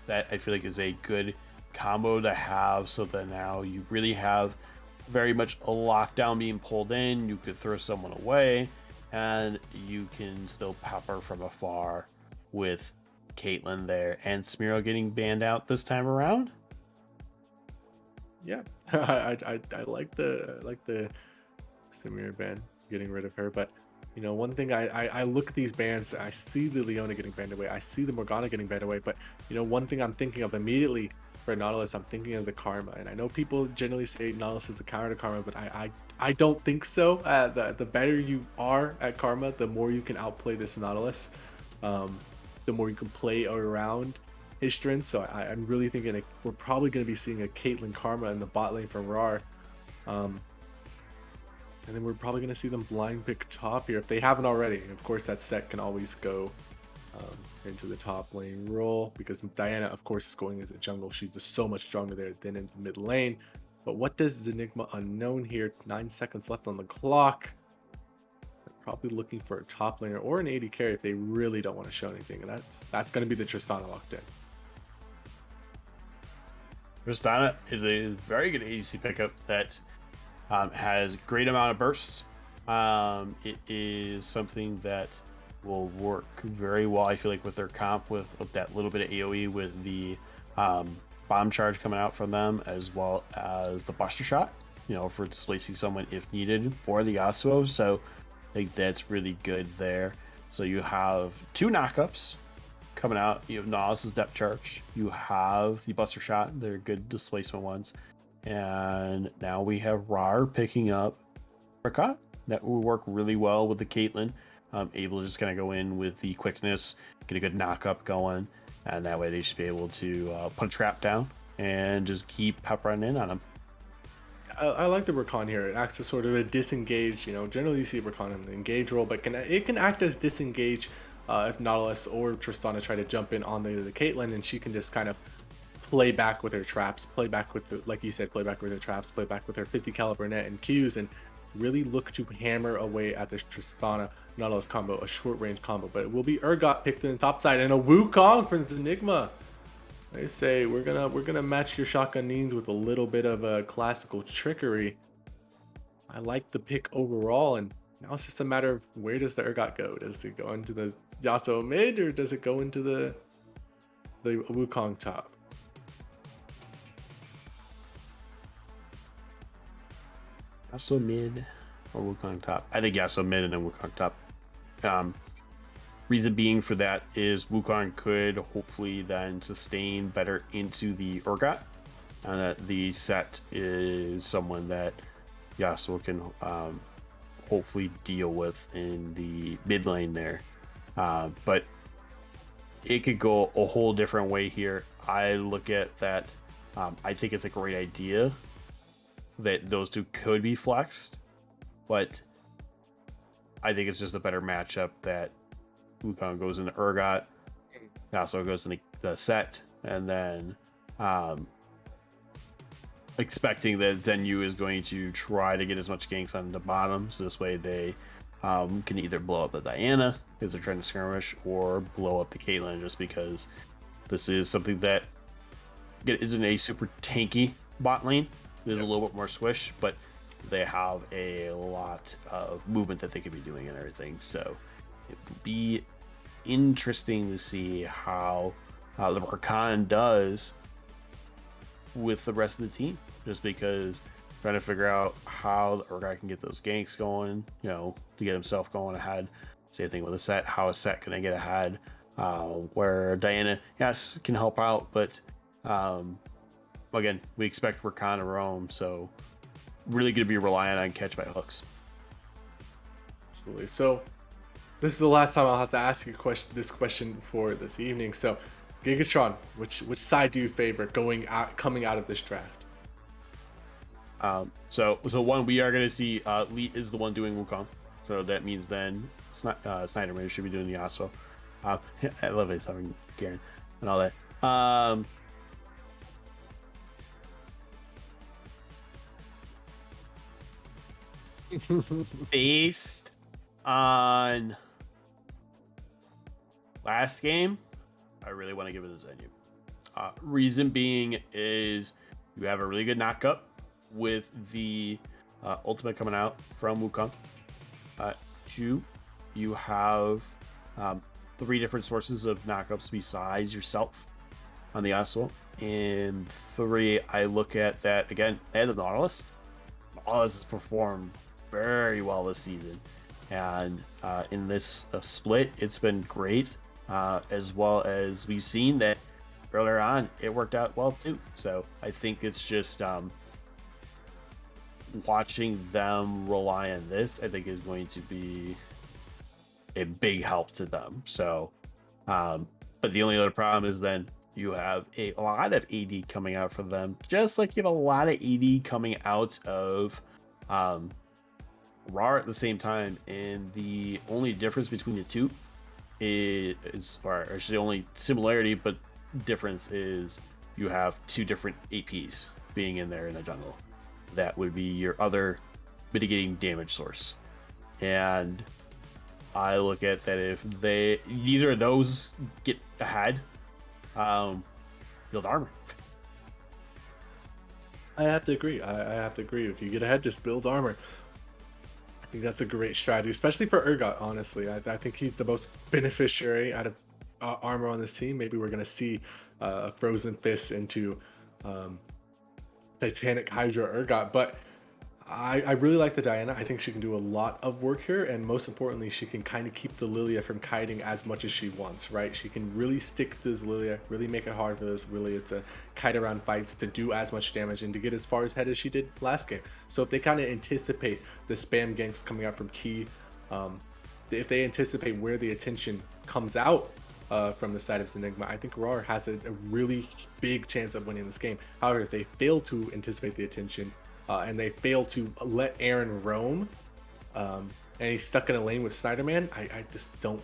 S2: That I feel like is a good combo to have, so that now you really have very much a lockdown being pulled in. You could throw someone away, and you can still pepper from afar with Caitlyn there, and Smearl getting banned out this time around.
S1: Yeah, I like the Samir ban, getting rid of her, but you know, one thing I look at these bans, I see the Leona getting banned away, I see the Morgana getting banned away, but you know, one thing I'm thinking of immediately for Nautilus, I'm thinking of the Karma, and I know people generally say Nautilus is a counter to Karma, but I don't think so. The better you are at Karma, the more you can outplay this Nautilus, the more you can play around his strengths. So I'm really thinking we're probably going to be seeing a Caitlyn Karma in the bot lane from Rawr. And then we're probably going to see them blind pick top here if they haven't already. Of course, that Set can always go into the top lane role, because Diana, of course, is going as a jungle. She's just so much stronger there than in the mid lane. But what does Zenigma Unknown here? 9 seconds left on the clock. They're probably looking for a top laner or an AD carry if they really don't want to show anything. And that's going to be the Tristana locked in.
S2: Tristana is a very good ADC pickup that has great amount of burst. It is something that will work very well, I feel like, with their comp, with that little bit of AoE with the bomb charge coming out from them, as well as the buster shot, for displacing someone if needed, or the Yasuo. So I think that's really good there. So you have 2 knockups coming out. You have Nautilus' depth charge. You have the buster shot. They're good displacement ones. And now we have Rawr picking up Rakat. That will work really well with the Caitlyn. Able to just kind of go in with the quickness, get a good knockup going, and that way they should be able to put a trap down and just keep peppering in on them.
S5: I like the Rakan here. It acts as sort of a disengage. Generally you see Rakan in the engage role, but it can act as disengage if Nautilus or Tristana try to jump in on the Caitlyn, and she can just kind of play back with her traps, play back with like you said, play back with her traps, play back with her 50 caliber net and Qs, and really look to hammer away at this Tristana Nautilus combo, a short range combo. But it will be Urgot picked in the top side and a Wukong from Zenigma. They say we're gonna match your shotgun needs with a little bit of a classical trickery. I like the pick overall, and now it's just a matter of where does the Urgot go? Does it go into the Yasuo mid, or does it go into the Wukong top?
S2: Yasuo mid or Wukong top? I think Yasuo mid and then Wukong top. Reason being for that is Wukong could hopefully then sustain better into the Urgot, and that the set is someone that Yasuo can hopefully deal with in the mid lane there. But it could go a whole different way here. I look at that. I think it's a great idea that those two could be flexed, but I think it's just a better matchup that Wukong goes into Urgot, Yasuo goes into the set, and then expecting that Zenyu is going to try to get as much ganks on the bottom, so this way they can either blow up the Diana because they're trying to skirmish, or blow up the Caitlyn, just because this is something that isn't a super tanky bot lane. There's a little bit more swish, but they have a lot of movement that they could be doing and everything. So it would be interesting to see how the Rakan does with the rest of the team, just because trying to figure out how the Urgot can get those ganks going, to get himself going ahead. Same thing with a set. How a set can I get ahead? Where Diana, yes, can help out, but again, we expect Rakan to roam, so really going to be relying on catch by hooks.
S5: Absolutely. So this is the last time I'll have to ask you this question for this evening. So Gigatron, which side do you favor coming out of this draft?
S2: So one, we are going to see Lee is the one doing Wukong, so that means then Snyderman should be doing the Yasuo. I love his having Garen and all that. Based on last game, I really want to give it to Zenyu. Reason being is you have a really good knockup with the ultimate coming out from Wukong. 2, you have 3 different sources of knockups besides yourself on the Yasuo. And 3, I look at that again. They had the Nautilus. Nautilus has performed very well this season, and in this split, it's been great. As well as we've seen that earlier on, it worked out well too. So I think it's just watching them rely on this, I think, is going to be a big help to them. So, but the only other problem is then you have a lot of AD coming out for them, just like you have a lot of AD coming out of Rawr at the same time. And the only difference between the two is, or actually the only similarity but difference is, you have 2 different APs being in there in the jungle. That would be your other mitigating damage source. And I look at that, if either of those get ahead, build armor.
S5: I have to agree. I have to agree. If you get ahead, just build armor. I think that's a great strategy, especially for Urgot, honestly. I think he's the most beneficiary out of armor on this team. Maybe we're going to see a Frozen Fist into
S1: Titanic, Hydra, Urgot, but I really like the Diana. I think she can do a lot of work here, and most importantly, she can kind of keep the Lilia from kiting as much as she wants, right? She can really stick to this Lilia, really make it hard for this Lilia to kite around fights, to do as much damage, and to get as far ahead as she did last game. So if they kind of anticipate the spam ganks coming out from Key, if they anticipate where the attention comes out from the side of Zenigma, I think Rawr has a really big chance of winning this game. However, if they fail to anticipate the attention, and they fail to let Aaron roam, and he's stuck in a lane with Snyderman, I just don't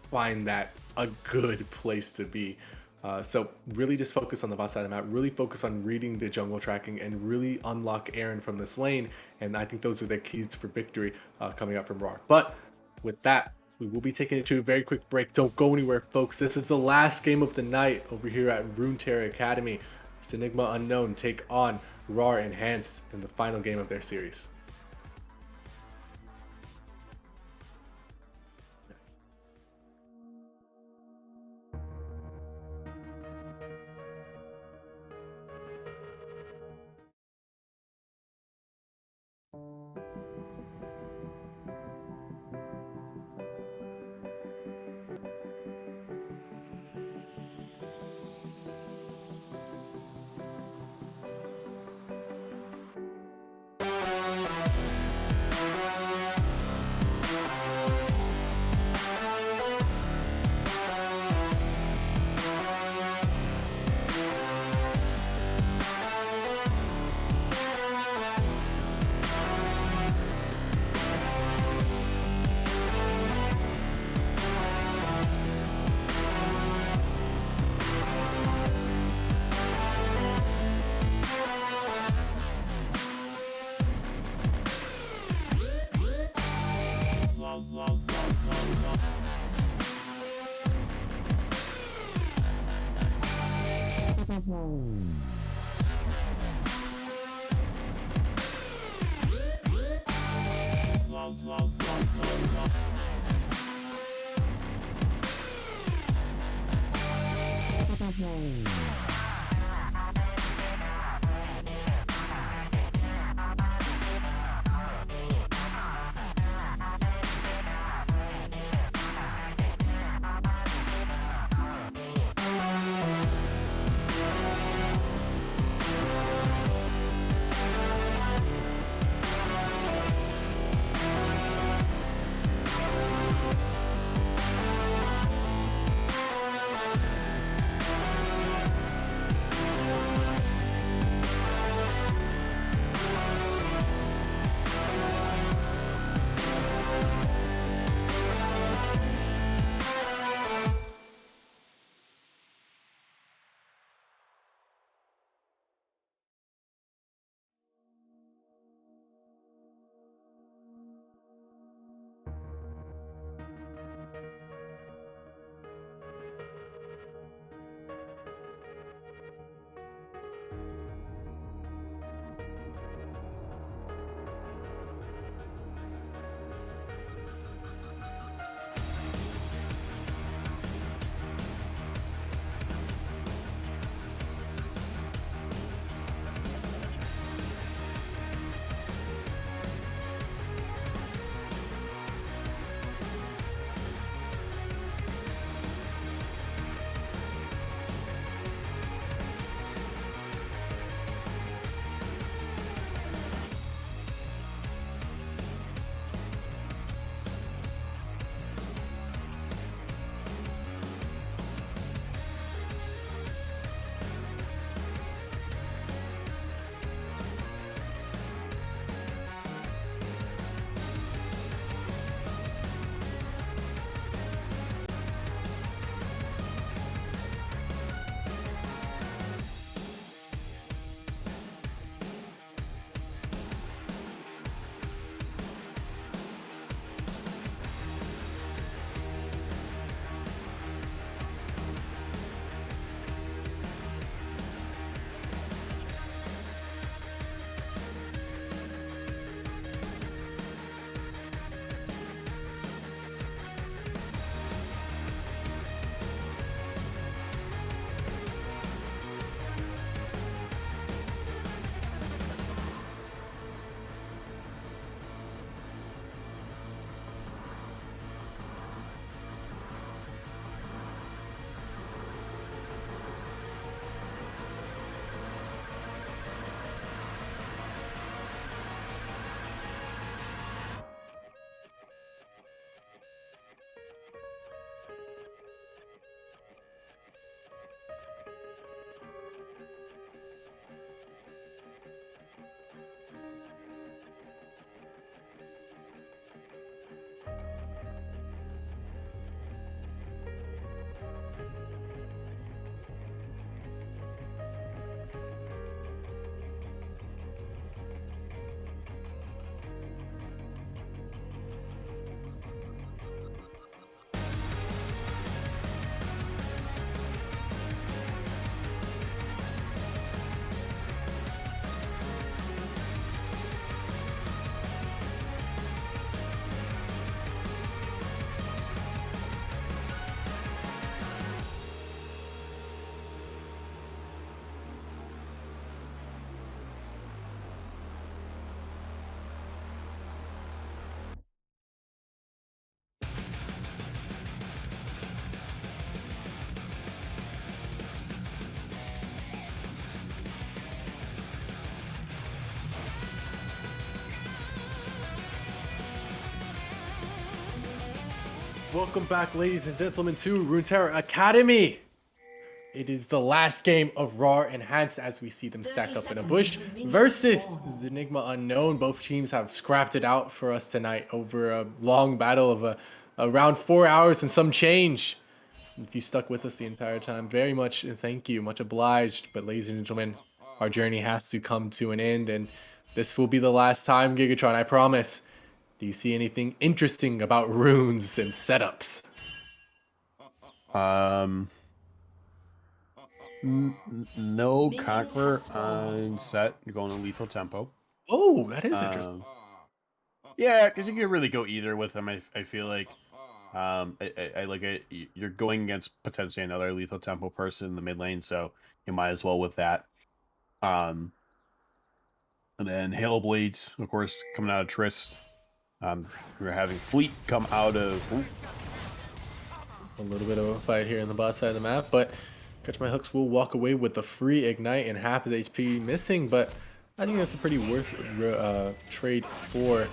S1: find that a good place to be. So really just focus on the bot side of the map, really focus on reading the jungle tracking, and really unlock Aaron from this lane, and I think those are the keys for victory coming up from Rawr. But with that, we will be taking it to a very quick break. Don't go anywhere, folks. This is the last game of the night over here at Runeterra Academy. Zenigma Unknown take on Rawr Enhanced in the final game of their series.
S5: Welcome back, ladies and gentlemen, to Runeterra Academy. It is the last game of Rawr Enhanced as we see them stacked up in a bush versus Zenigma Unknown. Both teams have scrapped it out for us tonight over a long battle of around 4 hours and some change. If you stuck with us the entire time, very much thank you, much obliged. But ladies and gentlemen, our journey has to come to an end, and this will be the last time, Gigatron, I promise. Do you see anything interesting about runes and setups?
S2: No Conqueror on set. You're going to lethal tempo.
S5: Oh, that is interesting.
S2: Yeah, because you can really go either with them. I feel like I like it. You're going against potentially another lethal tempo person in the mid lane, so you might as well with that. And then Hail Blades, of course, coming out of Trist. We're having Fleet come out of.
S5: A little bit of a fight here in the bot side of the map, but Catch My Hooks will walk away with the free ignite and half his HP missing, but I think that's a pretty worth trade for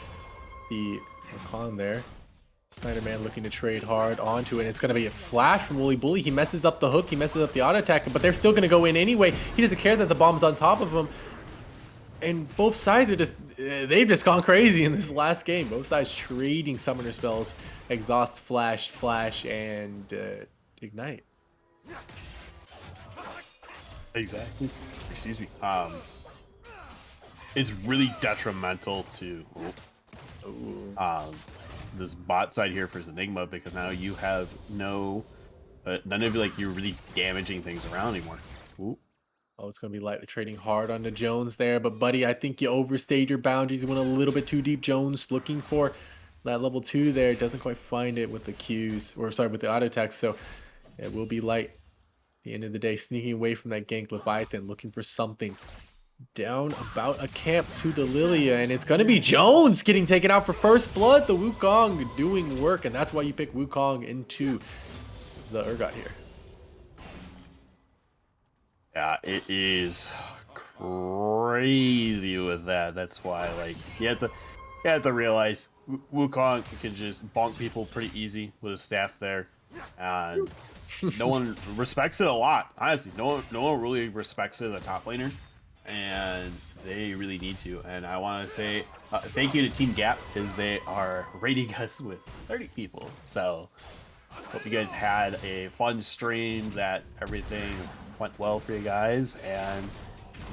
S5: the Rakan there. Snyderman looking to trade hard onto it. It's going to be a flash from Wooly Bully. He messes up the hook, he messes up the auto attack, but they're still going to go in anyway. He doesn't care that the bomb's on top of him. And both sides are just, they've just gone crazy in this last game. Both sides trading summoner spells, exhaust, flash, and ignite.
S2: Exactly. Excuse me. It's really detrimental to this bot side here for Zenigma, because now you have none of you're really damaging things around anymore. Ooh.
S5: Oh, it's going to be lightly trading hard onto Jones there. But, buddy, I think you overstayed your boundaries. You went a little bit too deep. Jones looking for that level 2 there. Doesn't quite find it with the Qs. Or, sorry, with the auto attack. So, it will be light. At the end of the day, sneaking away from that gank Leviathan. Looking for something. Down about a camp to the Lilia. And it's going to be Jones getting taken out for first blood. The Wukong doing work. And that's why you pick Wukong into the Urgot here.
S2: Yeah, it is crazy with that. That's why, like, you have to realize Wukong can just bonk people pretty easy with his staff there, and no one respects it a lot. Honestly, no one really respects it as a top laner, and they really need to. And I want to say thank you to Team Gap, because they are rating us with 30 people. So hope you guys had a fun stream, that everything went well for you guys, and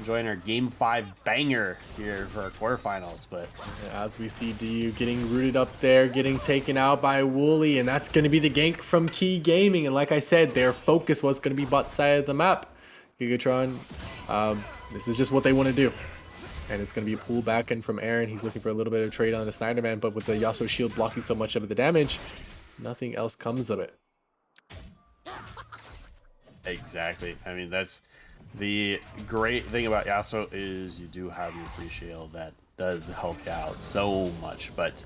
S2: enjoying our game 5 banger here for our quarterfinals. But
S5: as we see DU getting rooted up there, getting taken out by Wooly, and that's going to be the gank from Key Gaming. And like I said, their focus was going to be bot side of the map. Gigatron, this is just what they want to do. And it's going to be a pull back in from Aaron. He's looking for a little bit of trade on the Snyderman, but with the Yasuo shield blocking so much of the damage, nothing else comes of it.
S2: exactly. I mean, that's the great thing about Yasuo, is you do have your free shield that does help you out so much. But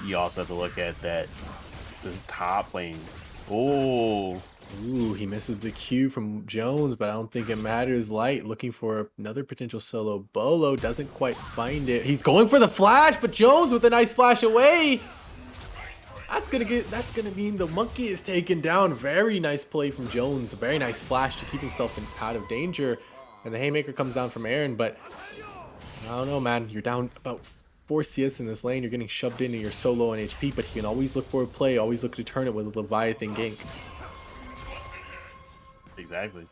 S2: you also have to look at that this top lane. Oh,
S5: ooh, he misses the Q from Jones, but I don't think it matters. Light looking for another potential solo. Bolo doesn't quite find it. He's going for the flash, but Jones with a nice flash away. That's gonna mean the monkey is taken down. Very nice play from Jones. A very nice flash to keep himself out of danger. And the haymaker comes down from Aaron, but I don't know, man. You're down about 4 CS in this lane. You're getting shoved into your solo on HP, but you can always look for a play. Always look to turn it with a Leviathan gank.
S2: exactly.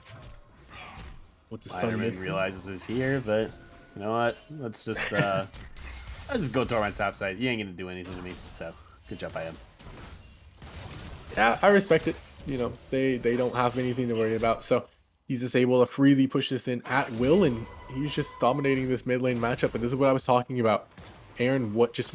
S5: With the stun mid.
S2: Realizes it's here, but you know what? Let's just let's just go to my top side. He ain't gonna do anything to me. So good job by him.
S5: Yeah, I respect it. You know, they don't have anything to worry about. So he's just able to freely push this in at will, and he's just dominating this mid lane matchup. And this is what I was talking about. Aaron, what just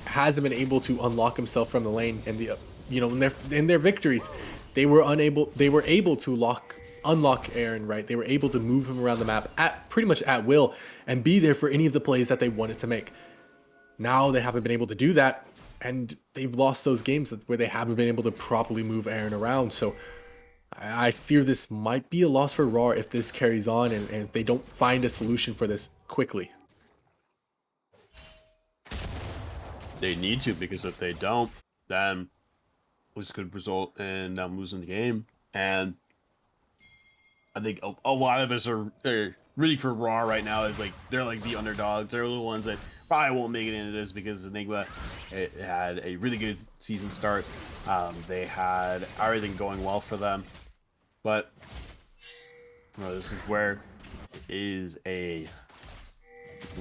S5: hasn't been able to unlock himself from the lane, and the you know, in their victories, they were able to unlock Aaron, right? They were able to move him around the map at pretty much at will and be there for any of the plays that they wanted to make. Now they haven't been able to do that, and they've lost those games where they haven't been able to properly move Aaron around. So I fear this might be a loss for Rawr if this carries on, and if they don't find a solution for this quickly.
S2: They need to, because if they don't, then this could result in them losing the game. And I think a lot of us they're rooting for Rawr right now. Is like they're like the underdogs. They're the ones that probably won't make it into this, because Zenigma it had a really good season start. They had everything going well for them, but this is where it is a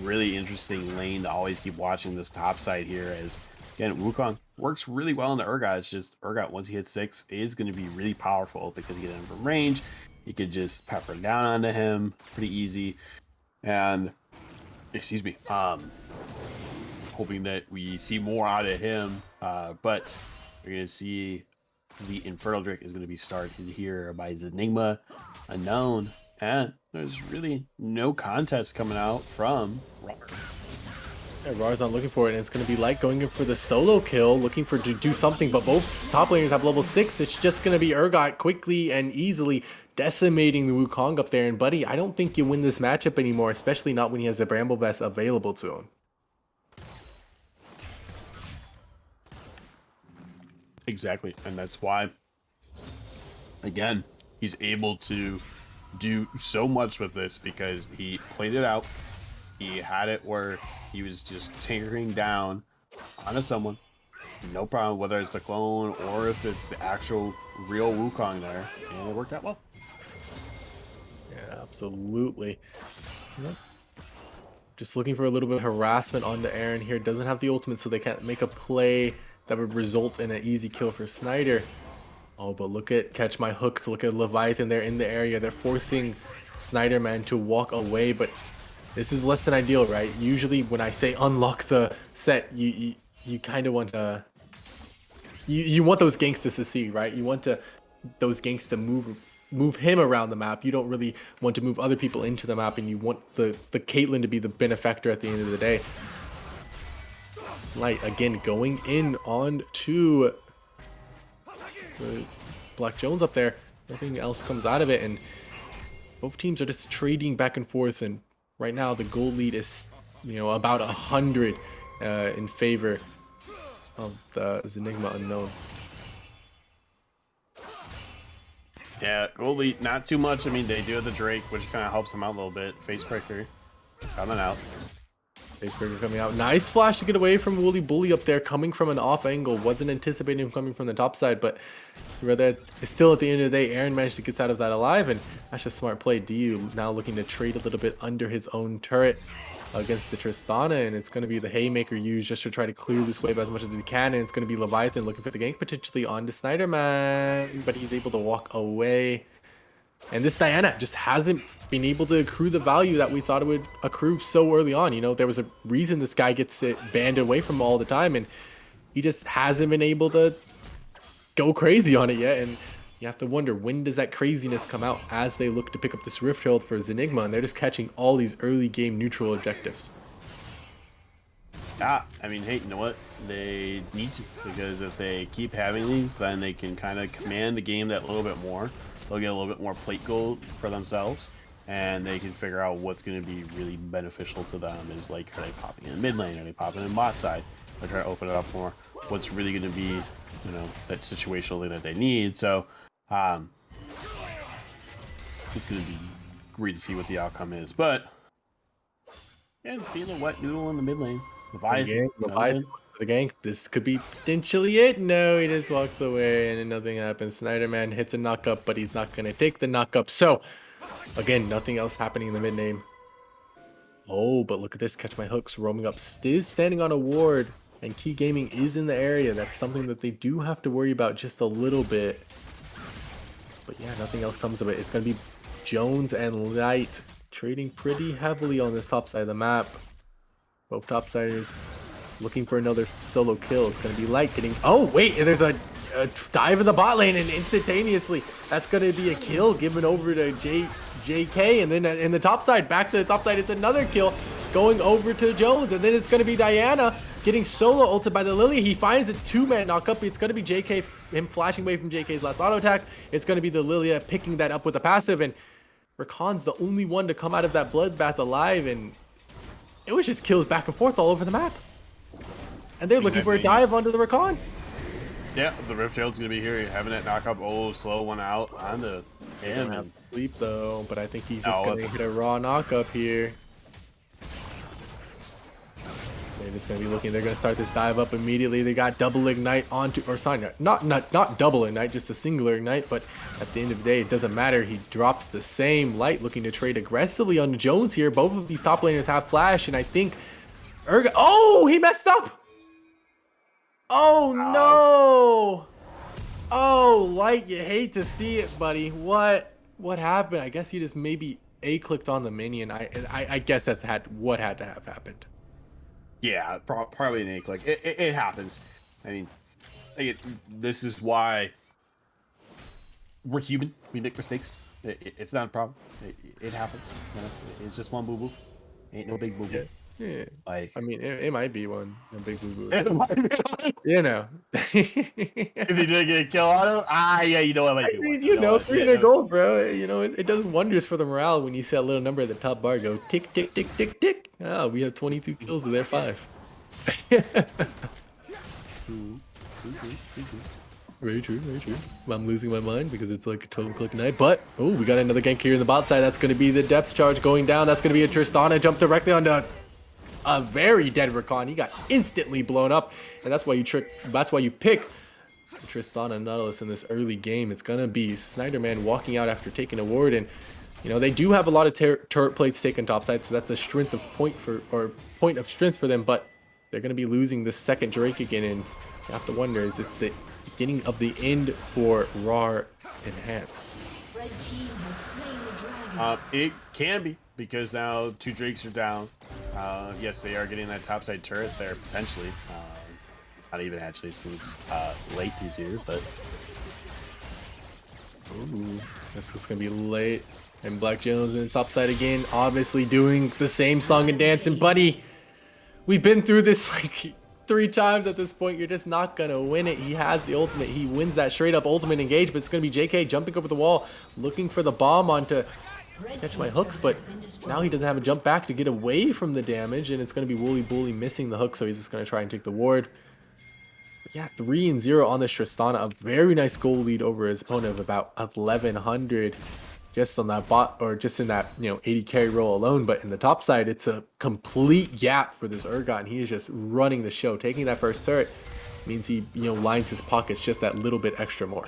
S2: really interesting lane to always keep watching this top side here. As again, Wukong works really well in the Urgot. It's just Urgot, once he hits 6, is going to be really powerful, because he gets him from range. You could just pepper down onto him pretty easy. And excuse me, hoping that we see more out of him. But you're gonna see the Infernal Drake is gonna be started here by Zenigma, Unknown, and there's really no contest coming out from Rawr.
S5: Yeah, Rawr's not looking for it, and it's going to be like going in for the solo kill, looking for to do something, but both top laners have level 6. It's just going to be Urgot quickly and easily decimating the Wukong up there. And buddy, I don't think you win this matchup anymore, especially not when he has a Bramble Vest available to him.
S2: Exactly, and that's why, again, he's able to do so much with this, because he played it out. He had it where he was just tinkering down onto someone, no problem, whether it's the clone or if it's the actual real Wukong there, and it worked out well.
S5: Yeah, absolutely. Just looking for a little bit of harassment onto Aaron here. Doesn't have the ultimate, so they can't make a play that would result in an easy kill for Snyder. Oh, but look at Catch My Hooks. Look at Leviathan. They're in the area. They're forcing Snyder Man to walk away, but this is less than ideal, right? Usually when I say unlock the set, you kind of want to... You want those ganks to succeed, right? You want those ganks to move him around the map. You don't really want to move other people into the map, and you want the Caitlyn to be the benefactor at the end of the day. Light again going in on to the Black Jones up there. Nothing else comes out of it, and both teams are just trading back and forth. And right now the gold lead is, about 100 in favor of the Zenigma Unknown.
S2: Yeah, gold lead, not too much. I mean, they do have the Drake, which kind of helps them out a little bit. Facebreaker coming out.
S5: Facebreaker coming out. Nice flash to get away from Wooly Bully up there, coming from an off angle. Wasn't anticipating him coming from the top side, but it's still at the end of the day, Aaron managed to get out of that alive, and that's a smart play. DU now looking to trade a little bit under his own turret against the Tristana, and it's going to be the Haymaker used just to try to clear this wave as much as he can, and it's going to be Leviathan looking for the gank potentially onto Snyder Man, but he's able to walk away. And this Diana just hasn't been able to accrue the value that we thought it would accrue so early on. There was a reason this guy gets it banned away from all the time, and he just hasn't been able to go crazy on it yet. And you have to wonder, when does that craziness come out as they look to pick up this Rift Herald for Zenigma, and they're just catching all these early game neutral objectives.
S2: Yeah, I mean, hey, you know what? They need to, because if they keep having these, then they can kind of command the game that little bit more. They'll get a little bit more plate gold for themselves, and they can figure out what's going to be really beneficial to them. Is like, are they popping in mid lane? Are they popping in bot side? They're trying to open it up more. What's really going to be, that situational thing that they need. So, it's going to be great to see what the outcome is. But, yeah, seeing a wet noodle in the mid lane. Leviathan
S5: the gank. This could be potentially it. No, he just walks away and then nothing happens. Snyder Man hits a knock up, but he's not going to take the knock up. So, again, nothing else happening in the mid name. Oh, but look at this. Catch My Hooks roaming up. Stiz standing on a ward, and Key Gaming is in the area. That's something that they do have to worry about just a little bit. But yeah, nothing else comes of it. It's going to be Jones and Light trading pretty heavily on this top side of the map. Both topsiders looking for another solo kill. It's going to be Light getting... Oh, wait, there's a dive in the bot lane, and instantaneously, that's going to be a kill given over to JK, and then in the top side, back to the top side, it's another kill going over to Jones, and then it's going to be Diana getting solo ulted by the Lily. He finds a two-man knockup. It's going to be JK, him flashing away from JK's last auto attack. It's going to be the Lilia picking that up with a passive, and Rakan's the only one to come out of that bloodbath alive, and it was just kills back and forth all over the map. And they're looking for a dive onto the Rakan.
S2: Yeah, the Rift Herald's gonna be here, having that knock up. Oh, slow one out onto him.
S5: Have
S2: And
S5: to sleep though, but I think he's just
S2: No,
S5: gonna
S2: it's-
S5: hit a raw knock up here. They're just gonna be looking. They're gonna start this dive up immediately. They got double ignite onto, or sorry, not double ignite, just a singular ignite. But at the end of the day, it doesn't matter. He drops the same. Light looking to trade aggressively on Jones here. Both of these top laners have flash, and I think Urga. Oh, he messed up. Oh no. Oh, Light, you hate to see it, buddy. What happened? I guess he just maybe A-clicked on the minion. I guess that's what had to have happened.
S2: yeah, probably an ache. Like it happens. I mean, this is why we're human. We make mistakes. It's not a problem. It happens. You know? It's just one boo boo. Ain't no big boo boo.
S5: Yeah.
S2: Like
S5: I mean, it might be one. A big boo boo.
S2: it might be-
S5: You know.
S2: Is he doing a kill on him? Ah, yeah, you know what? Might
S5: I
S2: be
S5: mean,
S2: one.
S5: you know,
S2: what?
S5: 300
S2: Yeah,
S5: gold, bro. You know, it does wonders for the morale when you see that little number at the top bar go tick, tick, tick, tick, tick. Oh, we have 22 kills to their 5. Very true, very true. I'm losing my mind because it's like a 12 o'clock night. But, oh, we got another gank here in the bot side. That's going to be the depth charge going down. That's going to be a Tristana jump directly onto a very dead Rakan. He got instantly blown up. And that's why you pick Tristana Nautilus in this early game. It's going to be Snyderman walking out after taking a ward. And, you know, they do have a lot of turret plates taken topside. So that's a strength of point of strength for them. But they're going to be losing the second Drake again. And you have to wonder, is this the beginning of the end for Rawr Enhanced?
S6: Red team has slain the dragon.
S2: It can be because now 2 Drakes are down. Yes, they are getting that topside turret there potentially. Not even actually since late this year, but
S5: Ooh, this is gonna be late. And Black Jones in the top side again, obviously doing the same song and dance. And buddy, we've been through this like 3 times at this point. You're just not gonna win it. He has the ultimate. He wins that straight up ultimate engage, but it's gonna be JK jumping over the wall, looking for the bomb onto catch my hooks, but now he doesn't have a jump back to get away from the damage, and it's gonna be Wooly Bully missing the hook, so he's just gonna try and take the ward. Yeah, 3-0 on this Tristana. A very nice goal lead over his opponent of about 1100 just on that bot, or just in that, you know, 80 carry roll alone. But in the top side, it's a complete gap for this Urgot. He is just running the show. Taking that first turret means he, you know, lines his pockets just that little bit extra more.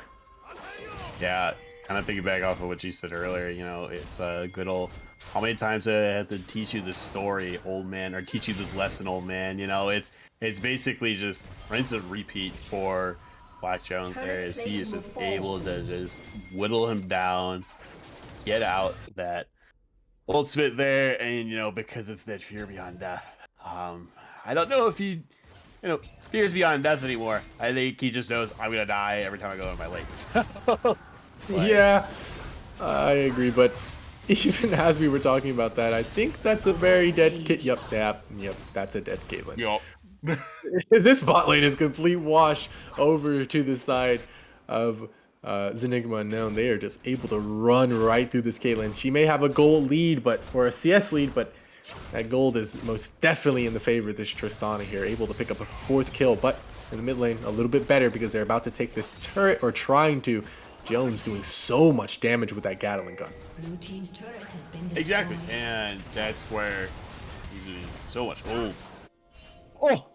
S2: yeah, kind of piggyback off of what you said earlier. You know, it's a good old. How many times I have to teach you this story, old man, or teach you this lesson, old man? You know, it's basically just rinse and repeat for Black Jones. There is he is just able to just whittle him down, get out that ultimate there, and you know, because it's that fear beyond death. I don't know if he, you know, fears beyond death anymore. I think he just knows I'm gonna die every time I go in my lanes.
S5: Yeah, I agree, but even as we were talking about that, I think that's a very dead kit. Yep, that's a dead Caitlyn.
S2: Yup.
S5: This bot lane is complete wash over to the side of Zenigma Unknown. They are just able to run right through this Caitlyn. She may have a gold lead, or a CS lead, but that gold is most definitely in the favor of this Tristana here, able to pick up a 4th kill. But in the mid lane, a little bit better because they're about to take this turret, or trying to. Jones doing so much damage with that Gatling gun.
S6: Blue team's turret has been destroyed.
S2: Exactly, and that's where he's doing so much.
S5: What?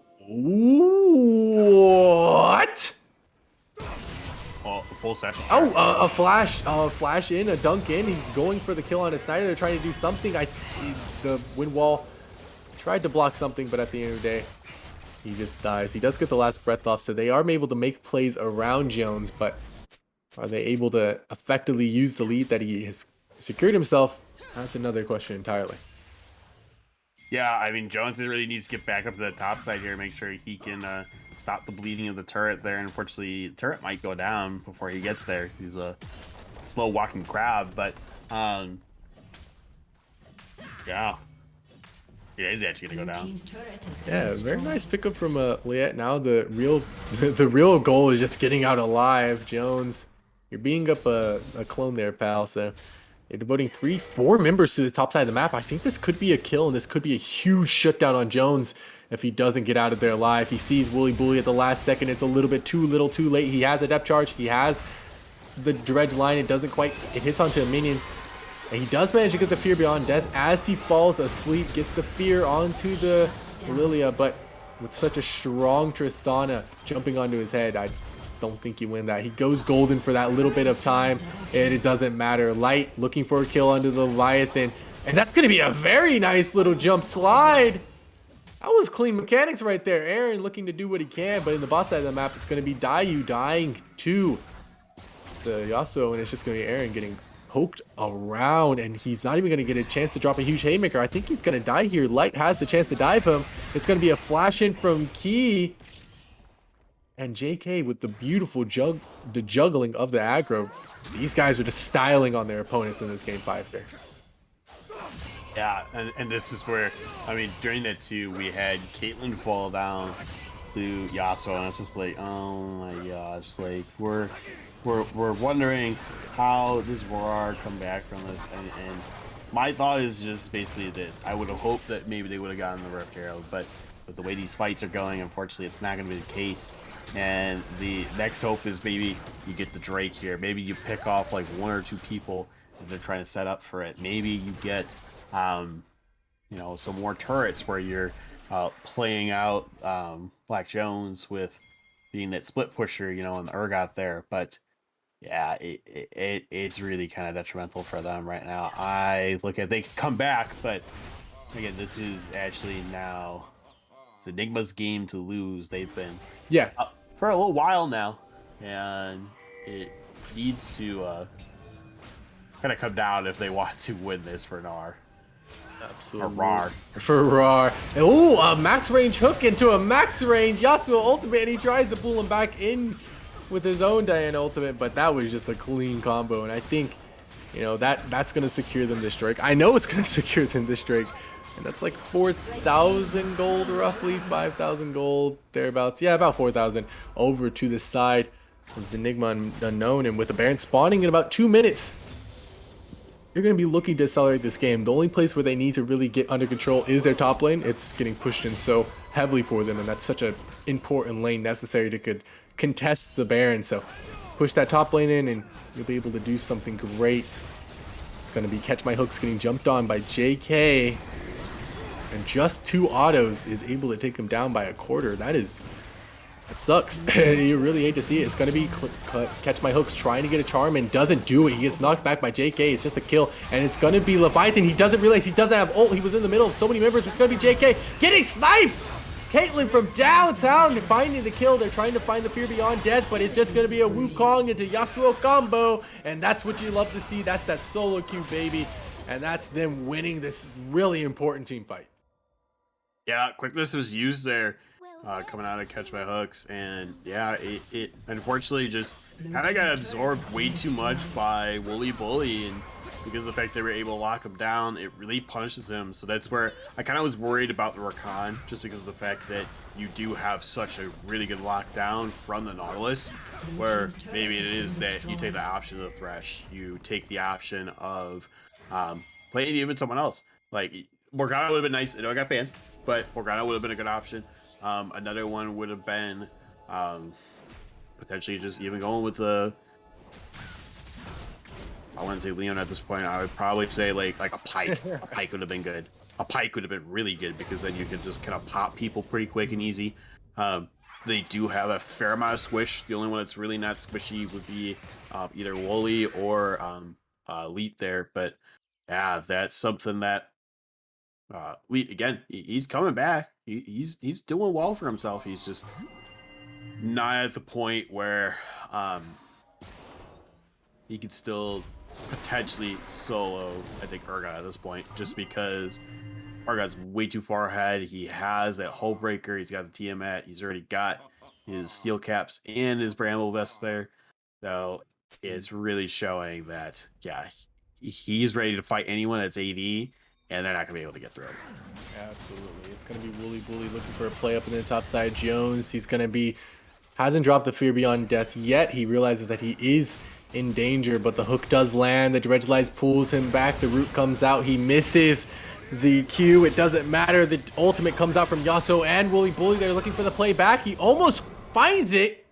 S2: A full session.
S5: Oh, a flash in, a dunk in. He's going for the kill on a Snyder. They're trying to do something. The wind wall tried to block something, but at the end of the day, he just dies. He does get the last breath off, so they are able to make plays around Jones, but are they able to effectively use the lead that he has secured himself? That's another question entirely.
S2: Yeah, I mean, Jones really needs to get back up to the top side here, make sure he can stop the bleeding of the turret there. And unfortunately, the turret might go down before he gets there. He's a slow walking crab, but yeah, he's actually gonna go
S6: Blue
S2: down.
S6: team's turret has been
S5: Yeah, very
S6: destroyed.
S5: nice pickup from Liet. Now the real goal is just getting out alive. Jones, you're being up a clone there, pal. So you're devoting 3-4 members to the top side of the map. I think this could be a kill, and this could be a huge shutdown on Jones. if he doesn't get out of there alive. He sees Wooly Bully at the last second. It's a little bit too little too late. He has a depth charge. He has the dredge line. It doesn't quite, it hits onto a minion. And he does manage to get the Fear Beyond Death as he falls asleep, gets the Fear onto the Lilia, but with such a strong Tristana jumping onto his head, I just don't think you win that. He goes golden for that little bit of time, and it doesn't matter. Light looking for a kill under the Leviathan, and that's going to be a very nice little jump slide. That was clean mechanics right there. Aaron looking to do what he can, but in the bot side of the map, it's going to be Dayu dying to the Yasuo, and it's just going to be Aaron getting poked around, and he's not even going to get a chance to drop a huge haymaker. I think he's going to die here. Light has the chance to dive him. It's going to be a flash in from Key, and JK with the beautiful juggling of the aggro. These guys are just styling on their opponents in this game 5 there.
S2: Yeah, and this is where, I mean, during that too, we had Caitlyn fall down to Yasuo, and it's just like, oh my gosh, like we're wondering how does Rawr come back from this, and my thought is just basically this: I would have hoped that maybe they would have gotten the Rift Herald, but with the way these fights are going, unfortunately, it's not going to be the case. And the next hope is maybe you get the Drake here. Maybe you pick off like 1 or 2 people that they're trying to set up for it. Maybe you get, you know, some more turrets where you're playing out Black Jones with being that split pusher, you know, and the Urgot there, but. Yeah, it's really kind of detrimental for them right now. I look at, they can come back, but again, this is actually now Zenigma's game to lose. They've been up for a little while now, and it needs to kind of come down if they want to win this for Rawr.
S5: Absolutely.
S2: Or Rawr.
S5: For Rawr. Oh, a max range hook into a max range Yasuo ultimate, and he tries to pull him back in with his own Diana ultimate, but that was just a clean combo, and I think, you know, that's going to secure them this Drake. I know it's going to secure them this Drake, and that's like 4,000 gold roughly, 5,000 gold, thereabouts. Yeah, about 4,000 over to the side of Zenigma and Unknown, and with the Baron spawning in about 2 minutes, they're going to be looking to accelerate this game. The only place where they need to really get under control is their top lane. It's getting pushed in so heavily for them, and that's such an important lane necessary to contest the Baron. So push that top lane in and you'll be able to do something great. It's going to be Catch My Hooks getting jumped on by JK, and just 2 autos is able to take him down by a quarter. That sucks. You really hate to see it. It's going to be Catch My Hooks trying to get a charm and doesn't do it. He gets knocked back by JK. It's just a kill, and it's going to be Leviathan. He doesn't realize he doesn't have ult. He was in the middle of so many members. It's going to be JK getting sniped. Caitlyn from downtown finding the kill. They're trying to find the Fear Beyond Death, but it's just going to be a Wukong into Yasuo combo, and that's what you love to see. That's that solo queue, baby, and that's them winning this really important team fight.
S2: Yeah, quickness was used there, coming out of Catch My Hooks, and yeah, it unfortunately just kind of got absorbed way too much by Wooly Bully, and because of the fact they were able to lock him down, it really punishes him. So that's where I kind of was worried about the Rakan, just because of the fact that you do have such a really good lockdown from the Nautilus, where maybe it is that you take the option of the Thresh, you take the option of playing even someone else. Like, Morgana would have been nice. I know I got banned, but Morgana would have been a good option. Another one would have been potentially just even going with the, I wouldn't say Leon at this point. I would probably say like a Pike. A Pike would have been good. A Pike would have been really good, because then you could just kind of pop people pretty quick and easy. They do have a fair amount of squish. The only one that's really not squishy would be either Wooly or Elite there. But yeah, that's something that Elite, again, he's coming back. He's doing well for himself. He's just not at the point where he could still potentially solo, I think, Urgot at this point, just because Urgot's way too far ahead. He has that Hull Breaker, he's got the Tiamat, he's already got his Steel Caps and his Bramble Vest there. So it's really showing that, yeah, he's ready to fight anyone that's AD, and they're not going to be able to get through it.
S5: Absolutely. It's going to be Wooly Bully looking for a play up in the top side. Jones, he's going to be, hasn't dropped the Fear Beyond Death yet. He realizes that he is in danger, but the hook does land. The Dredge Lights pulls him back. The root comes out. He misses. the Q. It doesn't matter. The ultimate comes out from Yasuo and Wooly Bully. They're looking for the play back. He almost finds it,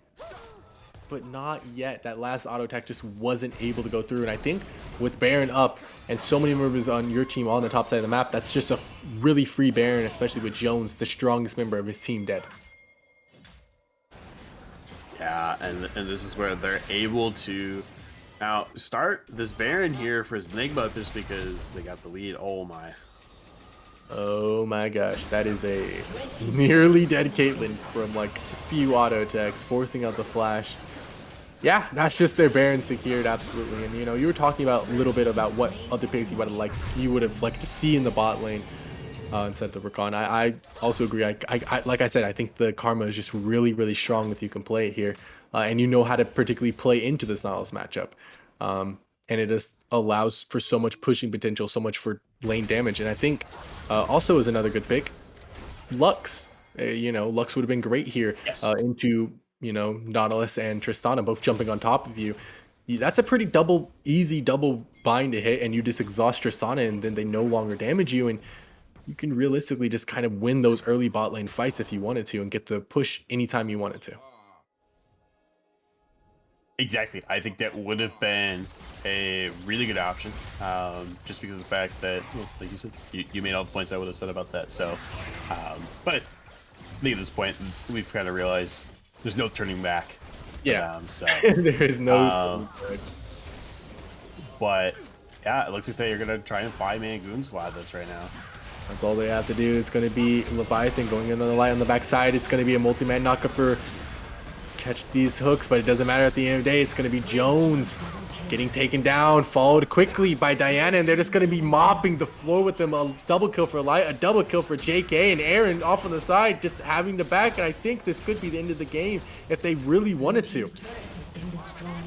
S5: but not yet. That last auto attack just wasn't able to go through. And I think with Baron up and so many members on your team on the top side of the map, that's just a really free Baron, especially with Jones, the strongest member of his team, dead.
S2: Yeah, and this is where they're able to now start this Baron here for Zenigma just because they got the lead. Oh my.
S5: Oh my gosh, that is a nearly dead Caitlyn from like a few auto attacks, forcing out the flash. Yeah, that's just their Baron secured, absolutely. And you know, you were talking about a little bit about what other picks you would have liked to see in the bot lane instead of the Rakan. I also agree. I like I said, I think the Karma is just really, really strong if you can play it here, and you know how to particularly play into this Nautilus matchup. And it just allows for so much pushing potential, so much for lane damage. And I think also is another good pick, Lux. You know, Lux would have been great here into, you know, Nautilus and Tristana both jumping on top of you. That's a pretty easy double bind to hit, and you just exhaust Tristana, and then they no longer damage you, and you can realistically just kind of win those early bot lane fights if you wanted to, and get the push anytime you wanted to.
S2: Exactly. I think that would have been a really good option, just because of the fact that, well, like you said, you made all the points I would have said about that. So, but I think at this point, we've kind of realized there's no turning back.
S5: Yeah.
S2: So
S5: there is no.
S2: But yeah, it looks like they are gonna try and 5-man Goon Squad this right now.
S5: That's all they have to do. It's going to be Leviathan going in on the light on the backside. It's going to be a multi-man knockup for catch these hooks, but it doesn't matter at the end of the day. It's going to be Jones getting taken down, followed quickly by Diana, and they're just going to be mopping the floor with them. A double kill for Light, a double kill for JK, and Aaron off on the side just having the back, and I think this could be the end of the game if they really wanted to.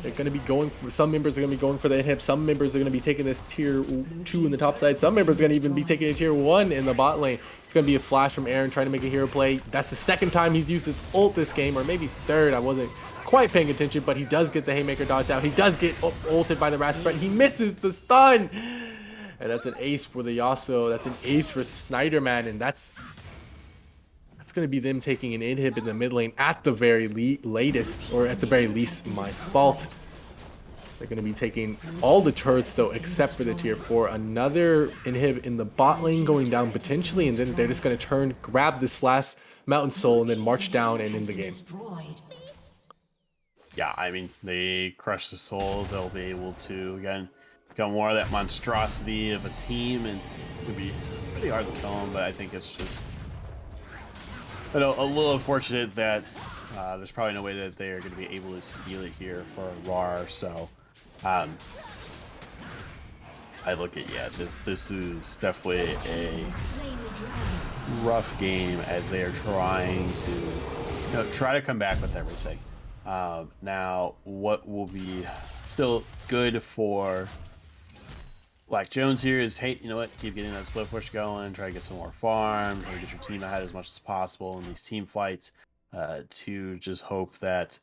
S5: They're going to be going for, some members are going to be going for the hip. Some members are going to be taking this tier 2 in the top side. Some members are going to even be taking a tier 1 in the bot lane. It's going to be a flash from Aaron trying to make a hero play. That's the second time he's used his ult this game, or maybe third. I wasn't quite paying attention, but he does get the Haymaker dodged out. He does get ulted by the Rasputin. He misses the stun. And that's an ace for the Yasuo. That's an ace for Snyderman, and that's going to be them taking an inhib in the mid lane at the very latest, or at the very least, my fault. They're going to be taking all the turrets though, except for the tier 4. Another inhib in the bot lane going down potentially, and then they're just going to grab this last Mountain Soul, and then march down and end the game.
S2: Yeah, I mean, they crush the soul. They'll be able to, again, become more of that monstrosity of a team, and it would be pretty hard to kill them, but I think it's just a little unfortunate that there's probably no way that they are going to be able to steal it here for Rawr. So I look at, yeah, this is definitely a rough game as they are trying to try to come back with everything. Now, what will be still good for Black Jones here is, hey, you know what? Keep getting that split push going. Try to get some more farm. Try to get your team ahead as much as possible in these team fights. To just hope that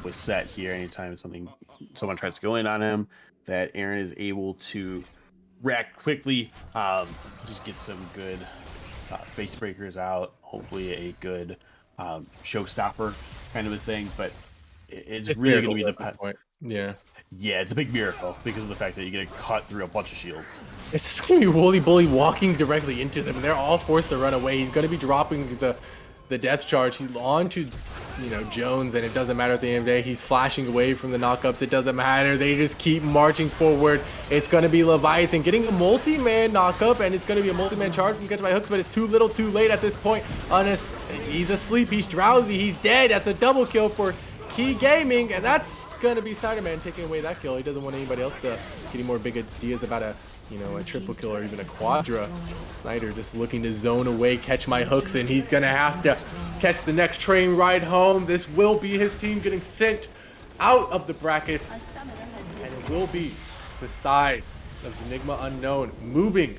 S2: with Set here, anytime someone tries to go in on him, that Aaron is able to react quickly. Just get some good face breakers out. Hopefully, a good showstopper kind of a thing. But it's really going to be the
S5: point. Yeah.
S2: Yeah, it's a big miracle because of the fact that you get cut through a bunch of shields.
S5: It's just going to be Wooly Bully walking directly into them, and they're all forced to run away. He's going to be dropping the death charge. He's onto, Jones, and it doesn't matter at the end of the day. He's flashing away from the knockups. It doesn't matter. They just keep marching forward. It's going to be Leviathan getting a multi-man knockup, and it's going to be a multi-man charge from Catch My Hooks, but it's too little too late at this point. He's asleep. He's drowsy. He's dead. That's a double kill for Key Gaming, and that's gonna be Snyderman taking away that kill. He doesn't want anybody else to get any more big ideas about a triple kill or even a quadra. Snyder just looking to zone away, Catch My Hooks, and he's gonna have to catch the next train ride home. This will be his team getting sent out of the brackets, and it will be the side of Zenigma Unknown moving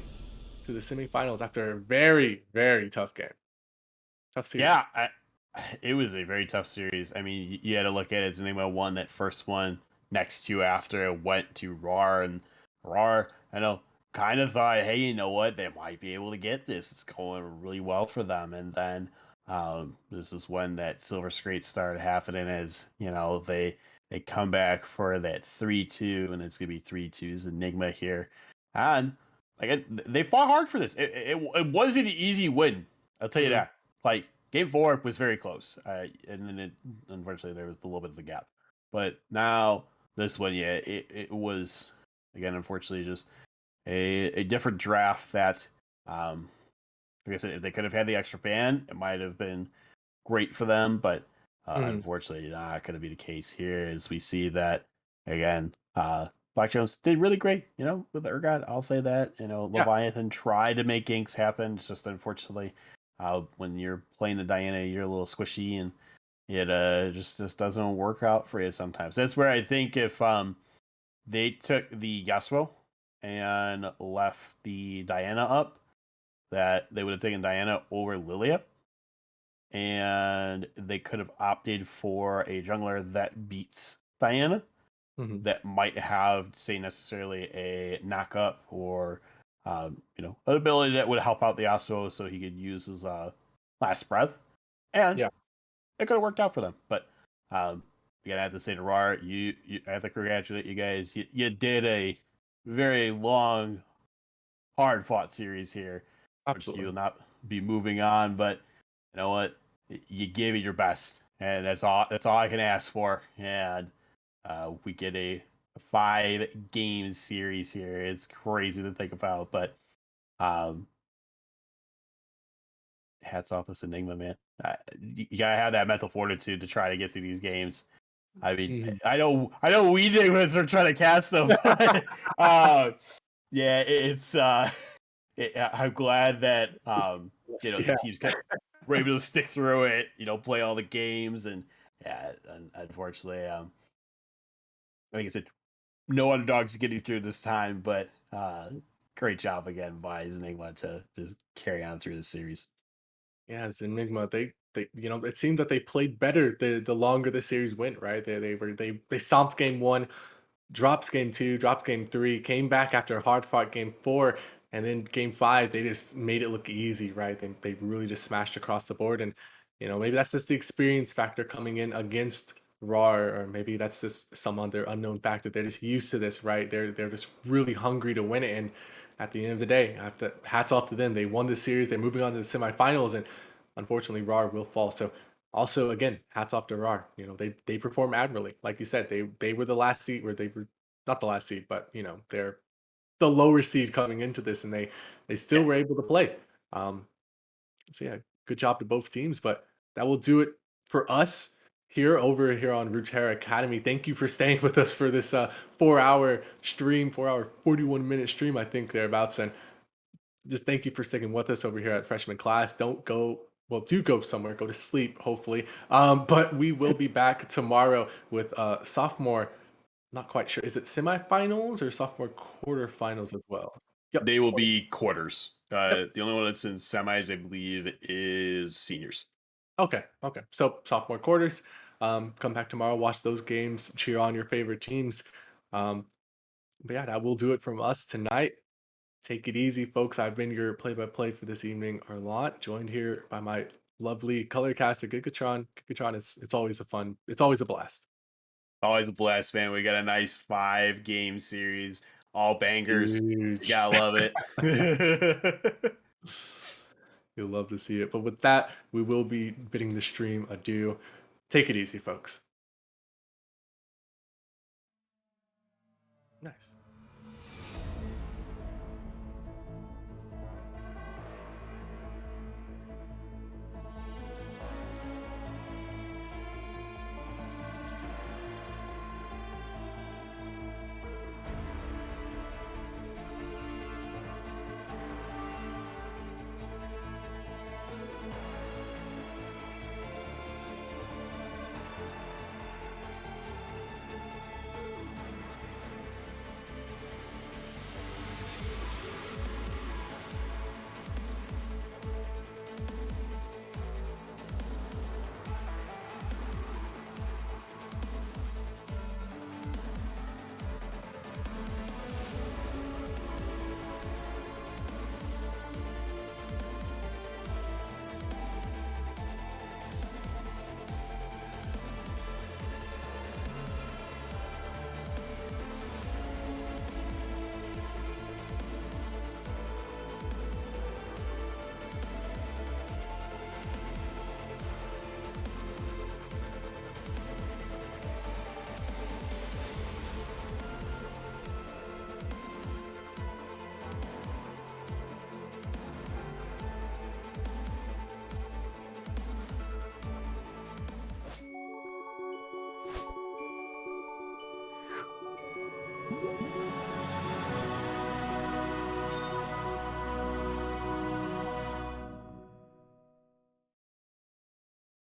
S5: to the semifinals after a very, very tough game. Tough series.
S2: Yeah, it was a very tough series. I mean, you had to look at it. Zenigma won that first one. Next two after it went to Rawr, and Rawr, I know kind of thought, hey, you know what? They might be able to get this. It's going really well for them. And then this is when that Silver Scrate started happening as, they come back for that 3-2, and it's going to be 3-2's Enigma here. And they fought hard for this. It wasn't an easy win. I'll tell you
S1: Mhm.
S2: that. Like, game 4 was very close. And then unfortunately, there was a little bit of a gap. But now, this one, yeah, it was, again, unfortunately, just a different draft that, like I said, if they could have had the extra ban, it might have been great for them. But
S1: Mhm.
S2: unfortunately, not going to be the case here, as we see that, again, Black Jones did really great, with Urgot. I'll say that.
S1: Yeah,
S2: Leviathan tried to make ganks happen. It's just unfortunately, when you're playing the Diana, you're a little squishy, and it just doesn't work out for you sometimes. That's where I think if they took the Yasuo and left the Diana up, that they would have taken Diana over Lilia, and they could have opted for a jungler that beats Diana,
S1: Mhm.
S2: that might have, say, necessarily a knock up, or an ability that would help out the Yasuo so he could use his last breath, and
S1: Yeah.
S2: it could have worked out for them. But again, I have to say to Rawr, I have to congratulate you guys. You did a very long, hard fought series here. Which
S1: Absolutely.
S2: you'll not be moving on, but you know what? You gave it your best, and that's all. That's all I can ask for. And we get a 5-game series here. It's crazy to think about, but um, hats off this Enigma, man. You gotta have that mental fortitude to try to get through these games. I mean,
S1: Mhm.
S2: I know we did as we're trying to cast them, but yeah, I'm glad that
S1: Yes,
S2: the
S1: yeah.
S2: teams were able to stick through it, play all the games, and yeah, unfortunately, I think it's no underdogs getting through this time, but great job again by Zenigma to just carry on through the series.
S1: Yeah, Zenigma, they it seemed that they played better the longer the series went, right? They stomped game 1, dropped game 2, dropped game 3, came back after a hard fought game 4, and then game 5 they just made it look easy, right? They really just smashed across the board, and maybe that's just the experience factor coming in against Rawr, or maybe that's just some other unknown factor. They're just used to this, right? They're just really hungry to win it, and at the end of the day, I have to hats off to them. They won the series. They're moving on to the semifinals, and unfortunately, Rawr will fall. So also, again, hats off to Rawr. They perform admirably. Like you said, they were the last seed, where they were not the last seed, but they're the lower seed coming into this, and they still
S2: Yeah,
S1: were able to play. Um, so yeah, good job to both teams. But that will do it for us over here on Runeterra Academy. Thank you for staying with us for this 4-hour stream, 4-hour 41-minute stream, I think thereabouts, and just thank you for sticking with us over here at freshman class. Don't go, well, do go somewhere, go to sleep, hopefully. But we will be back tomorrow with sophomore, not quite sure. Is it semifinals or sophomore quarterfinals as well? Yep.
S2: they will be quarters.
S1: Yep.
S2: The only one that's in semis, I believe, is seniors.
S1: Okay. Okay. So sophomore quarters. Come back tomorrow, watch those games, cheer on your favorite teams. Um, but yeah, that will do it from us tonight. Take it easy, folks. I've been your play-by-play for this evening, Arlant, joined here by my lovely color caster, Gigatron. Gigatron, it's always it's always a blast.
S2: Always a blast, man. We got a nice 5-game series, all bangers. You
S1: Huge.
S2: gotta love it.
S1: You'll love to see it. But with that, we will be bidding the stream adieu. Take it easy, folks. Nice.